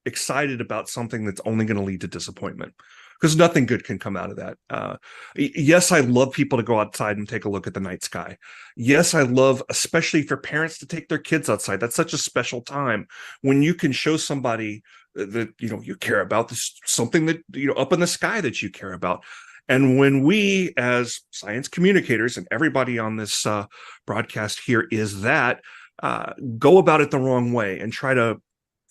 excited about something that's only going to lead to disappointment, because nothing good can come out of that. Yes, I love people to go outside and take a look at the night sky. Yes, I love, especially for parents, to take their kids outside. That's such a special time when you can show somebody that you care about, this something that up in the sky that you care about. And when we, as science communicators, and everybody on this broadcast here is that, go about it the wrong way and try to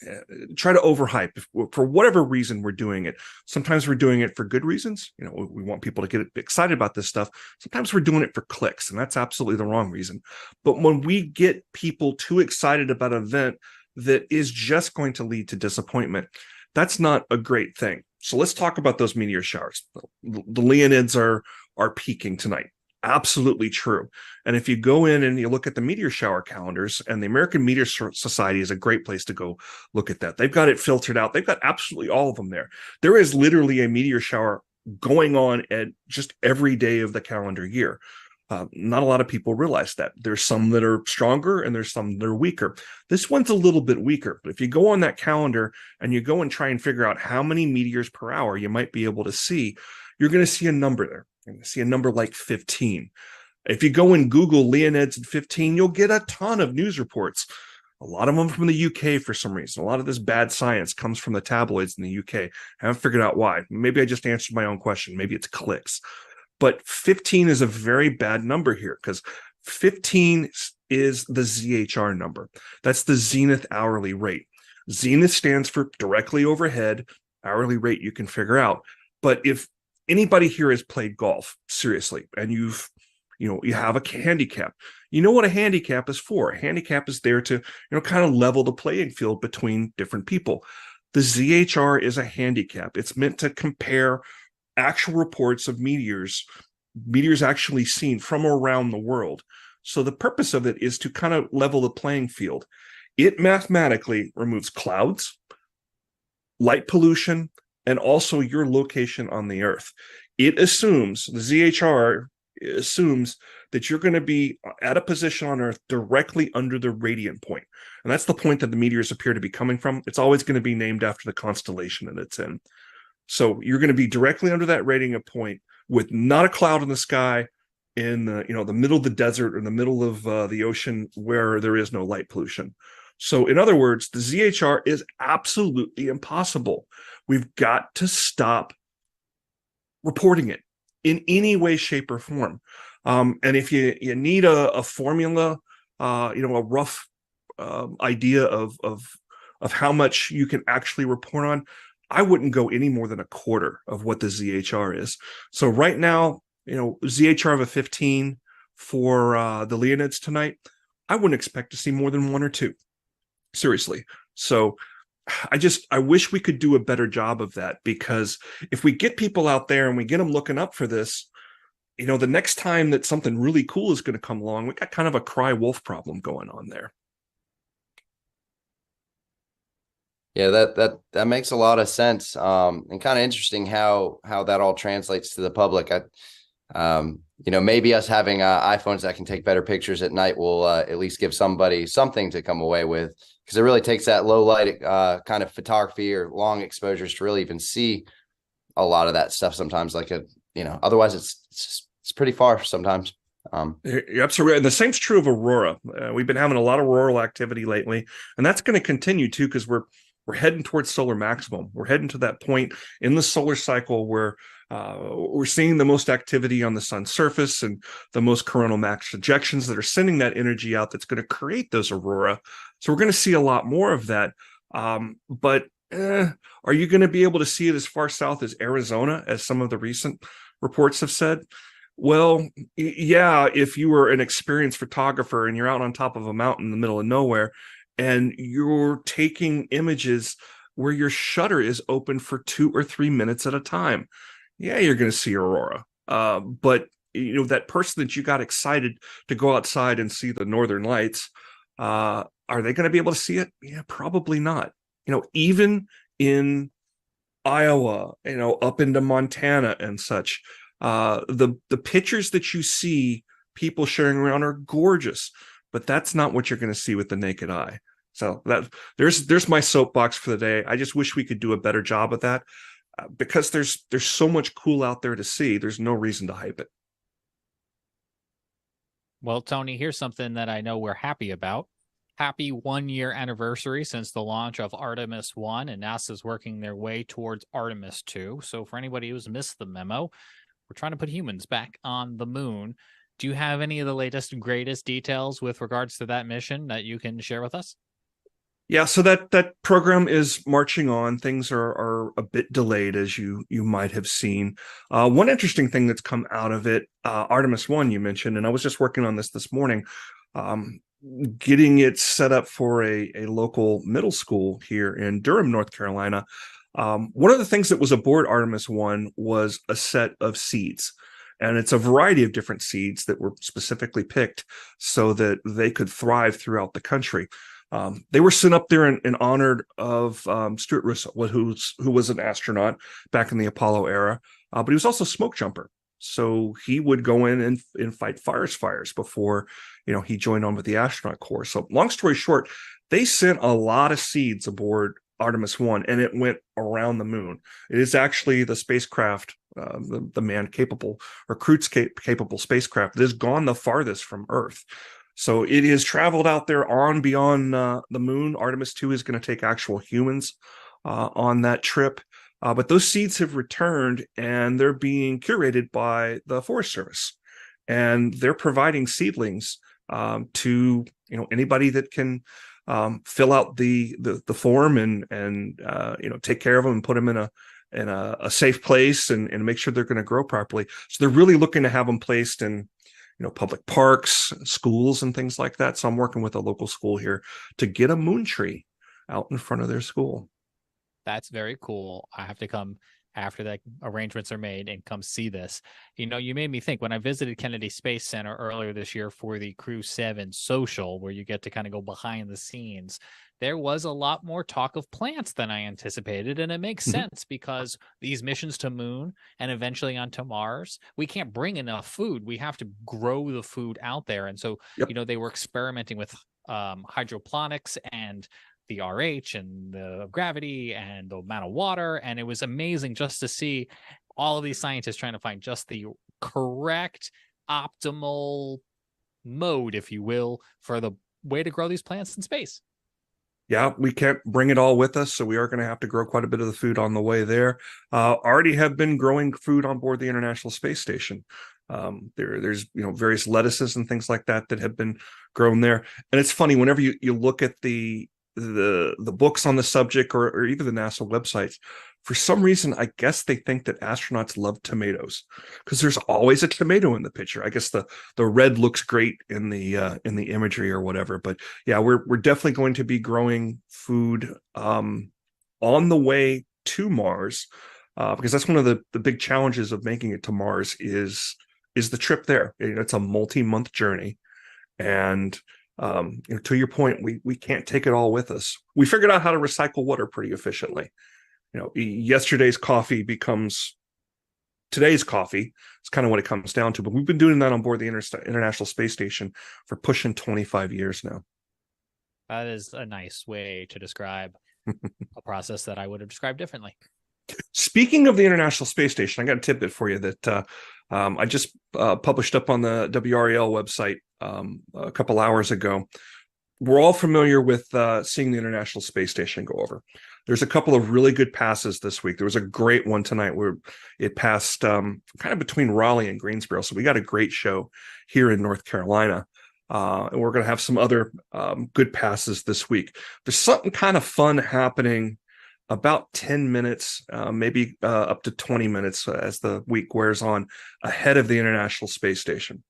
overhype for whatever reason we're doing it. Sometimes we're doing it for good reasons. We want people to get excited about this stuff. Sometimes we're doing it for clicks, and that's absolutely the wrong reason. But when we get people too excited about an event that is just going to lead to disappointment, that's not a great thing. So let's talk about those meteor showers. The Leonids are peaking tonight. Absolutely true. And if you go in and you look at the meteor shower calendars, and the American Meteor Society is a great place to go look at that. They've got it filtered out. They've got absolutely all of them there. There is literally a meteor shower going on at just every day of the calendar year. Not a lot of people realize that. There's some that are stronger and there's some that are weaker. This one's a little bit weaker, but if you go on that calendar and you go and try and figure out how many meteors per hour you might be able to see, you're going to see a number there. You're going to see a number like 15. If you go and Google Leonids at 15, you'll get a ton of news reports. A lot of them from the UK for some reason. A lot of this bad science comes from the tabloids in the UK. I haven't figured out why. Maybe I just answered my own question. Maybe it's clicks. But 15 is a very bad number here, because 15 is the ZHR number. That's the zenith hourly rate. Zenith stands for directly overhead. hourly rate you can figure out. But if anybody here has played golf seriously, and you have a handicap, you know what a handicap is for. A handicap is there to, kind of level the playing field between different people. The ZHR is a handicap. It's meant to compare actual reports of meteors actually seen from around the world. So the purpose of it is to kind of level the playing field. It mathematically removes clouds, light pollution, and also your location on the Earth. It assumes, the ZHR assumes that you're going to be at a position on Earth directly under the radiant point. And that's the point that the meteors appear to be coming from. It's always going to be named after the constellation that it's in. So you're going to be directly under that radiant point with not a cloud in the sky, in the middle of the desert or in the middle of the ocean where there is no light pollution. So in other words, the ZHR is absolutely impossible. We've got to stop reporting it in any way, shape, or form. And if you need a formula, a rough idea of how much you can actually report on, I wouldn't go any more than a quarter of what the ZHR is. So right now, ZHR of a 15 for the Leonids tonight, I wouldn't expect to see more than 1 or 2. Seriously. So I wish we could do a better job of that, because if we get people out there and we get them looking up for this, the next time that something really cool is going to come along, we got kind of a cry wolf problem going on there. Yeah, that makes a lot of sense. And kind of interesting how that all translates to the public. Maybe us having iPhones that can take better pictures at night will at least give somebody something to come away with, because it really takes that low light kind of photography or long exposures to really even see a lot of that stuff sometimes. Otherwise it's pretty far sometimes. You're absolutely right. And the same's true of aurora. We've been having a lot of auroral activity lately, and that's going to continue too, because we're heading towards solar maximum. We're heading to that point in the solar cycle where we're seeing the most activity on the sun's surface and the most coronal max ejections that are sending that energy out that's going to create those aurora. So we're going to see a lot more of that. But are you going to be able to see it as far south as Arizona, as some of the recent reports have said? Well, yeah, if you were an experienced photographer and you're out on top of a mountain in the middle of nowhere and you're taking images where your shutter is open for 2 or 3 minutes at a time, yeah, you're going to see aurora. But that person that you got excited to go outside and see the northern lights, are they going to be able to see it? Yeah, probably not. Even in Iowa, up into Montana and such, the pictures that you see people sharing around are gorgeous, but that's not what you're going to see with the naked eye. So there's my soapbox for the day. I just wish we could do a better job of that, because there's so much cool out there to see. There's no reason to hype it. Well, Tony, here's something that I know we're happy about. Happy 1-year anniversary since the launch of Artemis 1, and NASA's working their way towards Artemis 2. So for anybody who's missed the memo, we're trying to put humans back on the moon. Do you have any of the latest and greatest details with regards to that mission that you can share with us? Yeah, so that program is marching on. Things are a bit delayed, as you might have seen. One interesting thing that's come out of it, Artemis 1 you mentioned, and I was just working on this morning, getting it set up for a local middle school here in Durham, North Carolina. One of the things that was aboard Artemis 1 was a set of seeds. And it's a variety of different seeds that were specifically picked so that they could thrive throughout the country. They were sent up there in honor of Stuart Russell, who was an astronaut back in the Apollo era, but he was also a smoke jumper. So he would go in and fight forest fires before, he joined on with the astronaut corps. So long story short, they sent a lot of seeds aboard Artemis 1, and it went around the moon. It is actually the spacecraft, the man capable or crew capable spacecraft that has gone the farthest from Earth. So it has traveled out there beyond the moon. Artemis 2 is going to take actual humans on that trip. But those seeds have returned, and they're being curated by the Forest Service. And they're providing seedlings to anybody that can fill out the form and take care of them and put them in a safe place and make sure they're going to grow properly. So they're really looking to have them placed in public parks, schools, and things like that. So I'm working with a local school here to get a moon tree out in front of their school. That's very cool. I have to come after the arrangements are made and come see this. You made me think when I visited Kennedy Space Center earlier this year for the Crew 7 social, where you get to kind of go behind the scenes, there was a lot more talk of plants than I anticipated. And it makes sense because these missions to Moon and eventually onto Mars, we can't bring enough food. We have to grow the food out there. And so, they were experimenting with hydroponics and the RH and the gravity and the amount of water. And it was amazing just to see all of these scientists trying to find just the correct, optimal mode, if you will, for the way to grow these plants in space. Yeah, we can't bring it all with us, so we are going to have to grow quite a bit of the food on the way there. Already have been growing food on board the International Space Station. There's various lettuces and things like that have been grown there. And it's funny, whenever you look at the books on the subject or even the NASA websites, for some reason, I guess they think that astronauts love tomatoes because there's always a tomato in the picture. I guess the red looks great in the imagery or whatever. But yeah, we're definitely going to be growing food on the way to Mars because that's one of the big challenges of making it to Mars is the trip there. It's a multi-month journey, and to your point, we can't take it all with us. We figured out how to recycle water pretty efficiently. Yesterday's coffee becomes today's coffee. It's kind of what it comes down to. But we've been doing that on board the International Space Station for pushing 25 years now. That is a nice way to describe a process that I would have described differently. Speaking of the International Space Station, I got a tidbit for you that I just published up on the WRAL website a couple hours ago. We're all familiar with seeing the International Space Station go over. There's a couple of really good passes this week. There was a great one tonight where it passed kind of between Raleigh and Greensboro. So we got a great show here in North Carolina. And we're going to have some other good passes this week. There's something kind of fun happening about 10 minutes, maybe up to 20 minutes as the week wears on ahead of the International Space Station.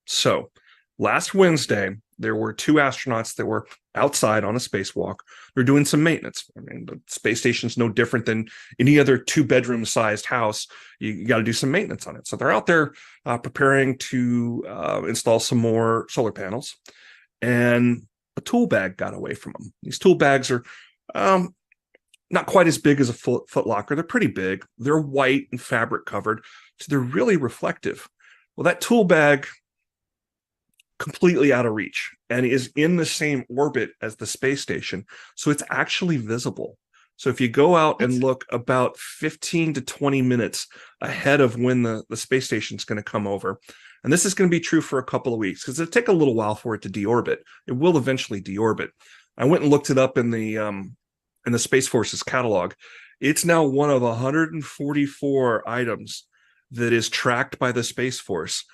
So last Wednesday, there were 2 astronauts that were outside on a spacewalk. They're doing some maintenance. I mean, the space station's no different than any other 2-bedroom sized house. You got to do some maintenance on it. So they're out there preparing to install some more solar panels. And a tool bag got away from them. These tool bags are not quite as big as a foot locker. They're pretty big. They're white and fabric covered. So they're really reflective. Well, that tool bag completely out of reach and is in the same orbit as the space station. So it's actually visible. So if you go out and look about 15 to 20 minutes ahead of when the space station is going to come over, and this is going to be true for a couple of weeks because it'll take a little while for it to deorbit. It will eventually deorbit. I went and looked it up in the Space Force's catalog. It's now one of 144 items that is tracked by the Space Force.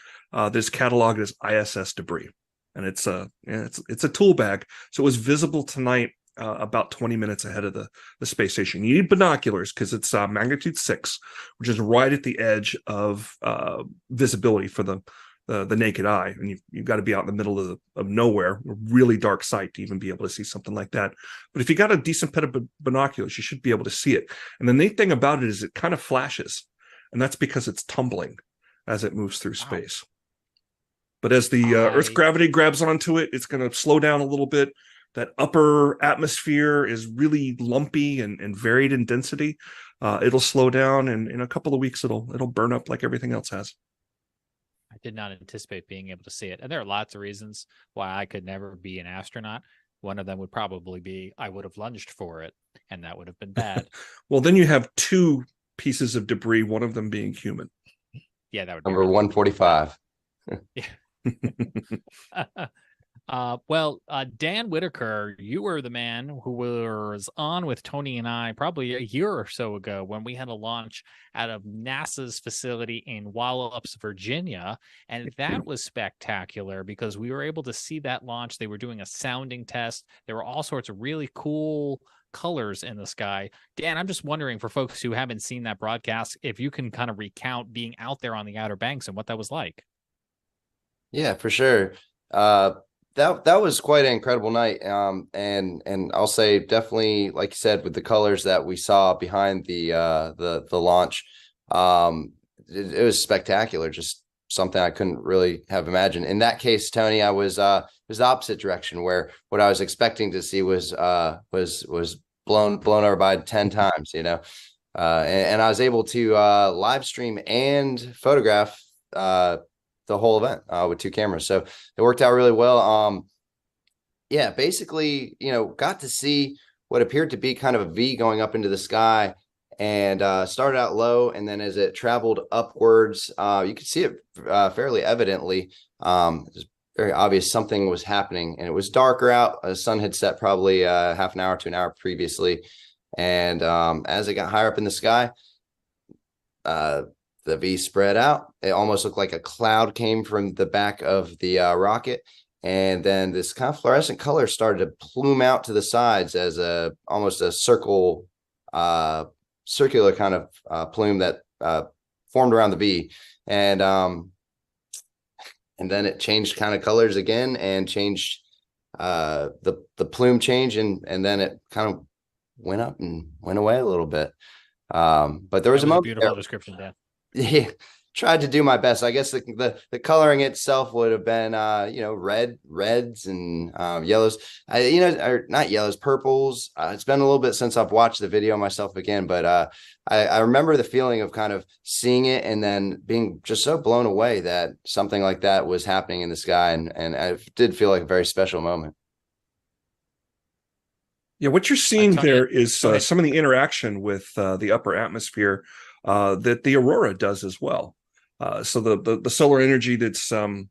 This cataloged as ISS debris, and it's a tool bag. So it was visible tonight about 20 minutes ahead of the space station. You need binoculars because it's magnitude 6, which is right at the edge of visibility for the naked eye, and you've got to be out in the middle of nowhere, a really dark site to even be able to see something like that. But if you got a decent pair of binoculars, you should be able to see it. And the neat thing about it is it kind of flashes, and that's because it's tumbling as it moves through space. But as the Earth's gravity grabs onto it, it's going to slow down a little bit. That upper atmosphere is really lumpy and varied in density. It'll slow down, and in a couple of weeks, it'll burn up like everything else has. I did not anticipate being able to see it. And there are lots of reasons why I could never be an astronaut. One of them would probably be I would have lunged for it, and that would have been bad. Well, then you have 2 pieces of debris, one of them being human. Yeah, that would be number 145. Yeah. Dan Whitaker, you were the man who was on with Tony and I probably a year or so ago when we had a launch out of NASA's facility in Wallops, Virginia. And that was spectacular because we were able to see that launch. They were doing a sounding test. There were all sorts of really cool colors in the sky. Dan, I'm just wondering for folks who haven't seen that broadcast, if you can kind of recount being out there on the Outer Banks and what that was like. Yeah, for sure. That was quite an incredible night. And I'll say definitely, like you said, with the colors that we saw behind the launch, it was spectacular. Just something I couldn't really have imagined. In that case, Tony, I was the opposite direction, where what I was expecting to see was blown over by 10 times, you know. And I was able to live stream and photograph the whole event with 2 cameras. So it worked out really well. Yeah, basically, you know, got to see what appeared to be kind of a V going up into the sky, and started out low. And then as it traveled upwards, you could see it fairly evidently. It was very obvious something was happening, and it was darker out. The sun had set probably half an hour to an hour previously. And as it got higher up in the sky, the V spread out. It almost looked like a cloud came from the back of the rocket. And then this kind of fluorescent color started to plume out to the sides as almost a circular kind of plume that formed around the V. And then it changed kind of colors again and changed the plume change. And then it kind of went up and went away a little bit. But there was a moment. Beautiful description, Dan. Yeah, tried to do my best. I guess the coloring itself would have been reds and yellows, or not yellows, purples. It's been a little bit since I've watched the video myself again, but I remember the feeling of kind of seeing it and then being just so blown away that something like that was happening in the sky, and it did feel like a very special moment. Yeah, what you're seeing there is some of the interaction with the upper atmosphere that the aurora does as well. So the solar energy that's hitting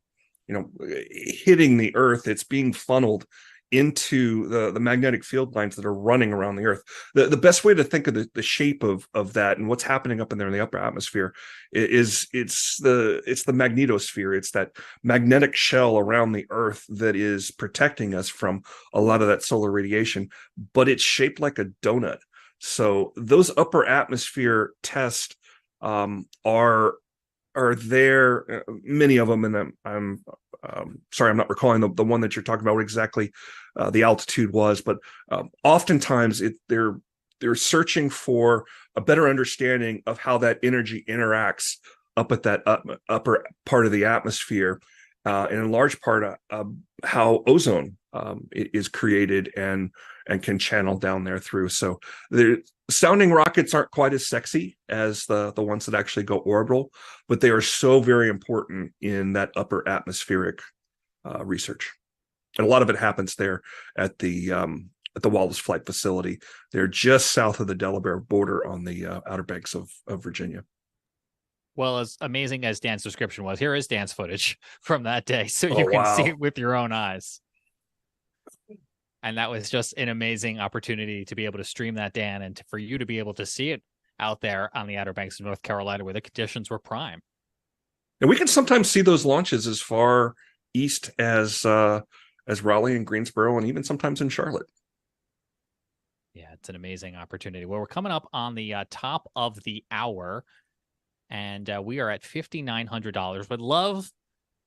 the Earth, it's being funneled into the magnetic field lines that are running around the Earth. The best way to think of the shape of that and what's happening up in there in the upper atmosphere is it's the magnetosphere. It's that magnetic shell around the Earth that is protecting us from a lot of that solar radiation, but it's shaped like a donut. So those upper atmosphere tests are there, many of them, and I'm sorry, I'm not recalling the one that you're talking about, what exactly the altitude was, but oftentimes they're searching for a better understanding of how that energy interacts up at that upper part of the atmosphere, and in large part how ozone is created and can channel down there through. So the sounding rockets aren't quite as sexy as the ones that actually go orbital, but they are so very important in that upper atmospheric research. And a lot of it happens there at the Wallace Flight Facility. They're just south of the Delaware border on the Outer Banks of Virginia. Well, as amazing as Dan's description was, here is Dan's footage from that day, so you can see it with your own eyes. And that was just an amazing opportunity to be able to stream that, Dan, and for you to be able to see it out there on the Outer Banks of North Carolina where the conditions were prime. And we can sometimes see those launches as far east as Raleigh and Greensboro, and even sometimes in Charlotte. Yeah, it's an amazing opportunity. Well, we're coming up on the top of the hour, and we are at $5,900. Would love,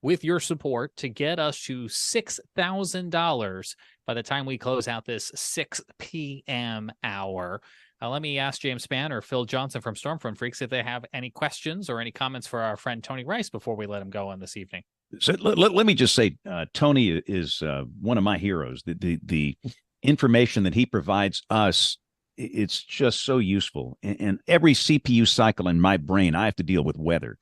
with your support, to get us to $6,000 by the time we close out this 6 p.m. hour. Let me ask James Spann or Phil Johnson from Stormfront Freaks if they have any questions or any comments for our friend Tony Rice before we let him go on this evening. So let me just say, Tony is one of my heroes. The information that he provides us, it's just so useful. And every CPU cycle in my brain, I have to deal with weather.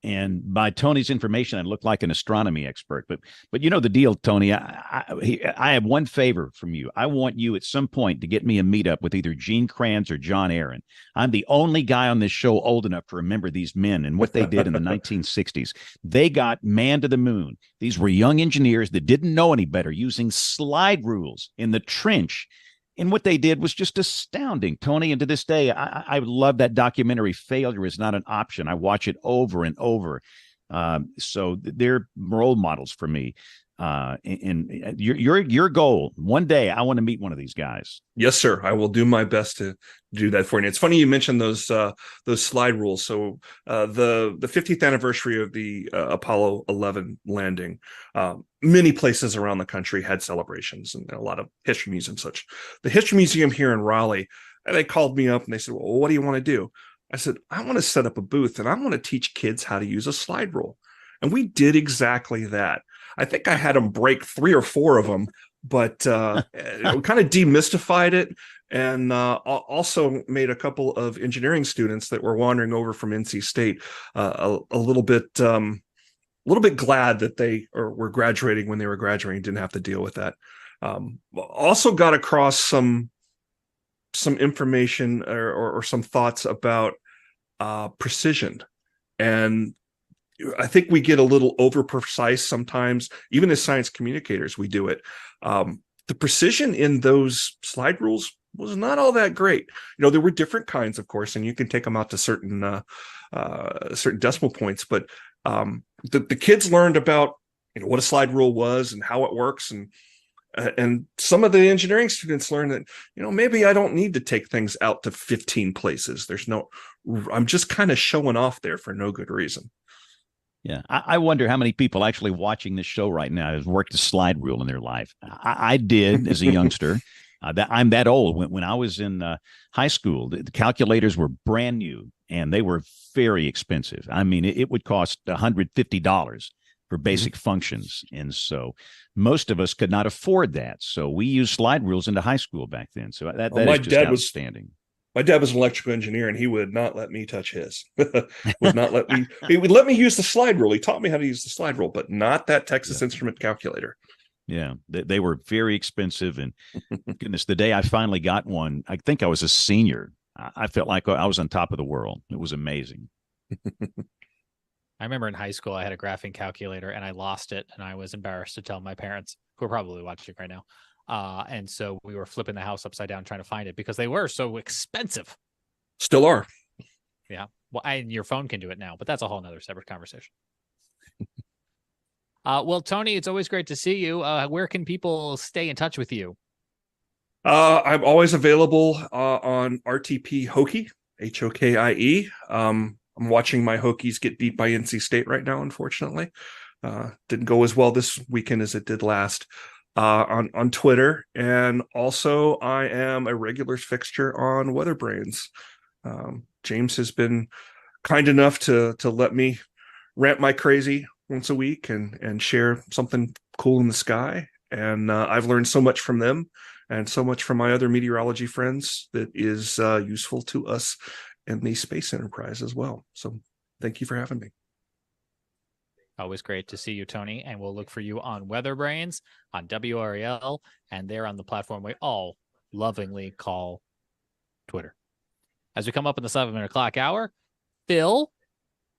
And by Tony's information, I look like an astronomy expert. But you know the deal, Tony. I have one favor from you. I want you at some point to get me a meetup with either Gene Kranz or John Aaron. I'm the only guy on this show old enough to remember these men and what they did in the 1960s. They got manned to the moon. These were young engineers that didn't know any better, using slide rules in the trench. And what they did was just astounding, Tony. And to this day, I love that documentary. Failure is not an option. I watch it over and over. So they're role models for me. And your goal one day, I want to meet one of these guys. Yes, sir. I will do my best to do that for you. It's funny you mentioned those slide rules. So the 50th anniversary of the Apollo 11 landing, many places around the country had celebrations and a lot of history museums and such. The History Museum here in Raleigh, they called me up and they said, well, what do you want to do? I said, I want to set up a booth and I want to teach kids how to use a slide rule. And we did exactly that. I think I had them break 3 or 4 of them, but we kind of demystified it, and also made a couple of engineering students that were wandering over from NC State a little bit glad that they were graduating when they were graduating, didn't have to deal with that. Also got across some information or some thoughts about precision. And I think we get a little over precise sometimes, even as science communicators, we do it. The precision in those slide rules was not all that great. You know, there were different kinds, of course, and you can take them out to certain decimal points. But the kids learned about, you know, what a slide rule was and how it works, and some of the engineering students learned that, you know, maybe I don't need to take things out to 15 places. I'm just kind of showing off there for no good reason. Yeah, I wonder how many people actually watching this show right now have worked a slide rule in their life. I did as a youngster. I'm that old. When I was in high school, the calculators were brand new and they were very expensive. I mean, it would cost $150 for basic functions. And so most of us could not afford that. So we used slide rules into high school back then. So that is just outstanding. My dad was an electrical engineer, and he would not let me touch his. Would not let me. He would let me use the slide rule. He taught me how to use the slide rule, but not that Texas Instrument calculator. Yeah, they were very expensive. And goodness, the day I finally got one, I think I was a senior. I felt like I was on top of the world. It was amazing. I remember in high school, I had a graphing calculator, and I lost it, and I was embarrassed to tell my parents, who are probably watching right now. And so we were flipping the house upside down trying to find it because they were so expensive. Still are. Yeah. Well, and your phone can do it now, but that's a whole nother separate conversation. Well, Tony, it's always great to see you. Where can people stay in touch with you? I'm always available on RTP Hokie, Hokie. I'm watching my Hokies get beat by NC State right now, unfortunately. Didn't go as well this weekend as it did last. On Twitter, and also I am a regular fixture on Weather Brains. James has been kind enough to let me rant my crazy once a week and share something cool in the sky, and I've learned so much from them and so much from my other meteorology friends that is useful to us in the space enterprise as well. So thank you for having me. Always great to see you, Tony, and we'll look for you on Weather Brains, on WREL, and there on the platform we all lovingly call Twitter. As we come up in the 7 o'clock hour, Phil,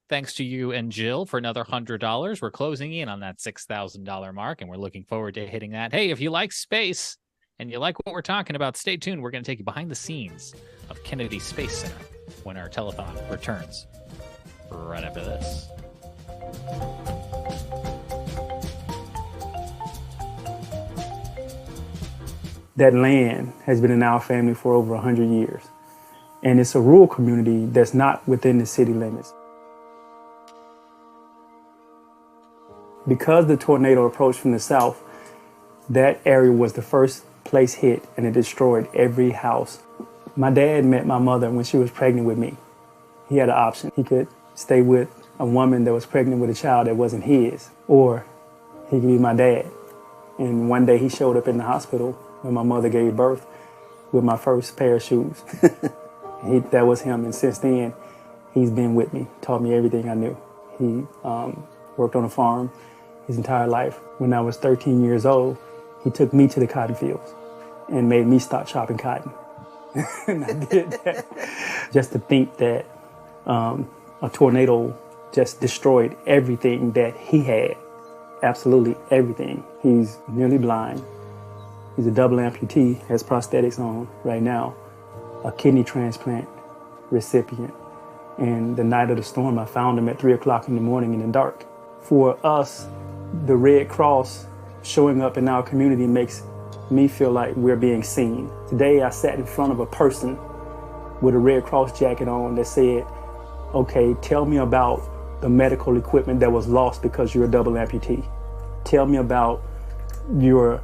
thanks to you and Jill for another $100. We're closing in on that $6,000 mark, and we're looking forward to hitting that. Hey, if you like space and you like what we're talking about, stay tuned. We're going to take you behind the scenes of Kennedy Space Center when our telethon returns right after this. That land has been in our family for over 100 years. And it's a rural community that's not within the city limits. Because the tornado approached from the south, that area was the first place hit, and it destroyed every house. My dad met my mother when she was pregnant with me. He had an option. He could stay with a woman that was pregnant with a child that wasn't his, or he could be my dad. And one day he showed up in the hospital when my mother gave birth with my first pair of shoes. That was him, and since then, he's been with me, taught me everything I knew. He worked on a farm his entire life. When I was 13 years old, he took me to the cotton fields and made me stop chopping cotton. And I did that. Just to think that a tornado just destroyed everything that he had. Absolutely everything. He's nearly blind. He's a double amputee, has prosthetics on right now, a kidney transplant recipient. And the night of the storm, I found him at 3 o'clock in the morning in the dark. For us, the Red Cross showing up in our community makes me feel like we're being seen. Today, I sat in front of a person with a Red Cross jacket on that said, okay, tell me about the medical equipment that was lost because you're a double amputee. Tell me about your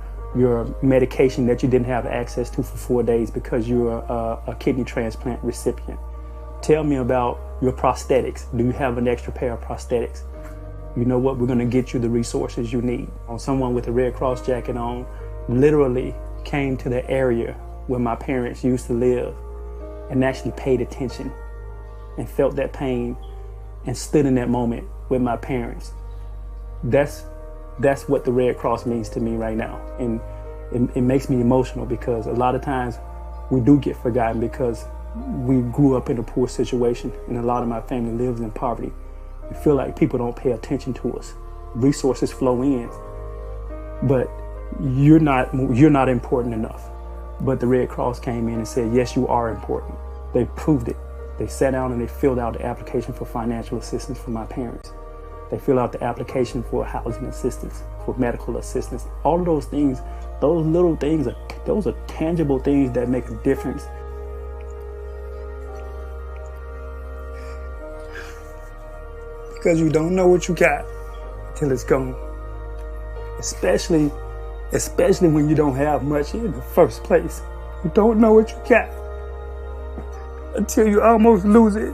medication that you didn't have access to for 4 days because you're a kidney transplant recipient. Tell me about your prosthetics. Do you have an extra pair of prosthetics? You know what? We're going to get you the resources you need. Someone with a Red Cross jacket on literally came to the area where my parents used to live and actually paid attention and felt that pain and stood in that moment with my parents. That's what the Red Cross means to me right now. And it makes me emotional because a lot of times we do get forgotten because we grew up in a poor situation and a lot of my family lives in poverty. We feel like people don't pay attention to us. Resources flow in, but you're not important enough. But the Red Cross came in and said, yes, you are important. They proved it. They sat down and they filled out the application for financial assistance for my parents. They filled out the application for housing assistance, for medical assistance. All of those things, those little things, those are tangible things that make a difference. Because you don't know what you got until it's gone. Especially when you don't have much in the first place. You don't know what you got until you almost lose it.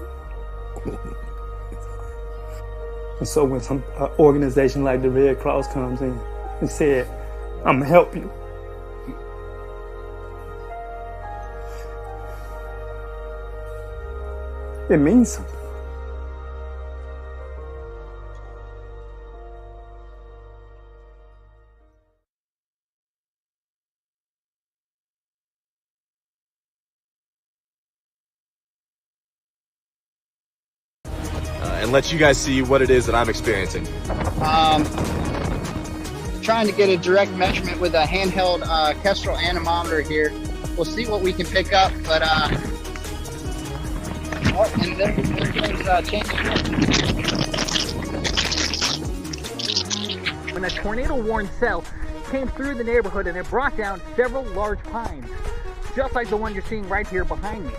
And so when some organization like the Red Cross comes in and said, I'm gonna help you. It means something. And let you guys see what it is that I'm experiencing. Trying to get a direct measurement with a handheld Kestrel anemometer here. We'll see what we can pick up, but and then things change. When a tornado-warned cell came through the neighborhood and it brought down several large pines, just like the one you're seeing right here behind me.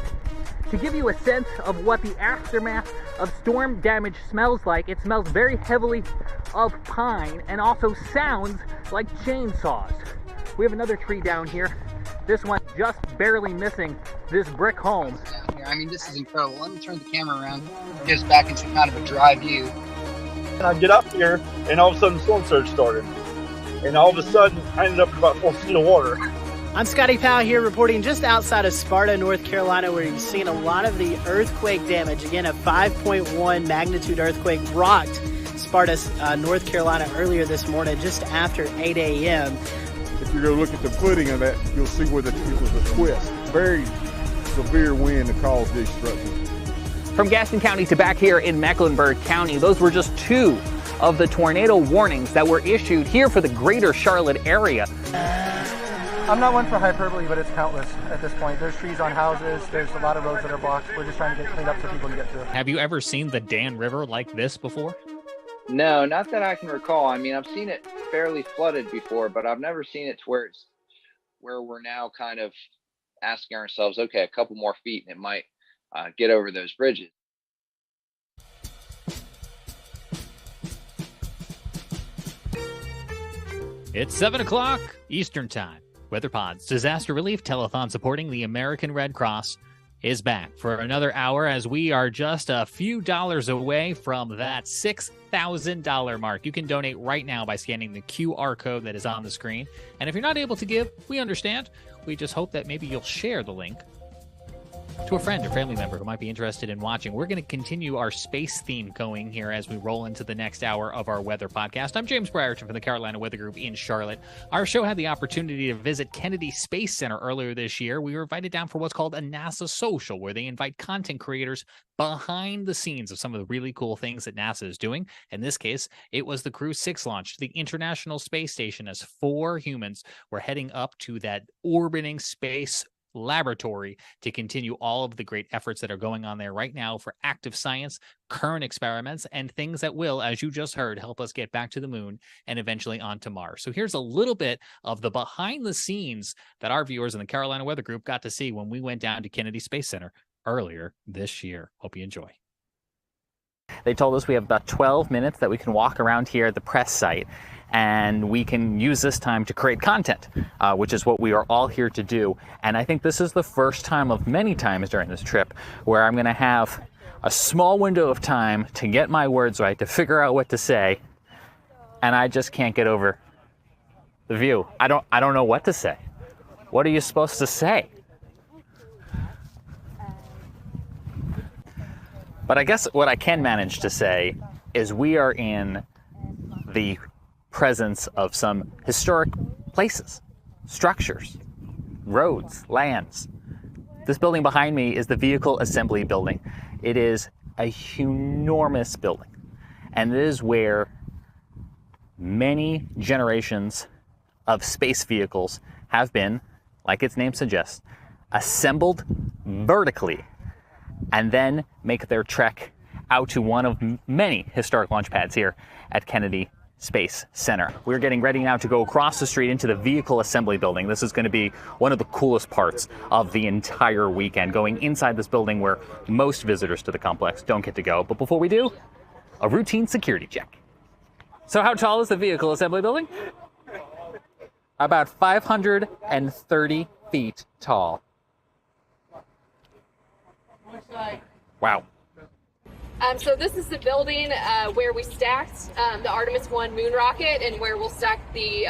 To give you a sense of what the aftermath of storm damage smells like, it smells very heavily of pine and also sounds like chainsaws. We have another tree down here. This one just barely missing this brick home. I mean, this is incredible. Let me turn the camera around. Get us back into kind of a dry view. And I get up here, and all of a sudden, storm surge started. And all of a sudden, I ended up in about 4 feet of water. I'm Scotty Powell here reporting just outside of Sparta, North Carolina, where you've seen a lot of the earthquake damage. Again, a 5.1 magnitude earthquake rocked Sparta, North Carolina earlier this morning, just after 8 a.m. If you go look at the footing of that, you'll see where it was a twist. Very severe wind that caused these structures. From Gaston County to back here in Mecklenburg County, those were just 2 of the tornado warnings that were issued here for the greater Charlotte area. I'm not one for hyperbole, but it's countless at this point. There's trees on houses. There's a lot of roads that are blocked. We're just trying to get cleaned up so people can get through. Have you ever seen the Dan River like this before? No, not that I can recall. I mean, I've seen it fairly flooded before, but I've never seen it to where we're now kind of asking ourselves, okay, a couple more feet and it might get over those bridges. It's 7 o'clock Eastern Time. WeatherPod's disaster relief telethon supporting the American Red Cross is back for another hour as we are just a few dollars away from that $6,000 mark. You can donate right now by scanning the QR code that is on the screen. And if you're not able to give, we understand. We just hope that maybe you'll share the link to a friend or family member who might be interested in watching. We're going to continue our space theme going here as we roll into the next hour of our weather podcast. I'm James Brierton from the Carolina Weather Group in Charlotte. Our show had the opportunity to visit Kennedy Space Center earlier this year. We were invited down for what's called a NASA Social, where they invite content creators behind the scenes of some of the really cool things that NASA is doing. In this case, it was the Crew 6 launch to the International Space Station as 4 humans were heading up to that orbiting space laboratory to continue all of the great efforts that are going on there right now for active science, current experiments, and things that will, as you just heard, help us get back to the moon and eventually onto Mars. So here's a little bit of the behind the scenes that our viewers in the Carolina Weather Group got to see when we went down to Kennedy Space Center earlier this year. Hope you enjoy. They told us we have about 12 minutes that we can walk around here at the press site, and we can use this time to create content, which is what we are all here to do. And I think this is the first time of many times during this trip where I'm going to have a small window of time to get my words right, to figure out what to say, and I just can't get over the view. I don't know what to say. What are you supposed to say? But I guess what I can manage to say is we are in the presence of some historic places, structures, roads, lands. This building behind me is the Vehicle Assembly Building. It is a enormous building, and it is where many generations of space vehicles have been, like its name suggests, assembled vertically and then make their trek out to one of many historic launch pads here at Kennedy Space Center. We're getting ready now to go across the street into the Vehicle Assembly Building. This is going to be one of the coolest parts of the entire weekend, going inside this building where most visitors to the complex don't get to go. But before we do, a routine security check. So how tall is the Vehicle Assembly Building? About 530 feet tall. Wow. So this is the building where we stacked the Artemis 1 moon rocket and where we'll stack the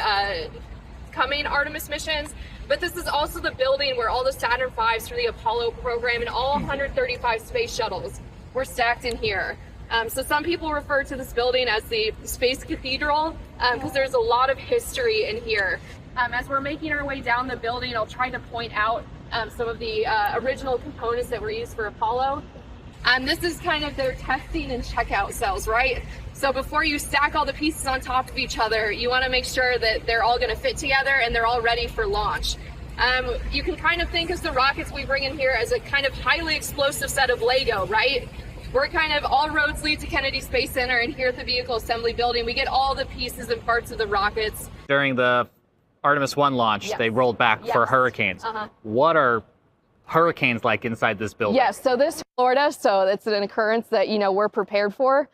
coming Artemis missions. But this is also the building where all the Saturn V's for the Apollo program and all 135 space shuttles were stacked in here. So some people refer to this building as the Space Cathedral because there's a lot of history in here. As we're making our way down the building, I'll try to point out some of the original components that were used for Apollo. This is kind of their testing and checkout cells, right? So before you stack all the pieces on top of each other, you want to make sure that they're all going to fit together and they're all ready for launch. You can kind of think of the rockets we bring in here as a kind of highly explosive set of Lego, right? We're kind of all roads lead to Kennedy Space Center, and here at the Vehicle Assembly Building, we get all the pieces and parts of the rockets. During the Artemis 1 launch, Yes. they rolled back for hurricanes. What are hurricanes like inside this building? Yes, so this is Florida, so it's an occurrence that, we're prepared for.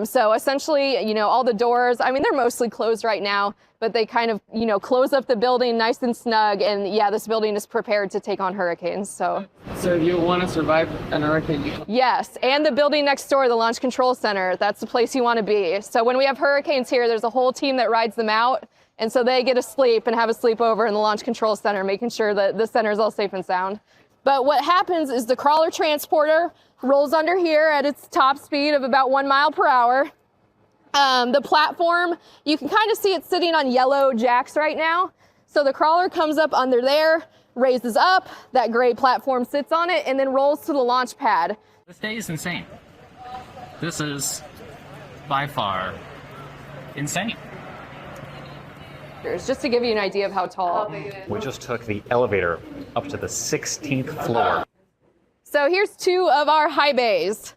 So essentially, all the doors, I mean, they're mostly closed right now, but they kind of, close up the building nice and snug. And yeah, this building is prepared to take on hurricanes. So you want to survive an hurricane? yes, and the building next door, the Launch Control Center, that's the place you want to be. So when we have hurricanes here, there's a whole team that rides them out. And so they get to sleep and have a sleepover in the Launch Control Center, making sure that the center is all safe and sound. But what happens is the crawler transporter rolls under here at its top speed of about 1 mile per hour. The platform, you can kind of see it sitting on yellow jacks right now. So the crawler comes up under there, raises up, that gray platform sits on it, and then rolls to the launch pad. This day is insane. This is by far insane. Just to give you an idea of how tall. We just took the elevator up to the 16th floor. So here's 2 of our high bays.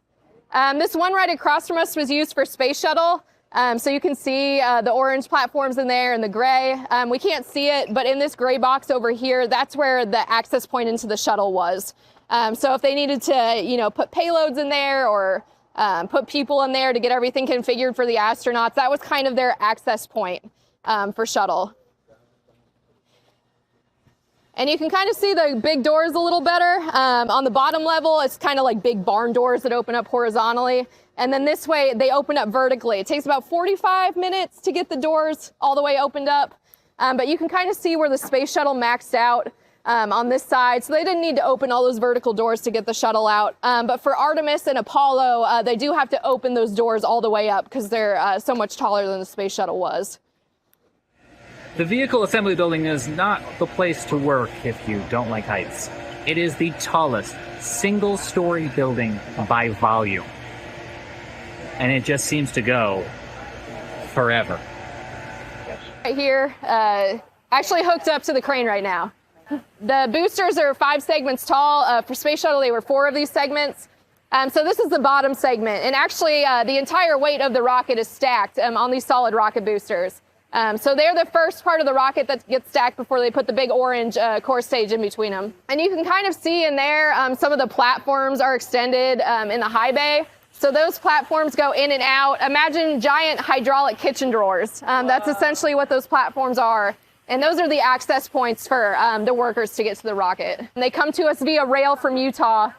This one right across from us was used for space shuttle. So you can see the orange platforms in there and the gray. We can't see it, but in this gray box over here, that's where the access point into the shuttle was. So if they needed to, put payloads in there or put people in there to get everything configured for the astronauts, that was kind of their access point for shuttle. And you can kind of see the big doors a little better. On the bottom level, it's kind of like big barn doors that open up horizontally. And then this way, they open up vertically. It takes about 45 minutes to get the doors all the way opened up. But you can kind of see where the space shuttle maxed out. on this side, so they didn't need to open all those vertical doors to get the shuttle out. But for Artemis and Apollo, they do have to open those doors all the way up because they're so much taller than the space shuttle was. The vehicle assembly building is not the place to work if you don't like heights. It is the tallest single-story building by volume. And it just seems to go forever. Right here, actually hooked up to the crane right now. The boosters are 5 segments tall. For Space Shuttle, they were 4 of these segments. So this is the bottom segment. And actually, the entire weight of the rocket is stacked on these solid rocket boosters. So they're the first part of the rocket that gets stacked before they put the big orange core stage in between them. And you can kind of see in there some of the platforms are extended in the high bay. So those platforms go in and out. Imagine giant hydraulic kitchen drawers. That's essentially what those platforms are. And those are the access points for the workers to get to the rocket. And they come to us via rail from Utah.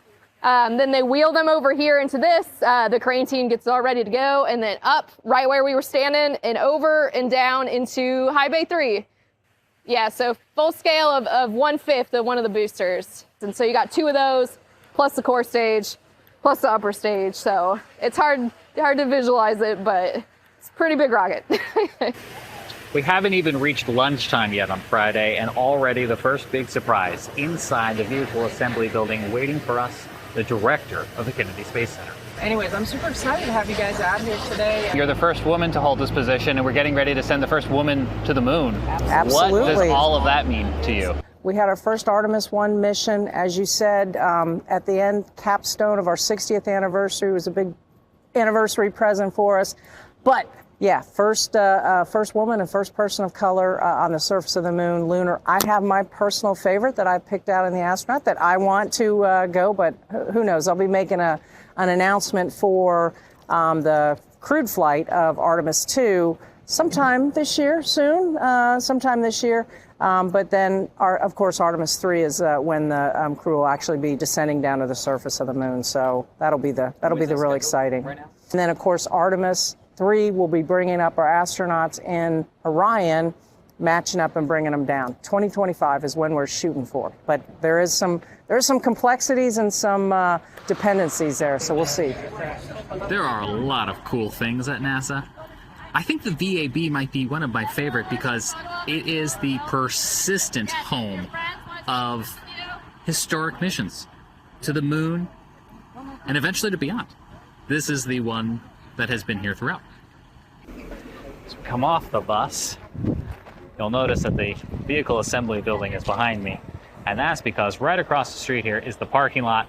Then they wheel them over here into this. The crane team gets all ready to go, and then up right where we were standing and over and down into High Bay 3. Yeah, so full scale of 1/5 of one of the boosters. And so you got 2 of those, plus the core stage, plus the upper stage. So it's hard to visualize it, but it's a pretty big rocket. We haven't even reached lunchtime yet on Friday, and already the first big surprise inside the vehicle assembly building waiting for us, the director of the Kennedy Space Center. Anyways, I'm super excited to have you guys out here today. You're the first woman to hold this position, and we're getting ready to send the first woman to the moon. Absolutely. What does all of that mean to you? We had our first Artemis 1 mission, as you said, at the end, capstone of our 60th anniversary. It was a big anniversary present for us. But yeah, first woman and first person of color on the surface of the moon, lunar. I have my personal favorite that I picked out in the astronaut that I want to go, but who knows? I'll be making an announcement for the crewed flight of Artemis 2 sometime this year, sometime this year. But then, of course, Artemis 3 is when the crew will actually be descending down to the surface of the moon. So that'll be the really exciting. Right now? And then, of course, Artemis 3 will be bringing up our astronauts in Orion, matching up and bringing them down. 2025 is when we're shooting for. But there is some complexities and some dependencies there. So we'll see. There are a lot of cool things at NASA. I think the VAB might be one of my favorite because it is the persistent home of historic missions to the moon and eventually to beyond. This is the one that has been here throughout. As we come off the bus, you'll notice that the vehicle assembly building is behind me, and that's because right across the street here is the parking lot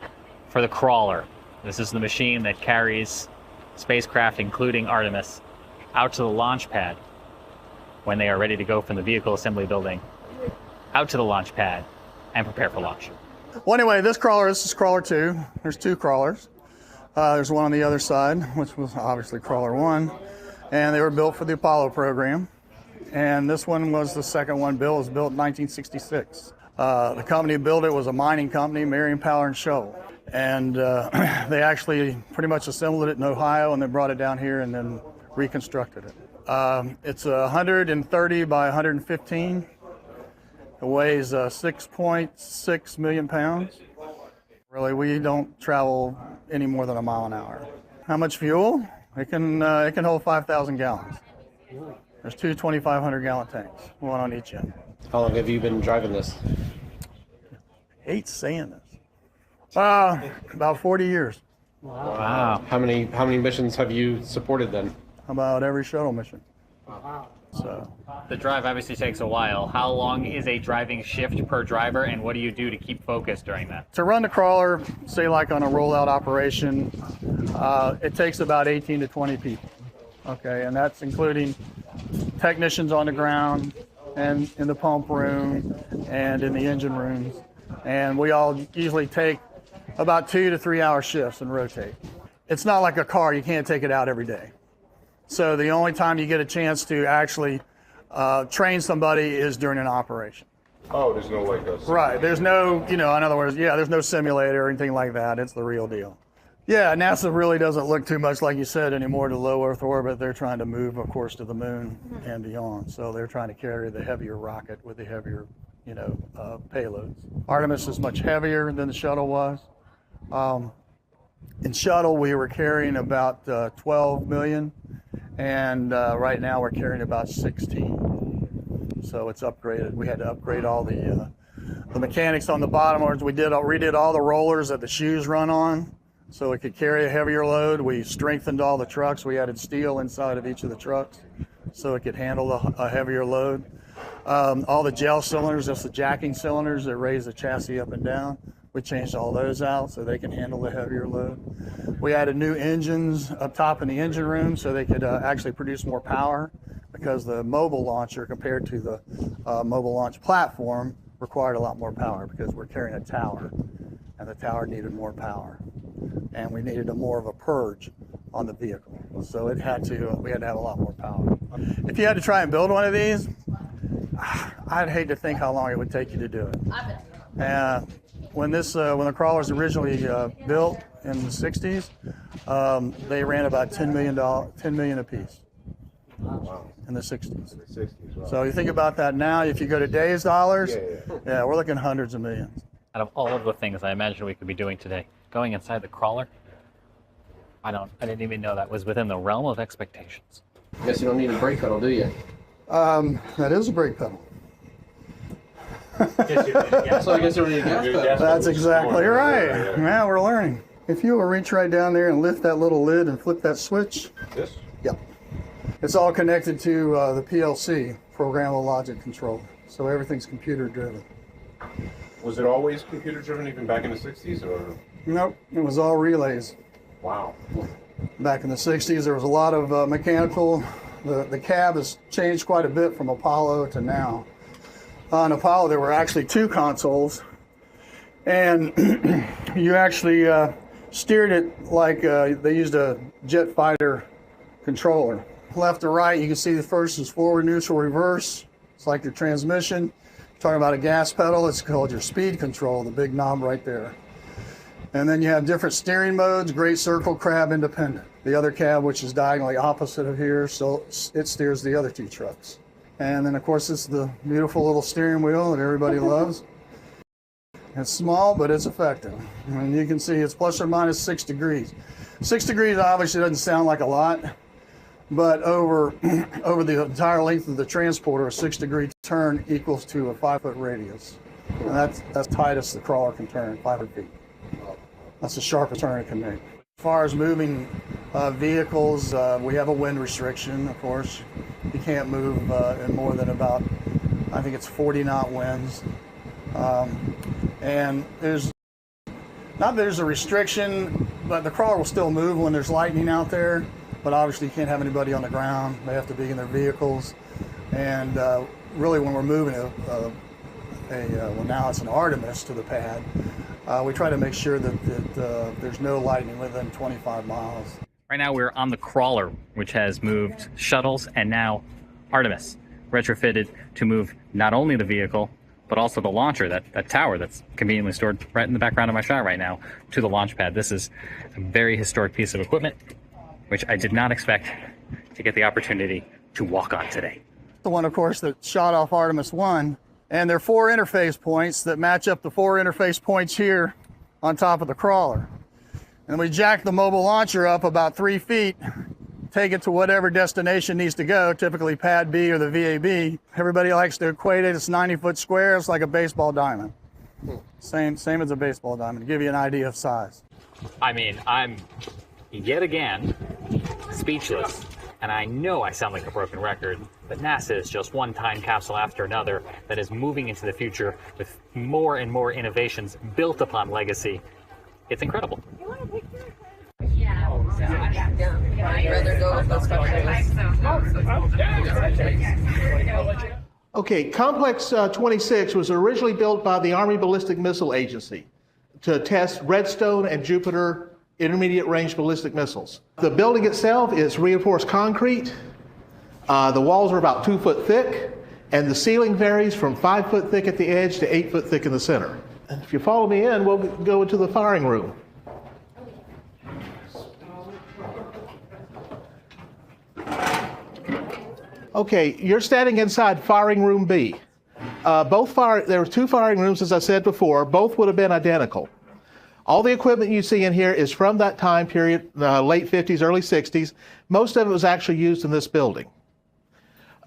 for the crawler. This is the machine that carries spacecraft, including Artemis, out to the launch pad when they are ready to go from the vehicle assembly building out to the launch pad and prepare for launch. Well, anyway, this is crawler 2. There's 2 crawlers. There's one on the other side, which was obviously crawler 1, and they were built for the Apollo program. And this one was the second one built. It was built in 1966. The company who built it was a mining company, Marion Power and Shovel. And they actually pretty much assembled it in Ohio, and they brought it down here and then reconstructed it. It's 130 by 115. It weighs 6.6 million pounds. Really, we don't travel any more than a mile an hour. How much fuel? It can hold 5,000 gallons. There's 2 2,500-gallon tanks, one on each end. How long have you been driving this? I hate saying this. About 40 years. Wow. How many missions have you supported then? About every shuttle mission. Wow. So the drive obviously takes a while. How long is a driving shift per driver, and what do you do to keep focused during that? To run the crawler, say like on a rollout operation, it takes about 18 to 20 people. Okay, and that's including technicians on the ground and in the pump room and in the engine rooms. And we all usually take about 2 to 3 hour shifts and rotate. It's not like a car, you can't take it out every day. So the only time you get a chance to actually train somebody is during an operation. Oh, there's no like us. Right, there's no, in other words, there's no simulator or anything like that. It's the real deal. Yeah, NASA really doesn't look too much, like you said, anymore to low Earth orbit. They're trying to move, of course, to the moon and beyond. So they're trying to carry the heavier rocket with the heavier payloads. Artemis is much heavier than the shuttle was. In shuttle, we were carrying about 12 million, and right now we're carrying about 16. So it's upgraded. We had to upgrade all the mechanics on the bottom. We redid all the rollers that the shoes run on, so it could carry a heavier load. We strengthened all the trucks. We added steel inside of each of the trucks, so it could handle a heavier load. All the gel cylinders, that's the jacking cylinders that raise the chassis up and down. We changed all those out so they can handle the heavier load. We added new engines up top in the engine room so they could actually produce more power, because the mobile launcher compared to the mobile launch platform required a lot more power, because we're carrying a tower, and the tower needed more power. And we needed more of a purge on the vehicle. So we had to have a lot more power. If you had to try and build one of these, I'd hate to think how long it would take you to do it. When the crawlers originally built in the 60s, they ran about $10 million a piece. Wow. In the 60s. Wow. So you think about that now, if you go to today's dollars, yeah, we're looking hundreds of millions. Out of all of the things I imagine we could be doing today, going inside the crawler, I didn't even know that was within the realm of expectations. I guess you don't need a brake pedal, do you? That is a brake pedal. So I guess you don't need a gas pedal. That's exactly right. Yeah, we're learning. If you will reach right down there and lift that little lid and flip that switch. This? Yep. It's all connected to the PLC, programmable logic controller. So everything's computer driven. Was it always computer driven even back in the 60s, or? Nope, it was all relays. Wow. Back in the 60s, there was a lot of mechanical. The cab has changed quite a bit from Apollo to now. On Apollo, there were actually two consoles, and you actually steered it like they used a jet fighter controller. Left to right, you can see the first is forward, neutral, reverse. It's like your transmission. Talking about a gas pedal, it's called your speed control, the big knob right there. And then you have different steering modes, great circle, crab, independent. The other cab, which is diagonally opposite of here, so it steers the other two trucks. And then, of course, it's the beautiful little steering wheel that everybody loves. It's small, but it's effective. And you can see it's plus or minus 6 degrees. 6 degrees obviously doesn't sound like a lot, but over the entire length of the transporter, a 6-degree turn equals to a 5-foot radius. And that's tightest the crawler can turn, 500 feet. That's the sharpest turn it can make. As far as moving vehicles, we have a wind restriction, of course. You can't move in more than about, I think it's 40 knot winds. And there's a restriction, but the crawler will still move when there's lightning out there. But obviously you can't have anybody on the ground. They have to be in their vehicles. And really when we're moving well, now it's an Artemis to the pad, we try to make sure that there's no lightning within 25 miles. Right now we're on the crawler, which has moved shuttles and now Artemis, retrofitted to move not only the vehicle, but also the launcher, that tower that's conveniently stored right in the background of my shot right now, to the launch pad. This is a very historic piece of equipment, which I did not expect to get the opportunity to walk on today. The one, of course, that shot off Artemis 1, and there are 4 interface points that match up the 4 interface points here on top of the crawler. And we jack the mobile launcher up about 3 feet, take it to whatever destination needs to go, typically pad B or the VAB. Everybody likes to equate it. It's 90-foot square. It's like a baseball diamond. Same as a baseball diamond, to give you an idea of size. I mean, I'm yet again speechless, and I know I sound like a broken record, but NASA is just one time capsule after another that is moving into the future with more and more innovations built upon legacy. It's incredible. Okay, Complex 26 was originally built by the Army Ballistic Missile Agency to test Redstone and Jupiter intermediate range ballistic missiles. The building itself is reinforced concrete. The walls are about 2 foot thick, and the ceiling varies from 5 foot thick at the edge to 8 foot thick in the center. If you follow me in, we'll go into the firing room. Okay, you're standing inside firing room B. There were 2 firing rooms, as I said before. Both would have been identical. All the equipment you see in here is from that time period, late 50s, early 60s. Most of it was actually used in this building.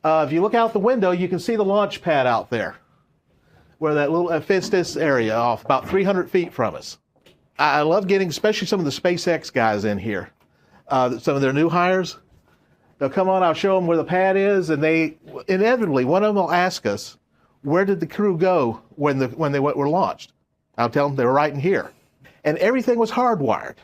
If you look out the window, you can see the launch pad out there, where that little fits this area off about 300 feet from us. I love getting, especially some of the SpaceX guys in here. Some of their new hires, they'll come on, I'll show them where the pad is, and they inevitably, one of them will ask us, where did the crew go when they were launched? I'll tell them they were right in here. And everything was hardwired.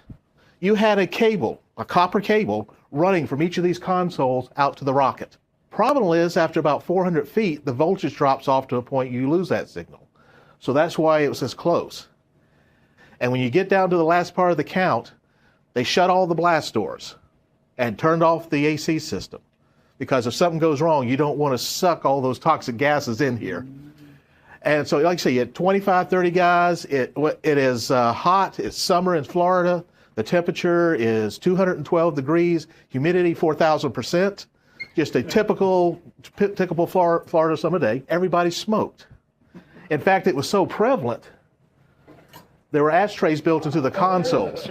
You had a cable, a copper cable, running from each of these consoles out to the rocket. Problem is, after about 400 feet, the voltage drops off to a point you lose that signal. So that's why it was this close. And when you get down to the last part of the count, they shut all the blast doors and turned off the AC system. Because if something goes wrong, you don't want to suck all those toxic gases in here. And so, like I say, you had 25, 30 guys. It is hot. It's summer in Florida. The temperature is 212 degrees, humidity 4,000%. Just a typical Florida summer day. Everybody smoked. In fact, it was so prevalent, there were ashtrays built into the consoles.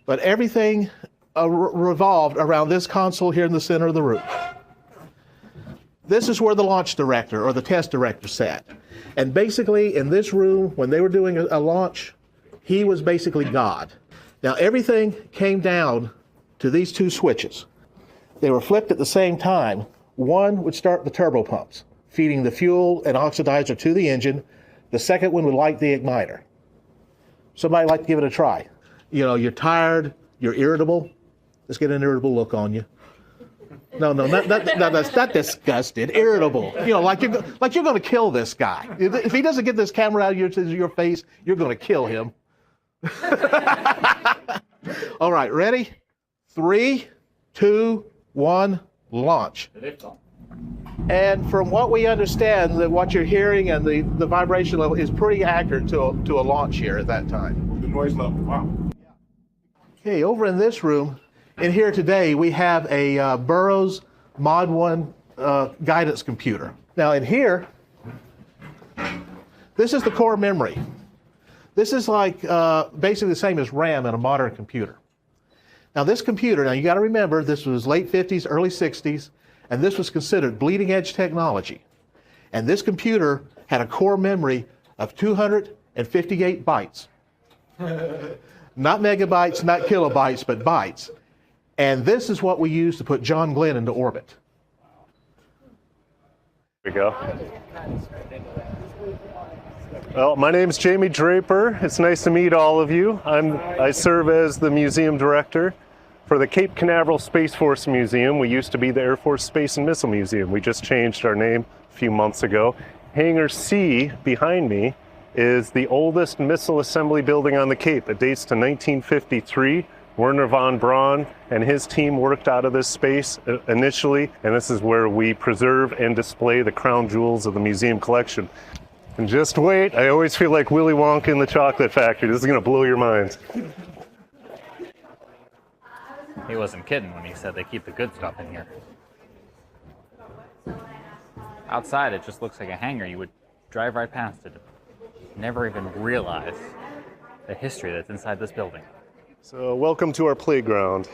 But everything revolved around this console here in the center of the room. This is where the launch director or the test director sat. And basically, in this room, when they were doing a launch, he was basically God. Now, everything came down to these 2 switches. They were flipped at the same time. One would start the turbo pumps, feeding the fuel and oxidizer to the engine. The second one would light the igniter. Somebody like to give it a try. You know, you're tired, you're irritable. Let's get an irritable look on you. No, that's not disgusted. Irritable. You know, like you're going to kill this guy. If he doesn't get this camera out of your face, you're going to kill him. All right, ready? 3, 2, 1, launch. And from what we understand, that what you're hearing and the vibration level is pretty accurate to a launch here at that time. The noise level, wow. Okay, over in this room, in here today, we have a Burroughs Mod 1 guidance computer. Now in here, this is the core memory. This is like basically the same as RAM in a modern computer. Now this computer, now you got to remember, this was late 50s, early 60s, and this was considered bleeding edge technology. And this computer had a core memory of 258 bytes. Not megabytes, not kilobytes, but bytes. And this is what we use to put John Glenn into orbit. Here we go. Well, my name is Jamie Draper. It's nice to meet all of you. I serve as the museum director for the Cape Canaveral Space Force Museum. We used to be the Air Force Space and Missile Museum. We just changed our name a few months ago. Hangar C behind me is the oldest missile assembly building on the Cape. It dates to 1953. Werner von Braun and his team worked out of this space initially, and this is where we preserve and display the crown jewels of the museum collection. And just wait, I always feel like Willy Wonka in the Chocolate Factory. This is going to blow your minds. He wasn't kidding when he said they keep the good stuff in here. Outside, it just looks like a hangar. You would drive right past it, never even realize the history that's inside this building. So welcome to our playground.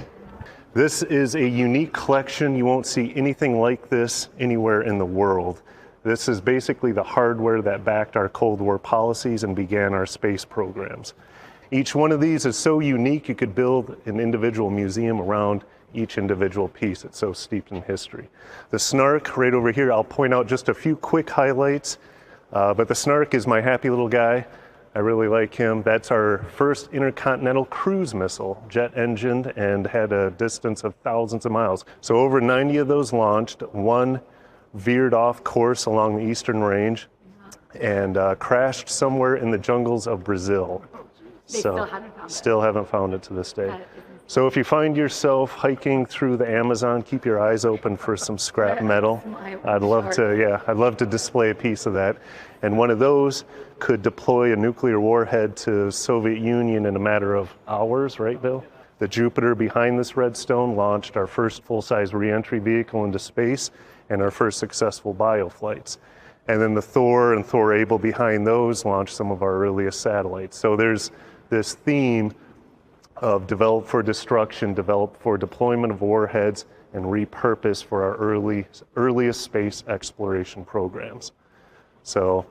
This is a unique collection. You won't see anything like this anywhere in the world. This is basically the hardware that backed our Cold War policies and began our space programs. Each one of these is so unique you could build an individual museum around each individual piece. It's so steeped in history. The Snark right over here, I'll point out just a few quick highlights, but the Snark is my happy little guy. I really like him. That's our first intercontinental cruise missile, jet-engined, and had a distance of thousands of miles. So over 90 of those launched. One veered off course along the eastern range and crashed somewhere in the jungles of Brazil. Still haven't found it to this day. So if you find yourself hiking through the Amazon, keep your eyes open for some scrap metal. I'd love to display a piece of that. And one of those could deploy a nuclear warhead to Soviet Union in a matter of hours, right, Bill? The Jupiter behind this Redstone launched our first full-size re-entry vehicle into space and our first successful bioflights. And then the Thor and Thor Able behind those launched some of our earliest satellites. So there's this theme of develop for destruction, develop for deployment of warheads, and repurpose for our earliest space exploration programs. So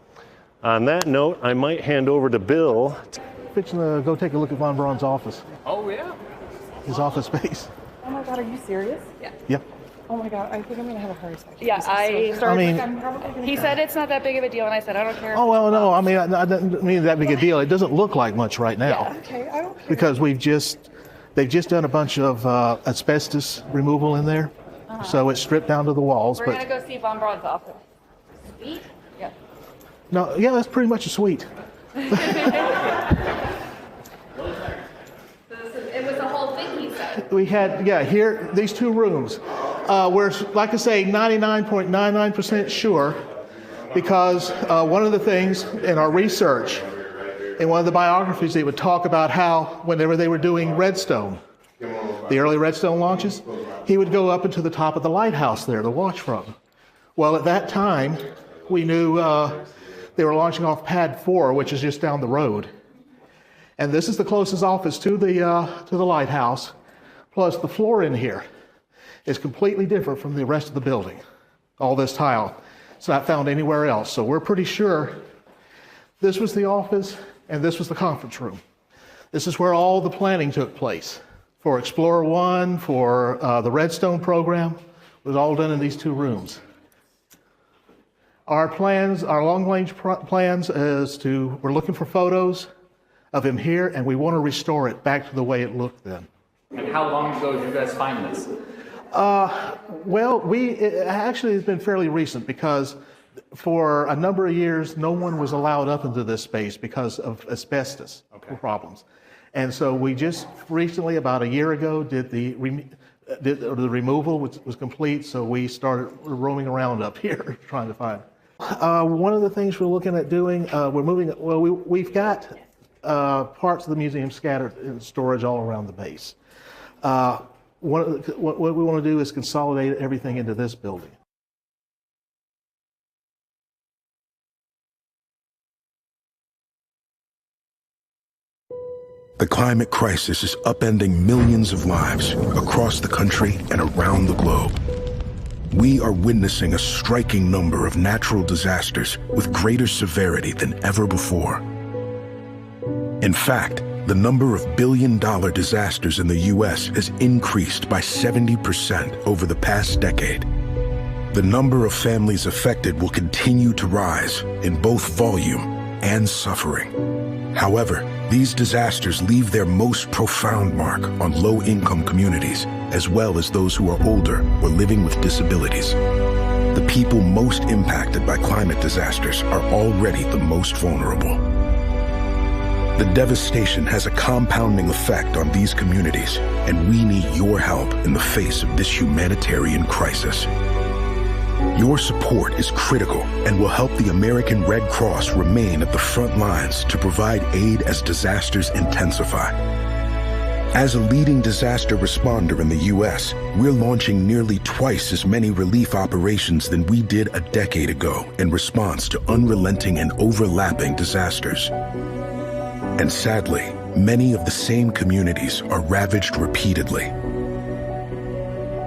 on that note, I might hand over to Bill. Fixing to go take a look at Von Braun's office. Oh, yeah. His office space. Oh my God, are you serious? Yeah. Yep. Oh my God, I think I'm gonna have a heart attack. Yeah, he said it's not that big of a deal, and I said I don't care. Oh, well, no, I mean, I don't mean that big a deal. It doesn't look like much right now. Yeah, okay, I don't care. Because they've just done a bunch of asbestos removal in there. So it's stripped down to the walls. We're gonna go see Von Braun's office. Sweet? Yeah. No, yeah, that's pretty much a suite. It was a whole thing, he said. We had, here, these two rooms. We're, like I say, 99.99% sure, because one of the things in our research, in one of the biographies, they would talk about how whenever they were doing Redstone, the early Redstone launches, he would go up into the top of the lighthouse there to watch from. Well, at that time, we knew they were launching off Pad 4, which is just down the road. And this is the closest office to the lighthouse. Plus, the floor in here is completely different from the rest of the building. All this tile, it's not found anywhere else. So we're pretty sure this was the office and this was the conference room. This is where all the planning took place for Explorer 1, for the Redstone program. It was all done in these two rooms. Our plans, our long-range plans is we're looking for photos of him here, and we want to restore it back to the way it looked then. And how long ago did you guys find this? Well, it actually has been fairly recent, because for a number of years, no one was allowed up into this space because of asbestos problems. And so we just recently, about a year ago, did the removal, which was complete, so we started roaming around up here trying to find. One of the things we're looking at doing, we've got parts of the museum scattered in storage all around the base. What we want to do is consolidate everything into this building. The climate crisis is upending millions of lives across the country and around the globe. We are witnessing a striking number of natural disasters with greater severity than ever before. In fact, the number of billion-dollar disasters in the U.S. has increased by 70% over the past decade. The number of families affected will continue to rise in both volume and suffering. However, these disasters leave their most profound mark on low-income communities, as well as those who are older or living with disabilities. The people most impacted by climate disasters are already the most vulnerable. The devastation has a compounding effect on these communities, and we need your help in the face of this humanitarian crisis. Your support is critical and will help the American Red Cross remain at the front lines to provide aid as disasters intensify. As a leading disaster responder in the U.S., we're launching nearly twice as many relief operations than we did a decade ago in response to unrelenting and overlapping disasters. And sadly, many of the same communities are ravaged repeatedly.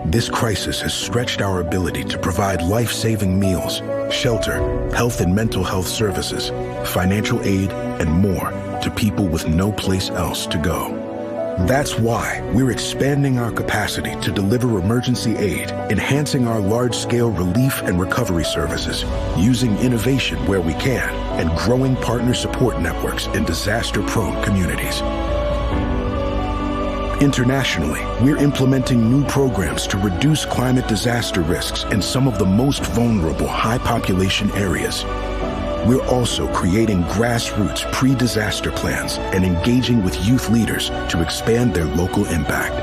This crisis has stretched our ability to provide life-saving meals, shelter, health and mental health services, financial aid, and more to people with no place else to go. That's why we're expanding our capacity to deliver emergency aid, enhancing our large-scale relief and recovery services, using innovation where we can, and growing partner support networks in disaster-prone communities. Internationally, we're implementing new programs to reduce climate disaster risks in some of the most vulnerable high-population areas. We're also creating grassroots pre-disaster plans and engaging with youth leaders to expand their local impact.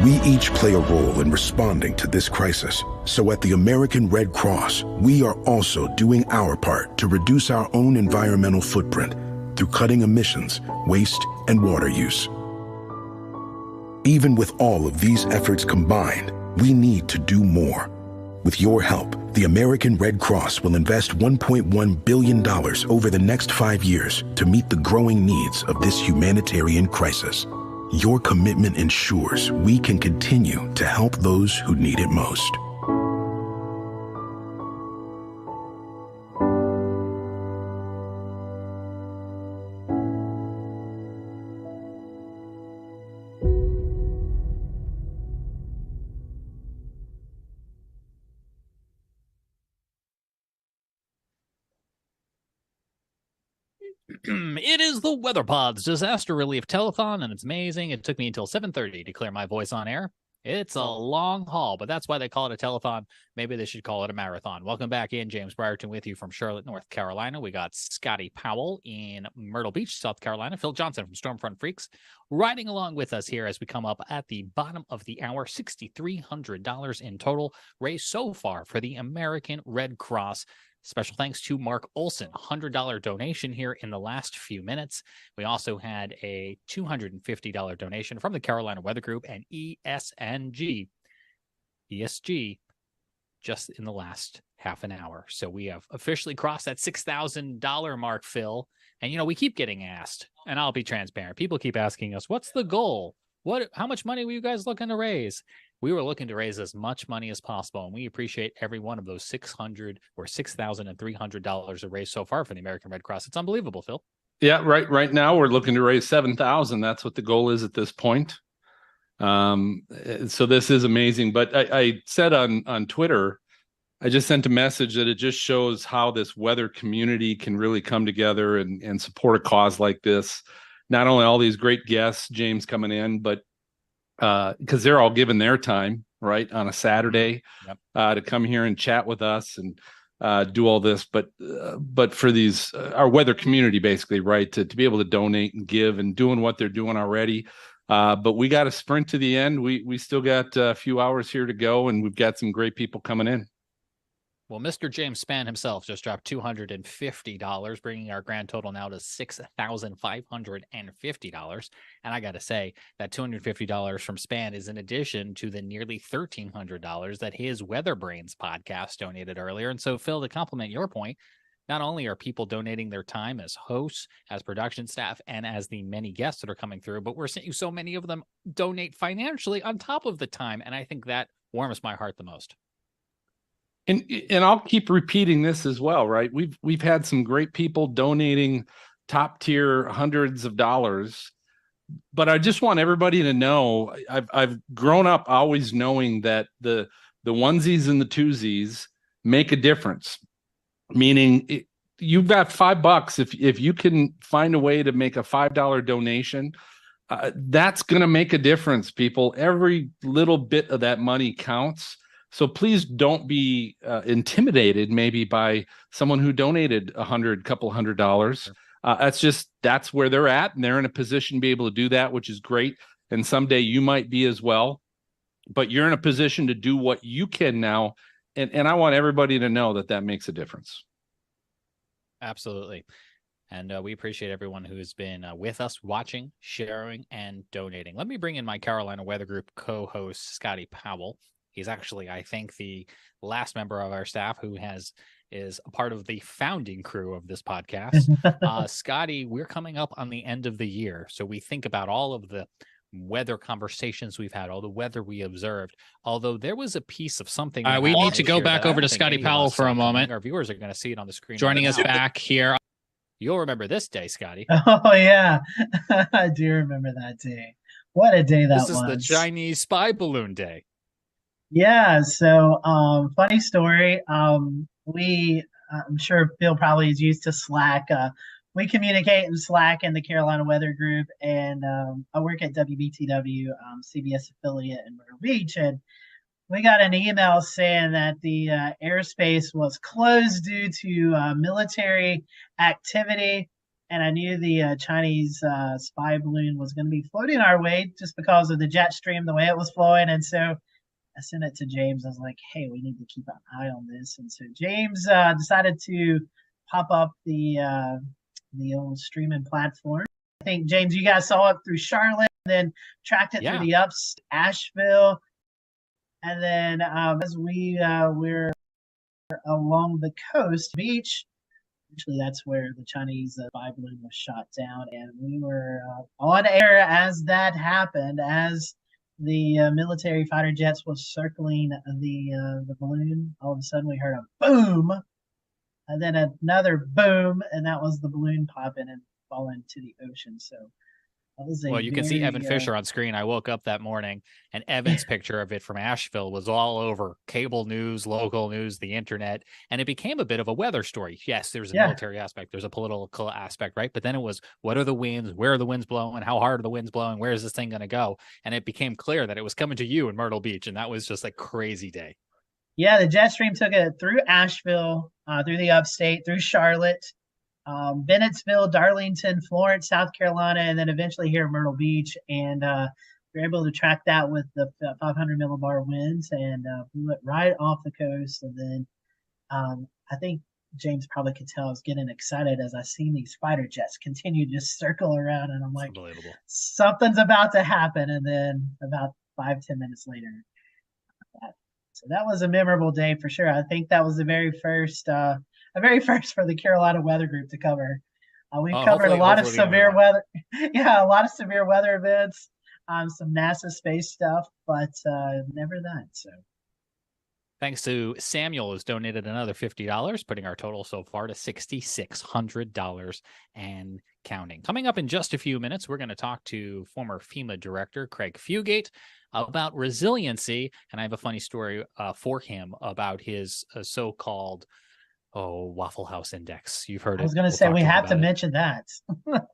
We each play a role in responding to this crisis. So at the American Red Cross, we are also doing our part to reduce our own environmental footprint through cutting emissions, waste, and water use. Even with all of these efforts combined, we need to do more. With your help, the American Red Cross will invest $1.1 billion over the next 5 years to meet the growing needs of this humanitarian crisis. Your commitment ensures we can continue to help those who need it most. It is the WeatherPod's Disaster Relief Telethon, and it's amazing. It took me until 7:30 to clear my voice on air. It's a long haul, but that's why they call it a telethon. Maybe they should call it a marathon. Welcome back in. James Brierton with you from Charlotte, North Carolina. We got Scotty Powell in Myrtle Beach, South Carolina. Phil Johnson from Stormfront Freaks riding along with us here as we come up at the bottom of the hour. $6,300 in total raised so far for the American Red Cross. Special thanks to Mark Olson, $100 donation here in the last few minutes. We also had a $250 donation from the Carolina Weather Group and ESG just in the last half an hour. So we have officially crossed that $6,000 mark, Phil. And, we keep getting asked, and I'll be transparent. People keep asking us, what's the goal? How much money were you guys looking to raise? We were looking to raise as much money as possible, and we appreciate every one of those $6,300 raised so far for the American Red Cross. It's unbelievable, Phil. Yeah, right now we're looking to raise $7,000. That's what the goal is at this point. So this is amazing. But I said on Twitter, I just sent a message that it just shows how this weather community can really come together and support a cause like this. Not only all these great guests, James coming in, but because they're all given their time, right, on a Saturday to come here and chat with us and do all this. But for these, our weather community, basically, right, to be able to donate and give and doing what they're doing already. But we got to sprint to the end. We still got a few hours here to go, and we've got some great people coming in. Well, Mr. James Spann himself just dropped $250, bringing our grand total now to $6,550. And I got to say, that $250 from Spann is in addition to the nearly $1,300 that his Weather Brains podcast donated earlier. And so, Phil, to complement your point, not only are people donating their time as hosts, as production staff, and as the many guests that are coming through, but we're seeing so many of them donate financially on top of the time. And I think that warms my heart the most. And I'll keep repeating this as well, right? We've had some great people donating top tier hundreds of dollars, but I just want everybody to know I've grown up always knowing that the onesies and the twosies make a difference. Meaning you've got $5 if you can find a way to make a $5 donation, that's going to make a difference, people. Every little bit of that money counts. So please don't be intimidated maybe by someone who donated couple $100. That's where they're at, and they're in a position to be able to do that, which is great. And someday you might be as well, but you're in a position to do what you can now. And I want everybody to know that makes a difference. Absolutely. And we appreciate everyone who's been with us, watching, sharing, and donating. Let me bring in my Carolina Weather Group co-host, Scotty Powell. He's actually, I think, the last member of our staff who is a part of the founding crew of this podcast. Scotty, we're coming up on the end of the year. So we think about all of the weather conversations we've had, all the weather we observed, although there was a piece of something. We need to go back over to Scotty Powell for a moment. Our viewers are going to see it on the screen. Joining us back here. You'll remember this day, Scotty. Oh, yeah. I do remember that day. What a day that was. This is the Chinese spy balloon day. Yeah, so funny story. I'm sure Phil probably is used to Slack. We communicate in Slack in the Carolina Weather Group, and I work at WBTW, CBS affiliate in Myrtle Beach, and we got an email saying that the airspace was closed due to military activity, and I knew the Chinese spy balloon was going to be floating our way just because of the jet stream, the way it was flowing, and so I sent it to James. I was like, hey, we need to keep an eye on this. And so James decided to pop up the old streaming platform. I think, James, you guys saw it through Charlotte, and then tracked it through the ups, Asheville. And then as we're along the coast beach, actually that's where the Chinese spy balloon was shot down, and we were on air as that happened, as the military fighter jets was circling the balloon. All of a sudden we heard a boom, and then another boom, and that was the balloon popping and falling to the ocean. So well, you can see Evan Fisher on screen. I woke up that morning and Evan's picture of it from Asheville was all over cable news, local news, the internet, and it became a bit of a weather story. Yes, there's a military aspect, there's a political aspect, right? But then it was, what are the winds? Where are the winds blowing? How hard are the winds blowing? Where is this thing going to go? And it became clear that it was coming to you in Myrtle Beach, and that was just a crazy day. Yeah, the jet stream took it through Asheville, through the upstate, through Charlotte, Bennettsville, Darlington, Florence, South Carolina, and then eventually here in Myrtle Beach. And we were able to track that with the 500 millibar winds, and blew it right off the coast. And then I think James probably could tell I was getting excited as I seen these fighter jets continue to just circle around, and I'm like, something's about to happen. And then about 5-10 minutes later, so that was a memorable day for sure. I think that was the very first for the Carolina Weather Group to cover. We've covered a lot of severe weather. Yeah, a lot of severe weather events, some NASA space stuff, but never that. So thanks to Samuel, who's donated another $50, putting our total so far to $6,600 and counting. Coming up in just a few minutes, we're going to talk to former FEMA director Craig Fugate about resiliency, and I have a funny story for him about his so-called Waffle House Index. You've heard it. I was going to say we have to mention that.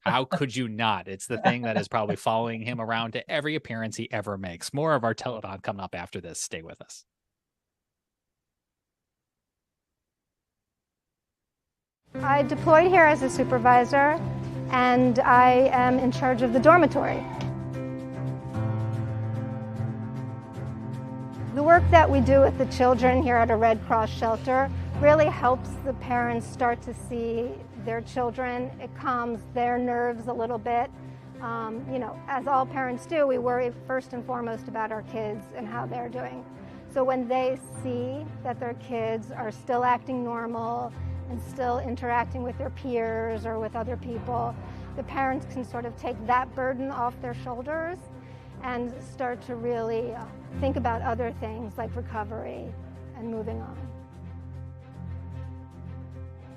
How could you not? It's the thing that is probably following him around to every appearance he ever makes. More of our telethon coming up after this. Stay with us. I deployed here as a supervisor, and I am in charge of the dormitory. The work that we do with the children here at a Red Cross shelter really helps the parents start to see their children. It calms their nerves a little bit. As all parents do, we worry first and foremost about our kids and how they're doing. So when they see that their kids are still acting normal and still interacting with their peers or with other people, the parents can sort of take that burden off their shoulders and start to really think about other things like recovery and moving on.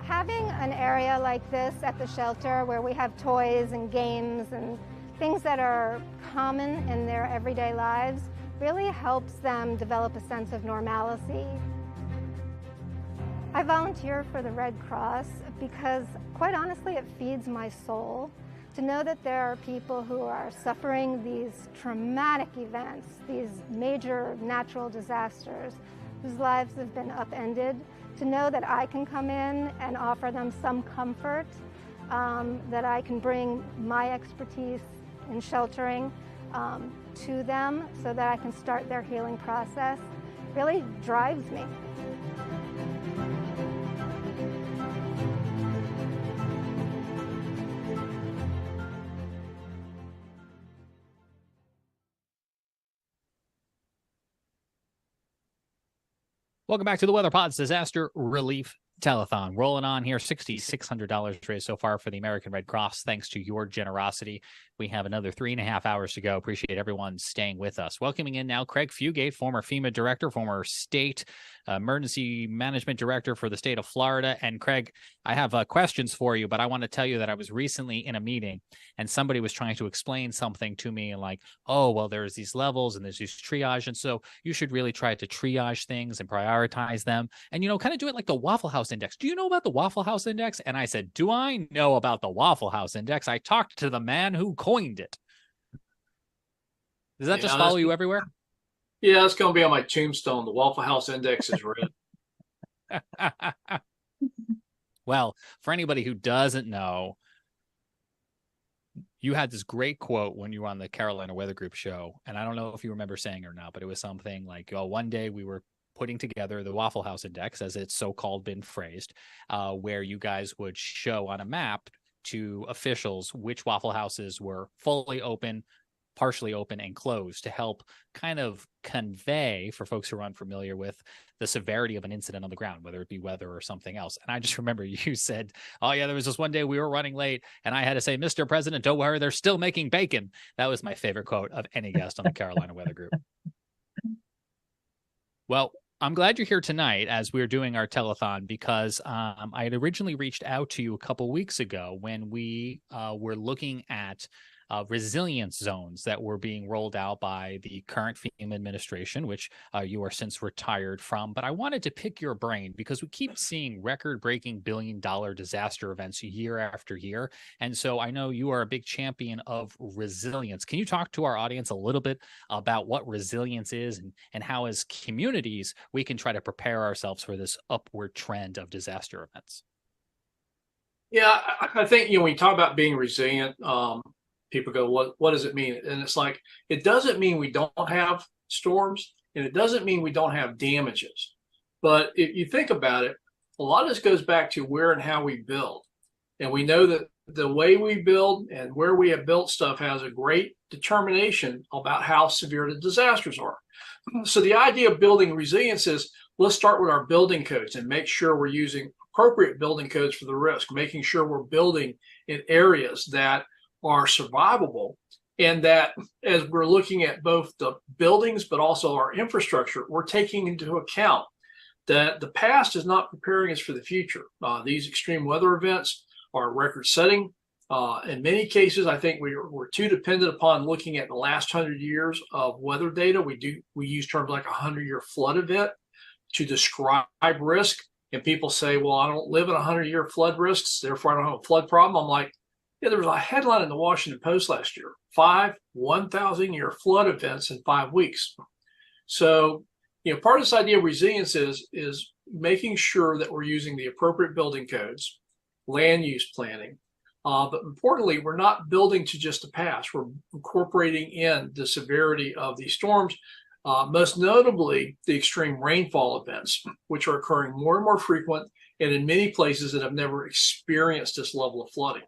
Having an area like this at the shelter where we have toys and games and things that are common in their everyday lives really helps them develop a sense of normalcy. I volunteer for the Red Cross because, quite honestly, it feeds my soul to know that there are people who are suffering these traumatic events, these major natural disasters, whose lives have been upended, to know that I can come in and offer them some comfort, that I can bring my expertise in sheltering to them so that I can start their healing process, really drives me. Welcome back to the Weather Pod's Disaster Relief Telethon. Rolling on here, $6,600 raised so far for the American Red Cross. Thanks to your generosity. We have another 3.5 hours to go. Appreciate everyone staying with us. Welcoming in now Craig Fugate, former FEMA director, former state emergency management director for the state of Florida. And Craig, I have questions for you, but I want to tell you that I was recently in a meeting and somebody was trying to explain something to me and like, oh, well, there's these levels and there's these triage. And so you should really try to triage things and prioritize them and, kind of do it like the Waffle House Index. Do you know about the Waffle House Index? And I said, do I know about the Waffle House Index? I talked to the man who coined it. Does that just follow you everywhere? Yeah, that's going to be on my tombstone. The Waffle House Index is red. Well, for anybody who doesn't know, you had this great quote when you were on the Carolina Weather Group show, and I don't know if you remember saying it or not, but it was something like, one day we were putting together the Waffle House Index, as it's so-called been phrased, where you guys would show on a map to officials which Waffle Houses were fully open, partially open and closed to help kind of convey, for folks who are unfamiliar with, the severity of an incident on the ground, whether it be weather or something else. And I just remember you said, oh yeah, there was this one day we were running late and I had to say, Mr. President, don't worry, they're still making bacon. That was my favorite quote of any guest on the Carolina Weather Group. Well, I'm glad you're here tonight as we're doing our telethon, because I had originally reached out to you a couple weeks ago when we were looking at resilience zones that were being rolled out by the current FEMA administration, which you are since retired from. But I wanted to pick your brain because we keep seeing record-breaking billion-dollar disaster events year after year. And so I know you are a big champion of resilience. Can you talk to our audience a little bit about what resilience is and how, as communities, we can try to prepare ourselves for this upward trend of disaster events? Yeah, I think, when you talk about being resilient, people go, what does it mean? And it's like, it doesn't mean we don't have storms, and it doesn't mean we don't have damages. But if you think about it, a lot of this goes back to where and how we build. And we know that the way we build and where we have built stuff has a great determination about how severe the disasters are. So the idea of building resilience is, let's start with our building codes and make sure we're using appropriate building codes for the risk, making sure we're building in areas that are survivable, and that as we're looking at both the buildings but also our infrastructure, we're taking into account that the past is not preparing us for the future. These extreme weather events are record-setting. In many cases, I think we're too dependent upon looking at the last 100 years of weather data. We use terms like a 100-year flood event to describe risk, and people say, well, I don't live in 100-year flood risks, therefore I don't have a flood problem. I'm like, yeah, there was a headline in the Washington Post last year, 5 1,000-year flood events in 5 weeks. So, part of this idea of resilience is making sure that we're using the appropriate building codes, land use planning, but importantly, we're not building to just the past. We're incorporating in the severity of these storms, most notably the extreme rainfall events, which are occurring more and more frequent, and in many places that have never experienced this level of flooding.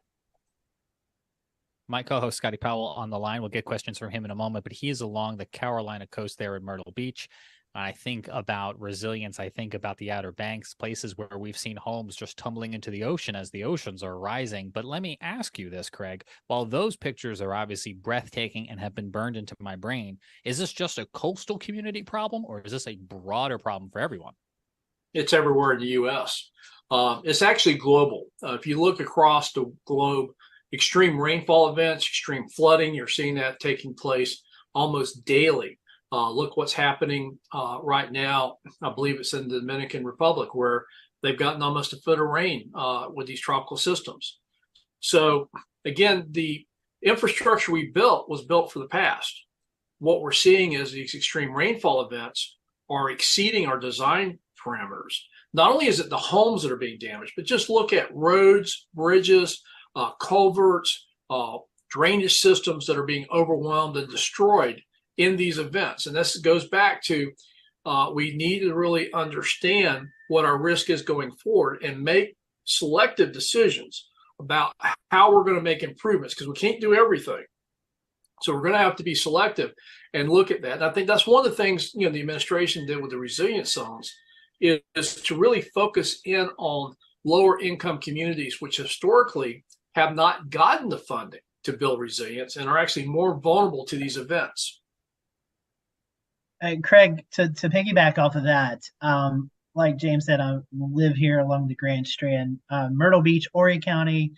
My co-host Scotty Powell on the line. We'll get questions from him in a moment, but he is along the Carolina coast there in Myrtle Beach. I think about resilience. I think about the Outer Banks, places where we've seen homes just tumbling into the ocean as the oceans are rising. But let me ask you this, Craig. While those pictures are obviously breathtaking and have been burned into my brain, is this just a coastal community problem, or is this a broader problem for everyone? It's everywhere in the U.S. It's actually global. If you look across the globe, extreme rainfall events, extreme flooding, you're seeing that taking place almost daily. Look what's happening right now. I believe it's in the Dominican Republic, where they've gotten almost a foot of rain with these tropical systems. So again, the infrastructure we built was built for the past. What we're seeing is these extreme rainfall events are exceeding our design parameters. Not only is it the homes that are being damaged, but just look at roads, bridges, culverts, drainage systems that are being overwhelmed and destroyed in these events. And this goes back to we need to really understand what our risk is going forward and make selective decisions about how we're going to make improvements, because we can't do everything. So we're going to have to be selective and look at that. And I think that's one of the things the administration did with the resilience zones is to really focus in on lower income communities, which historically have not gotten the funding to build resilience and are actually more vulnerable to these events. Craig, to piggyback off of that, like James said, I live here along the Grand Strand, Myrtle Beach, Horry County,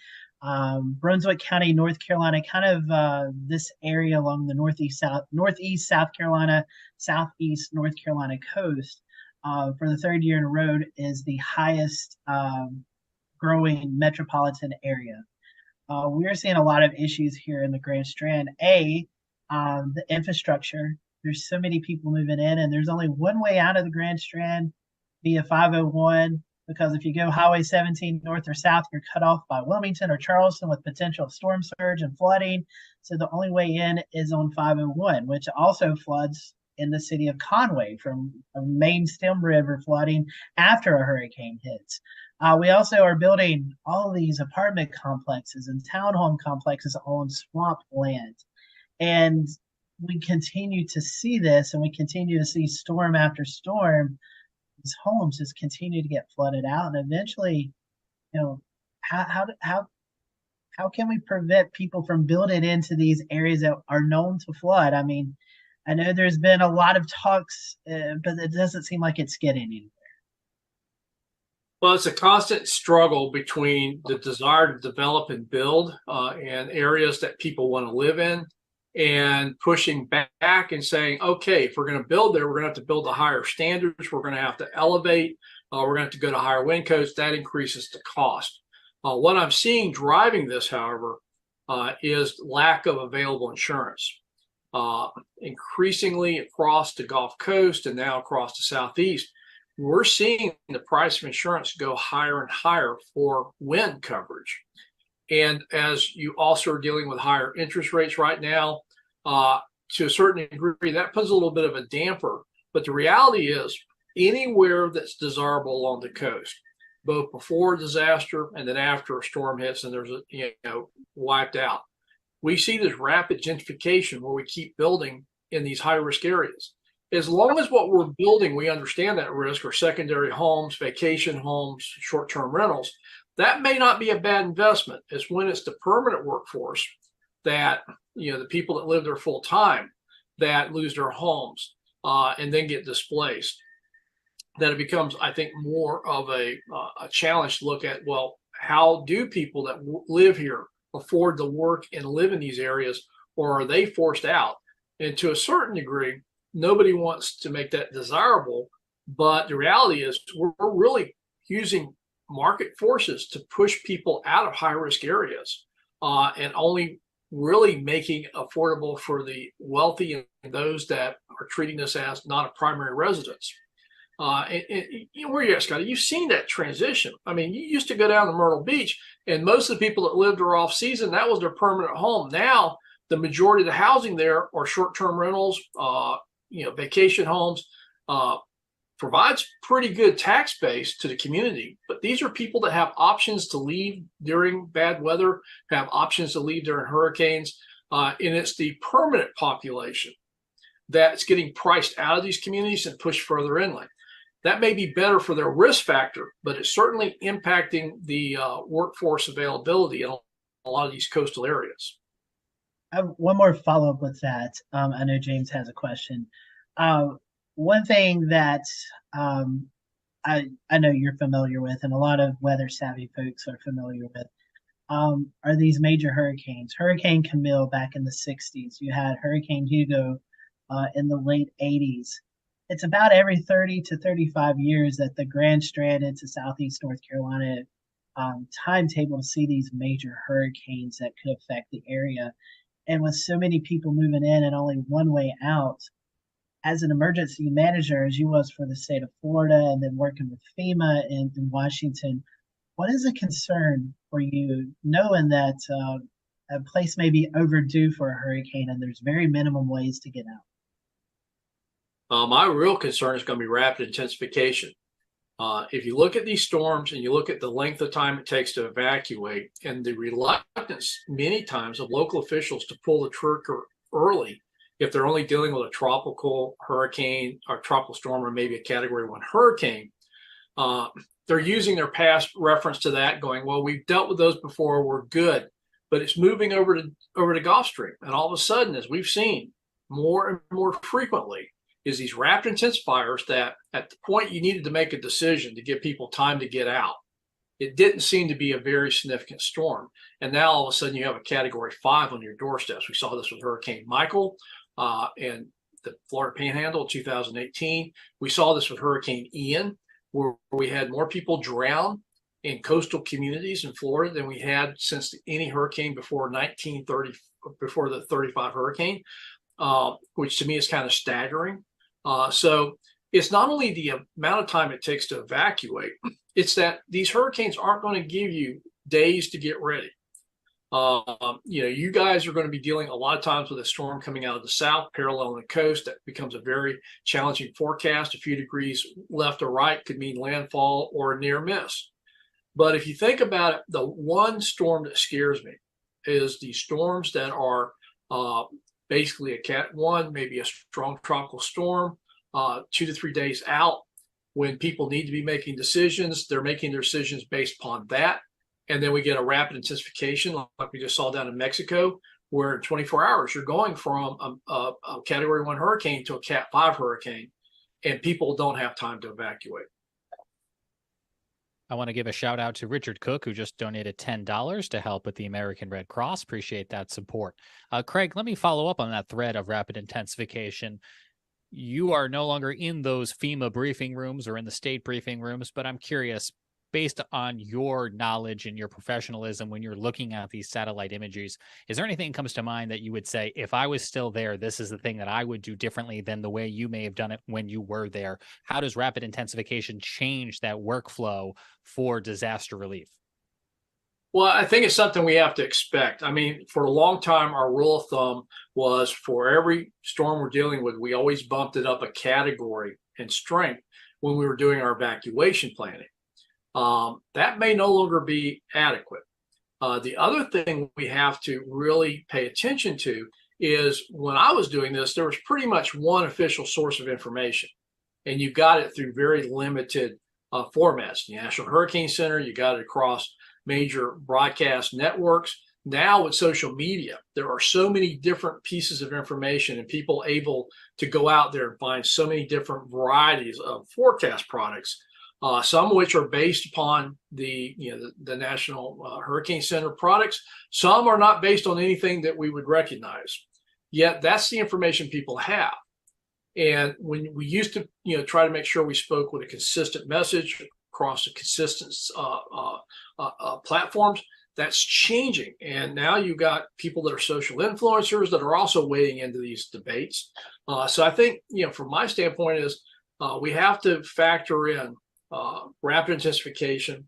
Brunswick County, North Carolina, kind of this area along the northeast South Carolina, southeast North Carolina coast, for the third year in a row is the highest growing metropolitan area. We're seeing a lot of issues here in the Grand Strand. The infrastructure. There's so many people moving in, and there's only one way out of the Grand Strand via 501, because if you go Highway 17 north or south, you're cut off by Wilmington or Charleston with potential storm surge and flooding. So the only way in is on 501, which also floods in the city of Conway from a main stem river flooding after a hurricane hits. We also are building all of these apartment complexes and townhome complexes on swamp land. And we continue to see this, and we continue to see storm after storm. These homes just continue to get flooded out, and eventually, how can we prevent people from building into these areas that are known to flood? I mean, I know there's been a lot of talks, but it doesn't seem like it's getting anywhere. Well, it's a constant struggle between the desire to develop and build in areas that people want to live in, and pushing back and saying, okay, if we're going to build there, we're going to have to build to higher standards. We're going to have to elevate. We're going to have to go to higher wind codes. That increases the cost. What I'm seeing driving this, however, is lack of available insurance. Increasingly across the Gulf Coast and now across the Southeast, we're seeing the price of insurance go higher and higher for wind coverage. And as you also are dealing with higher interest rates right now, to a certain degree, that puts a little bit of a damper. But the reality is, anywhere that's desirable along the coast, both before a disaster and then after a storm hits and there's wiped out, we see this rapid gentrification where we keep building in these high-risk areas. As long as what we're building, we understand that risk, or secondary homes, vacation homes, short-term rentals, that may not be a bad investment. It's when it's the permanent workforce that, the people that live there full time, that lose their homes and then get displaced, that it becomes, I think, more of a challenge to look at, well, how do people that live here afford to work and live in these areas, or are they forced out? And to a certain degree, nobody wants to make that desirable, but the reality is we're really using market forces to push people out of high-risk areas and only really making affordable for the wealthy and those that are treating this as not a primary residence. Where you at, Scotty? You've seen that transition. I mean, you used to go down to Myrtle Beach, and most of the people that lived there off season, that was their permanent home. Now, the majority of the housing there are short-term rentals, vacation homes, provides pretty good tax base to the community. But these are people that have options to leave during bad weather, have options to leave during hurricanes, and it's the permanent population that's getting priced out of these communities and pushed further inland. That may be better for their risk factor, but it's certainly impacting the workforce availability in a lot of these coastal areas. I have one more follow-up with that. I know James has a question. One thing that I know you're familiar with, and a lot of weather-savvy folks are familiar with, are these major hurricanes. Hurricane Camille back in the 60s. You had Hurricane Hugo in the late 80s. It's about every 30 to 35 years that the Grand Strand into Southeast North Carolina timetable to see these major hurricanes that could affect the area. And with so many people moving in and only one way out, as an emergency manager, as you was for the state of Florida and then working with FEMA in Washington, what is a concern for you knowing that a place may be overdue for a hurricane and there's very minimum ways to get out? My real concern is going to be rapid intensification. If you look at these storms and you look at the length of time it takes to evacuate and the reluctance many times of local officials to pull the trigger early, if they're only dealing with a tropical hurricane or tropical storm or maybe a Category 1 hurricane, they're using their past reference to that going, well, we've dealt with those before, we're good. But it's moving over to Gulf Stream. And all of a sudden, as we've seen more and more frequently, is these rapid intensifiers that at the point you needed to make a decision to give people time to get out, it didn't seem to be a very significant storm. And now all of a sudden you have a Category 5 on your doorsteps. We saw this with Hurricane Michael and the Florida Panhandle in 2018. We saw this with Hurricane Ian, where we had more people drown in coastal communities in Florida than we had since any hurricane before before the 35 hurricane, which to me is kind of staggering. So it's not only the amount of time it takes to evacuate, it's that these hurricanes aren't going to give you days to get ready. You guys are going to be dealing a lot of times with a storm coming out of the south, parallel the coast. That becomes a very challenging forecast. A few degrees left or right could mean landfall or a near miss. But if you think about it, the one storm that scares me is the storms that are basically a Cat 1, maybe a strong tropical storm, 2 to 3 days out. When people need to be making decisions, they're making their decisions based upon that. And then we get a rapid intensification like we just saw down in Mexico, where in 24 hours, you're going from a Category 1 hurricane to a Cat 5 hurricane, and people don't have time to evacuate. I want to give a shout out to Richard Cook, who just donated $10 to help with the American Red Cross. Appreciate that support. Craig, let me follow up on that thread of rapid intensification. You are no longer in those FEMA briefing rooms or in the state briefing rooms, but I'm curious, based on your knowledge and your professionalism when you're looking at these satellite images, is there anything that comes to mind that you would say, if I was still there, this is the thing that I would do differently than the way you may have done it when you were there? How does rapid intensification change that workflow for disaster relief? Well, I think it's something we have to expect. I mean, for a long time, our rule of thumb was for every storm we're dealing with, we always bumped it up a category in strength when we were doing our evacuation planning. That may no longer be adequate. The other thing we have to really pay attention to is when I was doing this, there was pretty much one official source of information, and you got it through very limited formats. The National Hurricane Center, you got it across major broadcast networks. Now with social media, there are so many different pieces of information and people able to go out there and find so many different varieties of forecast products, some of which are based upon the National Hurricane Center products. Some are not based on anything that we would recognize. Yet that's the information people have. And when we used to try to make sure we spoke with a consistent message across the consistent platforms, that's changing. And now you've got people that are social influencers that are also wading into these debates. So I think, from my standpoint is we have to factor in rapid intensification,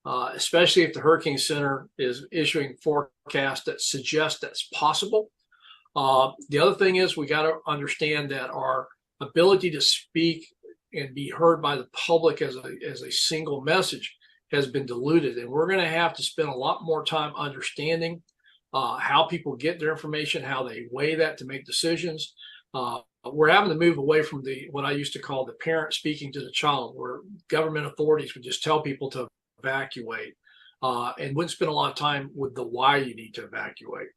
especially if the Hurricane Center is issuing forecasts that suggest that's possible. The other thing is we got to understand that our ability to speak and be heard by the public as a single message has been diluted, and we're going to have to spend a lot more time understanding how people get their information, how they weigh that to make decisions. We're having to move away from what I used to call the parent speaking to the child, where government authorities would just tell people to evacuate and wouldn't spend a lot of time with the why you need to evacuate.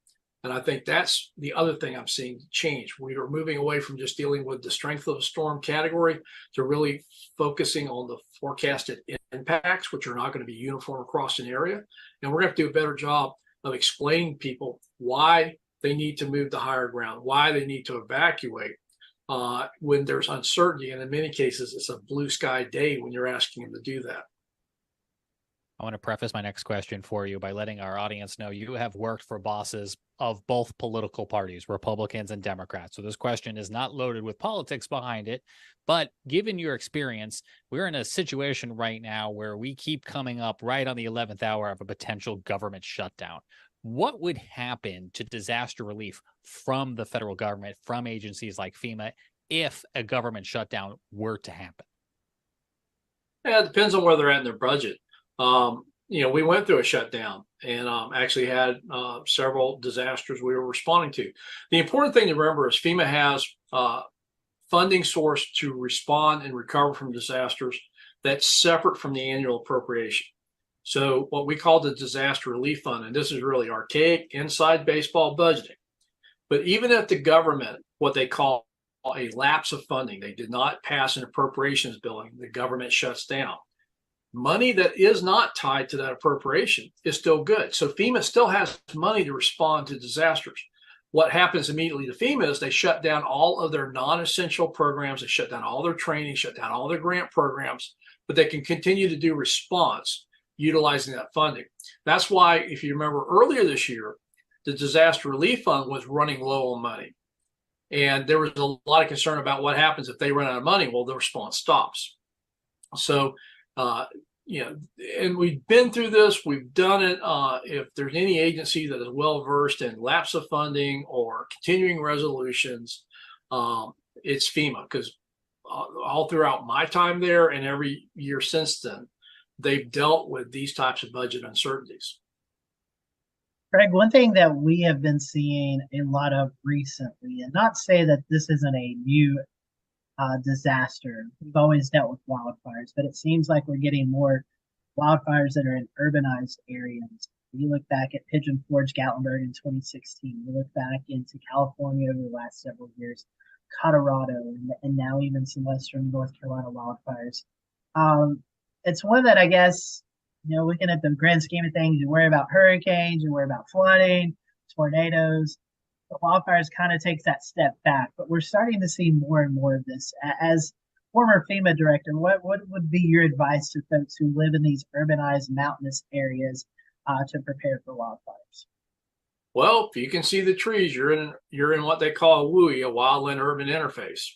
And I think that's the other thing I'm seeing change. We are moving away from just dealing with the strength of a storm category to really focusing on the forecasted impacts, which are not going to be uniform across an area. And we're going to have to do a better job of explaining to people why they need to move to higher ground, why they need to evacuate when there's uncertainty. And in many cases, it's a blue sky day when you're asking them to do that. I want to preface my next question for you by letting our audience know you have worked for bosses of both political parties, Republicans and Democrats. So this question is not loaded with politics behind it, but given your experience, we're in a situation right now where we keep coming up right on the 11th hour of a potential government shutdown. What would happen to disaster relief from the federal government, from agencies like FEMA, if a government shutdown were to happen? Yeah, it depends on where they're at in their budget. We went through a shutdown and actually had several disasters we were responding to. The important thing to remember is FEMA has funding source to respond and recover from disasters that's separate from the annual appropriation. So what we call the disaster relief fund, and this is really archaic inside baseball budgeting. But even if the government, what they call a lapse of funding, they did not pass an appropriations bill, the government shuts down. Money that is not tied to that appropriation is still good. So FEMA still has money to respond to disasters. What happens immediately to FEMA is they shut down all of their non-essential programs. They shut down all their training, shut down all their grant programs, but they can continue to do response utilizing that funding. That's why, if you remember earlier this year, the disaster relief fund was running low on money. And there was a lot of concern about what happens if they run out of money. Well, the response stops. So, and we've been through this, we've done it. If there's any agency that is well-versed in lapse of funding or continuing resolutions, it's FEMA, because all throughout my time there and every year since then, they've dealt with these types of budget uncertainties. Greg, one thing that we have been seeing a lot of recently, and not say that this isn't a new disaster. We've always dealt with wildfires, but it seems like we're getting more wildfires that are in urbanized areas. You look back at Pigeon Forge, Gatlinburg in 2016. You look back into California over the last several years, Colorado, and now even some Western North Carolina wildfires. It's one that I guess, looking at the grand scheme of things, you worry about hurricanes, you worry about flooding, tornadoes. The wildfires kind of takes that step back, but we're starting to see more and more of this. As former FEMA director, what would be your advice to folks who live in these urbanized mountainous areas to prepare for wildfires? Well, if you can see the trees, you're in what they call a WUI, a wildland urban interface,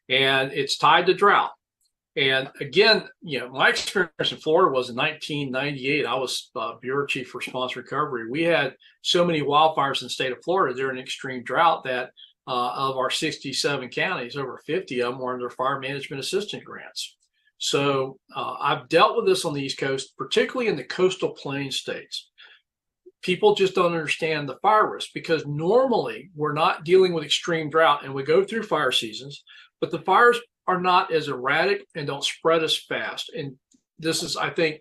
and it's tied to drought. And again, my experience in Florida was in 1998. I was bureau chief for response recovery. We had so many wildfires in the state of Florida during an extreme drought that of our 67 counties, over 50 of them were under fire management assistance grants. So I've dealt with this on the East Coast, particularly in the coastal plain states. People just don't understand the fire risk because normally we're not dealing with extreme drought and we go through fire seasons, but the fires are not as erratic and don't spread as fast. And this is, I think,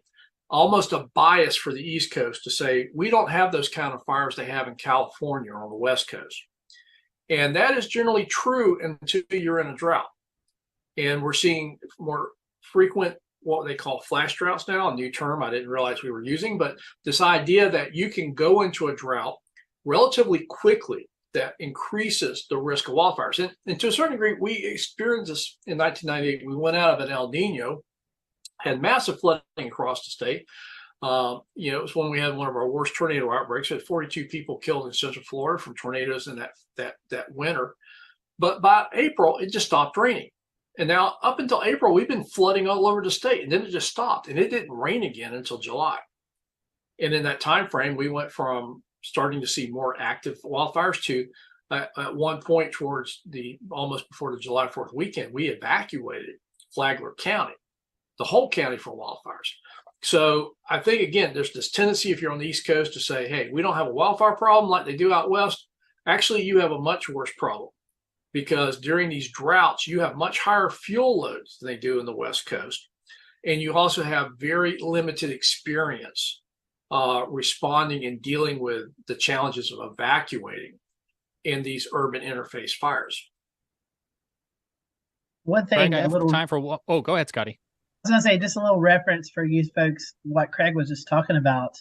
almost a bias for the East Coast to say we don't have those kind of fires they have in California or on the West Coast. And that is generally true until you're in a drought. And we're seeing more frequent, what they call flash droughts now, a new term I didn't realize we were using, but this idea that you can go into a drought relatively quickly that increases the risk of wildfires. And to a certain degree, we experienced this in 1998. We went out of an El Nino, had massive flooding across the state. It was when we had one of our worst tornado outbreaks. We had 42 people killed in Central Florida from tornadoes in that winter. But by April, it just stopped raining. And now up until April, we've been flooding all over the state, and then it just stopped, and it didn't rain again until July. And in that time frame, we went from starting to see more active wildfires to at one point towards almost before the July 4th weekend, we evacuated Flagler County, the whole county, for wildfires. So I think, again, there's this tendency if you're on the East Coast to say, hey, we don't have a wildfire problem like they do out West. Actually, you have a much worse problem because during these droughts, you have much higher fuel loads than they do in the West Coast. And you also have very limited experience responding and dealing with the challenges of evacuating in these urban interface fires. One thing, Greg, I have time for. Go ahead, Scotty. I was going to say, just a little reference for you folks, what Craig was just talking about.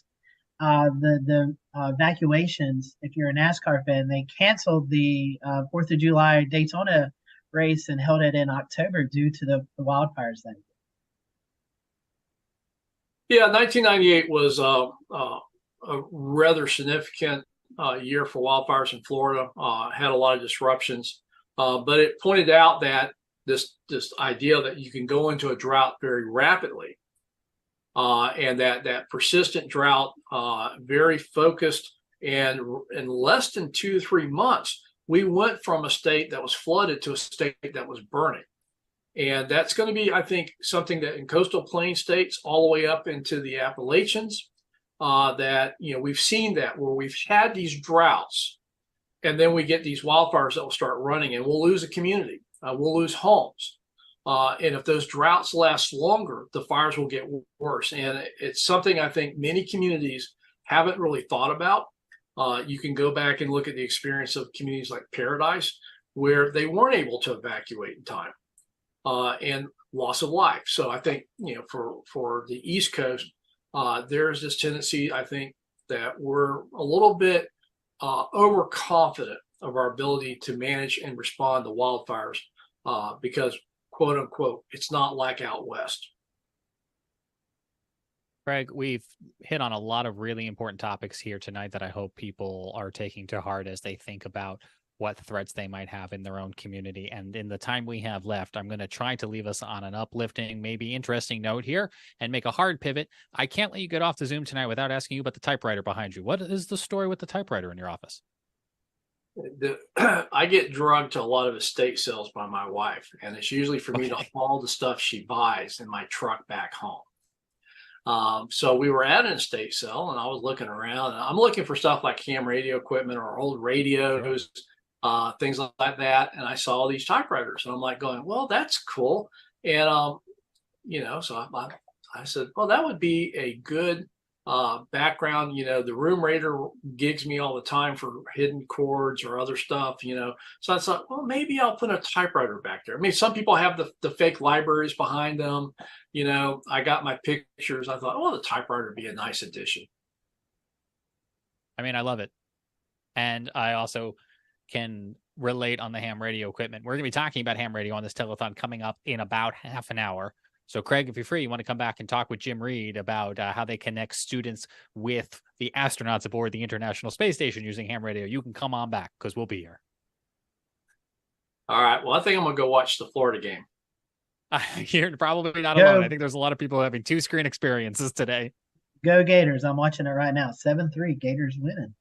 The evacuations, if you're a NASCAR fan, they canceled the 4th of July Daytona race and held it in October due to the wildfires then. Yeah, 1998 was a rather significant year for wildfires in Florida. Had a lot of disruptions, but it pointed out that this idea that you can go into a drought very rapidly, and that persistent drought, very focused, and in less than 2 to 3 months, we went from a state that was flooded to a state that was burning. And that's going to be, I think, something that in coastal plain states all the way up into the Appalachians, that, we've seen that where we've had these droughts and then we get these wildfires that will start running and we'll lose a community, we'll lose homes. And if those droughts last longer, the fires will get worse. And it's something I think many communities haven't really thought about. You can go back and look at the experience of communities like Paradise, where they weren't able to evacuate in time. And loss of life. So I think, for the East Coast, there's this tendency, I think, that we're a little bit overconfident of our ability to manage and respond to wildfires because, quote unquote, it's not like out West. Greg, we've hit on a lot of really important topics here tonight that I hope people are taking to heart as they think about what threats they might have in their own community. And in the time we have left, I'm going to try to leave us on an uplifting, maybe interesting note here and make a hard pivot. I can't let you get off the Zoom tonight without asking you about the typewriter behind you. What is the story with the typewriter in your office? I get drugged to a lot of estate sales by my wife, and it's usually for me to haul the stuff she buys in my truck back home. So we were at an estate sale, and I was looking around, and I'm looking for stuff like ham radio equipment or old radios, things like that. And I saw these typewriters, and I'm like going, well, that's cool. And so I said, well, that would be a good background. The room raider gigs me all the time for hidden chords or other stuff. So I thought, well, maybe I'll put a typewriter back there. I mean, some people have the fake libraries behind them. I got my pictures. I thought, oh, the typewriter would be a nice addition. I mean, I love it. And I also can relate on the ham radio equipment. We're going to be talking about ham radio on this telethon coming up in about half an hour. So, Craig, if you're free, you want to come back and talk with Jim Reed about how they connect students with the astronauts aboard the International Space Station using ham radio, you can come on back because we'll be here. All right. Well, I think I'm going to go watch the Florida game. You're probably not alone. I think there's a lot of people having two-screen experiences today. Go Gators. I'm watching it right now. 7-3. Gators winning.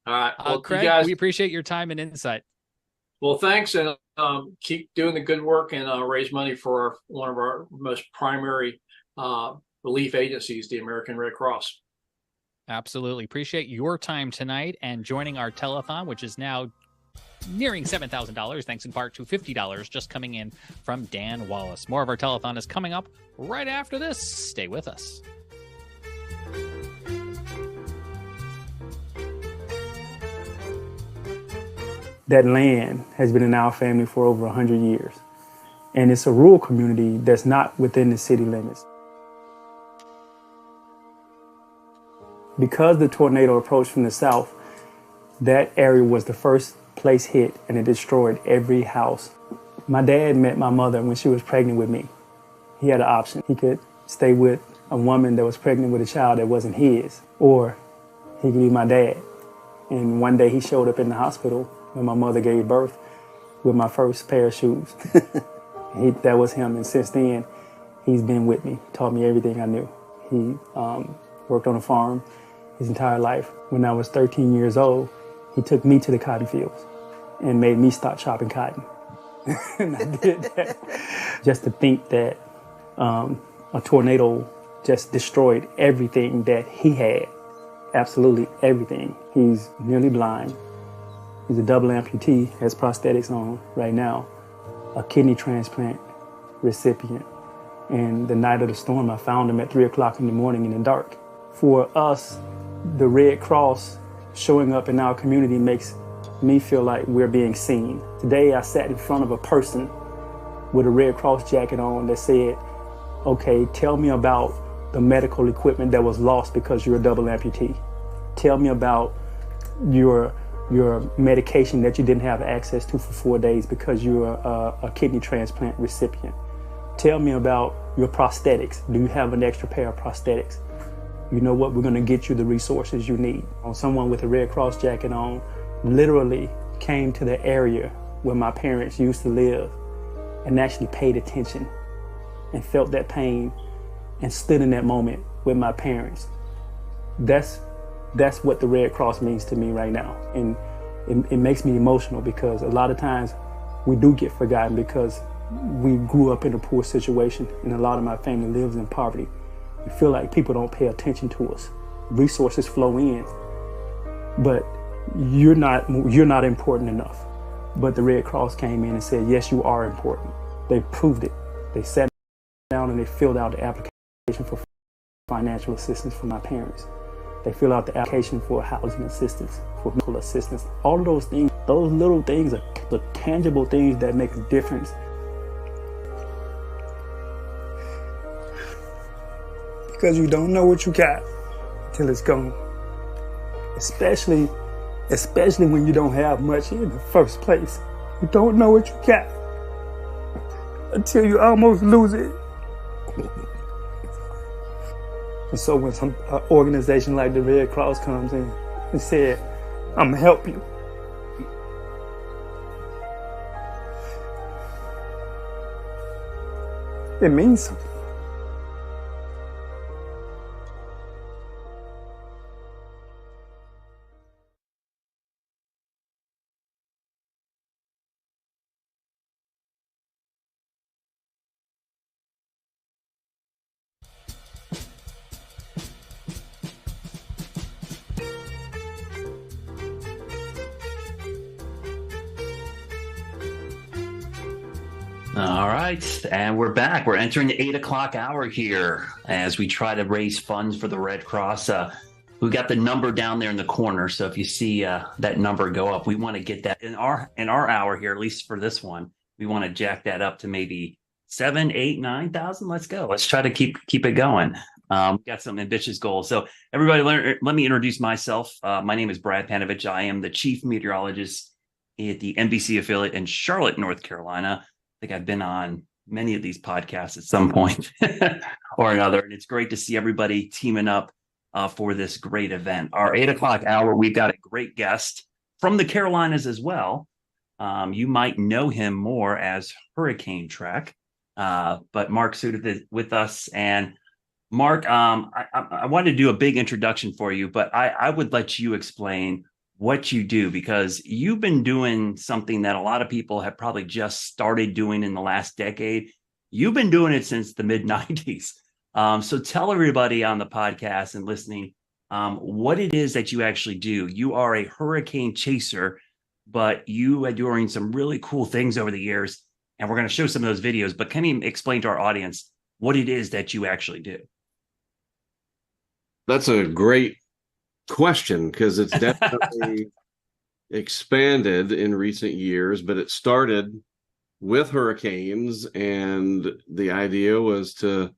All right. Well, Craig, you guys, we appreciate your time and insight. Well, thanks, and keep doing the good work and raise money for one of our most primary relief agencies, the American Red Cross. Absolutely. Appreciate your time tonight and joining our telethon, which is now nearing $7,000, thanks in part to $50 just coming in from Dan Wallace. More of our telethon is coming up right after this. Stay with us. That land has been in our family for over 100 years. And it's a rural community that's not within the city limits. Because the tornado approached from the south, that area was the first place hit, and it destroyed every house. My dad met my mother when she was pregnant with me. He had an option. He could stay with a woman that was pregnant with a child that wasn't his, or he could be my dad. And one day he showed up in the hospital when my mother gave birth with my first pair of shoes. That was him, and since then, he's been with me, taught me everything I knew. He worked on a farm his entire life. When I was 13 years old, he took me to the cotton fields and made me stop chopping cotton. And I did that. Just to think that a tornado just destroyed everything that he had, absolutely everything. He's nearly blind. He's a double amputee, has prosthetics on right now, a kidney transplant recipient. And the night of the storm, I found him at 3 o'clock in the morning in the dark. For us, the Red Cross showing up in our community makes me feel like we're being seen. Today, I sat in front of a person with a Red Cross jacket on that said, okay, tell me about the medical equipment that was lost because you're a double amputee. Tell me about your medication that you didn't have access to for 4 days because you're a kidney transplant recipient. Tell me about your prosthetics. Do you have an extra pair of prosthetics? You know what? We're going to get you the resources you need. Someone with a Red Cross jacket on literally came to the area where my parents used to live and actually paid attention and felt that pain and stood in that moment with my parents. That's what the Red Cross means to me right now. And it makes me emotional because a lot of times we do get forgotten because we grew up in a poor situation and a lot of my family lives in poverty. We feel like people don't pay attention to us. Resources flow in, but you're not important enough. But the Red Cross came in and said, yes, you are important. They proved it. They sat down and they filled out the application for financial assistance for my parents. They fill out the application for housing assistance, for medical assistance. All of those things, those little things are the tangible things that make a difference. Because you don't know what you got until it's gone. Especially when you don't have much in the first place. You don't know what you got until you almost lose it. And so when some organization like the Red Cross comes in and said, I'm gonna help you. It means something. All right, and we're back. We're entering the 8 o'clock hour here as we try to raise funds for the Red Cross. We've got the number down there in the corner, so if you see that number go up, we want to get that in our hour here, at least for this one. We want to jack that up to maybe 7, 8, 9,000. Let's go. Let's try to keep it going. We've got some ambitious goals. So everybody, let me introduce myself. My name is Brad Panovich. I am the chief meteorologist at the NBC affiliate in Charlotte, North Carolina. I think I've been on many of these podcasts at some point or another, and it's great to see everybody teaming up for this great event. Our 8 o'clock hour, we've got a great guest from the Carolinas as well. You might know him more as Hurricane Trek, but Mark Sudduth is with us. And Mark, I wanted to do a big introduction for you, but I would let you explain what you do, because you've been doing something that a lot of people have probably just started doing in the last decade. You've been doing it since the mid-90s. So tell everybody on the podcast and listening what it is that you actually do. You are a hurricane chaser, but you are doing some really cool things over the years, and we're going to show some of those videos. But can you explain to our audience what it is that you actually do? That's a great question, because it's definitely expanded in recent years, but it started with hurricanes, and the idea was to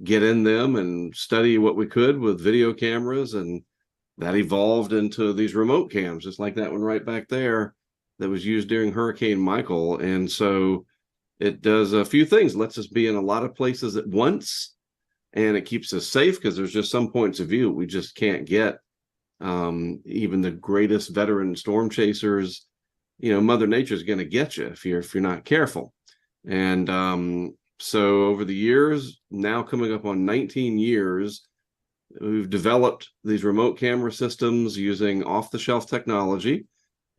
get in them and study what we could with video cameras, and that evolved into these remote cams, just like that one right back there that was used during Hurricane Michael. And so it does a few things. It lets us be in a lot of places at once, and it keeps us safe, because there's just some points of view we just can't get. Even the greatest veteran storm chasers, Mother Nature is going to get you if you're not careful. And so over the years, now coming up on 19 years, we've developed these remote camera systems using off-the-shelf technology,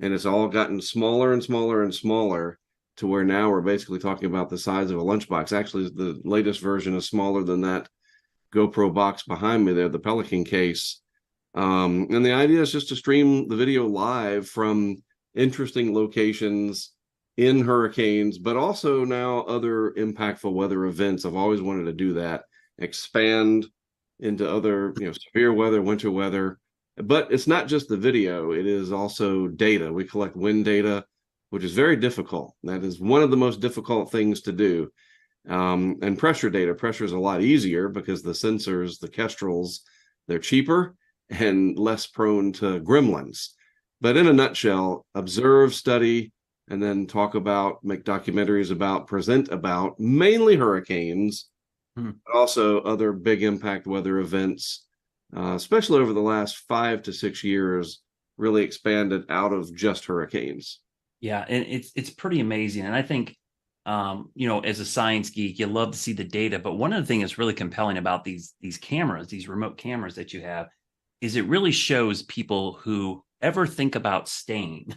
and it's all gotten smaller and smaller and smaller, to where now we're basically talking about the size of a lunchbox. Actually, the latest version is smaller than that GoPro box behind me there, the Pelican case. And the idea is just to stream the video live from interesting locations in hurricanes, but also now other impactful weather events. I've always wanted to do that, expand into other, severe weather, winter weather. But it's not just the video, it is also data. We collect wind data, which is very difficult. That is one of the most difficult things to do. And pressure data. Pressure is a lot easier, because the sensors, the Kestrels, they're cheaper and less prone to gremlins. But in a nutshell, observe, study, and then talk about, make documentaries about, present about, mainly hurricanes, but also other big impact weather events, especially over the last 5 to 6 years, really expanded out of just hurricanes. Yeah, and it's pretty amazing. And I think, as a science geek, you love to see the data. But one of the things that's really compelling about these cameras, these remote cameras that you have, is it really shows people who ever think about staying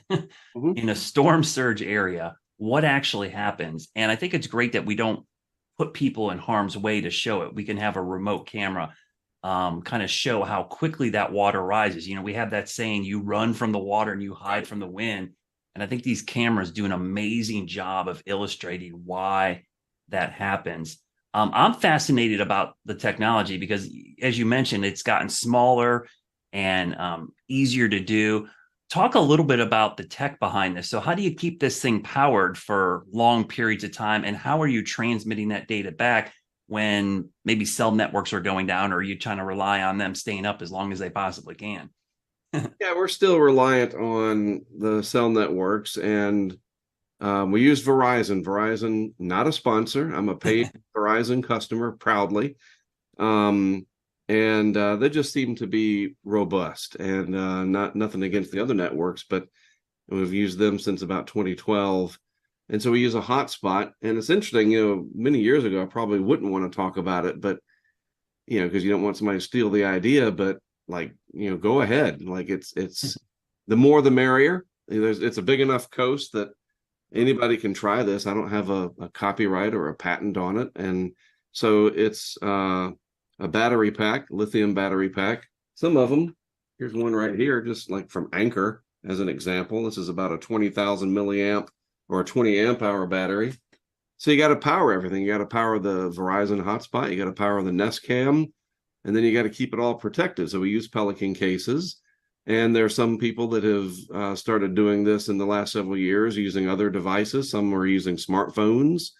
in a storm surge area, what actually happens. And I think it's great that we don't put people in harm's way to show it. We can have a remote camera kind of show how quickly that water rises. We have that saying, you run from the water and you hide from the wind. And I think these cameras do an amazing job of illustrating why that happens. I'm fascinated about the technology because, as you mentioned, it's gotten smaller and easier to do. Talk a little bit about the tech behind this. So how do you keep this thing powered for long periods of time? And how are you transmitting that data back when maybe cell networks are going down, or are you trying to rely on them staying up as long as they possibly can? Yeah, we're still reliant on the cell networks, and we use Verizon. Verizon, not a sponsor. I'm a paid Verizon customer, proudly. And they just seem to be robust, and nothing against the other networks, but we've used them since about 2012. And so we use a hotspot, and it's interesting, many years ago, I probably wouldn't want to talk about it, but, because you don't want somebody to steal the idea, but go ahead. It's the more the merrier. It's a big enough coast that anybody can try this. I don't have a copyright or a patent on it. And so it's a battery pack, lithium battery pack. Some of them, here's one right here, just like from Anchor as an example. This is about a 20,000 milliamp or a 20 amp hour battery. So you got to power everything. You got to power the Verizon hotspot. You got to power the Nest Cam, and then you got to keep it all protected. So we use Pelican cases, and there are some people that have started doing this in the last several years using other devices. Some are using smartphones,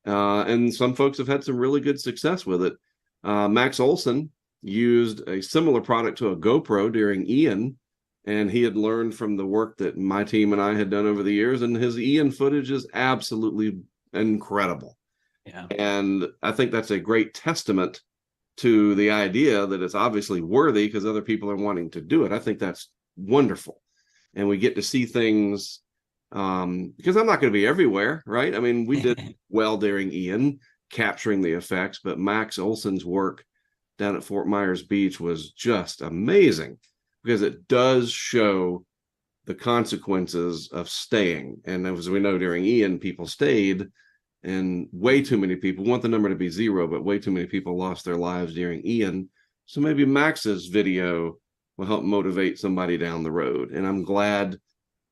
and some folks have had some really good success with it. Max Olson used a similar product to a GoPro during Ian, and he had learned from the work that my team and I had done over the years, and his Ian footage is absolutely incredible. Yeah. And I think that's a great testament to the idea that it's obviously worthy because other people are wanting to do it. I think that's wonderful. And we get to see things because I'm not going to be everywhere, right? I mean, we did well during Ian capturing the effects, but Max Olson's work down at Fort Myers Beach was just amazing because it does show the consequences of staying. And as we know, during Ian, people stayed, and way too many people want the number to be 0, but way too many people lost their lives during Ian. So maybe Max's video will help motivate somebody down the road. And I'm glad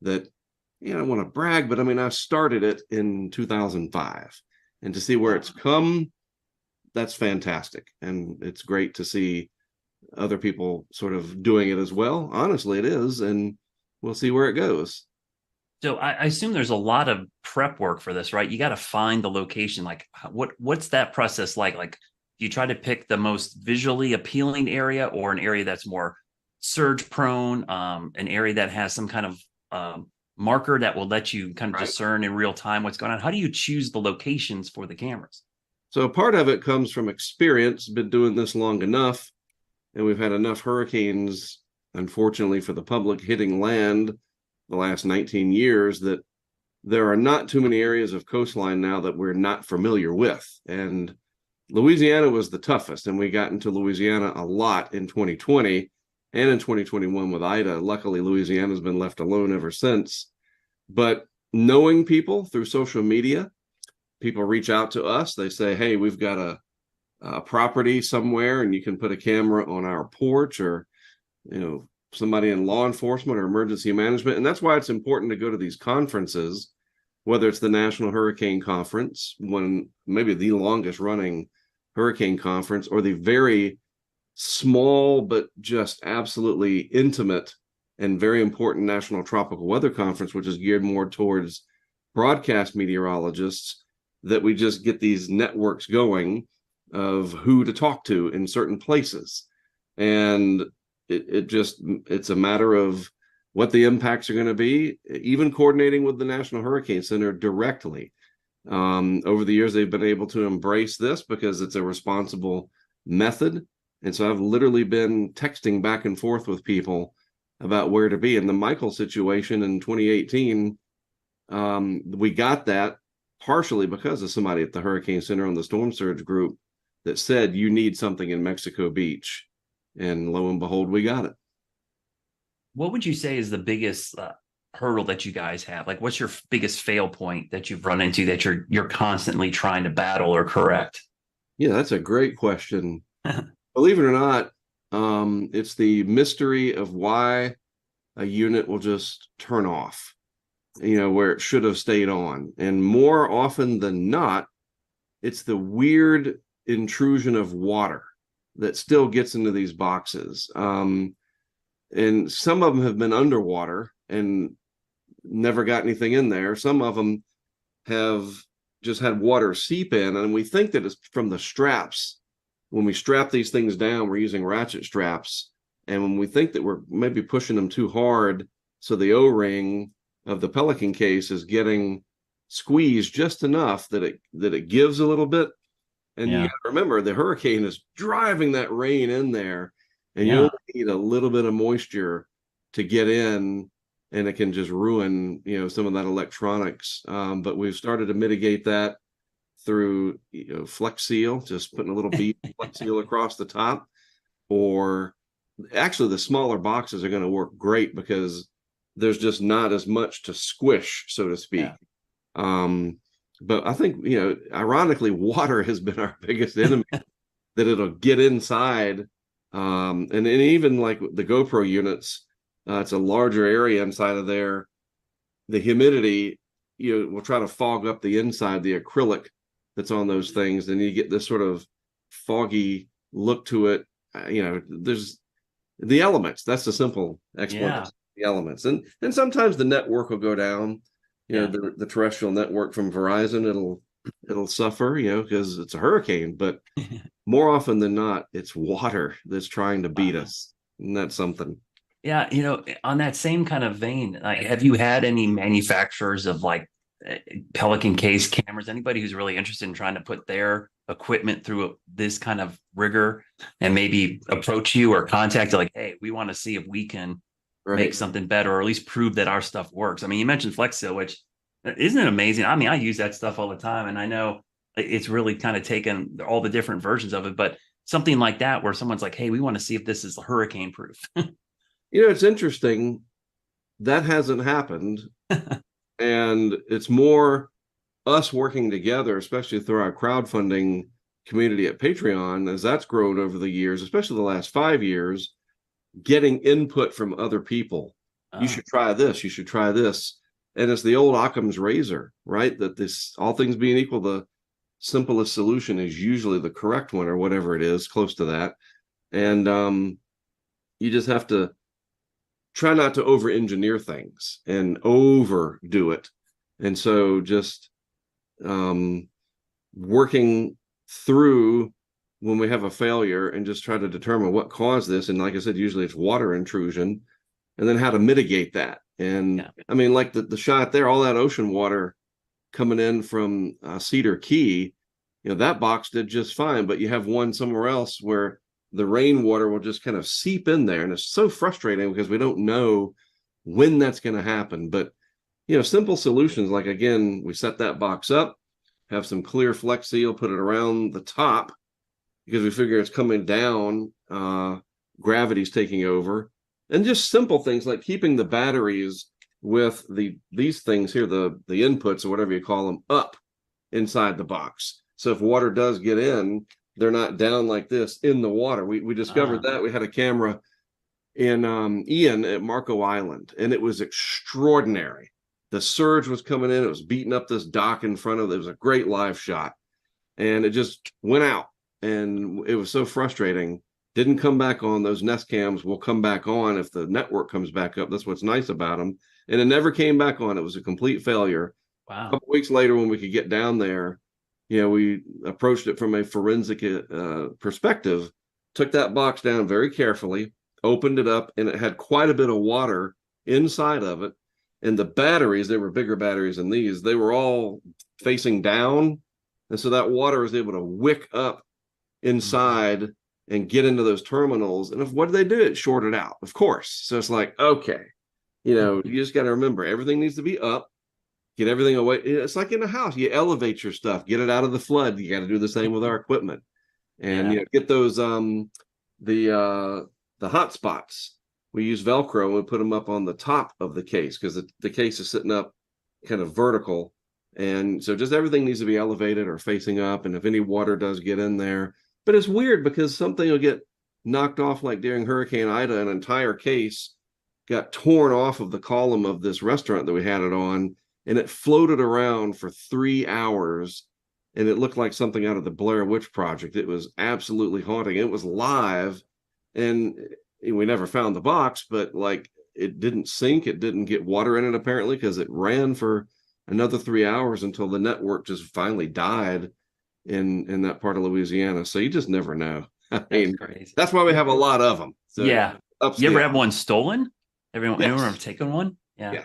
that, I don't want to brag, but I mean, I started it in 2005, and to see where it's come, that's fantastic. And it's great to see other people sort of doing it as well. Honestly, it is. And we'll see where it goes. So I assume there's a lot of prep work for this, right? You got to find the location. Like what's that process like? Like, do you try to pick the most visually appealing area, or an area that's more surge prone, an area that has some kind of marker that will let you kind of discern in real time what's going on? How do you choose the locations for the cameras? So part of it comes from experience, been doing this long enough, and we've had enough hurricanes, unfortunately for the public, hitting land the last 19 years that there are not too many areas of coastline now that we're not familiar with. And Louisiana was the toughest, and we got into Louisiana a lot in 2020 and in 2021 with Ida. Luckily, Louisiana's been left alone ever since. But knowing people through social media, people reach out to us. They say, hey, we've got a property somewhere, and you can put a camera on our porch, or, somebody in law enforcement or emergency management. And that's why it's important to go to these conferences, whether it's the National Hurricane Conference, one maybe the longest running hurricane conference, or the very small but just absolutely intimate and very important National Tropical Weather Conference, which is geared more towards broadcast meteorologists, that we just get these networks going of who to talk to in certain places. And it's a matter of what the impacts are going to be, even coordinating with the National Hurricane Center directly. Over the years, they've been able to embrace this because it's a responsible method. And so I've literally been texting back and forth with people about where to be. In the Michael situation in 2018, we got that partially because of somebody at the Hurricane Center on the Storm Surge group that said, you need something in Mexico Beach. And lo and behold, we got it. What would you say is the biggest hurdle that you guys have? Like, what's your biggest fail point that you've run into that you're constantly trying to battle or correct? Yeah, that's a great question. Believe it or not, it's the mystery of why a unit will just turn off, where it should have stayed on. And more often than not, it's the weird intrusion of water that still gets into these boxes. And some of them have been underwater and never got anything in there. Some of them have just had water seep in, and we think that it's from the straps. When we strap these things down, we're using ratchet straps. And when we think that we're maybe pushing them too hard, so the O-ring of the Pelican case is getting squeezed just enough that it gives a little bit. And you got to remember, the hurricane is driving that rain in there, and you only need a little bit of moisture to get in, and it can just ruin, some of that electronics. But we've started to mitigate that through, Flex Seal, just putting a little bead Flex Seal across the top. Or actually, the smaller boxes are going to work great because there's just not as much to squish, so to speak. But I think, ironically, water has been our biggest enemy, that it'll get inside. And even like the GoPro units, it's a larger area inside of there. The humidity we'll try to fog up the inside, the acrylic that's on those things, then you get this sort of foggy look to it. There's the elements. That's the simple explanation. The elements, and sometimes the network will go down. The terrestrial network from Verizon, it'll suffer, because it's a hurricane. But more often than not, it's water that's trying to beat us, and that's something. Yeah, on that same kind of vein, have you had any manufacturers of like Pelican case cameras, anybody who's really interested in trying to put their equipment through this kind of rigor and maybe approach you or contact you like, hey, we want to see if we can make something better or at least prove that our stuff works? I mean, you mentioned FlexSeal, which isn't it amazing? I mean, I use that stuff all the time, and I know it's really kind of taken all the different versions of it, but something like that where someone's like, hey, we want to see if this is hurricane proof. It's interesting. That hasn't happened. And it's more us working together, especially through our crowdfunding community at Patreon, as that's grown over the years, especially the last 5 years, getting input from other people. You should try this. You should try this. And it's the old Occam's razor, right? That this, all things being equal, the simplest solution is usually the correct one, or whatever it is, close to that. And you just have to try not to over-engineer things and overdo it. And so just working through when we have a failure and just try to determine what caused this. And like I said, usually it's water intrusion, and then how to mitigate that. And I mean, like the shot there, all that ocean water coming in from Cedar Key, that box did just fine, but you have one somewhere else where the rainwater will just kind of seep in there. And it's so frustrating because we don't know when that's going to happen. But, simple solutions, like, again, we set that box up, have some clear Flex Seal, put it around the top because we figure it's coming down, gravity's taking over. And just simple things like keeping the batteries with these things here, the inputs or whatever you call them, up inside the box. So if water does get in, they're not down like this in the water. We discovered that. We had a camera in Ian at Marco Island, and it was extraordinary. The surge was coming in. It was beating up this dock in front of it. It was a great live shot, and it just went out, and it was so frustrating. Didn't come back on. Those Nest cams will come back on if the network comes back up. That's what's nice about them. And it never came back on. It was a complete failure. Wow. A couple weeks later, when we could get down there, we approached it from a forensic perspective, took that box down very carefully, opened it up, and it had quite a bit of water inside of it. And the batteries, they were bigger batteries than these, they were all facing down. And so that water was able to wick up inside and get into those terminals. And what did they do? It shorted out, of course. So it's like, okay, you just got to remember, everything needs to be up. Get everything away. It's like in a house. You elevate your stuff, get it out of the flood. You got to do the same with our equipment, and get those the hot spots. We use Velcro and we put them up on the top of the case because the case is sitting up kind of vertical, and so just everything needs to be elevated or facing up. And if any water does get in there, but it's weird because something will get knocked off, like during Hurricane Ida, an entire case got torn off of the column of this restaurant that we had it on. And it floated around for 3 hours, and it looked like something out of the Blair Witch Project. It was absolutely haunting. It was live, and we never found the box, but like it didn't sink. It didn't get water in it, apparently, because it ran for another 3 hours until the network just finally died in that part of Louisiana. So you just never know. I mean, that's why we have a lot of them. So you ever have one stolen? Anyone ever taken one? Yeah.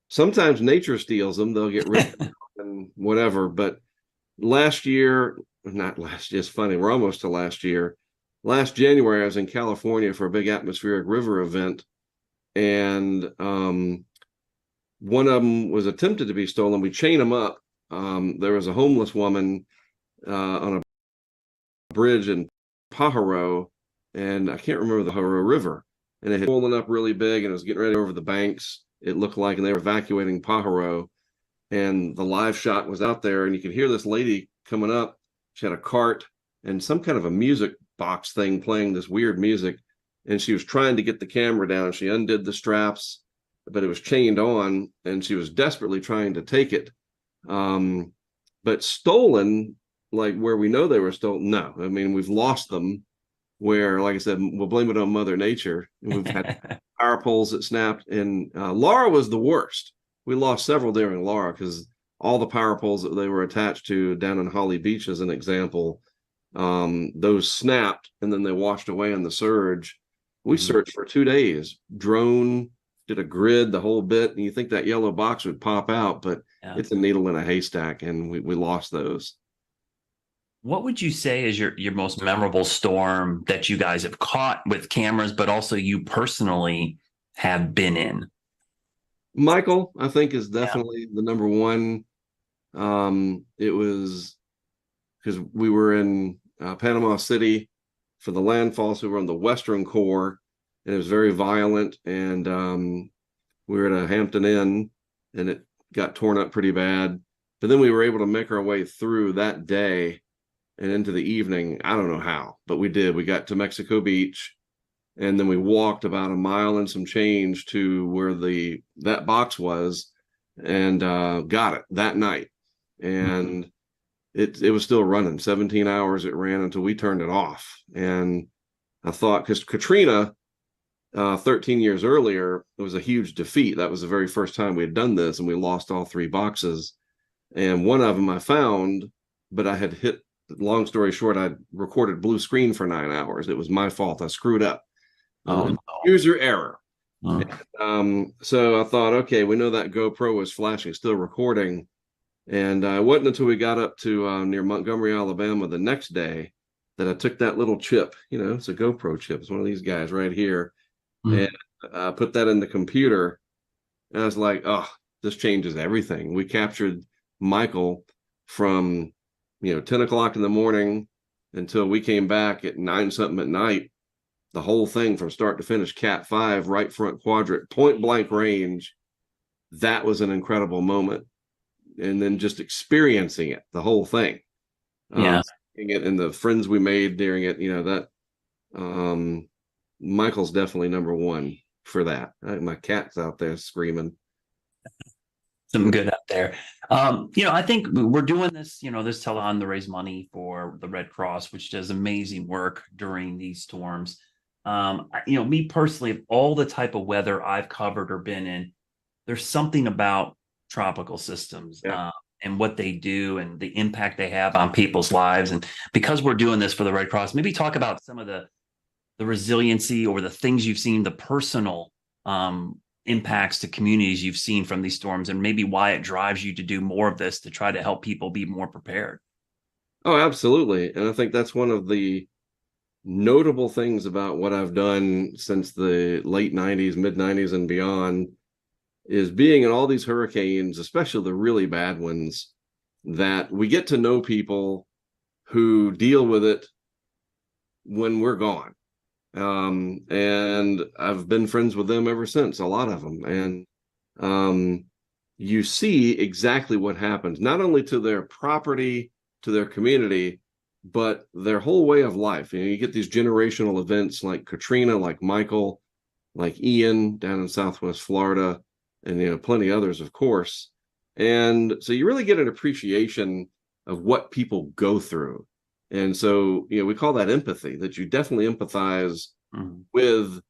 Sometimes nature steals them. They'll get rid of them and whatever. But not last year, it's funny. We're almost to last year. Last January, I was in California for a big atmospheric river event. And one of them was attempted to be stolen. We chained them up. There was a homeless woman on a bridge in Pajaro, and I can't remember the Pajaro River. And it had swollen up really big, and it was getting ready over the banks. It looked like, and they were evacuating Pajaro, and the live shot was out there, and you could hear this lady coming up. She had a cart and some kind of a music box thing playing this weird music, and she was trying to get the camera down. She undid the straps but it was chained on, and she was desperately trying to take it. But stolen, like where we know they were stolen, no. I mean, we've lost them where, like I said, we'll blame it on Mother Nature. We've had power poles that snapped, and Laura was the worst. We lost several during Laura because all the power poles that they were attached to down in Holly Beach, as an example, those snapped and then they washed away in the surge. We searched for 2 days, drone, did a grid, the whole bit, and you think that yellow box would pop out, but it's a needle in a haystack, and we lost those. What would you say is your most memorable storm that you guys have caught with cameras, but also you personally have been in? Michael, I think, is definitely the number one. It was because we were in Panama City for the landfall, so we were on the western core, and it was very violent, and we were at a Hampton Inn, and it got torn up pretty bad. But then we were able to make our way through that day and into the evening. I don't know how, but we did. We got to Mexico Beach, and then we walked about a mile and some change to where that box was, and got it that night. And it was still running. 17 hours it ran until we turned it off. And I thought, because Katrina, 13 years earlier, it was a huge defeat. That was the very first time we had done this, and we lost all 3 boxes. And one of them I found, but I had hit, long story short, I recorded blue screen for 9 hours. It was my fault. I screwed up. User error. So I thought, okay, we know that GoPro was flashing, still recording. And it wasn't until we got up to near Montgomery, Alabama the next day that I took that little chip, it's a GoPro chip. It's one of these guys right here. And put that in the computer. And I was like, oh, this changes everything. We captured Michael from, 10 o'clock in the morning until we came back at 9 something at night. The whole thing from start to finish, Cat 5, right front quadrant, point blank range. That was an incredible moment. And then just experiencing it, the whole thing. It, and the friends we made during it, that Michael's definitely number one for that. My cat's out there screaming. Some good up there. I think we're doing this, this telethon to raise money for the Red Cross, which does amazing work during these storms. Me personally, of all the type of weather I've covered or been in, there's something about tropical systems and what they do and the impact they have on people's lives. And because we're doing this for the Red Cross, maybe talk about some of the resiliency or the things you've seen, the personal impacts to communities you've seen from these storms, and maybe why it drives you to do more of this to try to help people be more prepared. Oh, absolutely. And I think that's one of the notable things about what I've done since the late 90s, mid 90s and beyond is being in all these hurricanes, especially the really bad ones, that we get to know people who deal with it when we're gone. And I've been friends with them ever since, a lot of them. And you see exactly what happens, not only to their property, to their community, but their whole way of life. You get these generational events like Katrina, like Michael, like Ian down in Southwest Florida, and plenty others, of course. And so you really get an appreciation of what people go through. And so, we call that empathy, that you definitely empathize with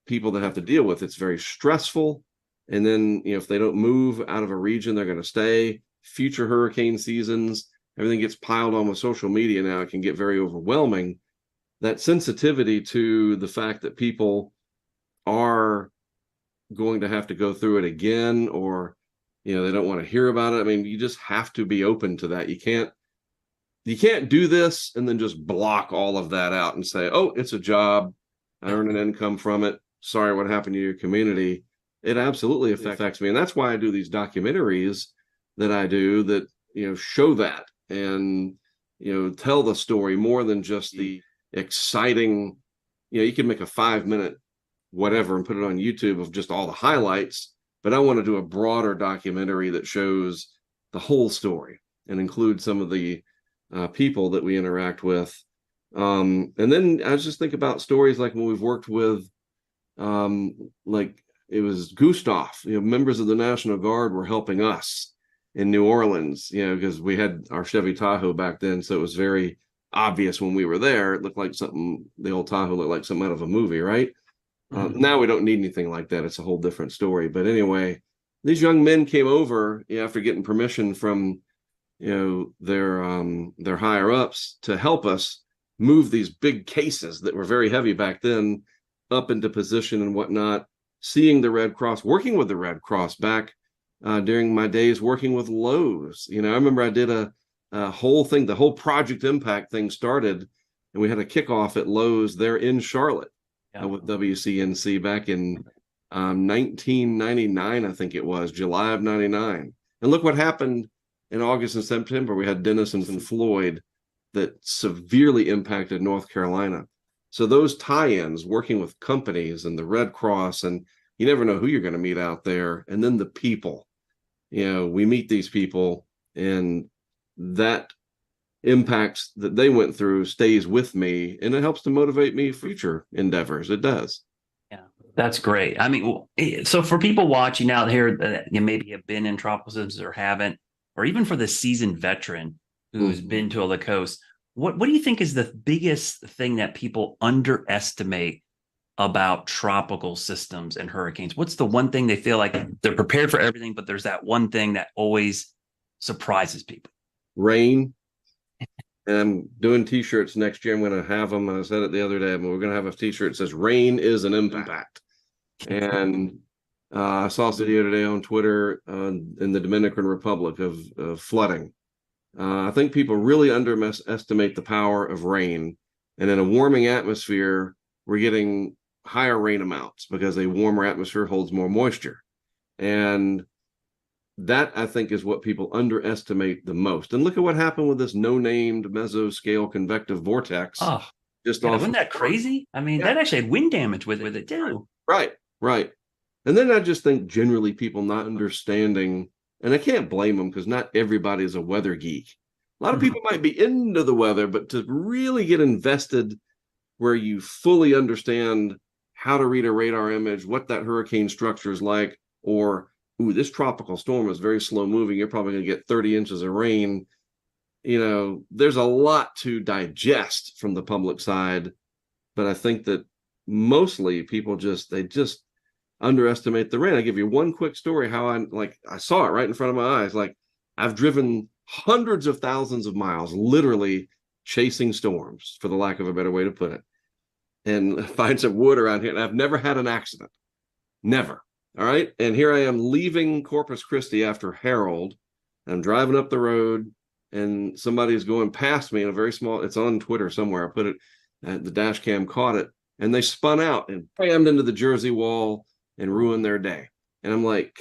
people that have to deal with. It's very stressful. And then, if they don't move out of a region, they're going to stay. Future hurricane seasons, everything gets piled on with social media now. It can get very overwhelming. That sensitivity to the fact that people are going to have to go through it again, or, they don't want to hear about it. I mean, you just have to be open to that. You can't do this and then just block all of that out and say, oh, it's a job. I earn an income from it. Sorry, what happened to your community? It absolutely affects me. And that's why I do these documentaries that I do that, show that and, tell the story more than just the exciting, you can make a 5-minute whatever and put it on YouTube of just all the highlights. But I want to do a broader documentary that shows the whole story and include some of the people that we interact with. And then I just think about stories like when we've worked with, like it was Gustav. Members of the National Guard were helping us in New Orleans, because we had our Chevy Tahoe back then, so it was very obvious when we were there. It looked like something. The old Tahoe looked like something out of a movie, right? Now we don't need anything like that. It's a whole different story. But anyway, these young men came over after getting permission from their higher ups to help us move these big cases that were very heavy back then up into position and whatnot. Seeing the Red Cross, working with the Red Cross back during my days working with Lowe's. I remember I did a whole thing. The whole Project Impact thing started, and we had a kickoff at Lowe's there in Charlotte with WCNC back in 1999, I think it was, July of 99. And look what happened in August and September. We had Dennis and Floyd that severely impacted North Carolina. So those tie-ins, working with companies and the Red Cross, and you never know who you're going to meet out there. And then the people, we meet these people, and that impact that they went through stays with me, and it helps to motivate me future endeavors. It does. Yeah, that's great. I mean, so for people watching out here that maybe have been in tropical systems or haven't, or even for the seasoned veteran who's been to the coast, what do you think is the biggest thing that people underestimate about tropical systems and hurricanes? What's the one thing they feel like they're prepared for everything, but there's that one thing that always surprises people? Rain. And I'm doing t-shirts next year. I'm going to have them. I said it the other day, but we're going to have a t-shirt that says rain is an impact. And I saw a video today on Twitter in the Dominican Republic of flooding. I think people really underestimate the power of rain. And in a warming atmosphere, we're getting higher rain amounts because a warmer atmosphere holds more moisture. And that, I think, is what people underestimate the most. And look at what happened with this no-named mesoscale convective vortex. Oh, wasn't that crazy? I mean, that actually had wind damage with it too. Right. And then I just think generally people not understanding, and I can't blame them because not everybody is a weather geek. A lot of people might be into the weather, but to really get invested where you fully understand how to read a radar image, what that hurricane structure is like, or this tropical storm is very slow moving, you're probably going to get 30 inches of rain. There's a lot to digest from the public side, but I think that mostly people just underestimate the rain. I give you one quick story how I saw it right in front of my eyes. Like, I've driven hundreds of thousands of miles, literally chasing storms, for the lack of a better way to put it, and find some wood around here. And I've never had an accident. Never. All right. And here I am leaving Corpus Christi after Harold. I'm driving up the road, and somebody's going past me in a very small, it's on Twitter somewhere. I put it, the dash cam caught it, and they spun out and bammed into the Jersey wall and ruined their day. And I'm like,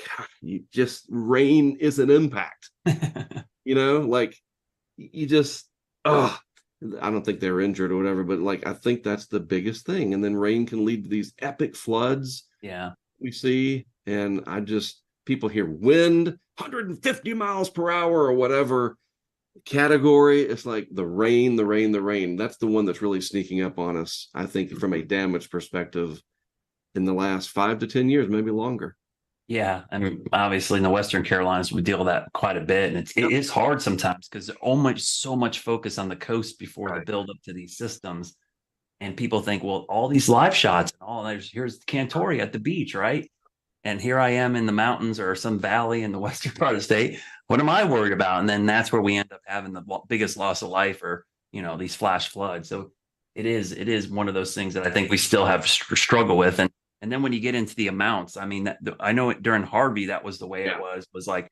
rain is an impact. I don't think they were injured or whatever, but I think that's the biggest thing. And then rain can lead to these epic floods. Yeah. We see, and people hear wind 150 miles per hour or whatever category. It's like the rain. That's the one that's really sneaking up on us, I think, from a damage perspective in the last 5 to 10 years, maybe longer. Yeah. I mean, obviously in the Western Carolinas, we deal with that quite a bit. And it is hard sometimes because there's so much focus on the coast before the build up to these systems. And people think, well, all these live shots and here's Cantore at the beach, right? And here I am in the mountains or some valley in the western part of the state. What am I worried about? And then that's where we end up having the biggest loss of life, or these flash floods. So it is one of those things that I think we still have struggle with. And then when you get into the amounts, I mean, I know during Harvey, that was the way it was like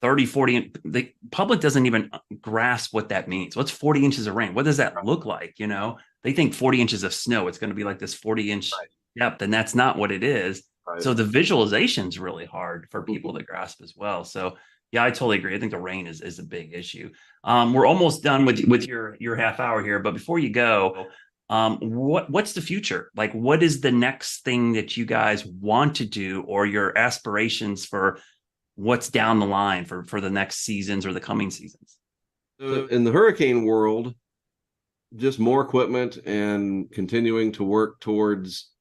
30, 40. The public doesn't even grasp what that means. What's 40 inches of rain? What does that look like? They think 40 inches of snow, it's going to be like this 40-inch depth, and that's not what it is. Right. So the visualization is really hard for people to grasp as well. So yeah, I totally agree. I think the rain is a big issue. We're almost done with your half hour here, but before you go, what's the future? Like, what is the next thing that you guys want to do, or your aspirations for what's down the line for the next seasons or the coming seasons? So in the hurricane world, just more equipment and continuing to work towards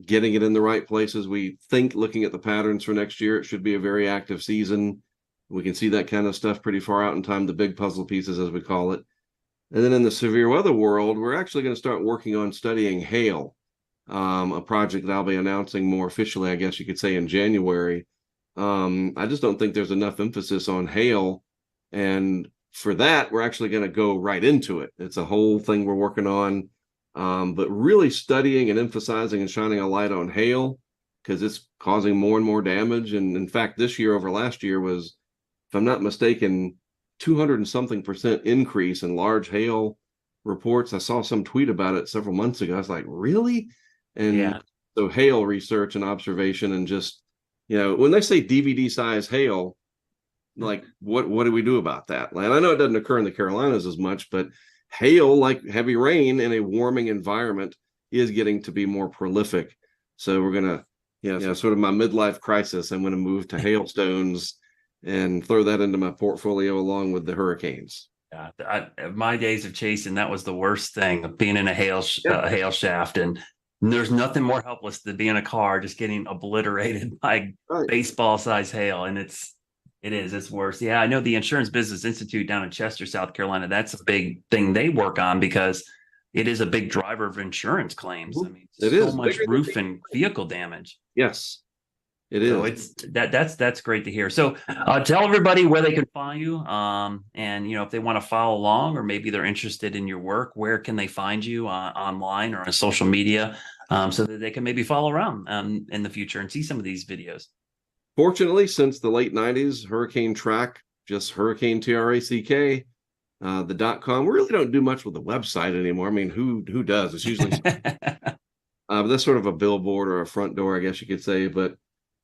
getting it in the right places. We think, looking at the patterns for next year, it should be a very active season. We can see that kind of stuff pretty far out in time, the big puzzle pieces, as we call it. And then in the severe weather world, we're actually going to start working on studying hail, a project that I'll be announcing more officially, I guess you could say, in January. I just don't think there's enough emphasis on hail. And for that, we're actually going to go right into it. It's a whole thing we're working on, but really studying and emphasizing and shining a light on hail, because it's causing more and more damage. And in fact, this year over last year was, if I'm not mistaken, 200 and something% increase in large hail reports. I saw some tweet about it several months ago. I was like, really? And so hail research and observation, and just, when they say DVD size hail, like what do we do about that? And I know it doesn't occur in the Carolinas as much, but hail, like heavy rain in a warming environment, is getting to be more prolific. So we're going to, sort of my midlife crisis, I'm going to move to hailstones and throw that into my portfolio along with the hurricanes. Yeah, my days of chasing, that was the worst thing, of being in a hail shaft, and there's nothing more helpless than being in a car just getting obliterated by baseball size hail. And it's worse. Yeah, I know the Insurance Business Institute down in Chester, South Carolina, that's a big thing they work on, because it is a big driver of insurance claims. I mean, it is so much roof and vehicle damage. Yes. It is. So it's that's great to hear. So tell everybody where they can find you, and if they want to follow along, or maybe they're interested in your work, where can they find you online or on social media, so that they can maybe follow around in the future and see some of these videos. Fortunately, since the late 90s, Hurricane Track, just Hurricane TRACK, the .com. We really don't do much with the website anymore. I mean, who does? It's usually that's sort of a billboard or a front door, I guess you could say. But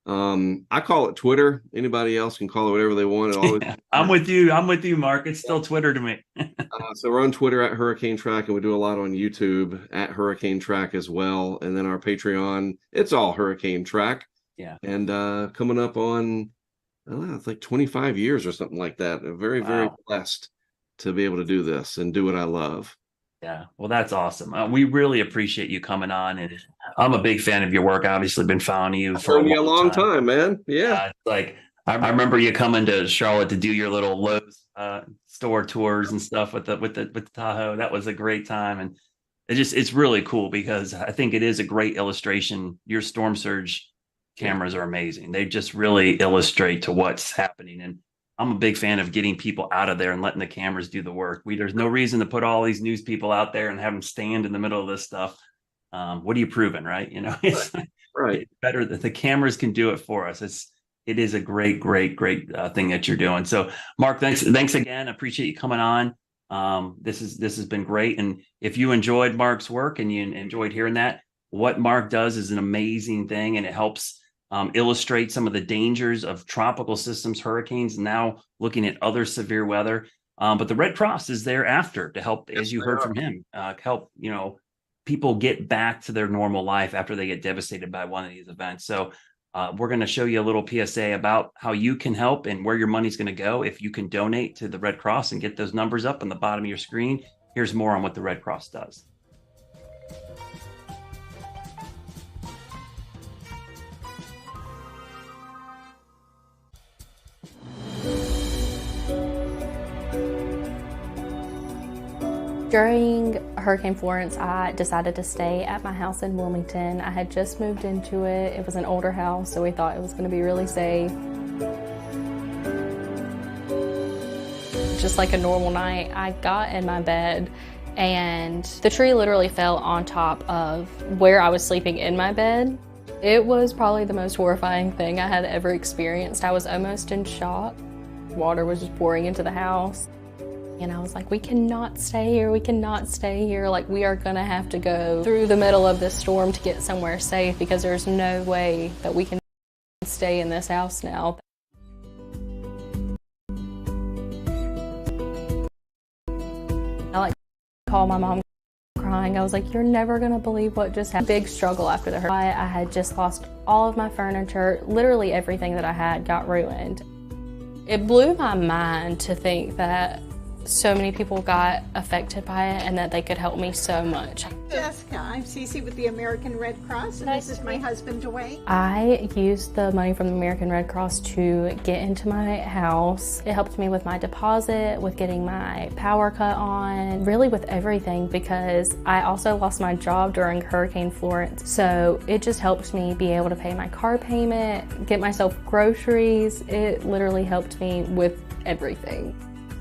I call it Twitter. Anybody else can call it whatever they want. I'm with you, Mark. It's still Twitter to me. So we're on Twitter at Hurricane Track, and we do a lot on YouTube at Hurricane Track as well. And then our Patreon, it's all Hurricane Track. Yeah. And coming up on, it's like 25 years or something like that. I'm very, very blessed to be able to do this and do what I love. Yeah, well, that's awesome. We really appreciate you coming on, and I'm a big fan of your work. Obviously, been following you for a long time, man. Yeah, like I remember you coming to Charlotte to do your little Lowe's store tours and stuff with the Tahoe. That was a great time, and it's really cool, because I think it is a great illustration. Your storm surge cameras are amazing. They just really illustrate to what's happening, and I'm a big fan of getting people out of there and letting the cameras do the work. There's no reason to put all these news people out there and have them stand in the middle of this stuff. What are you proving, right? It's right. Better that the cameras can do it for us. It is a great thing that you're doing. So, Mark, thanks again. I appreciate you coming on. This has been great. And if you enjoyed Mark's work and you enjoyed hearing that, what Mark does is an amazing thing, and it helps illustrate some of the dangers of tropical systems, hurricanes, and now looking at other severe weather. But the Red Cross is there after to help, as you heard from him, help people get back to their normal life after they get devastated by one of these events. So we're going to show you a little PSA about how you can help and where your money's going to go if you can donate to the Red Cross and get those numbers up on the bottom of your screen. Here's more on what the Red Cross does. During Hurricane Florence, I decided to stay at my house in Wilmington. I had just moved into it. It was an older house, so we thought it was going to be really safe. Just like a normal night, I got in my bed and the tree literally fell on top of where I was sleeping in my bed. It was probably the most horrifying thing I had ever experienced. I was almost in shock. Water was just pouring into the house. And I was like, we cannot stay here, we cannot stay here. Like, we are gonna have to go through the middle of this storm to get somewhere safe, because there's no way that we can stay in this house now. I called my mom crying. I was like, you're never gonna believe what just happened. Big struggle after the hurricane. I had just lost all of my furniture. Literally everything that I had got ruined. It blew my mind to think that so many people got affected by it and that they could help me so much. Jessica, I'm Cece with the American Red Cross, and this is my husband, Dwayne. I used the money from the American Red Cross to get into my house. It helped me with my deposit, with getting my power cut on, really with everything, because I also lost my job during Hurricane Florence. So it just helped me be able to pay my car payment, get myself groceries. It literally helped me with everything.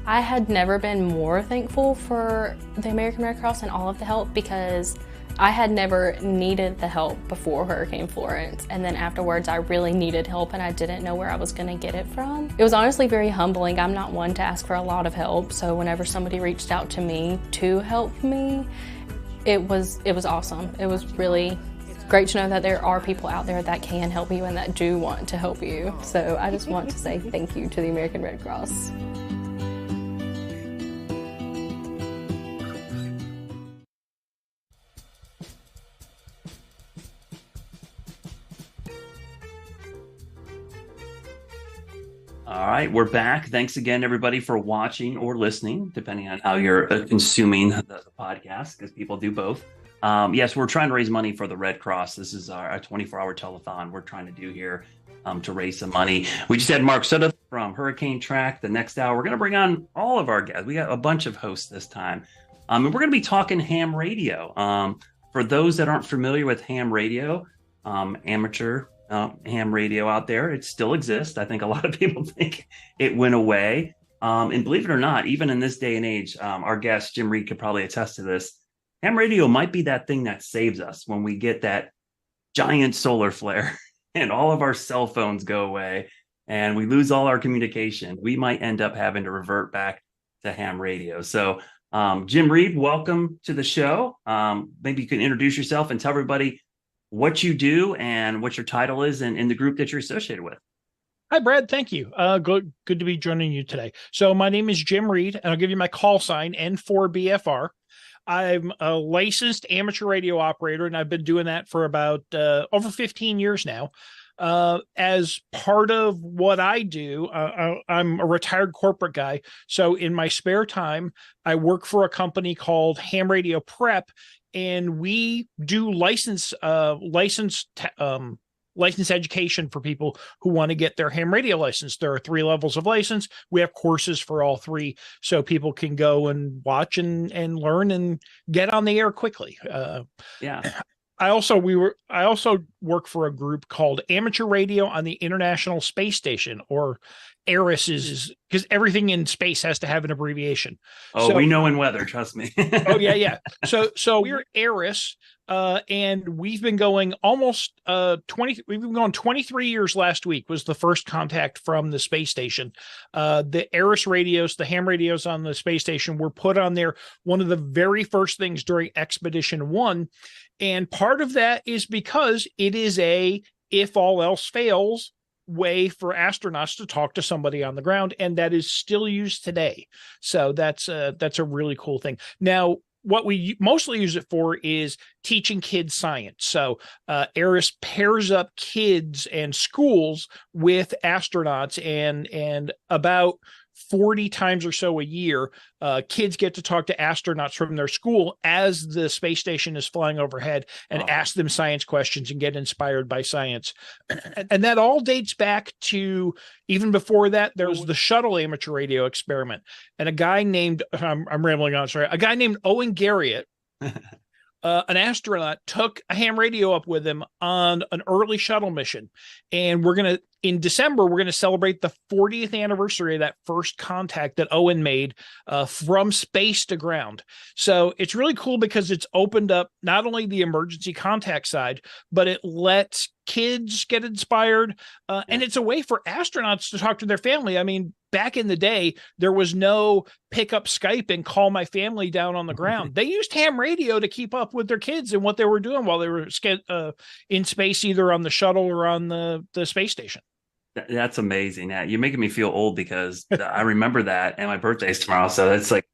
I had never been more thankful for the American Red Cross and all of the help, because I had never needed the help before Hurricane Florence, and then afterwards I really needed help and I didn't know where I was going to get it from. It was honestly very humbling. I'm not one to ask for a lot of help, so whenever somebody reached out to me to help me, it was awesome. It was really great to know that there are people out there that can help you and that do want to help you. So I just want to say thank you to the American Red Cross. All right, we're back. Thanks again, everybody, for watching or listening, depending on how you're consuming the podcast, because people do both. Yes, we're trying to raise money for the Red Cross. This is our 24-hour telethon we're trying to do here to raise some money. We just had Mark Sudduth from Hurricane Track. The next hour, we're going to bring on all of our guests. We got a bunch of hosts this time. And we're going to be talking ham radio. For those that aren't familiar with ham radio, amateur ham radio out there, it still exists. I think a lot of people think it went away. And believe it or not, even in this day and age, our guest, Jim Reed, could probably attest to this. Ham radio might be that thing that saves us when we get that giant solar flare and all of our cell phones go away and we lose all our communication. We might end up having to revert back to ham radio. So Jim Reed, welcome to the show. Maybe you can introduce yourself and tell everybody what you do and what your title is in the group that you're associated with. Hi, Brad. Thank you. Good to be joining you today. So my name is Jim Reed, and I'll give you my call sign, N4BFR. I'm a licensed amateur radio operator, and I've been doing that for about over 15 years now. As part of what I do, I'm a retired corporate guy. So in my spare time, I work for a company called Ham Radio Prep, and we do license education for people who want to get their ham radio license. There are 3 levels of license. We have courses for all 3, so people can go and watch and learn and get on the air quickly. Yeah. I also work for a group called Amateur Radio on the International Space Station, or ARIS, is because everything in space has to have an abbreviation. Oh, so, we know in weather, trust me. Oh yeah. So we're ARIS, and we've been going almost 23 years. Last week was the first contact from the space station. The ARIS radios, the ham radios on the space station, were put on there one of the very first things during Expedition 1. And part of that is because it is a, if all else fails, way for astronauts to talk to somebody on the ground, and that is still used today. So that's a really cool thing. Now, what we mostly use it for is teaching kids science. So ARIS pairs up kids and schools with astronauts, and about 40 times or so a year, kids get to talk to astronauts from their school as the space station is flying overhead and ask them science questions and get inspired by science. And that all dates back to, even before that, there was the shuttle amateur radio experiment. And a guy named, I'm rambling on, sorry, a guy named Owen Garriott, an astronaut, took a ham radio up with him on an early shuttle mission. And in December, we're going to celebrate the 40th anniversary of that first contact that Owen made from space to ground. So it's really cool because it's opened up not only the emergency contact side, but it lets kids get inspired. And it's a way for astronauts to talk to their family. I mean, back in the day, there was no pick up Skype and call my family down on the ground. They used ham radio to keep up with their kids and what they were doing while they were in space, either on the shuttle or on the space station. That's amazing. Yeah, you're making me feel old because I remember that, and my birthday's tomorrow. So it's like,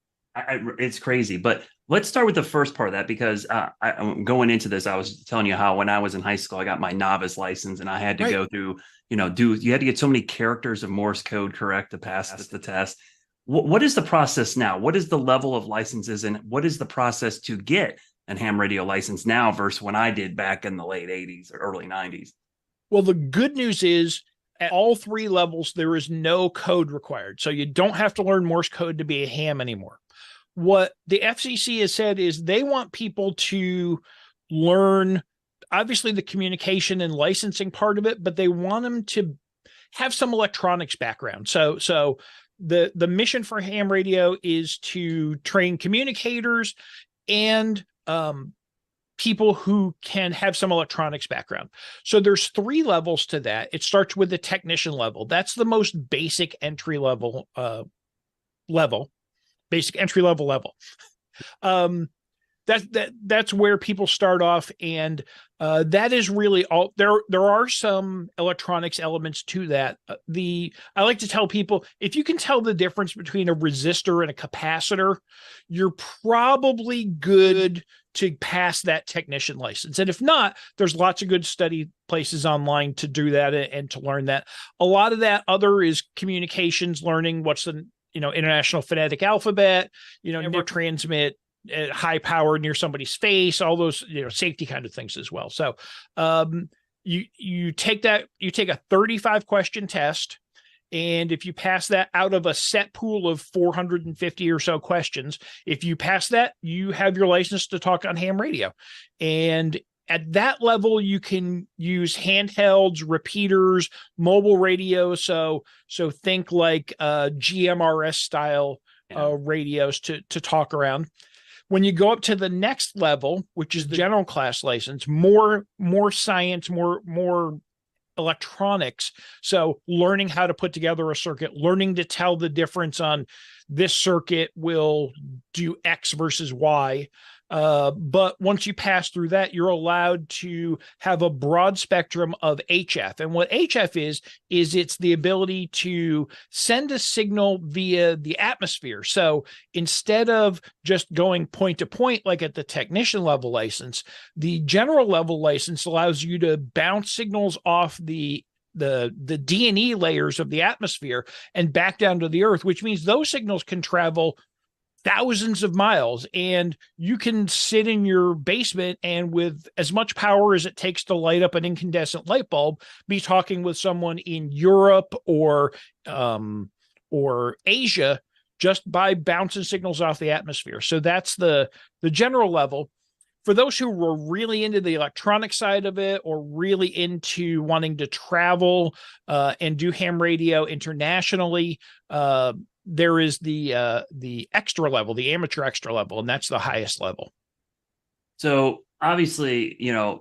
it's crazy. But let's start with the first part of that, because I'm going into this. I was telling you how when I was in high school, I got my novice license, and I had to go through, you had to get so many characters of Morse code correct to pass the test. What is the process now? What is the level of licenses, and what is the process to get an ham radio license now versus when I did back in the late 80s or early 90s? Well, the good news is at all three levels, there is no code required. So you don't have to learn Morse code to be a ham anymore. What the FCC has said is they want people to learn, obviously, the communication and licensing part of it, but they want them to have some electronics background. So the mission for ham radio is to train communicators and people who can have some electronics background. So there's three levels to that. It starts with the technician level. That's the most basic entry level basic entry level. That's where people start off, and that is really all. There are some electronics elements to that. I like to tell people, if you can tell the difference between a resistor and a capacitor, you're probably good to pass that technician license. And if not, there's lots of good study places online to do that and to learn that. A lot of that other is communications, learning what's the International Phonetic Alphabet, never transmit at high power near somebody's face, all those safety kind of things as well. So you take a 35 question test, and if you pass that out of a set pool of 450 or so questions, if you pass that, you have your license to talk on ham radio. And at that level, you can use handhelds, repeaters, mobile radio. So think like GMRS style radios to talk around. When you go up to the next level, which is the general class license, more science, more electronics. So learning how to put together a circuit, learning to tell the difference on this circuit will do X versus Y. But once you pass through that, you're allowed to have a broad spectrum of HF. And what HF is it's the ability to send a signal via the atmosphere. So instead of just going point to point, like at the technician level license, the general level license allows you to bounce signals off the D&E layers of the atmosphere and back down to the earth, which means those signals can travel thousands of miles, and you can sit in your basement and with as much power as it takes to light up an incandescent light bulb, be talking with someone in Europe or Asia just by bouncing signals off the atmosphere. So that's the general level. For those who were really into the electronic side of it or really into wanting to travel and do ham radio internationally, there is the extra level, the amateur extra level, and that's the highest level. So obviously, a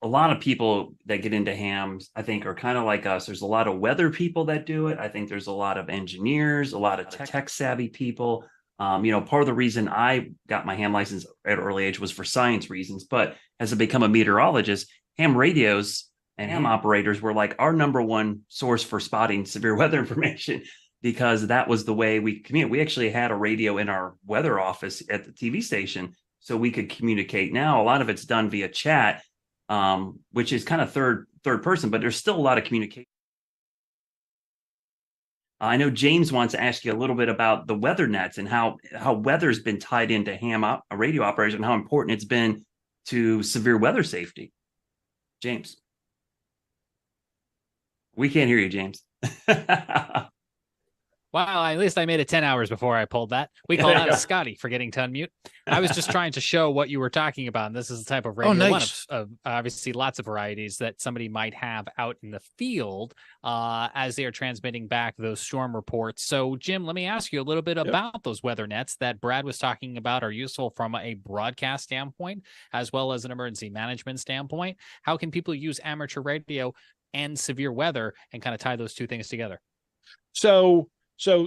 lot of people that get into hams, I think, are kind of like us. There's a lot of weather people that do it. I think there's a lot of engineers, a lot of tech savvy people. Part of the reason I got my ham license at an early age was for science reasons. But as I become a meteorologist, ham radios and ham operators were like our number one source for spotting severe weather information, because that was the way we communicate. We actually had a radio in our weather office at the TV station so we could communicate. Now, a lot of it's done via chat, which is kind of third person, but there's still a lot of communication. I know James wants to ask you a little bit about the weather nets and how weather's been tied into radio operators and how important it's been to severe weather safety. James. We can't hear you, James. Wow, at least I made it 10 hours before I pulled that. We call that a Scotty forgetting to unmute. I was just trying to show what you were talking about. And this is the type of radio, one of obviously lots of varieties that somebody might have out in the field as they are transmitting back those storm reports. So, Jim, let me ask you a little bit about those weather nets that Brad was talking about are useful from a broadcast standpoint as well as an emergency management standpoint. How can people use amateur radio and severe weather and kind of tie those two things together? So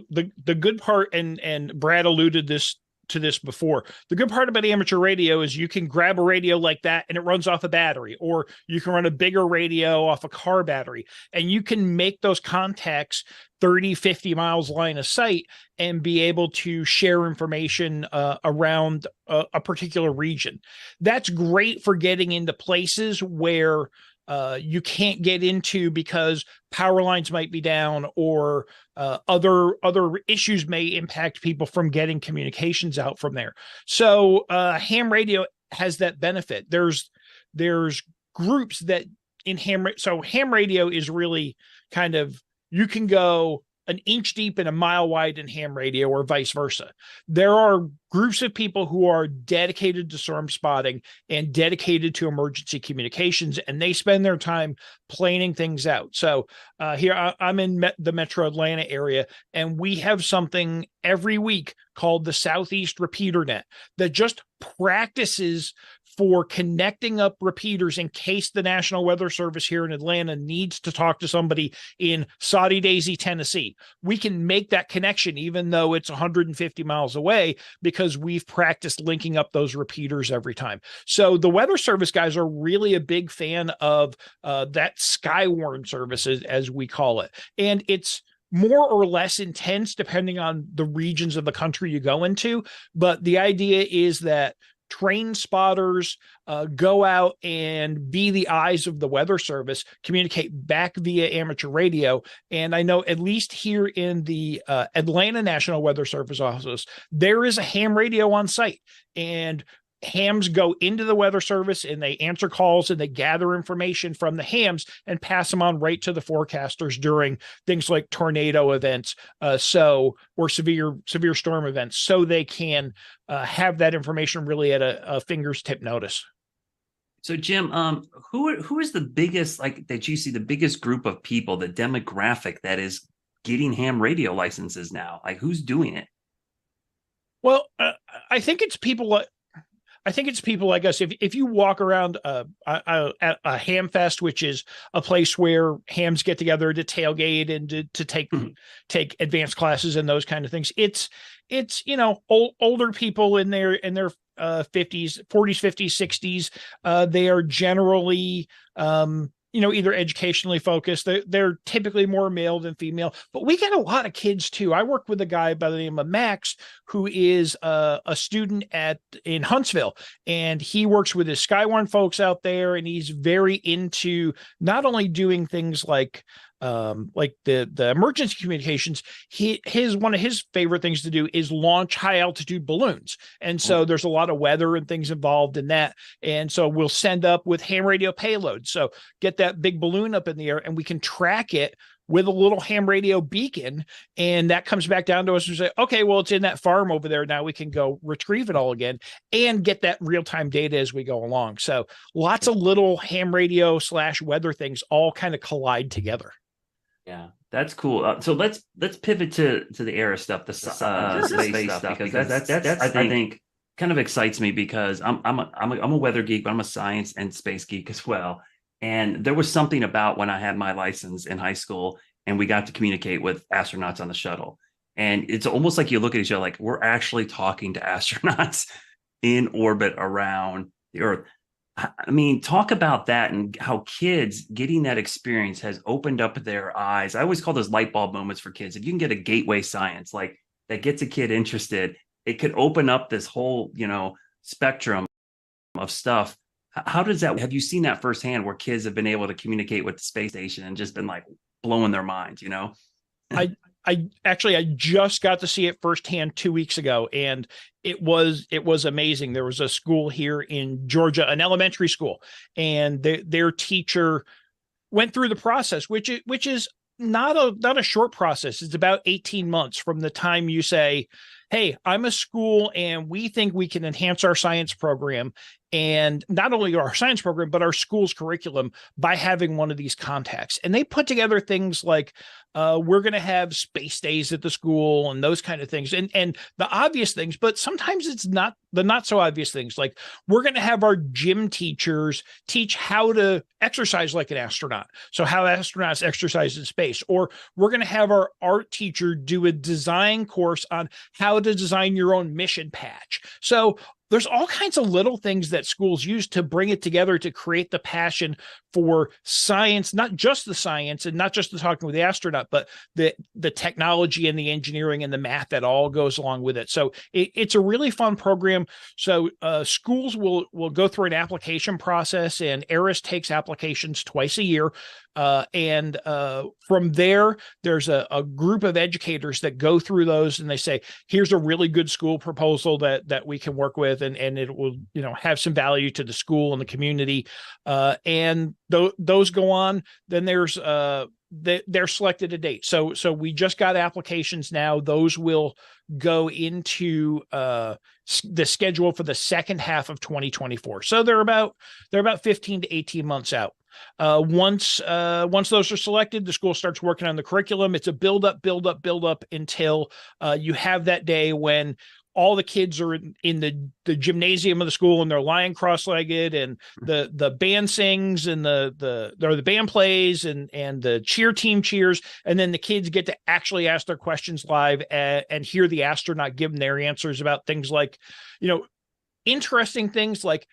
the good part, and Brad alluded to this before, the good part about amateur radio is you can grab a radio like that and it runs off a battery, or you can run a bigger radio off a car battery, and you can make those contacts 30, 50 miles line of sight and be able to share information around a particular region. That's great for getting into places where you can't get into because power lines might be down, or other issues may impact people from getting communications out from there. So ham radio has that benefit. There's groups that in so ham radio is really kind of, you can go an inch deep and a mile wide in ham radio, or vice versa. There are groups of people who are dedicated to storm spotting and dedicated to emergency communications, and they spend their time planning things out. So here I'm in the Metro Atlanta area, and we have something every week called the Southeast Repeater Net that just practices for connecting up repeaters in case the National Weather Service here in Atlanta needs to talk to somebody in Soddy Daisy, Tennessee. We can make that connection even though it's 150 miles away, because we've practiced linking up those repeaters every time. So the Weather Service guys are really a big fan of that Skywarn service, as we call it. And it's more or less intense depending on the regions of the country you go into. But the idea is that trained spotters go out and be the eyes of the Weather Service, communicate back via amateur radio. And I know at least here in the Atlanta National Weather Service office, there is a ham radio on site, and hams go into the Weather Service and they answer calls and they gather information from the hams and pass them on right to the forecasters during things like tornado events, or severe storm events, so they can have that information really at a finger's tip notice. So Jim, who is the biggest, like, that you see the biggest group of people, the demographic that is getting ham radio licenses now? Like, who's doing it? Well, I think it's people like us. If you walk around at a ham fest, which is a place where hams get together to tailgate and to take advanced classes and those kind of things, it's older people in their 40s, 50s, 60s. They are generally either educationally focused. They're typically more male than female, but we get a lot of kids too. I work with a guy by the name of Max, who is a student in Huntsville, and he works with his Skywarn folks out there, and he's very into not only doing things like the emergency communications. One of his favorite things to do is launch high altitude balloons. And so there's a lot of weather and things involved in that. And so we'll send up with ham radio payloads. So get that big balloon up in the air and we can track it with a little ham radio beacon. And that comes back down to us and say, okay, well, it's in that farm over there. Now we can go retrieve it all again and get that real-time data as we go along. So lots of little ham radio / weather things all kind of collide together. Yeah, that's cool. So let's pivot to the era stuff, the space stuff, because that's I think kind of excites me, because I'm a weather geek, but I'm a science and space geek as well. And there was something about when I had my license in high school and we got to communicate with astronauts on the shuttle. And it's almost like you look at each other like we're actually talking to astronauts in orbit around the Earth. I mean, talk about that and how kids getting that experience has opened up their eyes. I always call those light bulb moments for kids. If you can get a gateway science like that gets a kid interested, it could open up this whole, spectrum of stuff. How does that, have you seen that firsthand where kids have been able to communicate with the space station and just been like blowing their minds, I just got to see it firsthand 2 weeks ago, and it was amazing. There was a school here in Georgia, an elementary school, and their teacher went through the process, which is not a short process. It's about 18 months from the time you say, hey, I'm a school and we think we can enhance our science program, and not only our science program, but our school's curriculum by having one of these contacts. And they put together things like, we're going to have space days at the school and those kind of things. And the obvious things, but sometimes it's not the not so obvious things. Like we're going to have our gym teachers teach how to exercise like an astronaut. So how astronauts exercise in space, or we're going to have our art teacher do a design course on how to design your own mission patch. So there's all kinds of little things that schools use to bring it together to create the passion for science, not just the science and not just the talking with the astronaut, but the technology and the engineering and the math that all goes along with it. So it's a really fun program. So schools will go through an application process, and ARIS takes applications twice a year. And from there, there's a group of educators that go through those, and they say, here's a really good school proposal that we can work with, and it will, have some value to the school and the community. And those go on. Then there's they're selected a date. So we just got applications now. Those will go into the schedule for the second half of 2024. So they're about 15 to 18 months out. Once those are selected, the school starts working on the curriculum. It's a build up until you have that day when all the kids are in the gymnasium of the school, and they're lying cross-legged, and the band sings, and the band plays, and the cheer team cheers. And then the kids get to actually ask their questions live and hear the astronaut give them their answers about things like, interesting things like,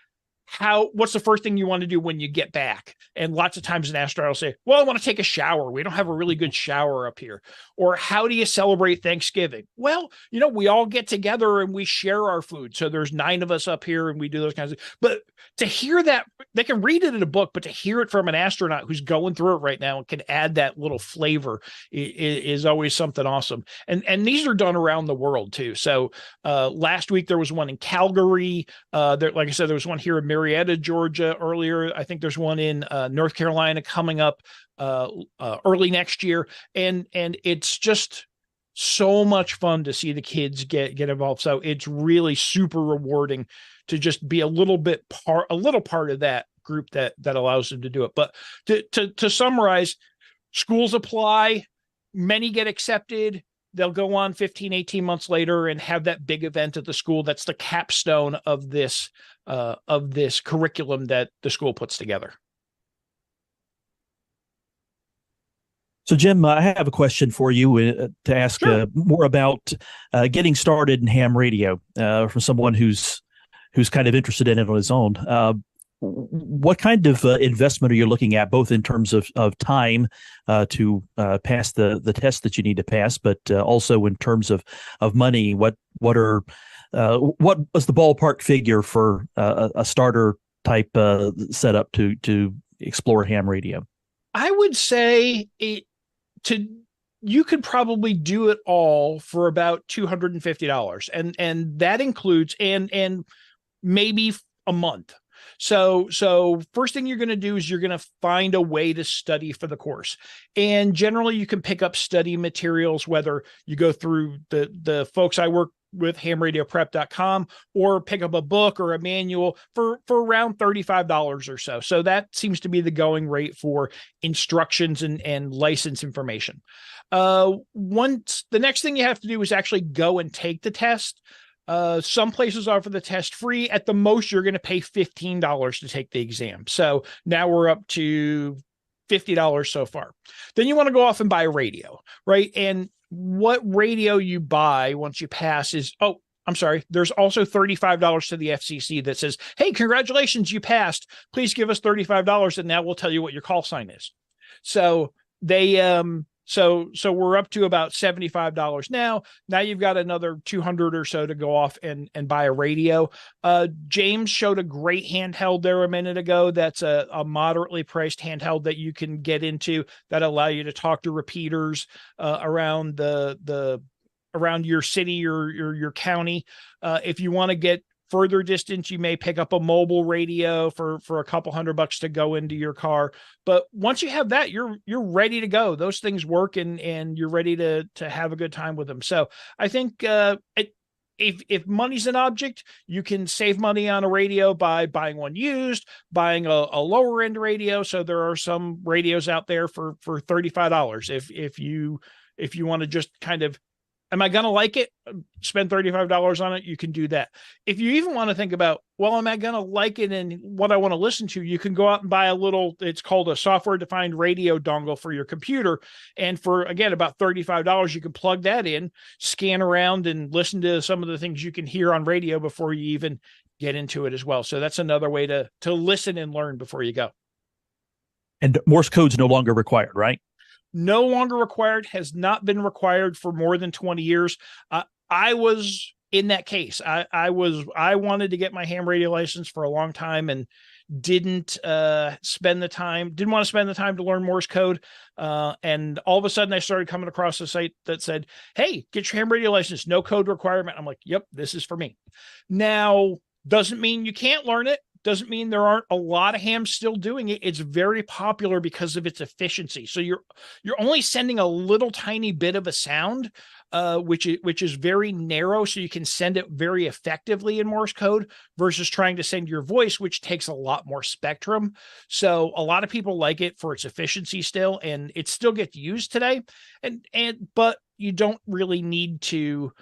what's the first thing you want to do when you get back? And lots of times an astronaut will say, well, I want to take a shower. We don't have a really good shower up here. Or how do you celebrate Thanksgiving? Well, we all get together and we share our food. So there's 9 of us up here and we do those kinds of, but to hear that, they can read it in a book, but to hear it from an astronaut who's going through it right now and can add that little flavor is always something awesome. And these are done around the world too. So last week there was one in Calgary. Like I said, there was one here in Marietta, Georgia earlier. I think there's one in North Carolina coming up early next year. And it's just so much fun to see the kids get involved. So it's really super rewarding to just be a little part of that group that allows them to do it. But to summarize, schools apply, many get accepted. They'll go on 15, 18 months later and have that big event at the school. That's the capstone of this curriculum that the school puts together. So, Jim, I have a question for you to ask more about getting started in ham radio from someone who's kind of interested in it on his own. What kind of investment are you looking at, both in terms of time to pass the test that you need to pass, but also in terms of money? What was the ballpark figure for a starter type setup to explore ham radio? I would say you could probably do it all for about $250, and that includes and maybe a month. So first thing you're going to do is you're going to find a way to study for the course. And generally you can pick up study materials, whether you go through the folks I work with, hamradioprep.com, or pick up a book or a manual for around $35 or so. So that seems to be the going rate for instructions and license information. Once the next thing you have to do is actually go and take the test. Some places offer the test free. At the most, you're going to pay $15 to take the exam. So now we're up to $50 so far. Then you want to go off and buy a radio, right? And what radio you buy once you pass is, there's also $35 to the FCC that says, hey, congratulations, you passed. Please give us $35, and now we'll tell you what your call sign is. So they So we're up to about $75 now. Now you've got another $200 or so to go off and buy a radio. James showed a great handheld there a minute ago. That's a moderately priced handheld that you can get into that allow you to talk to repeaters around around your city or your county. If you want to get further distance, you may pick up a mobile radio for a couple $100 to go into your car. But once you have that, you're ready to go. Those things work and you're ready to have a good time with them. So I think if money's an object, you can save money on a radio by buying one used, buying a lower end radio. So there are some radios out there for $35. If you want to just kind of, am I going to like it? Spend $35 on it. You can do that. If you even want to think about, well, am I going to like it and what I want to listen to? You can go out and buy it's called a software defined radio dongle for your computer. And for, again, about $35, you can plug that in, scan around and listen to some of the things you can hear on radio before you even get into it as well. So that's another way to listen and learn before you go. And Morse code's no longer required, right? No longer required, has not been required for more than 20 years. I was in that case. I wanted to get my ham radio license for a long time and didn't want to spend the time to learn Morse code. And all of a sudden I started coming across a site that said, hey, get your ham radio license, no code requirement. I'm like, yep, this is for me. Now, doesn't mean you can't learn it. Doesn't mean there aren't a lot of hams still doing it. It's very popular because of its efficiency. So you're only sending a little tiny bit of a sound, which is very narrow, so you can send it very effectively in Morse code versus trying to send your voice, which takes a lot more spectrum. So a lot of people like it for its efficiency still, and it still gets used today. But you don't really need to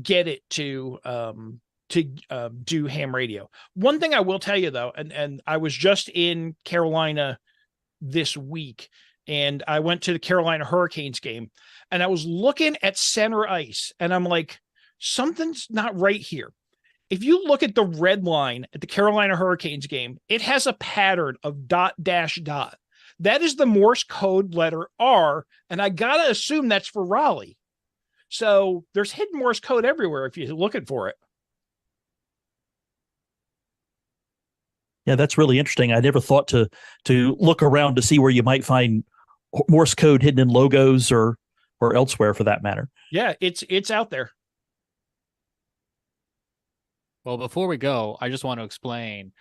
get it to do ham radio. One thing I will tell you though, and I was just in Carolina this week, and I went to the Carolina Hurricanes game, and I was looking at center ice, and I'm like, something's not right here. If you look at the red line at the Carolina Hurricanes game, it has a pattern of dot dash dot. That is the Morse code letter R, and I gotta assume that's for Raleigh. So there's hidden Morse code everywhere if you're looking for it. Yeah, that's really interesting. I never thought to look around to see where you might find Morse code hidden in logos or elsewhere for that matter. Yeah, it's out there. Well, before we go, I just want to explain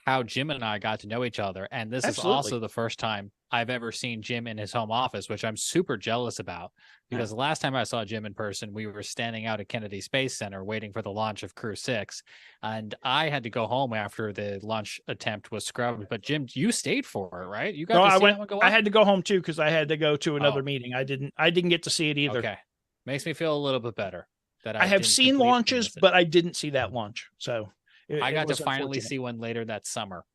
how Jim and I got to know each other. And this Absolutely. is also the first time I've ever seen Jim in his home office, which I'm super jealous about, because the last time I saw Jim in person, we were standing out at Kennedy Space Center waiting for the launch of Crew 6. And I had to go home after the launch attempt was scrubbed. But Jim, you stayed for it, right? You got to see that one go up? I had to go home too, because I had to go to another meeting. I didn't get to see it either. Okay. Makes me feel a little bit better that I have didn't seen completely launches, miss it. but I didn't see that launch. So I got to was finally unfortunate. see one later that summer.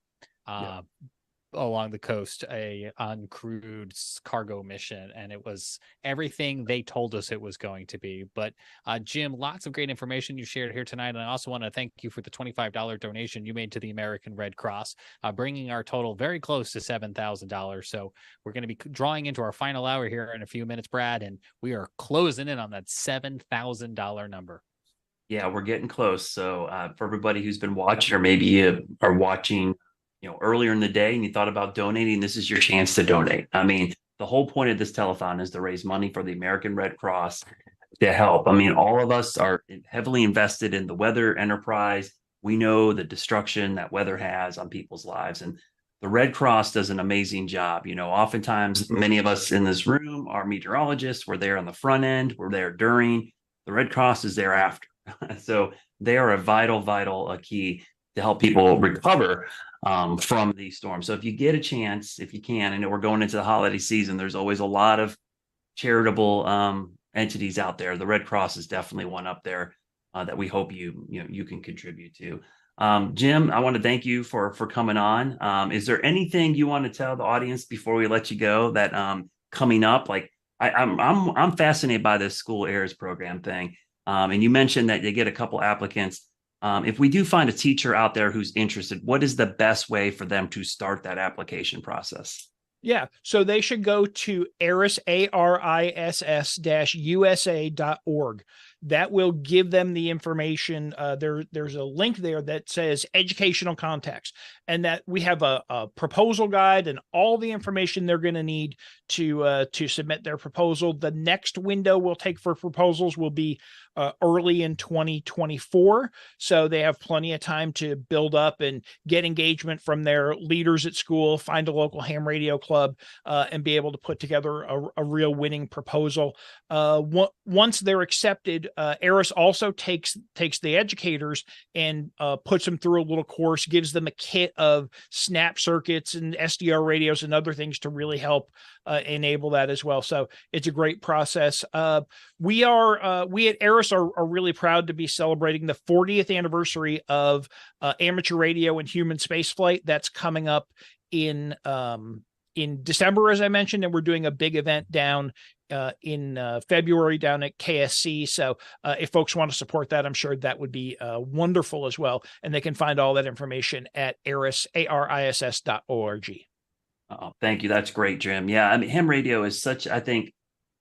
Along the coast, a uncrewed cargo mission, and it was everything they told us it was going to be. But Jim, lots of great information you shared here tonight, and I also want to thank you for the $25 donation you made to the American Red Cross, bringing our total very close to $7,000. So we're going to be drawing into our final hour here in a few minutes, Brad, and we are closing in on that $7,000 number. Yeah, we're getting close. So for everybody who's been watching, or maybe you are watching earlier in the day and you thought about donating, this is your chance to donate. I mean, the whole point of this telethon is to raise money for the American Red Cross to help. I mean, all of us are heavily invested in the weather enterprise. We know the destruction that weather has on people's lives, and the Red Cross does an amazing job. Oftentimes many of us in this room are meteorologists. We're there on the front end. We're there during. The Red Cross is there after. So they are a vital key to help people recover from these storms. So if you get a chance, if you can, I know we're going into the holiday season, there's always a lot of charitable entities out there. The Red Cross is definitely one up there that we hope you can contribute to. Jim, I want to thank you for coming on. Is there anything you want to tell the audience before we let you go that coming up? Like I'm fascinated by this School Heirs program thing. And you mentioned that they get a couple applicants. If we do find a teacher out there who's interested, what is the best way for them to start that application process? Yeah, so they should go to ARISS, ARISS-USA.org. That will give them the information. There's a link there that says educational context, and that we have a proposal guide and all the information they're going to need to submit their proposal. The next window we'll take for proposals will be early in 2024. So they have plenty of time to build up and get engagement from their leaders at school, find a local ham radio club, and be able to put together a real winning proposal. Once they're accepted, ARISS also takes the educators and puts them through a little course, gives them a kit of snap circuits and SDR radios and other things to really help enable that as well. So it's a great process. We at ARISS are really proud to be celebrating the 40th anniversary of amateur radio and human spaceflight. That's coming up in December, as I mentioned, and we're doing a big event down in February down at KSC. So if folks want to support that, I'm sure that would be wonderful as well. And they can find all that information at ariss.org. Oh, thank you. That's great, Jim. Yeah, I mean, ham radio is such, I think,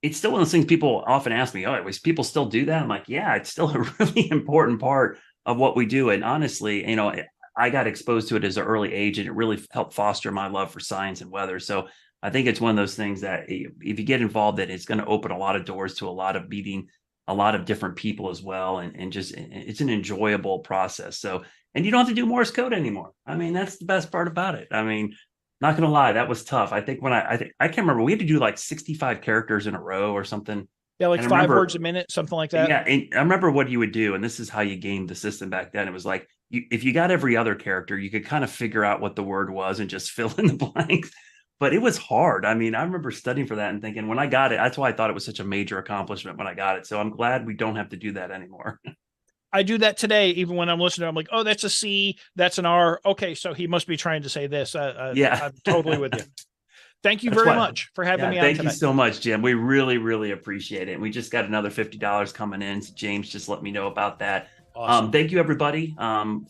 it's still one of those things people often ask me, oh, people still do that? I'm like, yeah, it's still a really important part of what we do. And honestly, you know, I got exposed to it as an early age, and it really helped foster my love for science and weather. So I think it's one of those things that if you get involved in, it's going to open a lot of doors to a lot of meeting a lot of different people as well. And just, it's an enjoyable process. So, and you don't have to do Morse code anymore. I mean, that's the best part about it. I mean, not going to lie, that was tough. I think when I can't remember, we had to do like 65 characters in a row or something. Yeah, like 5 words a minute, something like that. Yeah, and I remember what you would do, and this is how you gamed the system back then. It was like, if you got every other character, you could kind of figure out what the word was and just fill in the blanks. But it was hard. I mean, I remember studying for that and thinking, when I got it, that's why I thought it was such a major accomplishment when I got it. So I'm glad we don't have to do that anymore. I do that today, even when I'm listening. I'm like, oh, that's a C, that's an R. Okay, so he must be trying to say this. Yeah, I'm totally with you. Thank you very much for having me on thank tonight. You so much, Jim. We really, really appreciate it. And we just got another $50 coming in. So James just let me know about that. Awesome. Thank you, everybody,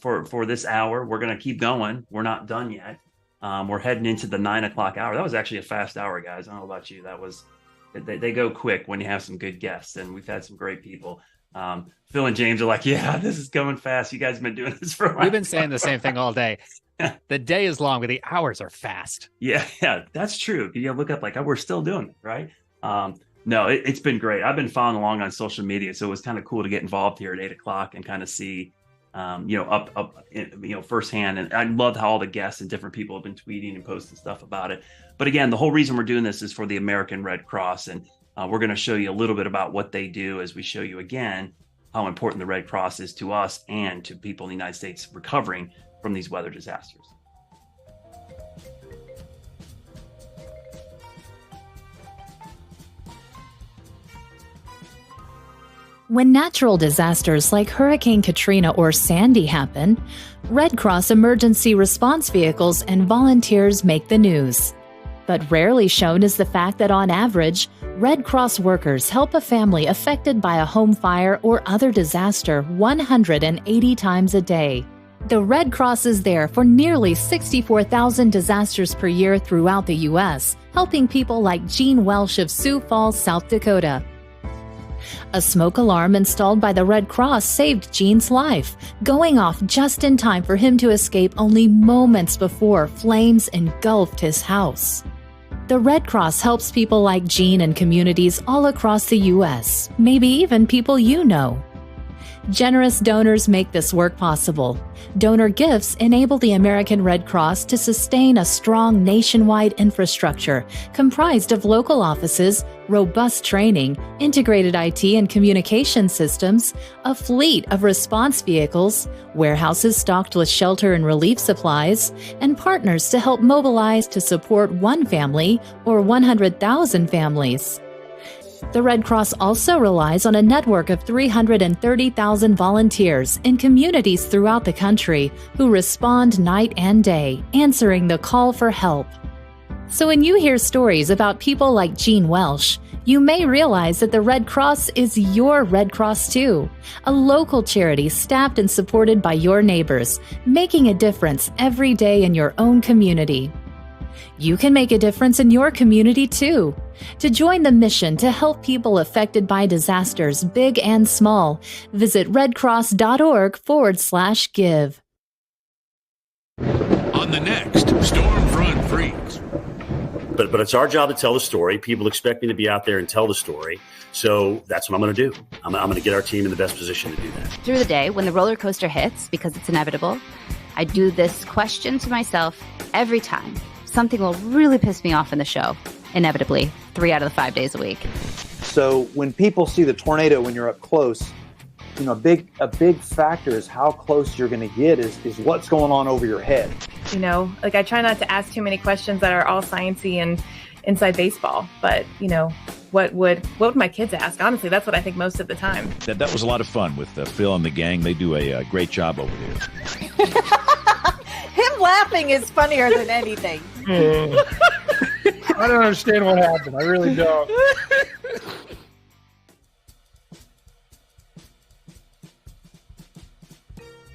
for this hour. We're going to keep going. We're not done yet. We're heading into the 9 o'clock hour. That was actually a fast hour, guys. I don't know about you. That was they go quick when you have some good guests, and we've had some great people. Phil and James are like, yeah, this is going fast. You guys have been doing this for a while. We've been saying the same thing all day. The day is long, but the hours are fast. Yeah, that's true. You look up like, oh, we're still doing it, right? No, it's been great. I've been following along on social media, so it was kind of cool to get involved here at 8 o'clock and kind of see, firsthand. And I loved how all the guests and different people have been tweeting and posting stuff about it. But again, the whole reason we're doing this is for the American Red Cross, and we're going to show you a little bit about what they do as we show you again how important the Red Cross is to us and to people in the United States recovering from these weather disasters. When natural disasters like Hurricane Katrina or Sandy happen, Red Cross emergency response vehicles and volunteers make the news. But rarely shown is the fact that on average, Red Cross workers help a family affected by a home fire or other disaster 180 times a day. The Red Cross is there for nearly 64,000 disasters per year throughout the U.S., helping people like Gene Welsh of Sioux Falls, South Dakota. A smoke alarm installed by the Red Cross saved Gene's life, going off just in time for him to escape only moments before flames engulfed his house. The Red Cross helps people like Gene and communities all across the U.S., maybe even people you know. Generous donors make this work possible. Donor gifts enable the American Red Cross to sustain a strong nationwide infrastructure comprised of local offices, robust training, integrated IT and communication systems, a fleet of response vehicles, warehouses stocked with shelter and relief supplies, and partners to help mobilize to support one family or 100,000 families. The Red Cross also relies on a network of 330,000 volunteers in communities throughout the country who respond night and day, answering the call for help. So when you hear stories about people like Gene Welsh, you may realize that the Red Cross is your Red Cross too, a local charity staffed and supported by your neighbors, making a difference every day in your own community. You can make a difference in your community too. To join the mission to help people affected by disasters, big and small, visit redcross.org/give. On the next Stormfront Freaks. But it's our job to tell the story. People expect me to be out there and tell the story. So that's what I'm going to do. I'm going to get our team in the best position to do that. Through the day, when the roller coaster hits, because it's inevitable, I do this question to myself every time. Something will really piss me off in the show, inevitably, 3 out of the 5 days a week. So when people see the tornado when you're up close, you know, a big factor is how close you're going to get is what's going on over your head. You know, like I try not to ask too many questions that are all sciencey and inside baseball, but you know, what would my kids ask? Honestly, that's what I think most of the time. That was a lot of fun with Phil and the gang. They do a great job over there. Him laughing is funnier than anything. I don't understand what happened. I really don't.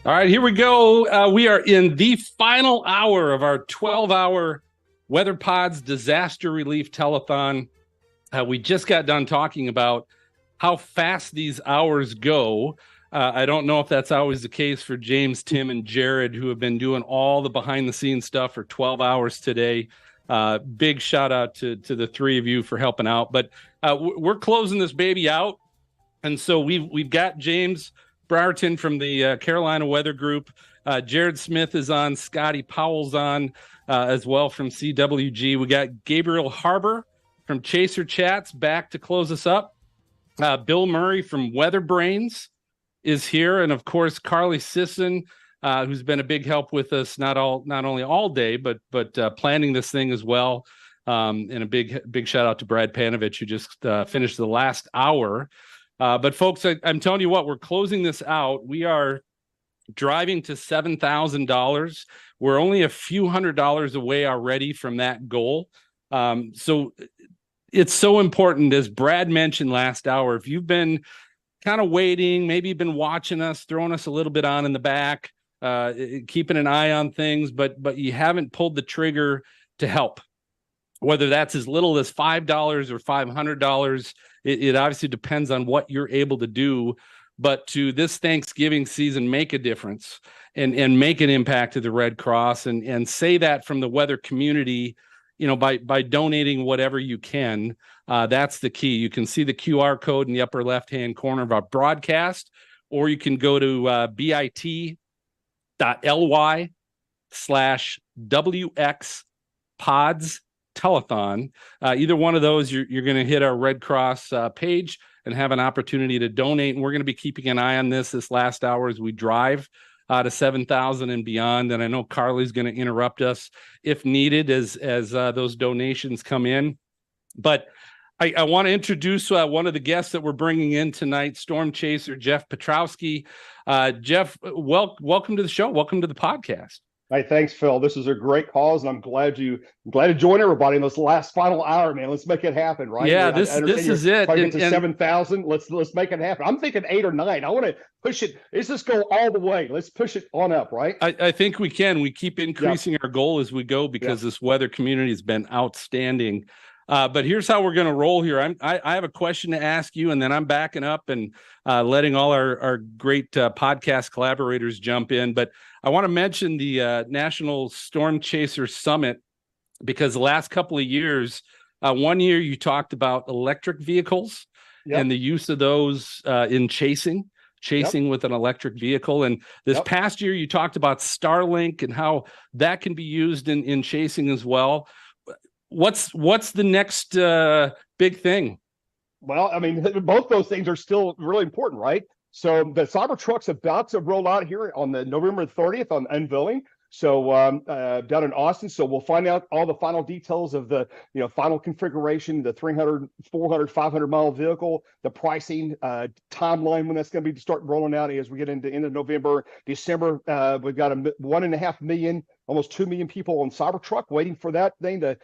All right, here we go. We are in the final hour of our 12-hour Weather Pods Disaster Relief Telethon. We just got done talking about how fast these hours go. I don't know if that's always the case for James, Tim, and Jared, who have been doing all the behind-the-scenes stuff for 12 hours today. Big shout-out to the three of you for helping out. But we're closing this baby out, and so we've got James Brierton from the Carolina Weather Group. Jared Smith is on. Scotty Powell's on as well from CWG. We got Gabriel Harbor from Chaser Chats back to close us up. Bill Murray from Weather Brains is here. And, of course, Carly Sisson, who's been a big help with us not only all day, but planning this thing as well. And a big shout-out to Brad Panovich, who just finished the last hour. But folks, I'm telling you what, we're closing this out. We are driving to $7,000. We're only a few $100s away already from that goal. So it's so important, as Brad mentioned last hour, if you've been kind of waiting, maybe you've been watching us, throwing us a little bit on in the back, keeping an eye on things, but you haven't pulled the trigger to help. Whether that's as little as $5 or $500, it obviously depends on what you're able to do. But to this Thanksgiving season, make a difference and make an impact to the Red Cross, and say that from the weather community, by donating whatever you can. That's the key. You can see the QR code in the upper left-hand corner of our broadcast, or you can go to bit.ly/WX Pods Telethon. Either one of those, you're going to hit our Red Cross page and have an opportunity to donate. And we're going to be keeping an eye on this last hour as we drive to 7,000 and beyond. And I know Carly's going to interrupt us if needed as those donations come in. But I want to introduce one of the guests that we're bringing in tonight, Storm Chaser Jeff Petrowski. Jeff, welcome to the show. Welcome to the podcast. Hey, thanks, Phil. This is a great cause, and I'm glad to join everybody in this last final hour, man. Let's make it happen, right? Yeah, this is it. Get to 7,000. Let's make it happen. I'm thinking 8 or 9. I want to push it. Let's just go all the way. Let's push it on up, right? I think we can. We keep increasing our goal as we go because this weather community has been outstanding. But here's how we're going to roll here. I have a question to ask you, and then I'm backing up and letting all our great podcast collaborators jump in. But I want to mention the National Storm Chaser Summit, because the last couple of years, one year you talked about electric vehicles and the use of those in chasing with an electric vehicle. And this past year, you talked about Starlink and how that can be used in chasing as well. What's the next big thing? Well, I mean, both those things are still really important, right? So the Cybertruck's about to roll out here on the November 30th on unveiling. So down in Austin. So we'll find out all the final details of the final configuration, the 300, 400, 500 mile vehicle, the pricing, timeline when that's going to be to start rolling out as we get into end of November, December. We've got 1.5 million, almost 2 million people on Cybertruck waiting for that thing to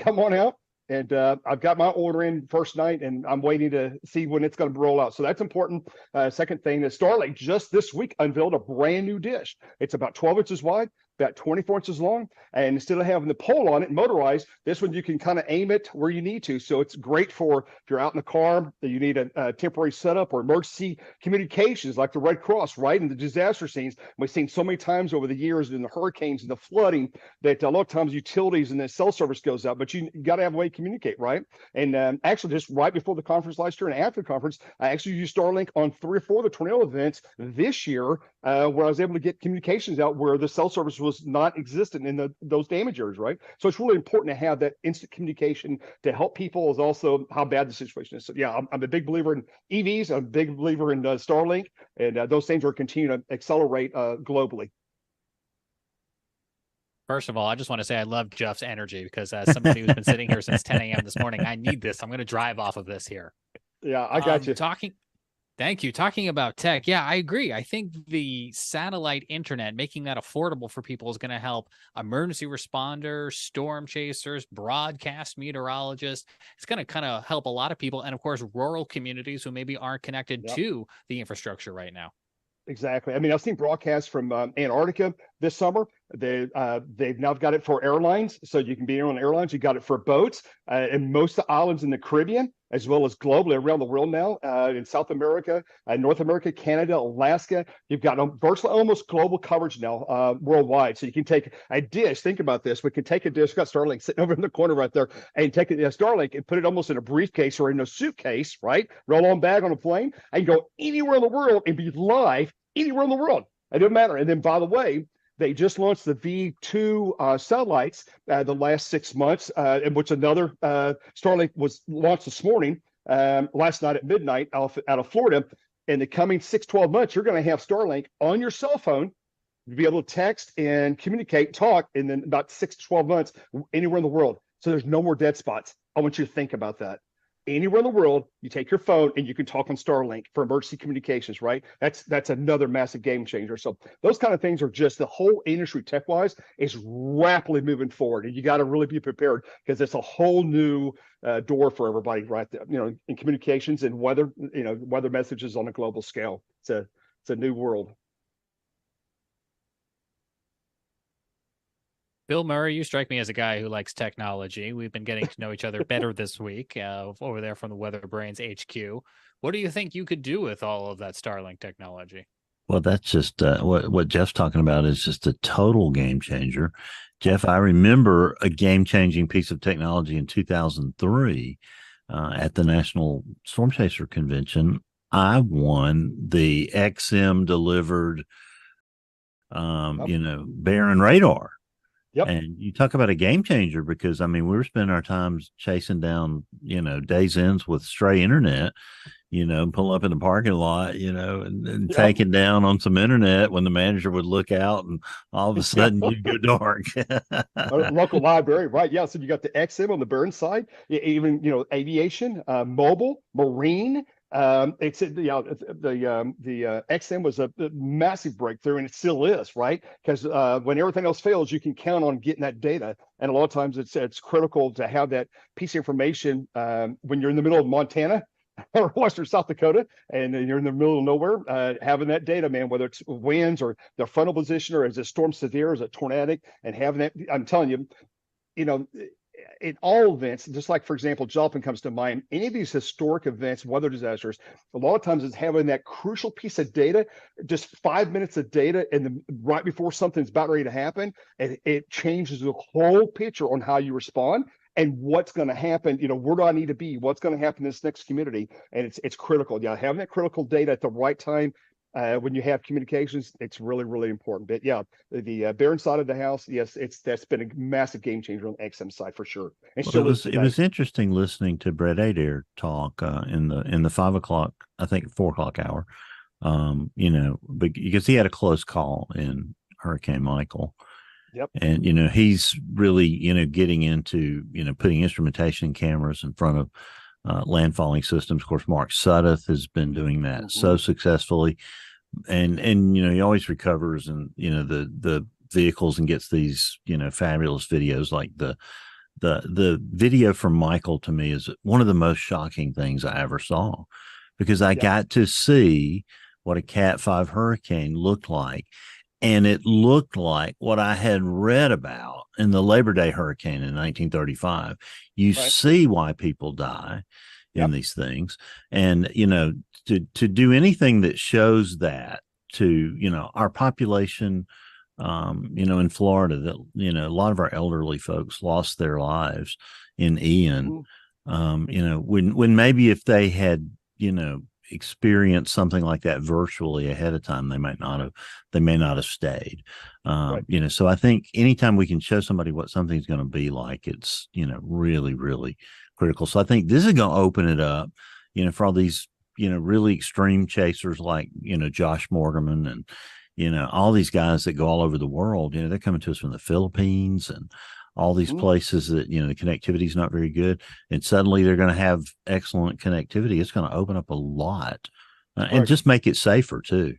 come on out. And I've got my order in first night, and I'm waiting to see when it's going to roll out. So that's important. Second thing is Starlink just this week unveiled a brand new dish. It's about 12 inches wide, about 24 inches long. And instead of having the pole on it, motorized, this one you can kind of aim it where you need to. So it's great for if you're out in the car, you need a temporary setup or emergency communications like the Red Cross, right? In the disaster scenes. We've seen so many times over the years in the hurricanes and the flooding that a lot of times utilities and the cell service goes out, but you got to have a way to communicate, right? And actually just right before the conference last year and after the conference, I actually used Starlink on 3 or 4 of the tornado events this year where I was able to get communications out where the cell service was not existent in those damage areas, right? So it's really important to have that instant communication to help people, is also how bad the situation is. So yeah, I'm a big believer in EVs. I'm a big believer in Starlink, and those things are continuing to accelerate globally. First of all, I just want to say I love Jeff's energy, because as somebody who's been sitting here since 10 a.m. this morning, I need this. I'm going to drive off of this here. Yeah, I got you. Thank you. Talking about tech, yeah, I agree. I think the satellite internet, making that affordable for people, is going to help emergency responders, storm chasers, broadcast meteorologists. It's going to kind of help a lot of people. And of course, rural communities who maybe aren't connected to the infrastructure right now. Exactly. I mean, I've seen broadcasts from Antarctica this summer. They've now got it for airlines, so you can be on airlines. You got it for boats, and most of the islands in the Caribbean, as well as globally around the world now, in South America, North America, Canada, Alaska. You've got virtually almost global coverage now worldwide. So you can take a dish. Think about this. We can take a dish. We've got Starlink sitting over in the corner right there, and take a Starlink and put it almost in a briefcase or in a suitcase, right? Roll-on bag on a plane, and go anywhere in the world and be live anywhere in the world. It doesn't matter. And then, by the way, they just launched the V2 satellites the last 6 months, in which another Starlink was launched this morning, last night at midnight out of Florida. In the coming 6-12 months, you're going to have Starlink on your cell phone to be able to text and communicate, talk, and then about 6 to 12 months anywhere in the world. So there's no more dead spots. I want you to think about that. Anywhere in the world, you take your phone and you can talk on Starlink for emergency communications, right? That's another massive game changer. So those kind of things are just, the whole industry tech-wise is rapidly moving forward, and you got to really be prepared, because it's a whole new door for everybody right there, in communications and weather messages on a global scale. It's a new world. Bill Murray, you strike me as a guy who likes technology. We've been getting to know each other better this week over there from the Weather Brains HQ. What do you think you could do with all of that Starlink technology? Well, that's just what Jeff's talking about is just a total game changer. Jeff, I remember a game-changing piece of technology in 2003 at the National Storm Chaser Convention. I won the XM delivered, Barron radar. Yep. And you talk about a game changer, because, I mean, we were spending our times chasing down, days ends with stray internet, pull up in the parking lot, and taking down on some internet when the manager would look out and all of a sudden you'd go dark. Local library, right? Yeah. So you got the XM on the burn side, even, aviation, mobile, marine. It's the XM was a massive breakthrough, and it still is, right? Because when everything else fails, you can count on getting that data, and a lot of times it's critical to have that piece of information when you're in the middle of Montana or Western South Dakota, and you're in the middle of nowhere. Having that data, man, whether it's winds or the frontal position, or is it storm severe, is it tornadic, and having that, I'm telling you, in all events, just like, for example, Joplin comes to mind, any of these historic events, weather disasters, a lot of times it's having that crucial piece of data, just 5 minutes of data, and right before something's about ready to happen, and it changes the whole picture on how you respond and what's going to happen. Where do I need to be? What's going to happen in this next community? And it's critical. Yeah, having that critical data at the right time. When you have communications, it's really, really important. But yeah, the Barron side of the house, yes, that's been a massive game changer on the XM side for sure. And well, it was interesting listening to Brett Adair talk in the 5 o'clock, I think 4 o'clock hour. Because he had a close call in Hurricane Michael. Yep. And he's really getting into putting instrumentation cameras in front of landfalling systems. Of course, Mark Sudduth has been doing that so successfully, and he always recovers and the vehicles and gets these fabulous videos. Like the video from Michael, to me, is one of the most shocking things I ever saw, because I got to see what a Cat 5 hurricane looked like. And it looked like what I had read about in the Labor Day hurricane in 1935. You see why people die in these things. And, to do anything that shows that to, our population, in Florida, that, a lot of our elderly folks lost their lives in Ian, when maybe if they had, experience something like that virtually ahead of time, they may not have stayed. So I think anytime we can show somebody what something's going to be like, it's really, really critical. So I think this is going to open it up for all these really extreme chasers like Josh Morgerman and all these guys that go all over the world. They're coming to us from the Philippines and all these places that, the connectivity is not very good, and suddenly they're going to have excellent connectivity. It's going to open up a lot and just make it safer too.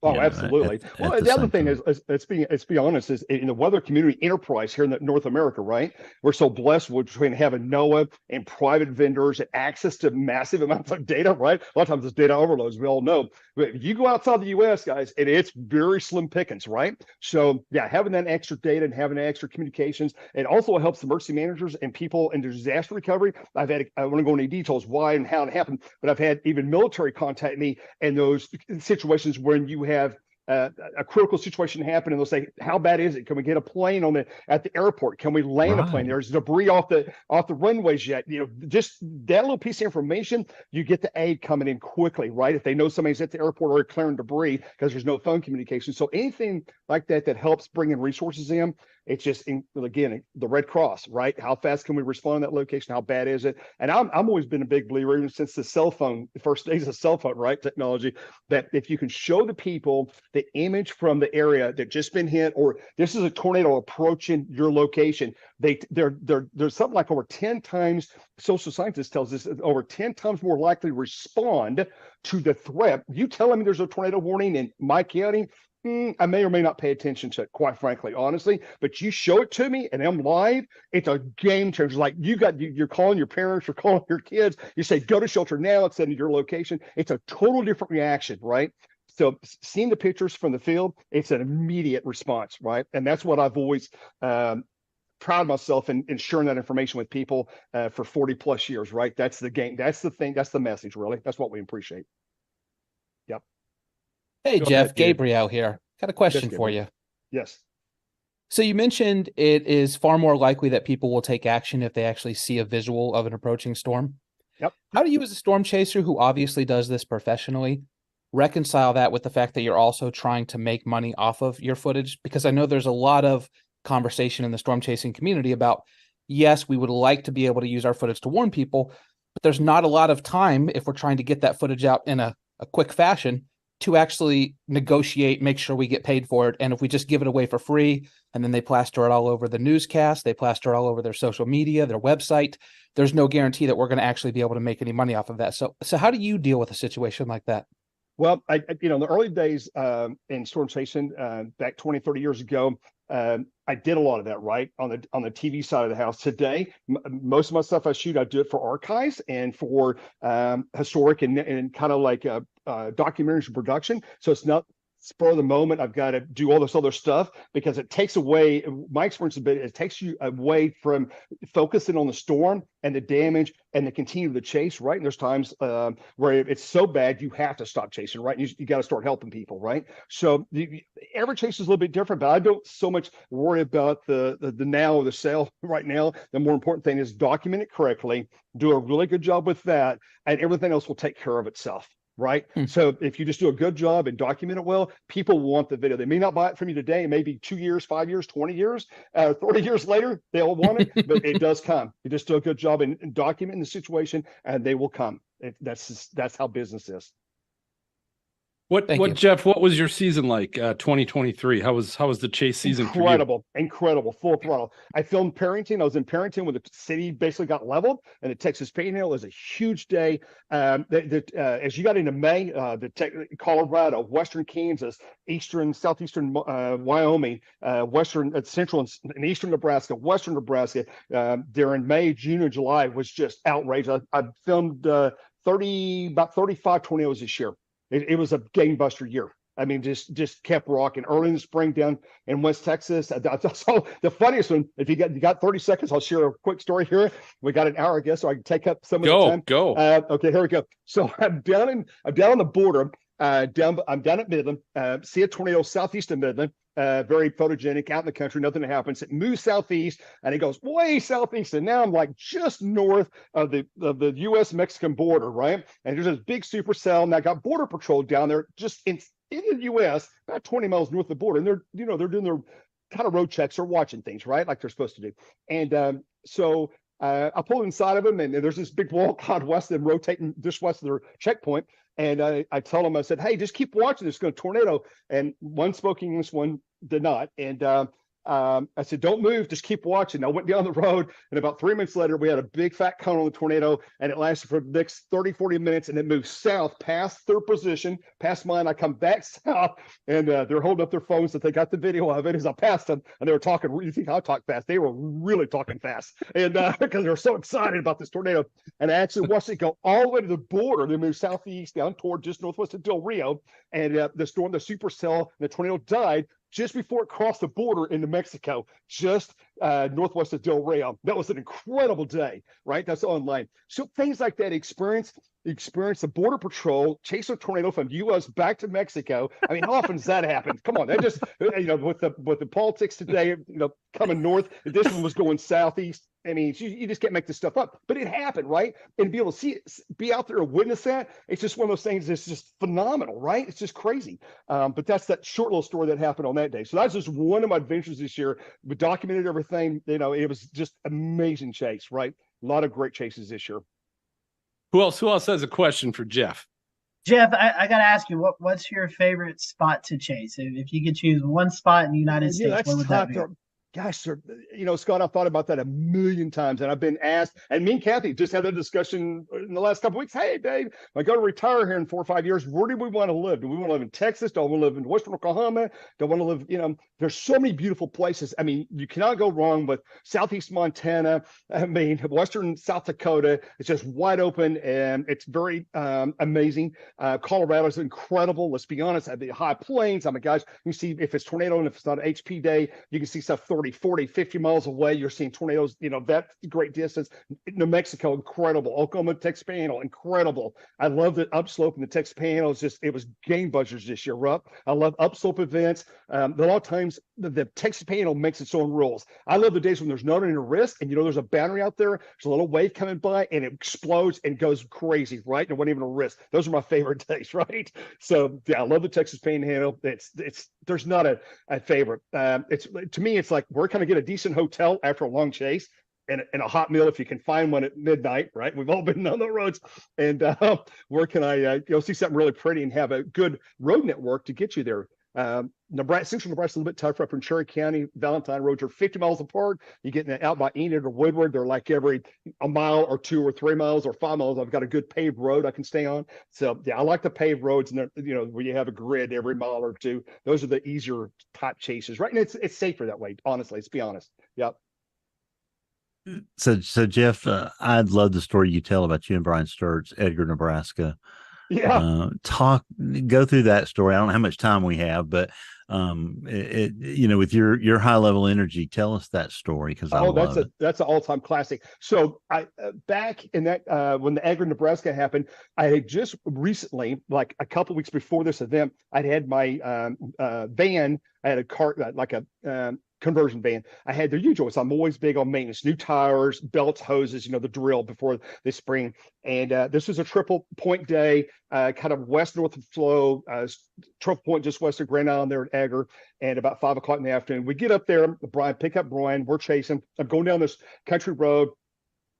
Oh, absolutely. Well, the other thing is, let's be honest, is in the weather community enterprise here in North America, right? We're so blessed between having NOAA and private vendors and access to massive amounts of data, right? A lot of times it's data overloads, we all know. But you go outside the U.S., guys, and it's very slim pickings, right? So, yeah, having that extra data and having extra communications, it also helps the emergency managers and people in disaster recovery. I want to go into details why and how it happened, but I've had even military contact me in those situations when you have a critical situation happen, and they'll say, "How bad is it? Can we get a plane at the airport? Can we land a plane? There's debris off the runways yet." Just that little piece of information, you get the aid coming in quickly, right? If they know somebody's at the airport or clearing debris because there's no phone communication. So anything like that helps bring in resources in. It's just, again, the Red Cross, right? How fast can we respond to that location? How bad is it? And I'm always been a big believer, even since the first days of cell phone, right? Technology, that if you can show the people the image from the area that just been hit, or this is a tornado approaching your location, there's something like over 10 times, social scientists tells us, over 10 times more likely to respond to the threat. You telling me there's a tornado warning in my county, I may or may not pay attention to it, quite frankly, honestly, but you show it to me and I'm live, it's a game changer. Like you're calling your parents, you're calling your kids, you say, go to shelter now, it's in your location. It's a total different reaction, right? So seeing the pictures from the field, it's an immediate response, right? And that's what I've always proud of myself in sharing that information with people for 40 plus years, right? That's the game. That's the thing. That's the message, really. That's what we appreciate. Yep. Hey, Go Jeff, ahead, Gabe. Gabriel here. Got a question for you. Yes. So you mentioned it is far more likely that people will take action if they actually see a visual of an approaching storm. Yep. How do you, as a storm chaser who obviously does this professionally, reconcile that with the fact that you're also trying to make money off of your footage? Because I know there's a lot of conversation in the storm chasing community about, yes, we would like to be able to use our footage to warn people, but there's not a lot of time if we're trying to get that footage out in a quick fashion to actually negotiate, make sure we get paid for it. And if we just give it away for free and then they plaster it all over the newscast, they plaster it all over their social media, their website, there's no guarantee that we're going to actually be able to make any money off of that. So how do you deal with a situation like that? Well, in the early days in storm chasing, back 20, 30 years ago, I did a lot of that, right, on the TV side of the house. Today, most of my stuff I shoot, I do it for archives and for historic and kind of like documentaries production. So it's not spur of the moment. I've got to do all this other stuff because it takes away, my experience a bit, it takes you away from focusing on the storm and the damage and the continue of the chase, right? And there's times where it's so bad you have to stop chasing, right? You got to start helping people, right? So every chase is a little bit different, but I don't so much worry about the now or the sale right now. The more important thing is document it correctly, do a really good job with that, and everything else will take care of itself. Right. So if you just do a good job and document it well, people want the video. They may not buy it from you today, maybe 2 years, 5 years, 20 years, 30 years later, they'll want it, but it does come. You just do a good job in documenting the situation and they will come. That's how business is. Jeff, what was your season like? 2023. How was the chase season? Incredible, full throttle. I filmed Perrington. I was in Perrington when the city basically got leveled, and the Texas Panhandle was a huge day. As you got into May, Colorado, Western Kansas, Southeastern Wyoming, Western, Central and Eastern Nebraska, Western Nebraska, during May, June, and July was just outrageous. I filmed about 35 tornadoes this year. It was a gangbuster year. I mean, just kept rocking. Early in the spring down in West Texas. I saw the funniest one. If you got 30 seconds, I'll share a quick story here. We got an hour, I guess, so I can take up some of the time. Go. Okay, here we go. So I'm down on the border. I'm down at Midland. See a tornado southeast of Midland. Very photogenic, out in the country, nothing happens. It moves southeast, and it goes way southeast, and now I'm like just north of the U.S.-Mexican border, right? And there's this big supercell, and I got Border Patrol down there, just in the U.S., about 20 miles north of the border, and they're doing their kind of road checks or watching things, right, like they're supposed to do. And so I pulled inside of them, and there's this big wall out west of them rotating just west of their checkpoint. And I told them, I said, hey, just keep watching. There's going to tornado. And one spoke English, one did not. And I said, don't move, just keep watching. I went down the road, and about 3 minutes later, we had a big fat cone on the tornado, and it lasted for the next 30, 40 minutes, and it moved south past their position, past mine. I come back south, and they're holding up their phones that they got the video of it as I passed them, and they were talking. You think I talk fast? They were really talking fast, and because they were so excited about this tornado. And I actually watched it go all the way to the border. They moved southeast down toward just northwest of Del Rio, and the storm, the supercell, the tornado died just before it crossed the border into Mexico, just northwest of Del Rio. That was an incredible day, right? That's online. So things like that, experience the Border Patrol chase a tornado from the U.S. back to Mexico. I mean, how often does that happen? Come on, that just, with the politics today, coming north, this one was going southeast. I mean, you just can't make this stuff up, but it happened, right? And be able to see it, be out there and witness that, it's just one of those things that's just phenomenal, right? It's just crazy. But that's that short little story that happened on that day. So that's just one of my adventures this year. We documented everything. It was just amazing chase, right? A lot of great chases this year. Who else has a question for Jeff? Jeff, I got to ask you, what's your favorite spot to chase? If you could choose one spot in the United States, what would that be? Gosh, sir, Scott, I've thought about that a million times, and I've been asked, and me and Kathy just had a discussion in the last couple of weeks. Hey, Dave, I go to retire here in 4 or 5 years. Where do we want to live? Do we want to live in Texas? Do we want to live in Western Oklahoma? Do I want to live, there's so many beautiful places. I mean, you cannot go wrong with Southeast Montana. I mean, Western South Dakota. It's just wide open, and it's very amazing. Colorado's incredible. Let's be honest. The high plains. I mean, guys, you see if it's tornado and if it's not an HP day, you can see stuff 30, 40, 50 miles away. You're seeing tornadoes, that great distance. New Mexico, incredible. Oklahoma, Texas Panhandle, incredible. I love the upslope in the Texas Panhandle. It was game buzzers this year, Rupp. I love upslope events. A lot of times the Texas Panhandle makes its own rules. I love the days when there's not any risk and there's a boundary out there. There's a little wave coming by and it explodes and goes crazy, right? And it wasn't even a risk. Those are my favorite days, right? So yeah, I love the Texas Panhandle. There's not a favorite. To me, it's like, where can I get a decent hotel after a long chase and a hot meal if you can find one at midnight, right? We've all been on the roads. And where can I see something really pretty and have a good road network to get you there? Nebraska, Central Nebraska is a little bit tougher up in Cherry County. Valentine roads are 50 miles apart. You get out by Enid or Woodward, they're like every a mile or 2 or 3 miles or 5 miles. I've got a good paved road I can stay on. So yeah, I like the paved roads, and where you have a grid every mile or two. Those are the easier type chases, right? And it's safer that way. Honestly, let's be honest. Yep. So Jeff, I'd love the story you tell about you and Brian Sturtz, Edgar, Nebraska. Yeah. Go through that story. I don't know how much time we have, but with your high level energy, tell us that story, because that's an all-time classic. So I back in that when the Edgar, Nebraska happened, I had just recently, like a couple of weeks before this event, I'd had my van. I had a car, like a conversion van. I had the usual. So I'm always big on maintenance, new tires, belts, hoses, the drill before this spring. And this was a triple point day, kind of west-north of flow, triple point just west of Grand Island there at Edgar, and about 5 o'clock in the afternoon. We get up there, pick up Brian, we're chasing. I'm going down this country road,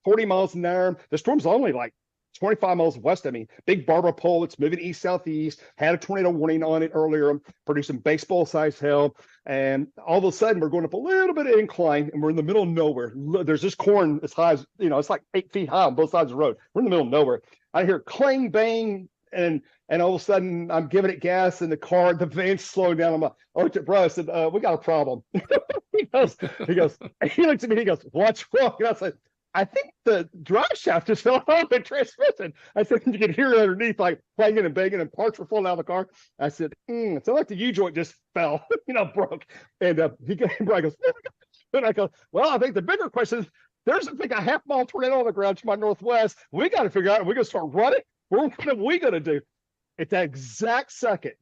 40 miles an hour. The storm's only like 25 miles west of me. Big barber pole. It's moving east southeast. Had a tornado warning on it earlier, producing baseball sized hail. And all of a sudden, we're going up a little bit of incline, and we're in the middle of nowhere. There's this corn as high as it's like 8 feet high on both sides of the road. We're in the middle of nowhere. I hear clang bang, and all of a sudden, I'm giving it gas, and the van's slowing down. I looked at Bro. I said, "We got a problem." He looks at me. He goes, "What's wrong?" And I said, "I think the drive shaft just fell off the transmission." I said, "You can hear it underneath, like clanging and banging, and parts were falling out of the car." I said, "It sounded like the U-joint just fell, broke." And Brian goes, "Oh my God." And I go, "Well, I think the bigger question is, there's a half-mile tornado on the ground to my northwest. We got to figure out, are we going to start running? What are we going to do?" At that exact second,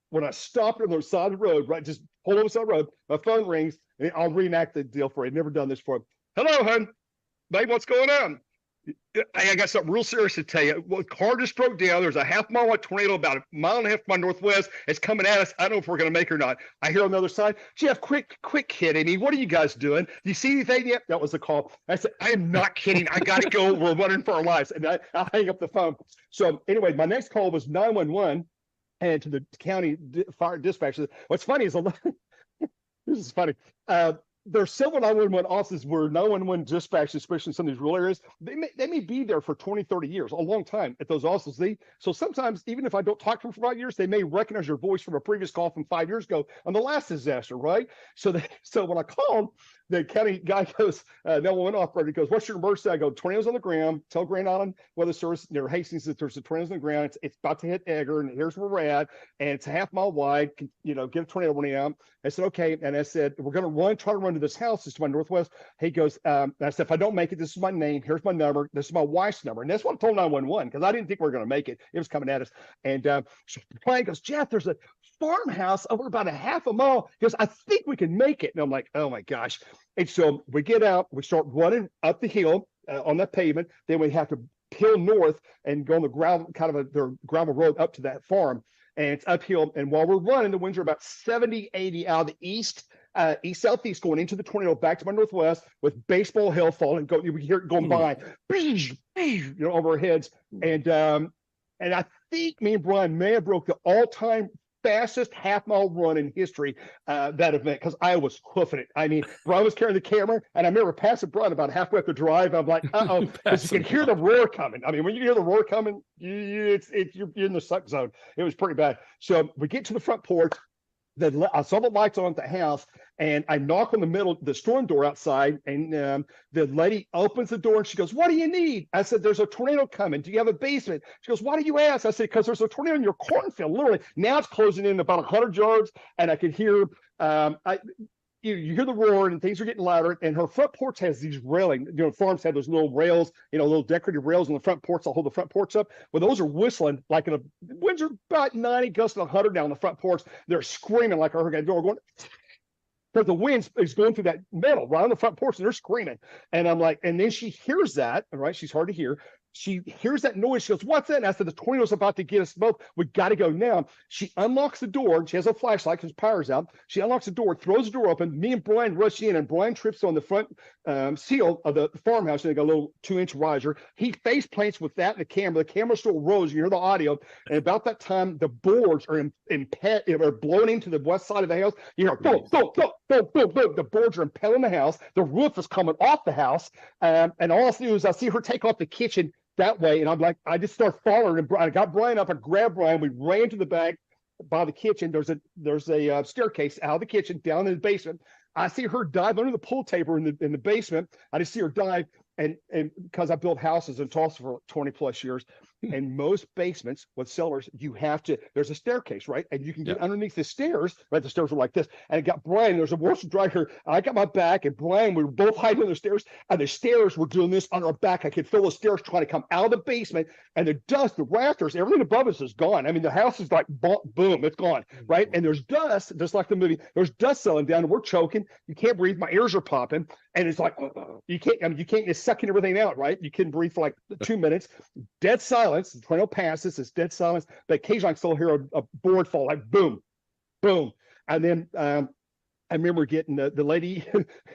when I stopped on the side of the road, right, just pulled over the side of the road, my phone rings, and I'll reenact the deal for you. I've never done this before. "Hello, hon. Babe, what's going on?" "I got something real serious to tell you. Well, the car just broke down. There's a half-mile tornado about a mile and a half from my northwest. It's coming at us. I don't know if we're going to make it or not." I hear on the other side, "Jeff, quick kidding me. What are you guys doing? Do you see anything yet?" That was the call. I said, "I am not kidding. I got to go. We're running for our lives." And I'll hang up the phone. So anyway, my next call was 911 and to the county fire dispatcher. What's funny is This is funny. There's several 911 offices where 911 dispatch, especially in some of these rural areas, they may be there for 20, 30 years, a long time at those offices. So sometimes, even if I don't talk to them for 5 years, they may recognize your voice from a previous call from 5 years ago on the last disaster, right? So when I called, the county guy goes, 911 operator goes, "What's your emergency?" I go, "Tornadoes on the ground. Tell Grand Island Weather Service near Hastings that there's a tornado on the ground. It's about to hit Edgar, and here's where we're at, and it's a half mile wide. Get a tornado warning out." I said, "Okay," and I said, "We're going to try to run to this house. It's to my northwest." He goes, I said, "If I don't make it, this is my name. Here's my number. This is my wife's number." And that's what I told 911 because I didn't think we were going to make it. It was coming at us. And so Brian goes, "Jeff, there's a farmhouse over about a half a mile." He goes, "I think we can make it." And I'm like, "Oh my gosh." And so we get out, we start running up the hill on that pavement. Then we have to peel north and go on the ground, kind of the gravel road up to that farm. And it's uphill. And while we're running, the winds are about 70, 80 out of the east, southeast, going into the tornado back to my northwest with baseball hail falling. You hear it going by, over our heads. And I think me and Brian may have broke the all-time fastest half-mile run in history, that event, because I was hoofing it. I mean, Brian was carrying the camera, and I remember passing Brian about halfway up the drive. I'm like, uh-oh, because you can hear the roar coming. I mean, when you hear the roar coming, you're in the suck zone. It was pretty bad. So we get to the front porch. I saw the lights on at the house, and I knock on the storm door outside, and the lady opens the door, and she goes, "What do you need?" I said, "There's a tornado coming. Do you have a basement?" She goes, "Why do you ask?" I said, "Because there's a tornado in your cornfield, literally. Now it's closing in about 100 yards, and I could hear you hear the roar, and things are getting louder, and her front porch has these railing. Farms have those little rails, little decorative rails on the front porch that hold the front porch up. Well, those are whistling like winds are about 90, gusting 100 down the front porch. They're screaming like a hurricane. They're going, because the wind is going through that metal right on the front porch, and they're screaming. And I'm like, and then she hears that, right? She's hard to hear. She hears that noise. She goes, "What's that?" And I said, "The tornado's about to get us both. We got to go now." She unlocks the door. She has a flashlight because power's out. She unlocks the door, throws the door open. Me and Brian rush in, and Brian trips on the front seal of the farmhouse, and they got a little 2-inch riser. He face plants with that and the camera. The camera still rolls. You hear the audio. And about that time, the boards are blown into the west side of the house. You hear boom, boom, boom, boom, boom, boom. The boards are impelling the house. The roof is coming off the house. And all I see is I see her take off the kitchen that way, and I'm like, I just start following, and I got Brian up. I grabbed Brian. We ran to the back by the kitchen. There's a staircase out of the kitchen down in the basement. I see her dive under the pool table in the basement. I just see her dive, and because I built houses in Tulsa for 20 plus years, and most basements with cellars, there's a staircase, right? And you can get underneath the stairs, right? The stairs were like this, and it got Brian. There's a washer dryer. I got my back, and Brian, we were both hiding on the stairs, and the stairs were doing this on our back. I could feel the stairs trying to come out of the basement, and the dust, the rafters, everything above us is gone. I mean, the house is like, boom, it's gone, right? And there's dust, just like the movie. There's dust settling down, and we're choking. You can't breathe. My ears are popping, and it's like, you can't. It's sucking everything out, right? You couldn't breathe for like 2 minutes. Dead silence. The tornado passes. It's dead silence. But occasionally I still hear a board fall, like boom, boom. And then I remember getting the lady.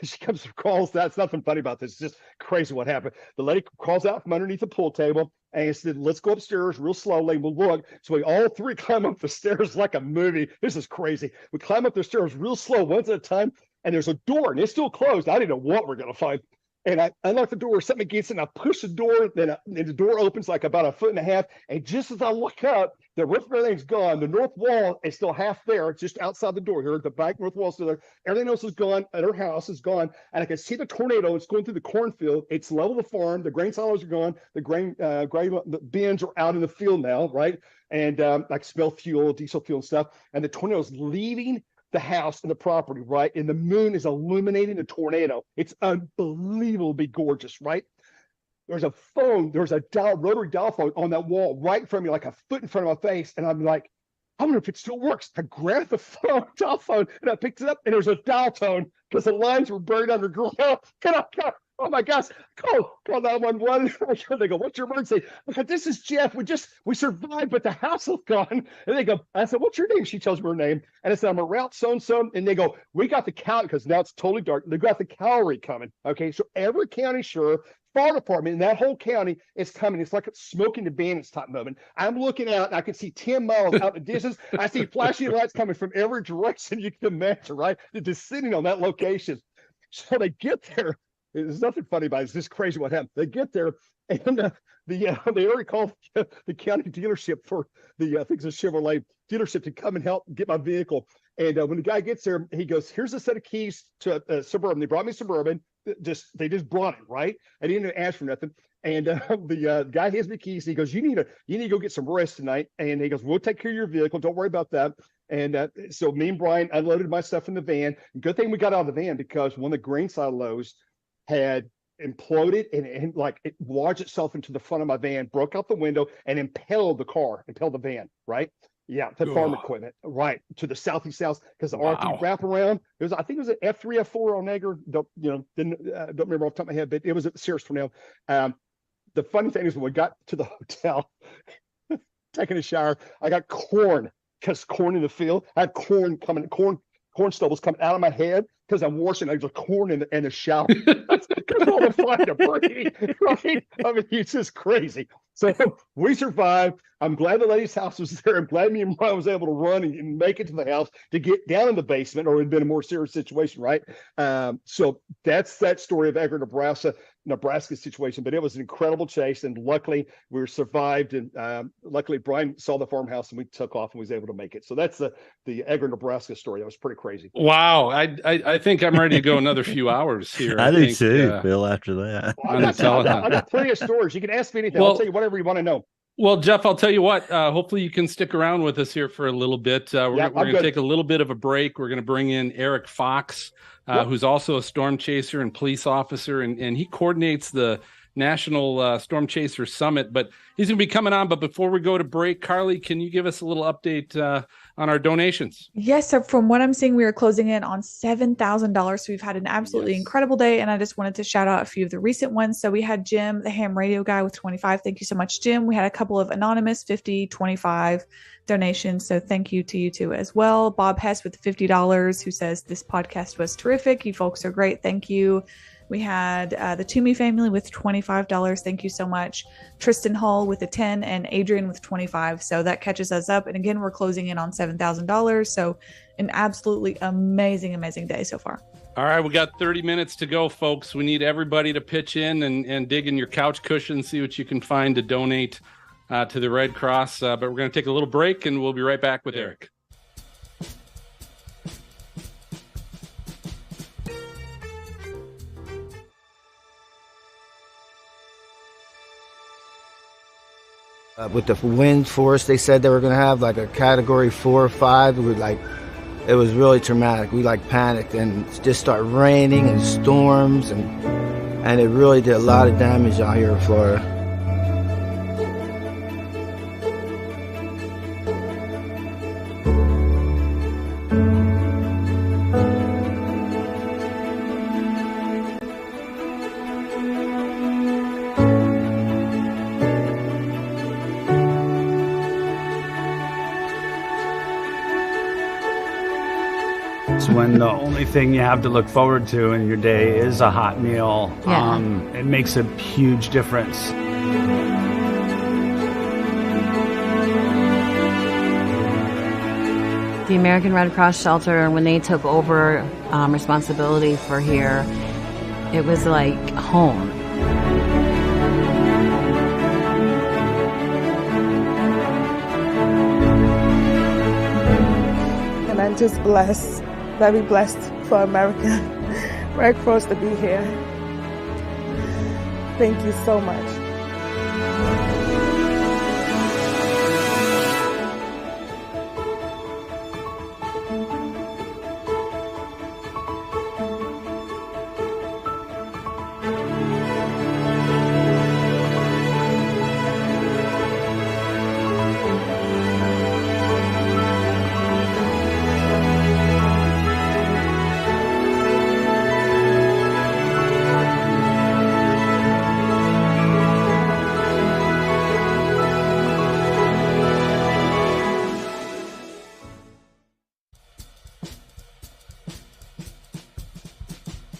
She comes and crawls. That's nothing funny about this. It's just crazy what happened. The lady crawls out from underneath the pool table and said, "Let's go upstairs real slowly. We'll look." So we all three climb up the stairs like a movie. This is crazy. We climb up the stairs real slow, once at a time. And there's a door, and it's still closed. I didn't know what we're gonna find. And I unlock the door, something gets in, I push the door, then the door opens like about 1.5 feet. And just as I look up, the roof of everything's gone. The north wall is still half there. It's just outside the door here. The back north wall is still there. Everything else is gone. And her house is gone. And I can see the tornado. It's going through the cornfield. It's level the farm. The grain silos are gone. The bins are out in the field now, right? And I can smell fuel, diesel fuel and stuff. And the tornado is leaving the house and the property, right? And the moon is illuminating the tornado. It's unbelievably gorgeous, right? There's a rotary dial phone on that wall right in front of me, like a foot in front of my face. And I'm like, I wonder if it still works. I grabbed the dial phone, and I picked it up, and there's a dial tone because the lines were buried underground. And I got Oh my gosh, call 911. They go, what's your emergency? I go, this is Jeff. We survived, but the house is gone. And they go, I said, what's your name? She tells me her name. And I said, I'm a route so-and-so. And they go, we got the county, because now it's totally dark. They got the cavalry coming. Okay, so every county sheriff, fire department in that whole county is coming. It's like it's smoking the bandits type moment. I'm looking out and I can see 10 miles out in the distance. I see flashing lights coming from every direction you can imagine, right? They're just sitting on that location. So they get there. There's nothing funny about it. It's just crazy what happened. They get there, and they already called the county dealership for I think it's a Chevrolet dealership to come and help get my vehicle. And when the guy gets there, he goes, "Here's a set of keys to a Suburban." They brought me a Suburban. They just brought it, right? I didn't even ask for nothing. And the guy hands me keys. And he goes, "You need to go get some rest tonight." And he goes, "We'll take care of your vehicle. Don't worry about that." And so me and Brian unloaded my stuff in the van. Good thing we got out of the van, because one of the grain silos had imploded and like it lodged itself into the front of my van, broke out the window, and impelled the van, right? Yeah, the farm equipment, right, to the southeast south, because the RP wraparound. I think it was an F3, F4 on Egger. Don't remember off the top of my head, but it was a serious tornado. The funny thing is, when we got to the hotel, taking a shower, I got corn, because corn in the field. I had corn stubbles coming out of my head because I'm washing. I just corn in the shower. That's because all the fire debris, right? I mean, it's just crazy. So we survived. I'm glad the lady's house was there. I'm glad me and Brian was able to run and make it to the house to get down in the basement, or it had been a more serious situation, right? So that's that story of Egger, Nebraska situation. But it was an incredible chase, and luckily we survived. And luckily Brian saw the farmhouse, and we took off and was able to make it. So that's the Egger, Nebraska story. That was pretty crazy. Wow, I think I'm ready to go another few hours here. I do too, Bill. After that, I got plenty of stories. You can ask me anything. I'll tell you whatever you want to know. Well, Jeff, I'll tell you what, hopefully you can stick around with us here for a little bit. We're going to take a little bit of a break. We're going to bring in Eric Fox, who's also a storm chaser and police officer, and he coordinates the National Storm Chaser Summit, but he's going to be coming on. But before we go to break, Carly, can you give us a little update on our donations? Yes. So from what I'm seeing, we are closing in on $7,000. So we've had an absolutely incredible day. And I just wanted to shout out a few of the recent ones. So we had Jim, the ham radio guy, with 25. Thank you so much, Jim. We had a couple of anonymous 50, 25 donations. So thank you to you too as well. Bob Hess with $50, who says this podcast was terrific. You folks are great. Thank you. We had the Toomey family with $25. Thank you so much. Tristan Hall with a 10 and Adrian with 25. So that catches us up. And again, we're closing in on $7,000. So an absolutely amazing, amazing day so far. All right, we got 30 minutes to go, folks. We need everybody to pitch in and dig in your couch cushion, see what you can find to donate to the Red Cross. But we're going to take a little break, and we'll be right back with Eric. With the wind force, they said they were going to have like a category 4 or 5. It was really traumatic. We panicked, and it just started raining and storms, and it really did a lot of damage out here in Florida. When the only thing you have to look forward to in your day is a hot meal, it makes a huge difference. The American Red Cross Shelter, when they took over responsibility for here, it was like home. And I'm just blessed. Very blessed for American Red Cross to be here. Thank you so much.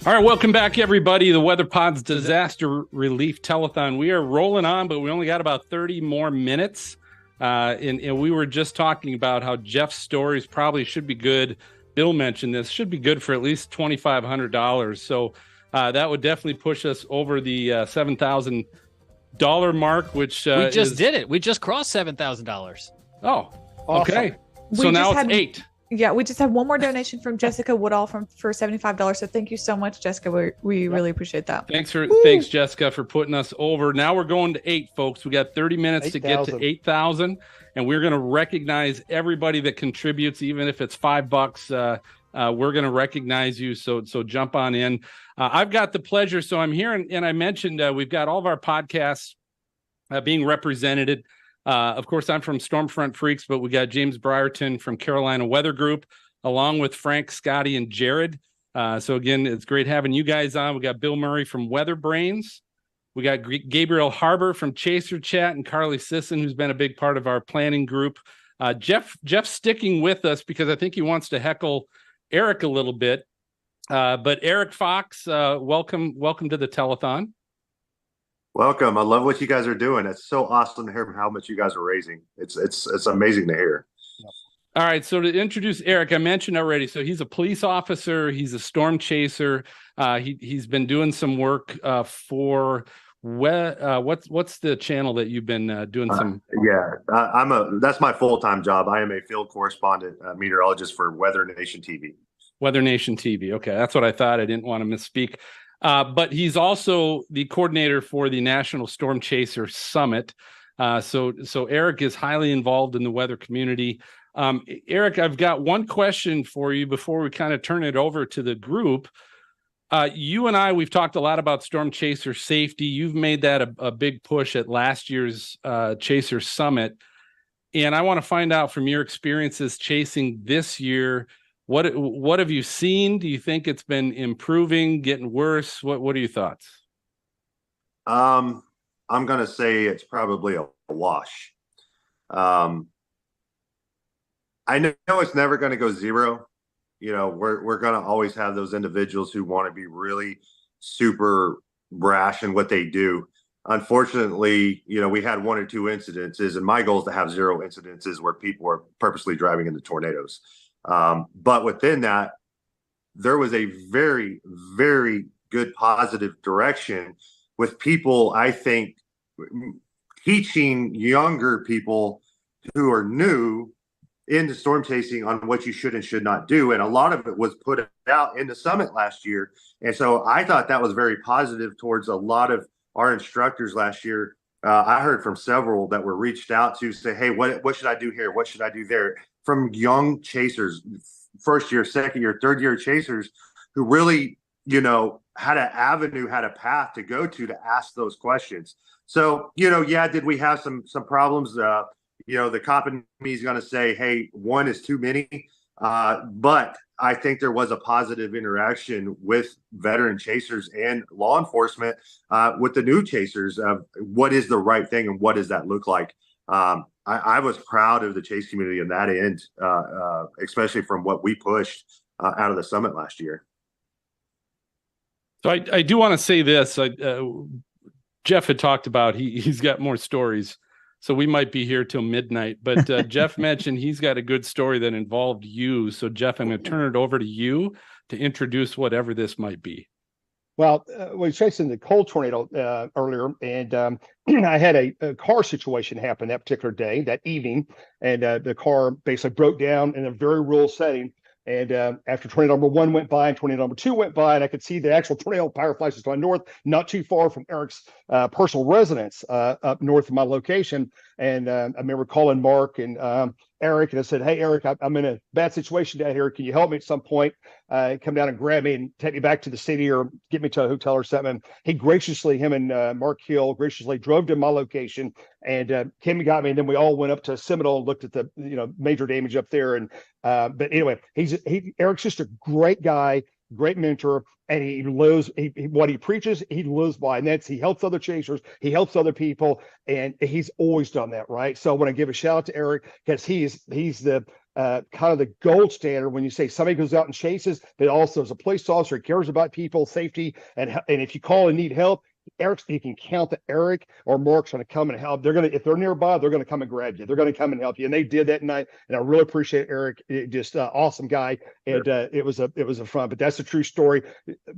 All right, welcome back, everybody. The Weather Pod's Disaster Relief Telethon. We are rolling on, but we only got about 30 more minutes. And we were just talking about how Jeff's stories probably should be good. Bill mentioned this, should be good for at least $2,500. So that would definitely push us over the $7,000 mark, which we just did it. We just crossed $7,000. Oh, okay. Awesome. So now it's 8. Yeah, we just had one more donation from Jessica Woodall for $75. So thank you so much, Jessica. We really appreciate that. Thanks, Jessica, for putting us over. Now we're going to 8, folks. We got 30 minutes 8, to get to 8,000, and we're going to recognize everybody that contributes, even if it's $5. We're going to recognize you. So jump on in. I've got the pleasure. So I'm here, and I mentioned we've got all of our podcasts being represented. Of course, I'm from Stormfront Freaks, but we got James Brierton from Carolina Weather Group, along with Frank, Scotty, and Jared. So again, it's great having you guys on. We got Bill Murray from Weather Brains. We got Gabriel Harbor from Chaser Chat, and Carly Sisson, who's been a big part of our planning group. Jeff's sticking with us because I think he wants to heckle Eric a little bit. But Eric Fox, welcome to the telethon. Welcome. I love what you guys are doing. It's so awesome to hear how much you guys are raising. It's amazing to hear. All right. So to introduce Eric, I mentioned already. So he's a police officer. He's a storm chaser. He's been doing some work for what's the channel that you've been doing some? That's my full-time job. I am a field correspondent meteorologist for Weather Nation TV. Weather Nation TV. Okay, that's what I thought. I didn't want to misspeak. But he's also the coordinator for the National Storm Chaser Summit. So Eric is highly involved in the weather community. Eric, I've got one question for you before we kind of turn it over to the group. You and I, we've talked a lot about storm chaser safety. You've made that a big push at last year's Chaser Summit. And I want to find out from your experiences chasing this year, what have you seen? Do you think it's been improving, getting worse? What are your thoughts? I'm going to say it's probably a wash. I know it's never going to go zero. You know, we're going to always have those individuals who want to be really super brash in what they do. Unfortunately, you know, we had 1 or 2 incidences, and my goal is to have 0 incidences where people are purposely driving into tornadoes. But within that, there was a very, very good positive direction with people, I think, teaching younger people who are new into storm chasing on what you should and should not do. And a lot of it was put out in the summit last year. And so I thought that was very positive towards a lot of our instructors last year. I heard from several that were reached out to say, hey, what should I do here? What should I do there? From young chasers, first year, second year, third year chasers who really, you know, had an avenue, had a path to go to ask those questions. So, you know, yeah, did we have some problems? You know, the cop in me is going to say, hey, 1 is too many. But I think there was a positive interaction with veteran chasers and law enforcement with the new chasers of what is the right thing and what does that look like. I was proud of the chase community in that end, especially from what we pushed out of the summit last year. So I do want to say this. Jeff had talked about he's got more stories, so we might be here till midnight. But Jeff mentioned he's got a good story that involved you. So Jeff, I'm going to turn it over to you to introduce whatever this might be. Well, we were chasing the cold tornado earlier, and I had a car situation happen that particular day, that evening, and the car basically broke down in a very rural setting. And after tornado number 1 went by and tornado number 2 went by, and I could see the actual tornado power flashes to my north, not too far from Eric's personal residence up north of my location. And I remember calling Mark and Eric, and I said, hey, Eric, I'm in a bad situation down here. Can you help me at some point? Come down and grab me and take me back to the city or get me to a hotel or something. And he graciously, him and Mark Hill graciously drove to my location and came and got me. And then we all went up to Seminole and looked at the, you know, major damage up there. And but anyway, Eric's just a great guy, great mentor, and he lives what he preaches, he lives by, and that's he helps other chasers, he helps other people, and he's always done that, right? So I want to give a shout out to Eric because he's the kind of the gold standard when you say somebody goes out and chases, but also as a police officer, cares about people's safety. And if you call and need help, you can count that Eric or Mark's going to come and help. If they're nearby, they're going to come and grab you. They're going to come and help you. And they did that night. And I really appreciate Eric. Just awesome guy. And it was a fun, but that's a true story.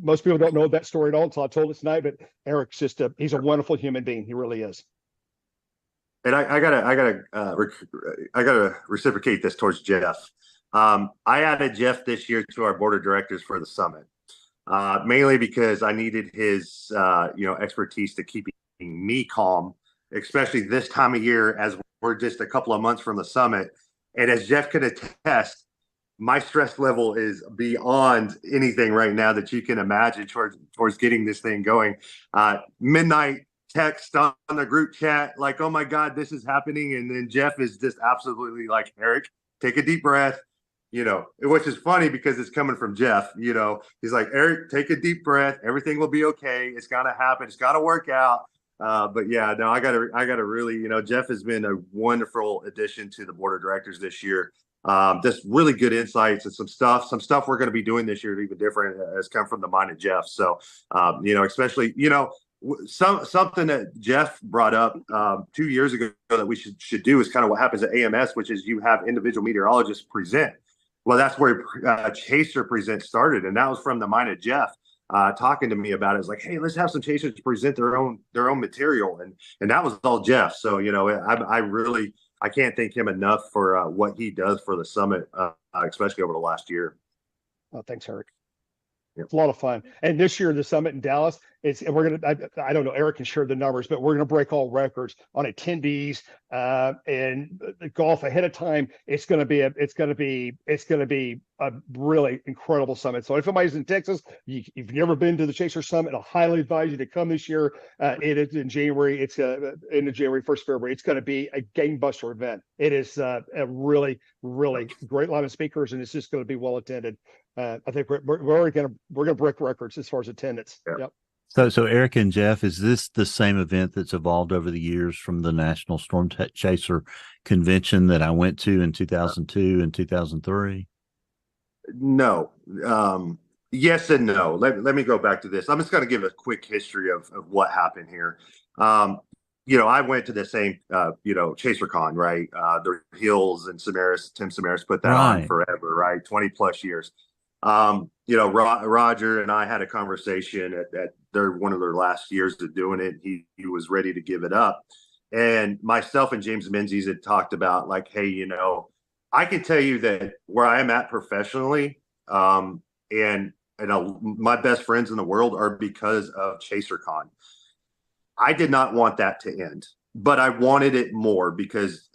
Most people don't know that story at all until I told it tonight, but Eric's he's a wonderful human being. He really is. And I gotta reciprocate this towards Jeff. I added Jeff this year to our board of directors for the summit. Mainly because I needed his, expertise to keep me calm, especially this time of year as we're just a couple of months from the summit. And as Jeff could attest, my stress level is beyond anything right now that you can imagine towards getting this thing going. Midnight text on the group chat, like, oh my God, this is happening. And then Jeff is just absolutely like, Eric, take a deep breath. Which is funny because it's coming from Jeff. He's like, Eric, take a deep breath. Everything will be okay. It's gonna happen. It's gotta work out. But yeah, no, I gotta really, Jeff has been a wonderful addition to the board of directors this year. Just really good insights and some stuff we're going to be doing this year even different has come from the mind of Jeff. So, especially, something that Jeff brought up 2 years ago that we should do is kind of what happens at AMS, which is you have individual meteorologists present. Well, that's where Chaser Present started, and that was from the mind of Jeff talking to me about it. It's like, hey, let's have some chasers present their own material, and that was all Jeff. So I can't thank him enough for what he does for the summit, especially over the last year. Oh, thanks, Eric. It's a lot of fun. And this year, the summit in Dallas, I don't know, Eric can share the numbers, but we're going to break all records on attendees and the golf ahead of time. It's going to be a really incredible summit. So if anybody's in Texas, you've never been to the Chaser Summit, I highly advise you to come this year. It is in January. It's end of January, 1st February. It's going to be a gangbuster event. It is a really, really great line of speakers, and it's just going to be well attended. I think we're going to break records as far as attendance. Yeah. Yep. So Eric and Jeff, is this the same event that's evolved over the years from the National Storm Chaser Convention that I went to in 2002 and 2003? No. Yes and no. Let me go back to this. I'm just going to give a quick history of what happened here. I went to the same, ChaserCon, right? The Hills and Tim Samaras put that on forever, right? 20 plus years. Roger and I had a conversation at one of their last years of doing it. He was ready to give it up. And myself and James Menzies had talked about like, hey, I can tell you that where I am at professionally, and my best friends in the world are because of ChaserCon. I did not want that to end, but I wanted it more because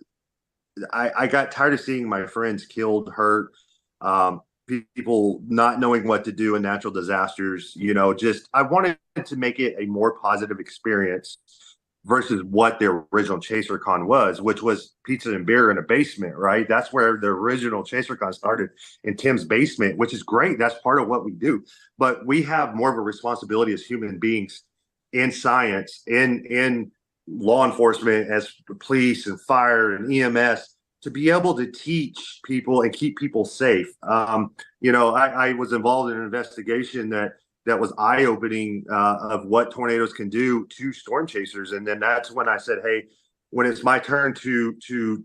I got tired of seeing my friends killed, hurt, people not knowing what to do in natural disasters. I wanted to make it a more positive experience versus what the original ChaserCon was, which was pizza and beer in a basement, right? That's where the original ChaserCon started, in Tim's basement, which is great. That's part of what we do. But we have more of a responsibility as human beings in science, in law enforcement, as police and fire and EMS, to be able to teach people and keep people safe. I was involved in an investigation that was eye-opening of what tornadoes can do to storm chasers. And then that's when I said, hey, when it's my turn to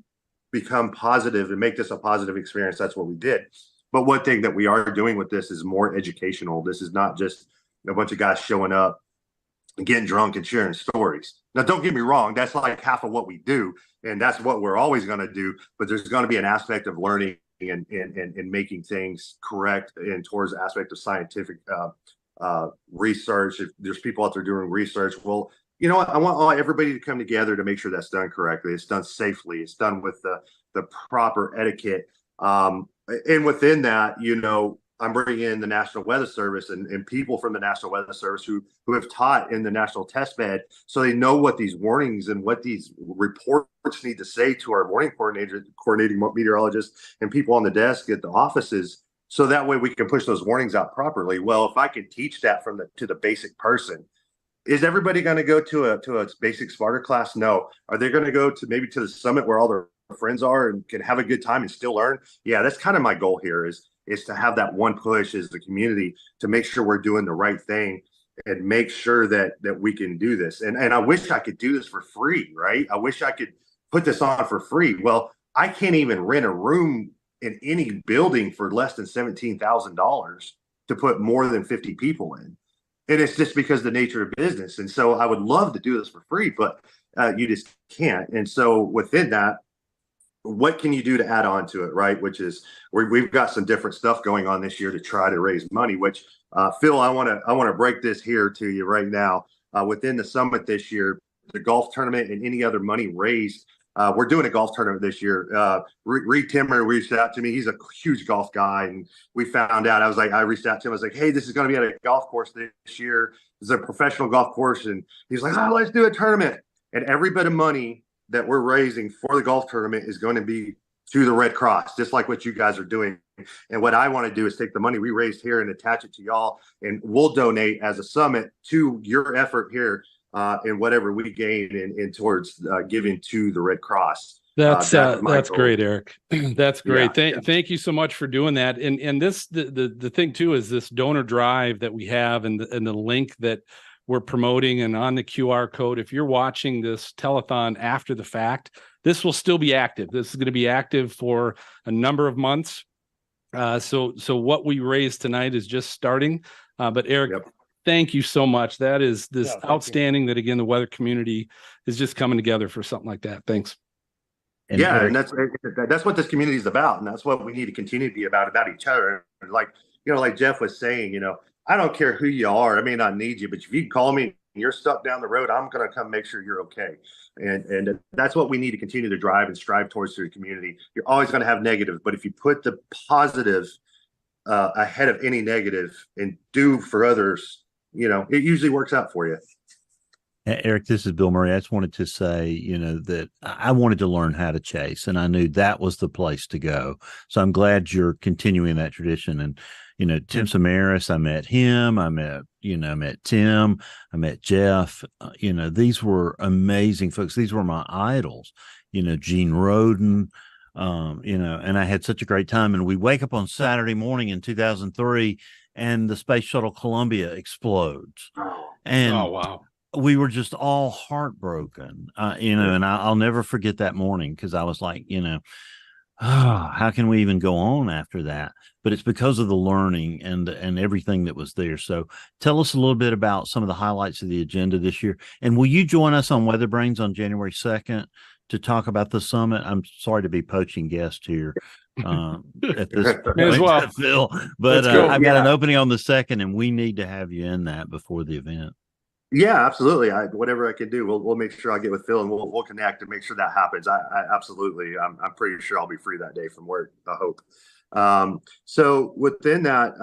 become positive and make this a positive experience, that's what we did. But one thing that we are doing with this is more educational. This is not just a bunch of guys showing up and getting drunk and sharing stories. Now, don't get me wrong, that's like half of what we do, and that's what we're always going to do. But there's going to be an aspect of learning and making things correct, and towards the aspect of scientific research. If there's people out there doing research, well, you know what? I want everybody to come together to make sure that's done correctly. It's done safely. It's done with the proper etiquette. And within that, I'm bringing in the National Weather Service and people from the National Weather Service who have taught in the National Test Bed, so they know what these warnings and what these reports need to say to our warning coordinating meteorologists and people on the desk at the offices, so that way we can push those warnings out properly. Well, if I can teach that to the basic person, is everybody going to go to a basic Sparta class? No. Are they going to go to maybe to the summit where all their friends are and can have a good time and still learn. Yeah, that's kind of my goal here is to have that one push as the community to make sure we're doing the right thing and make sure that we can do this. And I wish I could do this for free, right? I wish I could put this on for free. Well, I can't even rent a room in any building for less than $17,000 to put more than 50 people in. And it's just because of the nature of business. And so I would love to do this for free, but you just can't. And so within that, what can you do to add on to it, right? Which is we've got some different stuff going on this year to try to raise money, which Phil, I want to break this here to you right now. Within the summit this year, the golf tournament and any other money raised, we're doing a golf tournament this year. Reed Timmer reached out to me. He's a huge golf guy. And we found out, I reached out to him. I was like, hey, this is going to be at a golf course this year. It's a professional golf course. And he's like, oh, let's do a tournament. And every bit of money that we're raising for the golf tournament is going to be to the Red Cross, just like what you guys are doing. And what I want to do is take the money we raised here and attach it to y'all, and we'll donate as a summit to your effort here and whatever we gain in towards giving to the Red Cross. That's great, Eric. That's great. Thank you so much for doing that. And this the thing too is this donor drive that we have and the link that we're promoting and on the QR code. If you're watching this telethon after the fact, this will still be active. This is going to be active for a number of months. So what we raised tonight is just starting. But Eric, thank you so much. That is outstanding that, again, the weather community is just coming together for something like that. Thanks. And Eric, and that's what this community is about. And that's what we need to continue to be about each other. Like Jeff was saying, I don't care who you are. I may not need you, but if you call me and you're stuck down the road, I'm going to come make sure you're okay. And that's what we need to continue to drive and strive towards through the community. You're always going to have negatives, but if you put the positive ahead of any negative and do for others, it usually works out for you. Eric, this is Bill Murray. I just wanted to say, that I wanted to learn how to chase, and I knew that was the place to go. So I'm glad you're continuing that tradition. And, Tim Samaras, I met him. I met Tim. I met Jeff. These were amazing folks. These were my idols. Gene Roden. And I had such a great time. And we wake up on Saturday morning in 2003, and the Space Shuttle Columbia explodes. And oh wow. We were just all heartbroken, and I'll never forget that morning because I was like, how can we even go on after that? But it's because of the learning and everything that was there. So tell us a little bit about some of the highlights of the agenda this year. And will you join us on Weather Brains on January 2nd to talk about the summit? I'm sorry to be poaching guest here at this point, as well, Phil, but I've got an opening on the 2nd, and we need to have you in that before the event. Yeah, absolutely. Whatever I can do, we'll make sure I get with Phil and we'll connect and make sure that happens. I absolutely, I'm pretty sure I'll be free that day from work. I hope. So within that,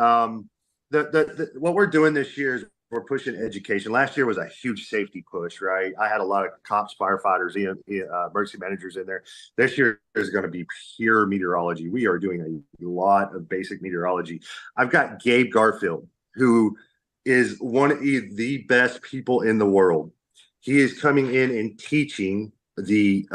what we're doing this year is we're pushing education. Last year was a huge safety push, right? I had a lot of cops, firefighters, emergency managers in there. This year is going to be pure meteorology. We are doing a lot of basic meteorology. I've got Gabe Garfield, who is one of the best people in the world. He is coming in and teaching the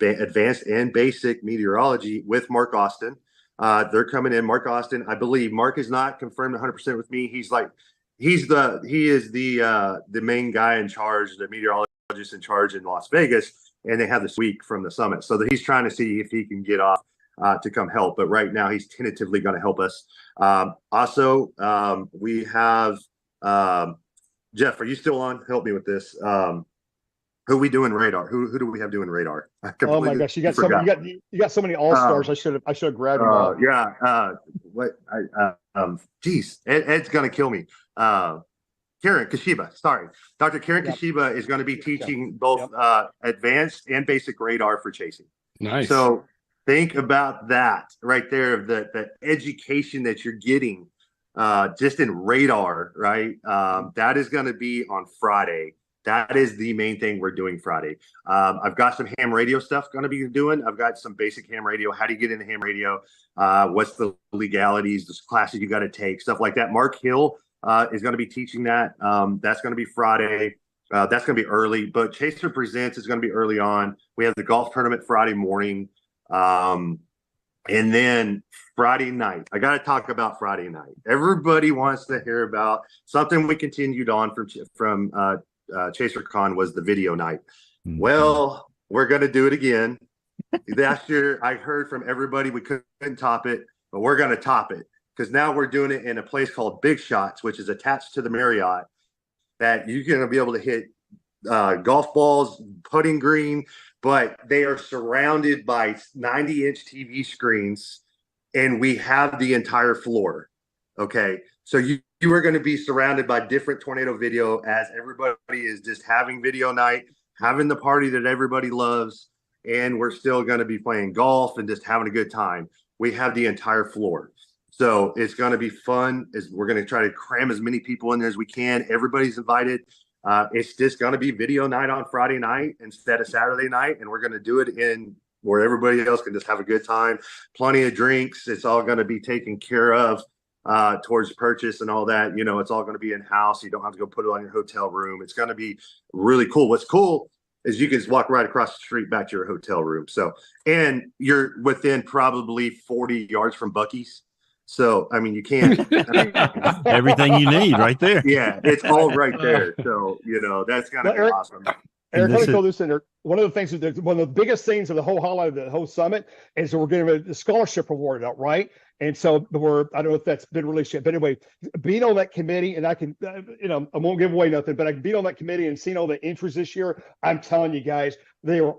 advanced and basic meteorology with Mark Austin. They're coming in. Mark Austin, I believe. Mark is not confirmed 100% with me. He is the main guy in charge, the meteorologist in charge in Las Vegas, and they have this week from the summit. So that he's trying to see if he can get off to come help. But right now he's tentatively going to help us. Also, we have Jeff, are you still on? Help me with this. Who are we doing radar? Who do we have doing radar? Oh my gosh, you got so many all stars. I should have grabbed them all. Yeah. Geez, Ed's gonna kill me. Karen Kashiba, sorry. Dr. Karen Kashiba is going to be teaching both advanced and basic radar for chasing. Nice. So think about that right there, the education that you're getting just in radar, right? That is going to be on Friday. That is the main thing we're doing Friday. I've got some ham radio stuff going to be doing. I've got some basic ham radio. How do you get into ham radio? What's the legalities, the classes you got to take, stuff like that. Mark Hill is going to be teaching that. That's going to be Friday. That's going to be early, but Chaser Presents is going to be early on. We have the golf tournament Friday morning. And then Friday night, I got to talk about Friday night. Everybody wants to hear about something we continued on from ChaserCon was the video night. Mm-hmm. Well, we're going to do it again. Last year, I heard from everybody we couldn't top it, but we're going to top it because now we're doing it in a place called Big Shots, which is attached to the Marriott, that you're going to be able to hit golf balls, putting green, but they are surrounded by 90-inch TV screens, and we have the entire floor. Okay, so you are going to be surrounded by different tornado video as everybody is just having video night, having the party that everybody loves, and we're still going to be playing golf and just having a good time. We have the entire floor. So it's going to be fun. We're going to try to cram as many people in there as we can. Everybody's invited. It's just going to be video night on Friday night instead of Saturday night. And we're going to do it in where everybody else can just have a good time. Plenty of drinks. It's all going to be taken care of towards purchase and all that. You know, it's all going to be in-house. You don't have to go put it on your hotel room. It's going to be really cool. What's cool is you can just walk right across the street back to your hotel room. So, and you're within probably 40 yards from Buc-ee's. So, I mean, you can't. Everything you need right there. Yeah, it's all right there. So, you know, that's going to be awesome. Eric, let me throw this in there. One of the things, one of the biggest things of the whole highlight of the whole summit is that we're getting the scholarship award out, right? And so I don't know if that's been released yet, but anyway, being on that committee, and I can, I won't give away nothing, but I can be on that committee and seeing all the entries this year. I'm telling you guys, the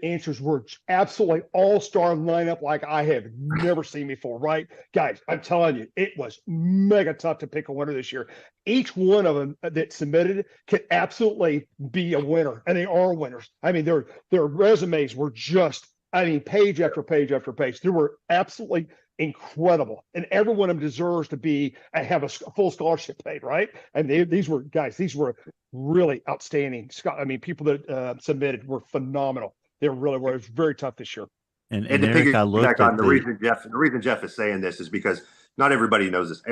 answers were absolutely all-star lineup like I have never seen before, right? Guys, I'm telling you, it was mega tough to pick a winner this year. Each one of them that submitted could absolutely be a winner, and they are winners. I mean, their resumes were just, page after page after page. They were absolutely incredible, and every one of them deserves to have a full scholarship paid, right? And these were really outstanding. People that submitted were phenomenal. They really were. It was very tough this year. And to piggyback on the reason Jeff is saying this is because not everybody knows this.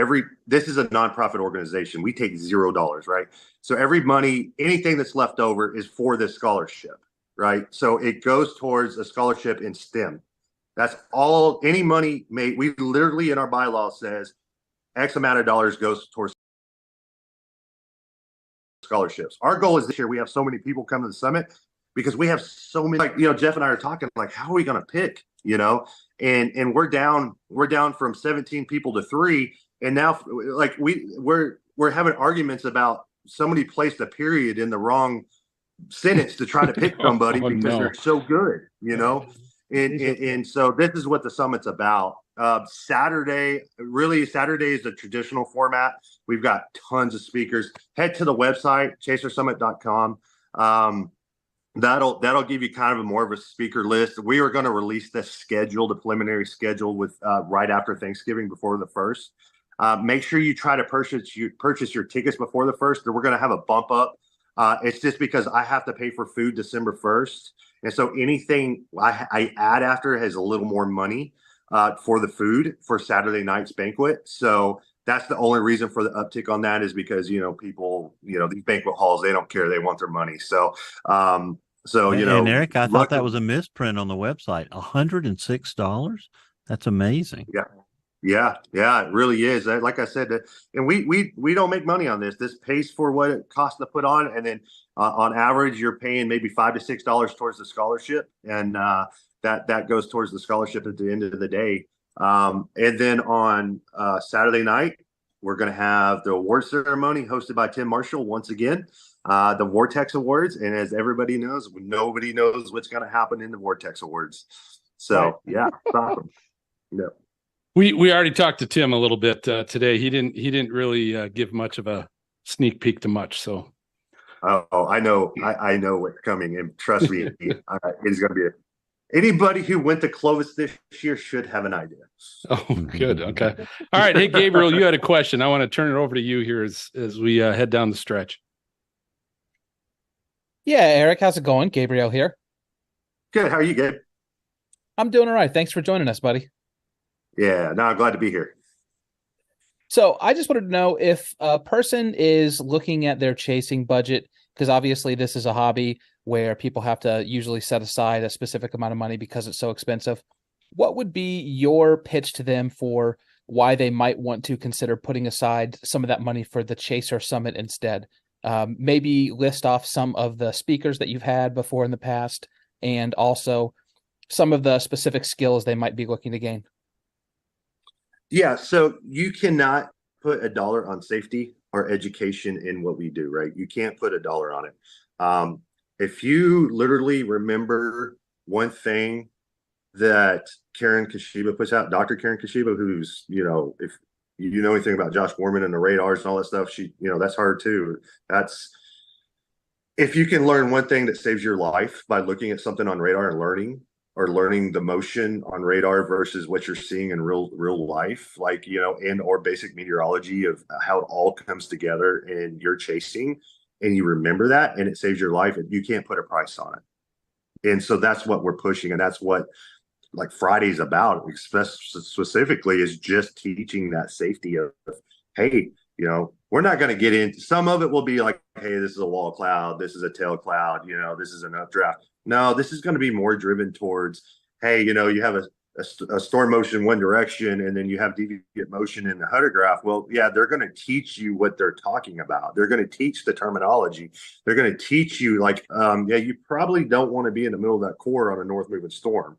This is a nonprofit organization. We take $0, right? So anything that's left over is for this scholarship, right? So it goes towards a scholarship in STEM. That's all. Any money made, we literally in our bylaw says X amount of dollars goes towards scholarships. Our goal is this year we have so many people come to the summit because we have so many. Jeff and I are talking how are we going to pick? And we're down from 17 people to 3, and now we're having arguments about somebody placed a period in the wrong sentence to try to pick somebody because they're so good, And so this is what the summit's about. Saturday is the traditional format. We've got tons of speakers. Head to the website, chasersummit.com. That'll give you kind of more of a speaker list. We are going to release the preliminary schedule with right after Thanksgiving before the 1st. Make sure you try to purchase your tickets before the 1st. We're going to have a bump up. It's just because I have to pay for food December 1st. And so anything I add after has a little more money for the food for Saturday night's banquet. So that's the only reason for the uptick on that is because, people, these banquet halls, they don't care. They want their money. So, and Eric, I thought that was a misprint on the website. $106. That's amazing. Yeah, it really is. Like I said, and we don't make money on this. This pays for what it costs to put on, and then on average, you're paying maybe $5 to $6 towards the scholarship, and that goes towards the scholarship at the end of the day. And then on Saturday night, we're going to have the award ceremony hosted by Tim Marshall once again, the Vortex Awards, and as everybody knows, nobody knows what's going to happen in the Vortex Awards. So yeah, it's awesome. Yeah. We already talked to Tim a little bit today. He didn't really give much of a sneak peek to much. So, I know what's coming, and trust me, it's going to be anybody who went to Clovis this year should have an idea. Oh, good. Okay. All right. Hey, Gabriel, you had a question. I want to turn it over to you here as we head down the stretch. Yeah, Eric, how's it going? Gabriel here. Good. How are you, Gabe? I'm doing all right. Thanks for joining us, buddy. Yeah, no, I'm glad to be here. So I just wanted to know if a person is looking at their chasing budget Because obviously this is a hobby where people have to usually set aside a specific amount of money because it's so expensive. What would be your pitch to them for why they might want to consider putting aside some of that money for the Chaser Summit instead? Maybe list off some of the speakers that you've had before in the past, and also some of the specific skills they might be looking to gain. Yeah, so you cannot put a dollar on safety or education in what we do, right? You can't put a dollar on it. If you literally remember one thing that Karen Kashiba puts out, Dr. Karen Kashiba, who's, if you know anything about Josh Gorman and the radars and all that stuff, she, that's hard too. If you can learn one thing that saves your life by looking at something on radar and learning the motion on radar versus what you're seeing in real life, like, and or basic meteorology of how it all comes together and you're chasing and you remember that and it saves your life, and you can't put a price on it. And so that's what we're pushing. And that's what like Friday's about, specifically, is just teaching that safety of, hey, we're not going to get into, some of it will be like, hey, this is a wall cloud, this is a tail cloud, this is an updraft. No, this is going to be more driven towards, hey, you have a storm motion one direction and then you have deviant motion in the hydrograph. Well, yeah, they're going to teach you what they're talking about. They're going to teach the terminology. They're going to teach you like, you probably don't want to be in the middle of that core on a north moving storm,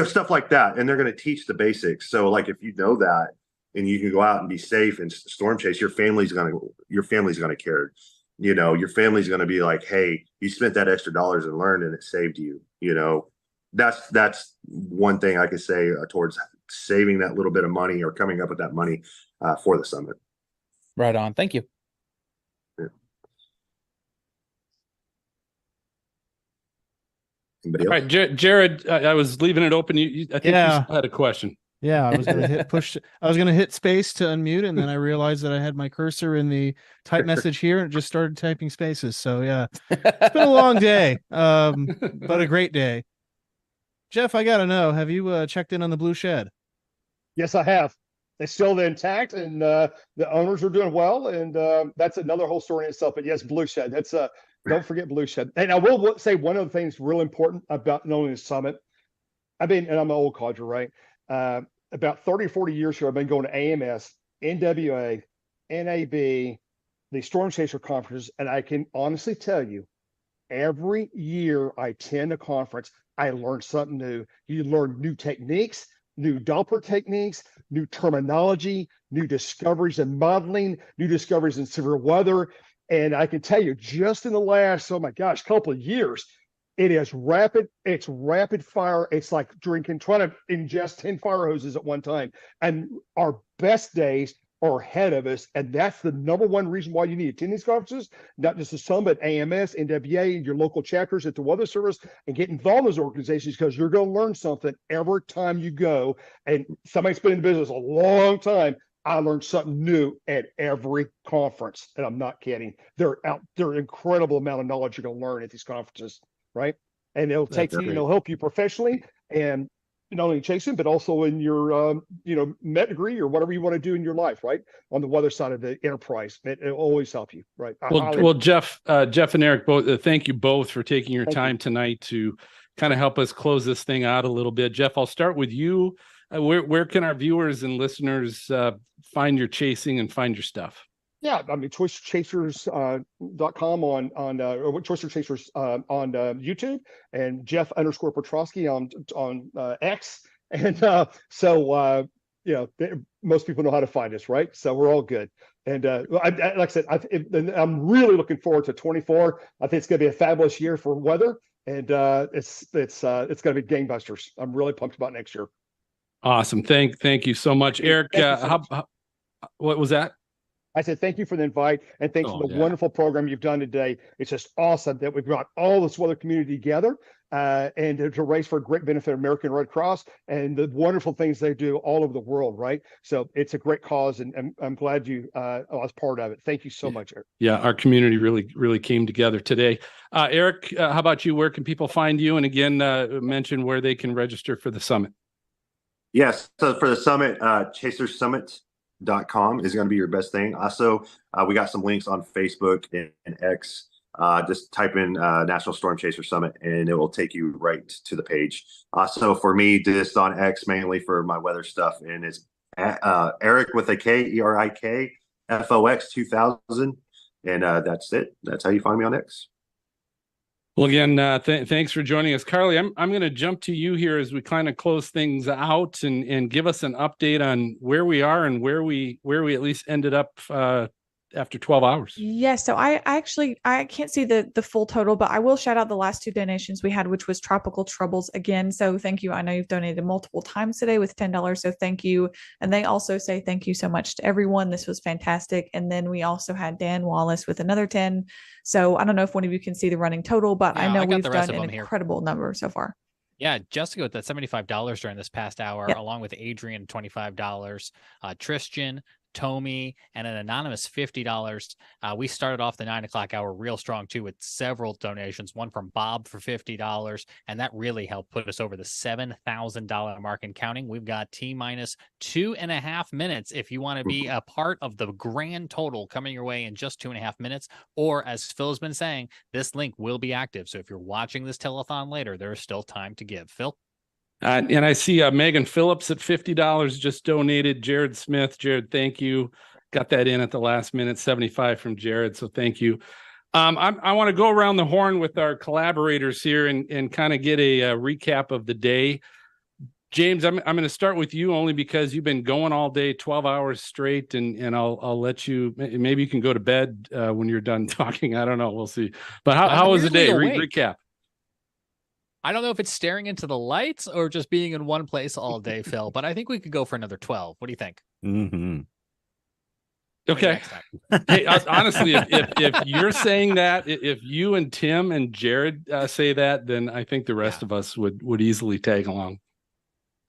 stuff like that. And they're going to teach the basics. So like, if you know that and you can go out and be safe and storm chase, your family's going to care. Your family's going to be like, hey, you spent that extra dollars and learned and it saved you. That's one thing I could say towards saving that little bit of money or coming up with that money for the summit. Right on. Thank you. Yeah. Anybody else? All right, Jared, I was leaving it open. I think you had a question. Yeah, I was going to hit push. I was going to hit space to unmute, and then I realized that I had my cursor in the type message here, and it just started typing spaces. So yeah, it's been a long day, but a great day. Jeff, I got to know, have you checked in on the Blue Shed? Yes, I have. They're still intact, and the owners are doing well, and that's another whole story in itself. But yes, Blue Shed. That's don't forget Blue Shed. And I will say one of the things real important about knowing the summit. And I'm an old codger, right? About 30 or 40 years ago, I've been going to AMS, NWA, NAB, the Storm Chaser conferences, and I can honestly tell you, every year I attend a conference, I learn something new. You learn new techniques, new Doppler techniques, new terminology, new discoveries in modeling, new discoveries in severe weather. And I can tell you, just in the last, couple of years, it is rapid. It's rapid fire. It's like trying to ingest 10 fire hoses at one time. And our best days are ahead of us. And that's the number one reason why you need to attend these conferences, not just the summit, AMS, NWA, your local chapters at the Weather Service, and get involved in those organizations, because you're going to learn something every time you go. And somebody's been in the business a long time. I learned something new at every conference. And I'm not kidding. They're an incredible amount of knowledge you're going to learn at these conferences. Right. And it'll take you, it'll help you professionally and not only chasing, but also in your, med degree or whatever you want to do in your life, right? On the weather side of the enterprise, it'll always help you. Right. Well, Jeff and Eric, both, thank you both for taking your time tonight to kind of help us close this thing out a little bit. Jeff, I'll start with you. Where can our viewers and listeners find your chasing and find your stuff? Yeah, I mean, choicerchasers.com on Choicer Chasers on YouTube, and Jeff _Petrosky on X, and most people know how to find us, right? So we're all good. And like I said, I'm really looking forward to 24. I think it's going to be a fabulous year for weather, and it's going to be gangbusters. I'm really pumped about next year. Awesome, thank you so much, Eric. What was that? I said, thank you for the invite, and thanks for the wonderful program you've done today. It's just awesome that we've got all this weather community together and to raise for a great benefit of American Red Cross and the wonderful things they do all over the world, right? So it's a great cause, and I'm glad you was part of it. Thank you so much, Eric. Yeah, our community really came together today. Eric, how about you? Where can people find you? And again, mention where they can register for the summit. Yes, so for the summit, chasersummit.com is going to be your best thing. Also, we got some links on Facebook and X Just type in National Storm Chaser Summit, and it will take you right to the page. So for me, just on X mainly for my weather stuff, and it's Eric with a K, ERIK, FOX 2000, and that's it. That's how you find me on X. Well, again, thanks for joining us, Carly. I'm going to jump to you here as we kind of close things out and give us an update on where we are and where we at least ended up after 12 hours. Yes. So I can't see the full total, but I will shout out the last 2 donations we had, which was Tropical Troubles again. So thank you. I know you've donated multiple times today with $10. So thank you. And they also say thank you so much to everyone. This was fantastic. And then we also had Dan Wallace with another 10. So I don't know if one of you can see the running total, but I know we've done an incredible number so far. Yeah, Jessica with that $75 during this past hour, along with Adrian, $25, Tristan, Tommy, and an anonymous $50. We started off the 9 o'clock hour real strong too, with several donations, one from Bob for $50, and that really helped put us over the $7,000 mark and counting. We've got T-minus 2.5 minutes if you want to be a part of the grand total coming your way in just 2.5 minutes. Or as Phil has been saying, this link will be active. So if you're watching this telethon later, there is still time to give. Phil? And I see Megan Phillips at $50 just donated. Jared Smith, Jared, thank you. Got that in at the last minute, 75 from Jared. So thank you. I want to go around the horn with our collaborators here and kind of get a recap of the day. James, I'm going to start with you only because you've been going all day, 12 hours straight, and I'll let you, maybe you can go to bed when you're done talking. I don't know. We'll see. But how was the day? Recap. I don't know if it's staring into the lights or just being in one place all day, Phil, but I think we could go for another 12. What do you think? Mm-hmm. Okay. Hey, honestly, if you're saying that, if you and Tim and Jared say that, then I think the rest of us would easily tag along.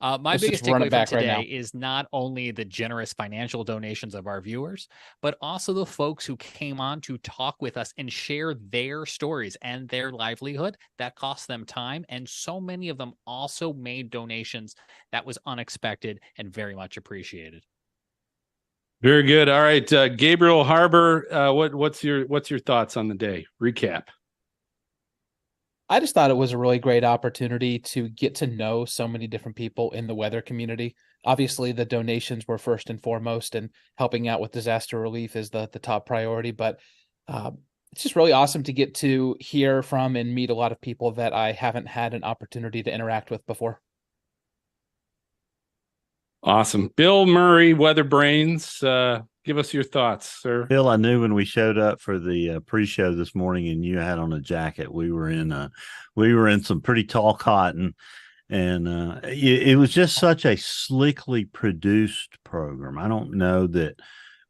My biggest takeaway from today is not only the generous financial donations of our viewers, but also the folks who came on to talk with us and share their stories and their livelihood. That cost them time. And so many of them also made donations that was unexpected and very much appreciated. Very good. All right. Gabriel Harbor, what's your thoughts on the day? Recap. I just thought it was a really great opportunity to get to know so many different people in the weather community. Obviously, the donations were first and foremost, and helping out with disaster relief is the top priority. But it's just really awesome to get to hear from and meet a lot of people that I haven't had an opportunity to interact with before. Awesome. Bill Murray, Weather Brains. Give us your thoughts, sir. Bill, I knew when we showed up for the pre-show this morning and you had on a jacket, we were in some pretty tall cotton, and it was just such a slickly produced program. I don't know that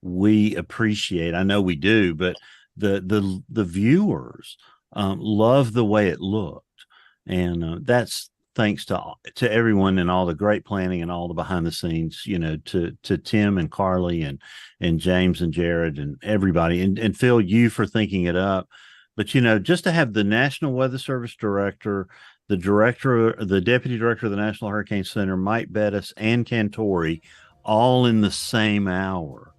we appreciate, I know we do, but the viewers love the way it looked, and that's thanks to everyone and all the great planning and all the behind the scenes, to Tim and Carly and James and Jared and everybody, and Phil, you for thinking it up. But, just to have the National Weather Service director, the deputy director of the National Hurricane Center, Mike Bettis, and Cantore all in the same hour.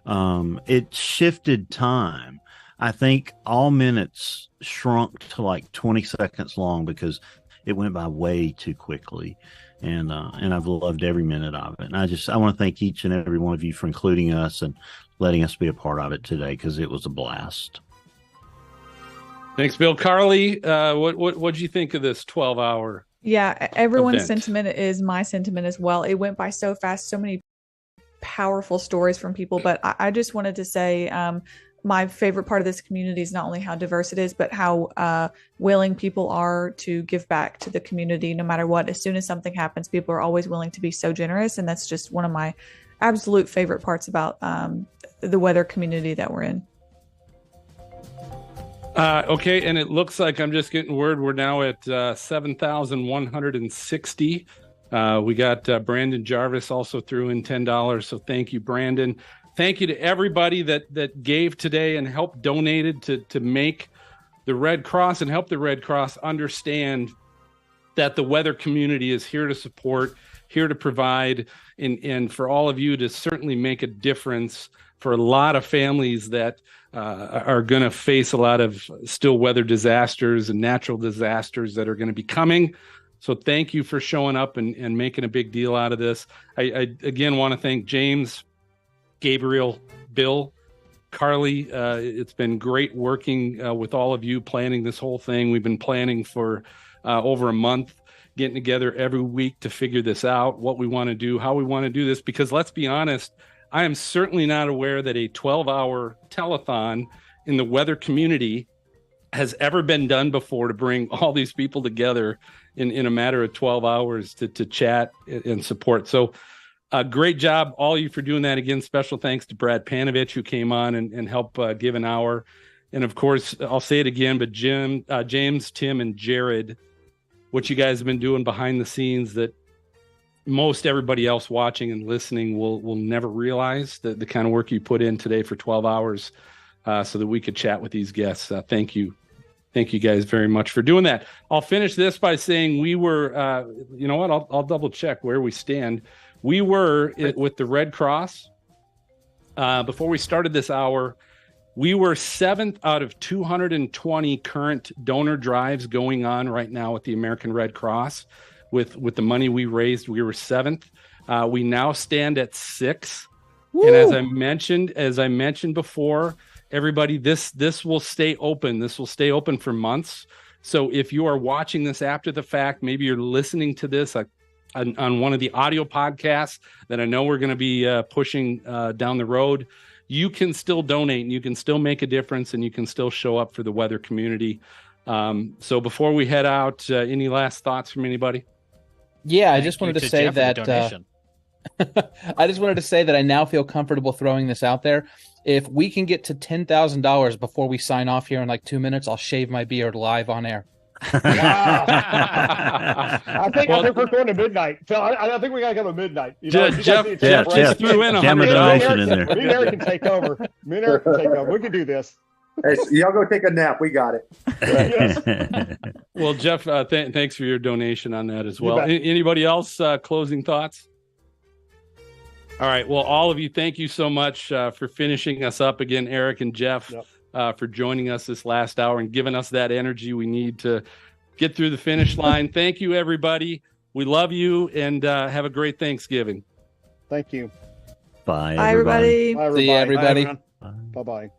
It shifted time. I think all minutes shrunk to like 20 seconds long because it went by way too quickly, and I've loved every minute of it. And I want to thank each and every one of you for including us and letting us be a part of it today, because it was a blast. Thanks, Bill. Carly, what'd you think of this 12-hour? Yeah, everyone's sentiment is my sentiment as well. It went by so fast, so many powerful stories from people. But I just wanted to say, my favorite part of this community is not only how diverse it is, but how willing people are to give back to the community no matter what. As soon as something happens, people are always willing to be so generous. And that's just one of my absolute favorite parts about the weather community that we're in. Okay. And it looks like, I'm just getting word, we're now at 7,160. We got Brandon Jarvis also threw in $10. So thank you, Brandon. Thank you to everybody that gave today and helped donated to make the Red Cross and help the Red Cross understand that the weather community is here to support, here to provide, and for all of you to certainly make a difference for a lot of families that are going to face a lot of still weather disasters and natural disasters that are going to be coming. So thank you for showing up and making a big deal out of this. I again want to thank James, Gabriel, Bill, Carly. It's been great working with all of you planning this whole thing. We've been planning for over a month, getting together every week to figure this out, what we want to do, how we want to do this, because let's be honest, I am certainly not aware that a 12-hour telethon in the weather community has ever been done before to bring all these people together in a matter of 12 hours to chat and support. So great job, all of you, for doing that. Again, special thanks to Brad Panovich, who came on and helped give an hour. And of course, I'll say it again, but James, Tim, and Jared, what you guys have been doing behind the scenes that most everybody else watching and listening will never realize, the kind of work you put in today for 12 hours so that we could chat with these guests. Thank you. Thank you guys very much for doing that. I'll finish this by saying we were, you know what, I'll double check where we stand. We were with the Red Cross. Before we started this hour, we were 7th out of 220 current donor drives going on right now with the American Red Cross. With the money we raised, we were 7th. We now stand at 6. Woo! And as I mentioned before, everybody, this will stay open. This will stay open for months. So if you are watching this after the fact, maybe you're listening to this on one of the audio podcasts that I know we're going to be pushing down the road, you can still donate and you can still make a difference and you can still show up for the weather community. So before we head out, any last thoughts from anybody? Yeah, I just wanted to say that I just wanted to say that I now feel comfortable throwing this out there. If we can get to $10,000 before we sign off here in like 2 minutes, I'll shave my beard live on air. Wow. I think we're going to midnight. So I think we got to go to midnight. You know, Jeff threw in $100 in there. Me and Eric can take over. We can do this. Hey, y'all go take a nap. We got it. Yes. Well, Jeff, thanks for your donation on that as well. Anybody else closing thoughts? All right. Well, all of you, thank you so much for finishing us up again, Eric and Jeff, for joining us this last hour and giving us that energy we need to get through the finish line. Thank you, everybody. We love you, and have a great Thanksgiving. Thank you. Bye, everybody. Bye, everybody. See you, everybody. Bye-bye.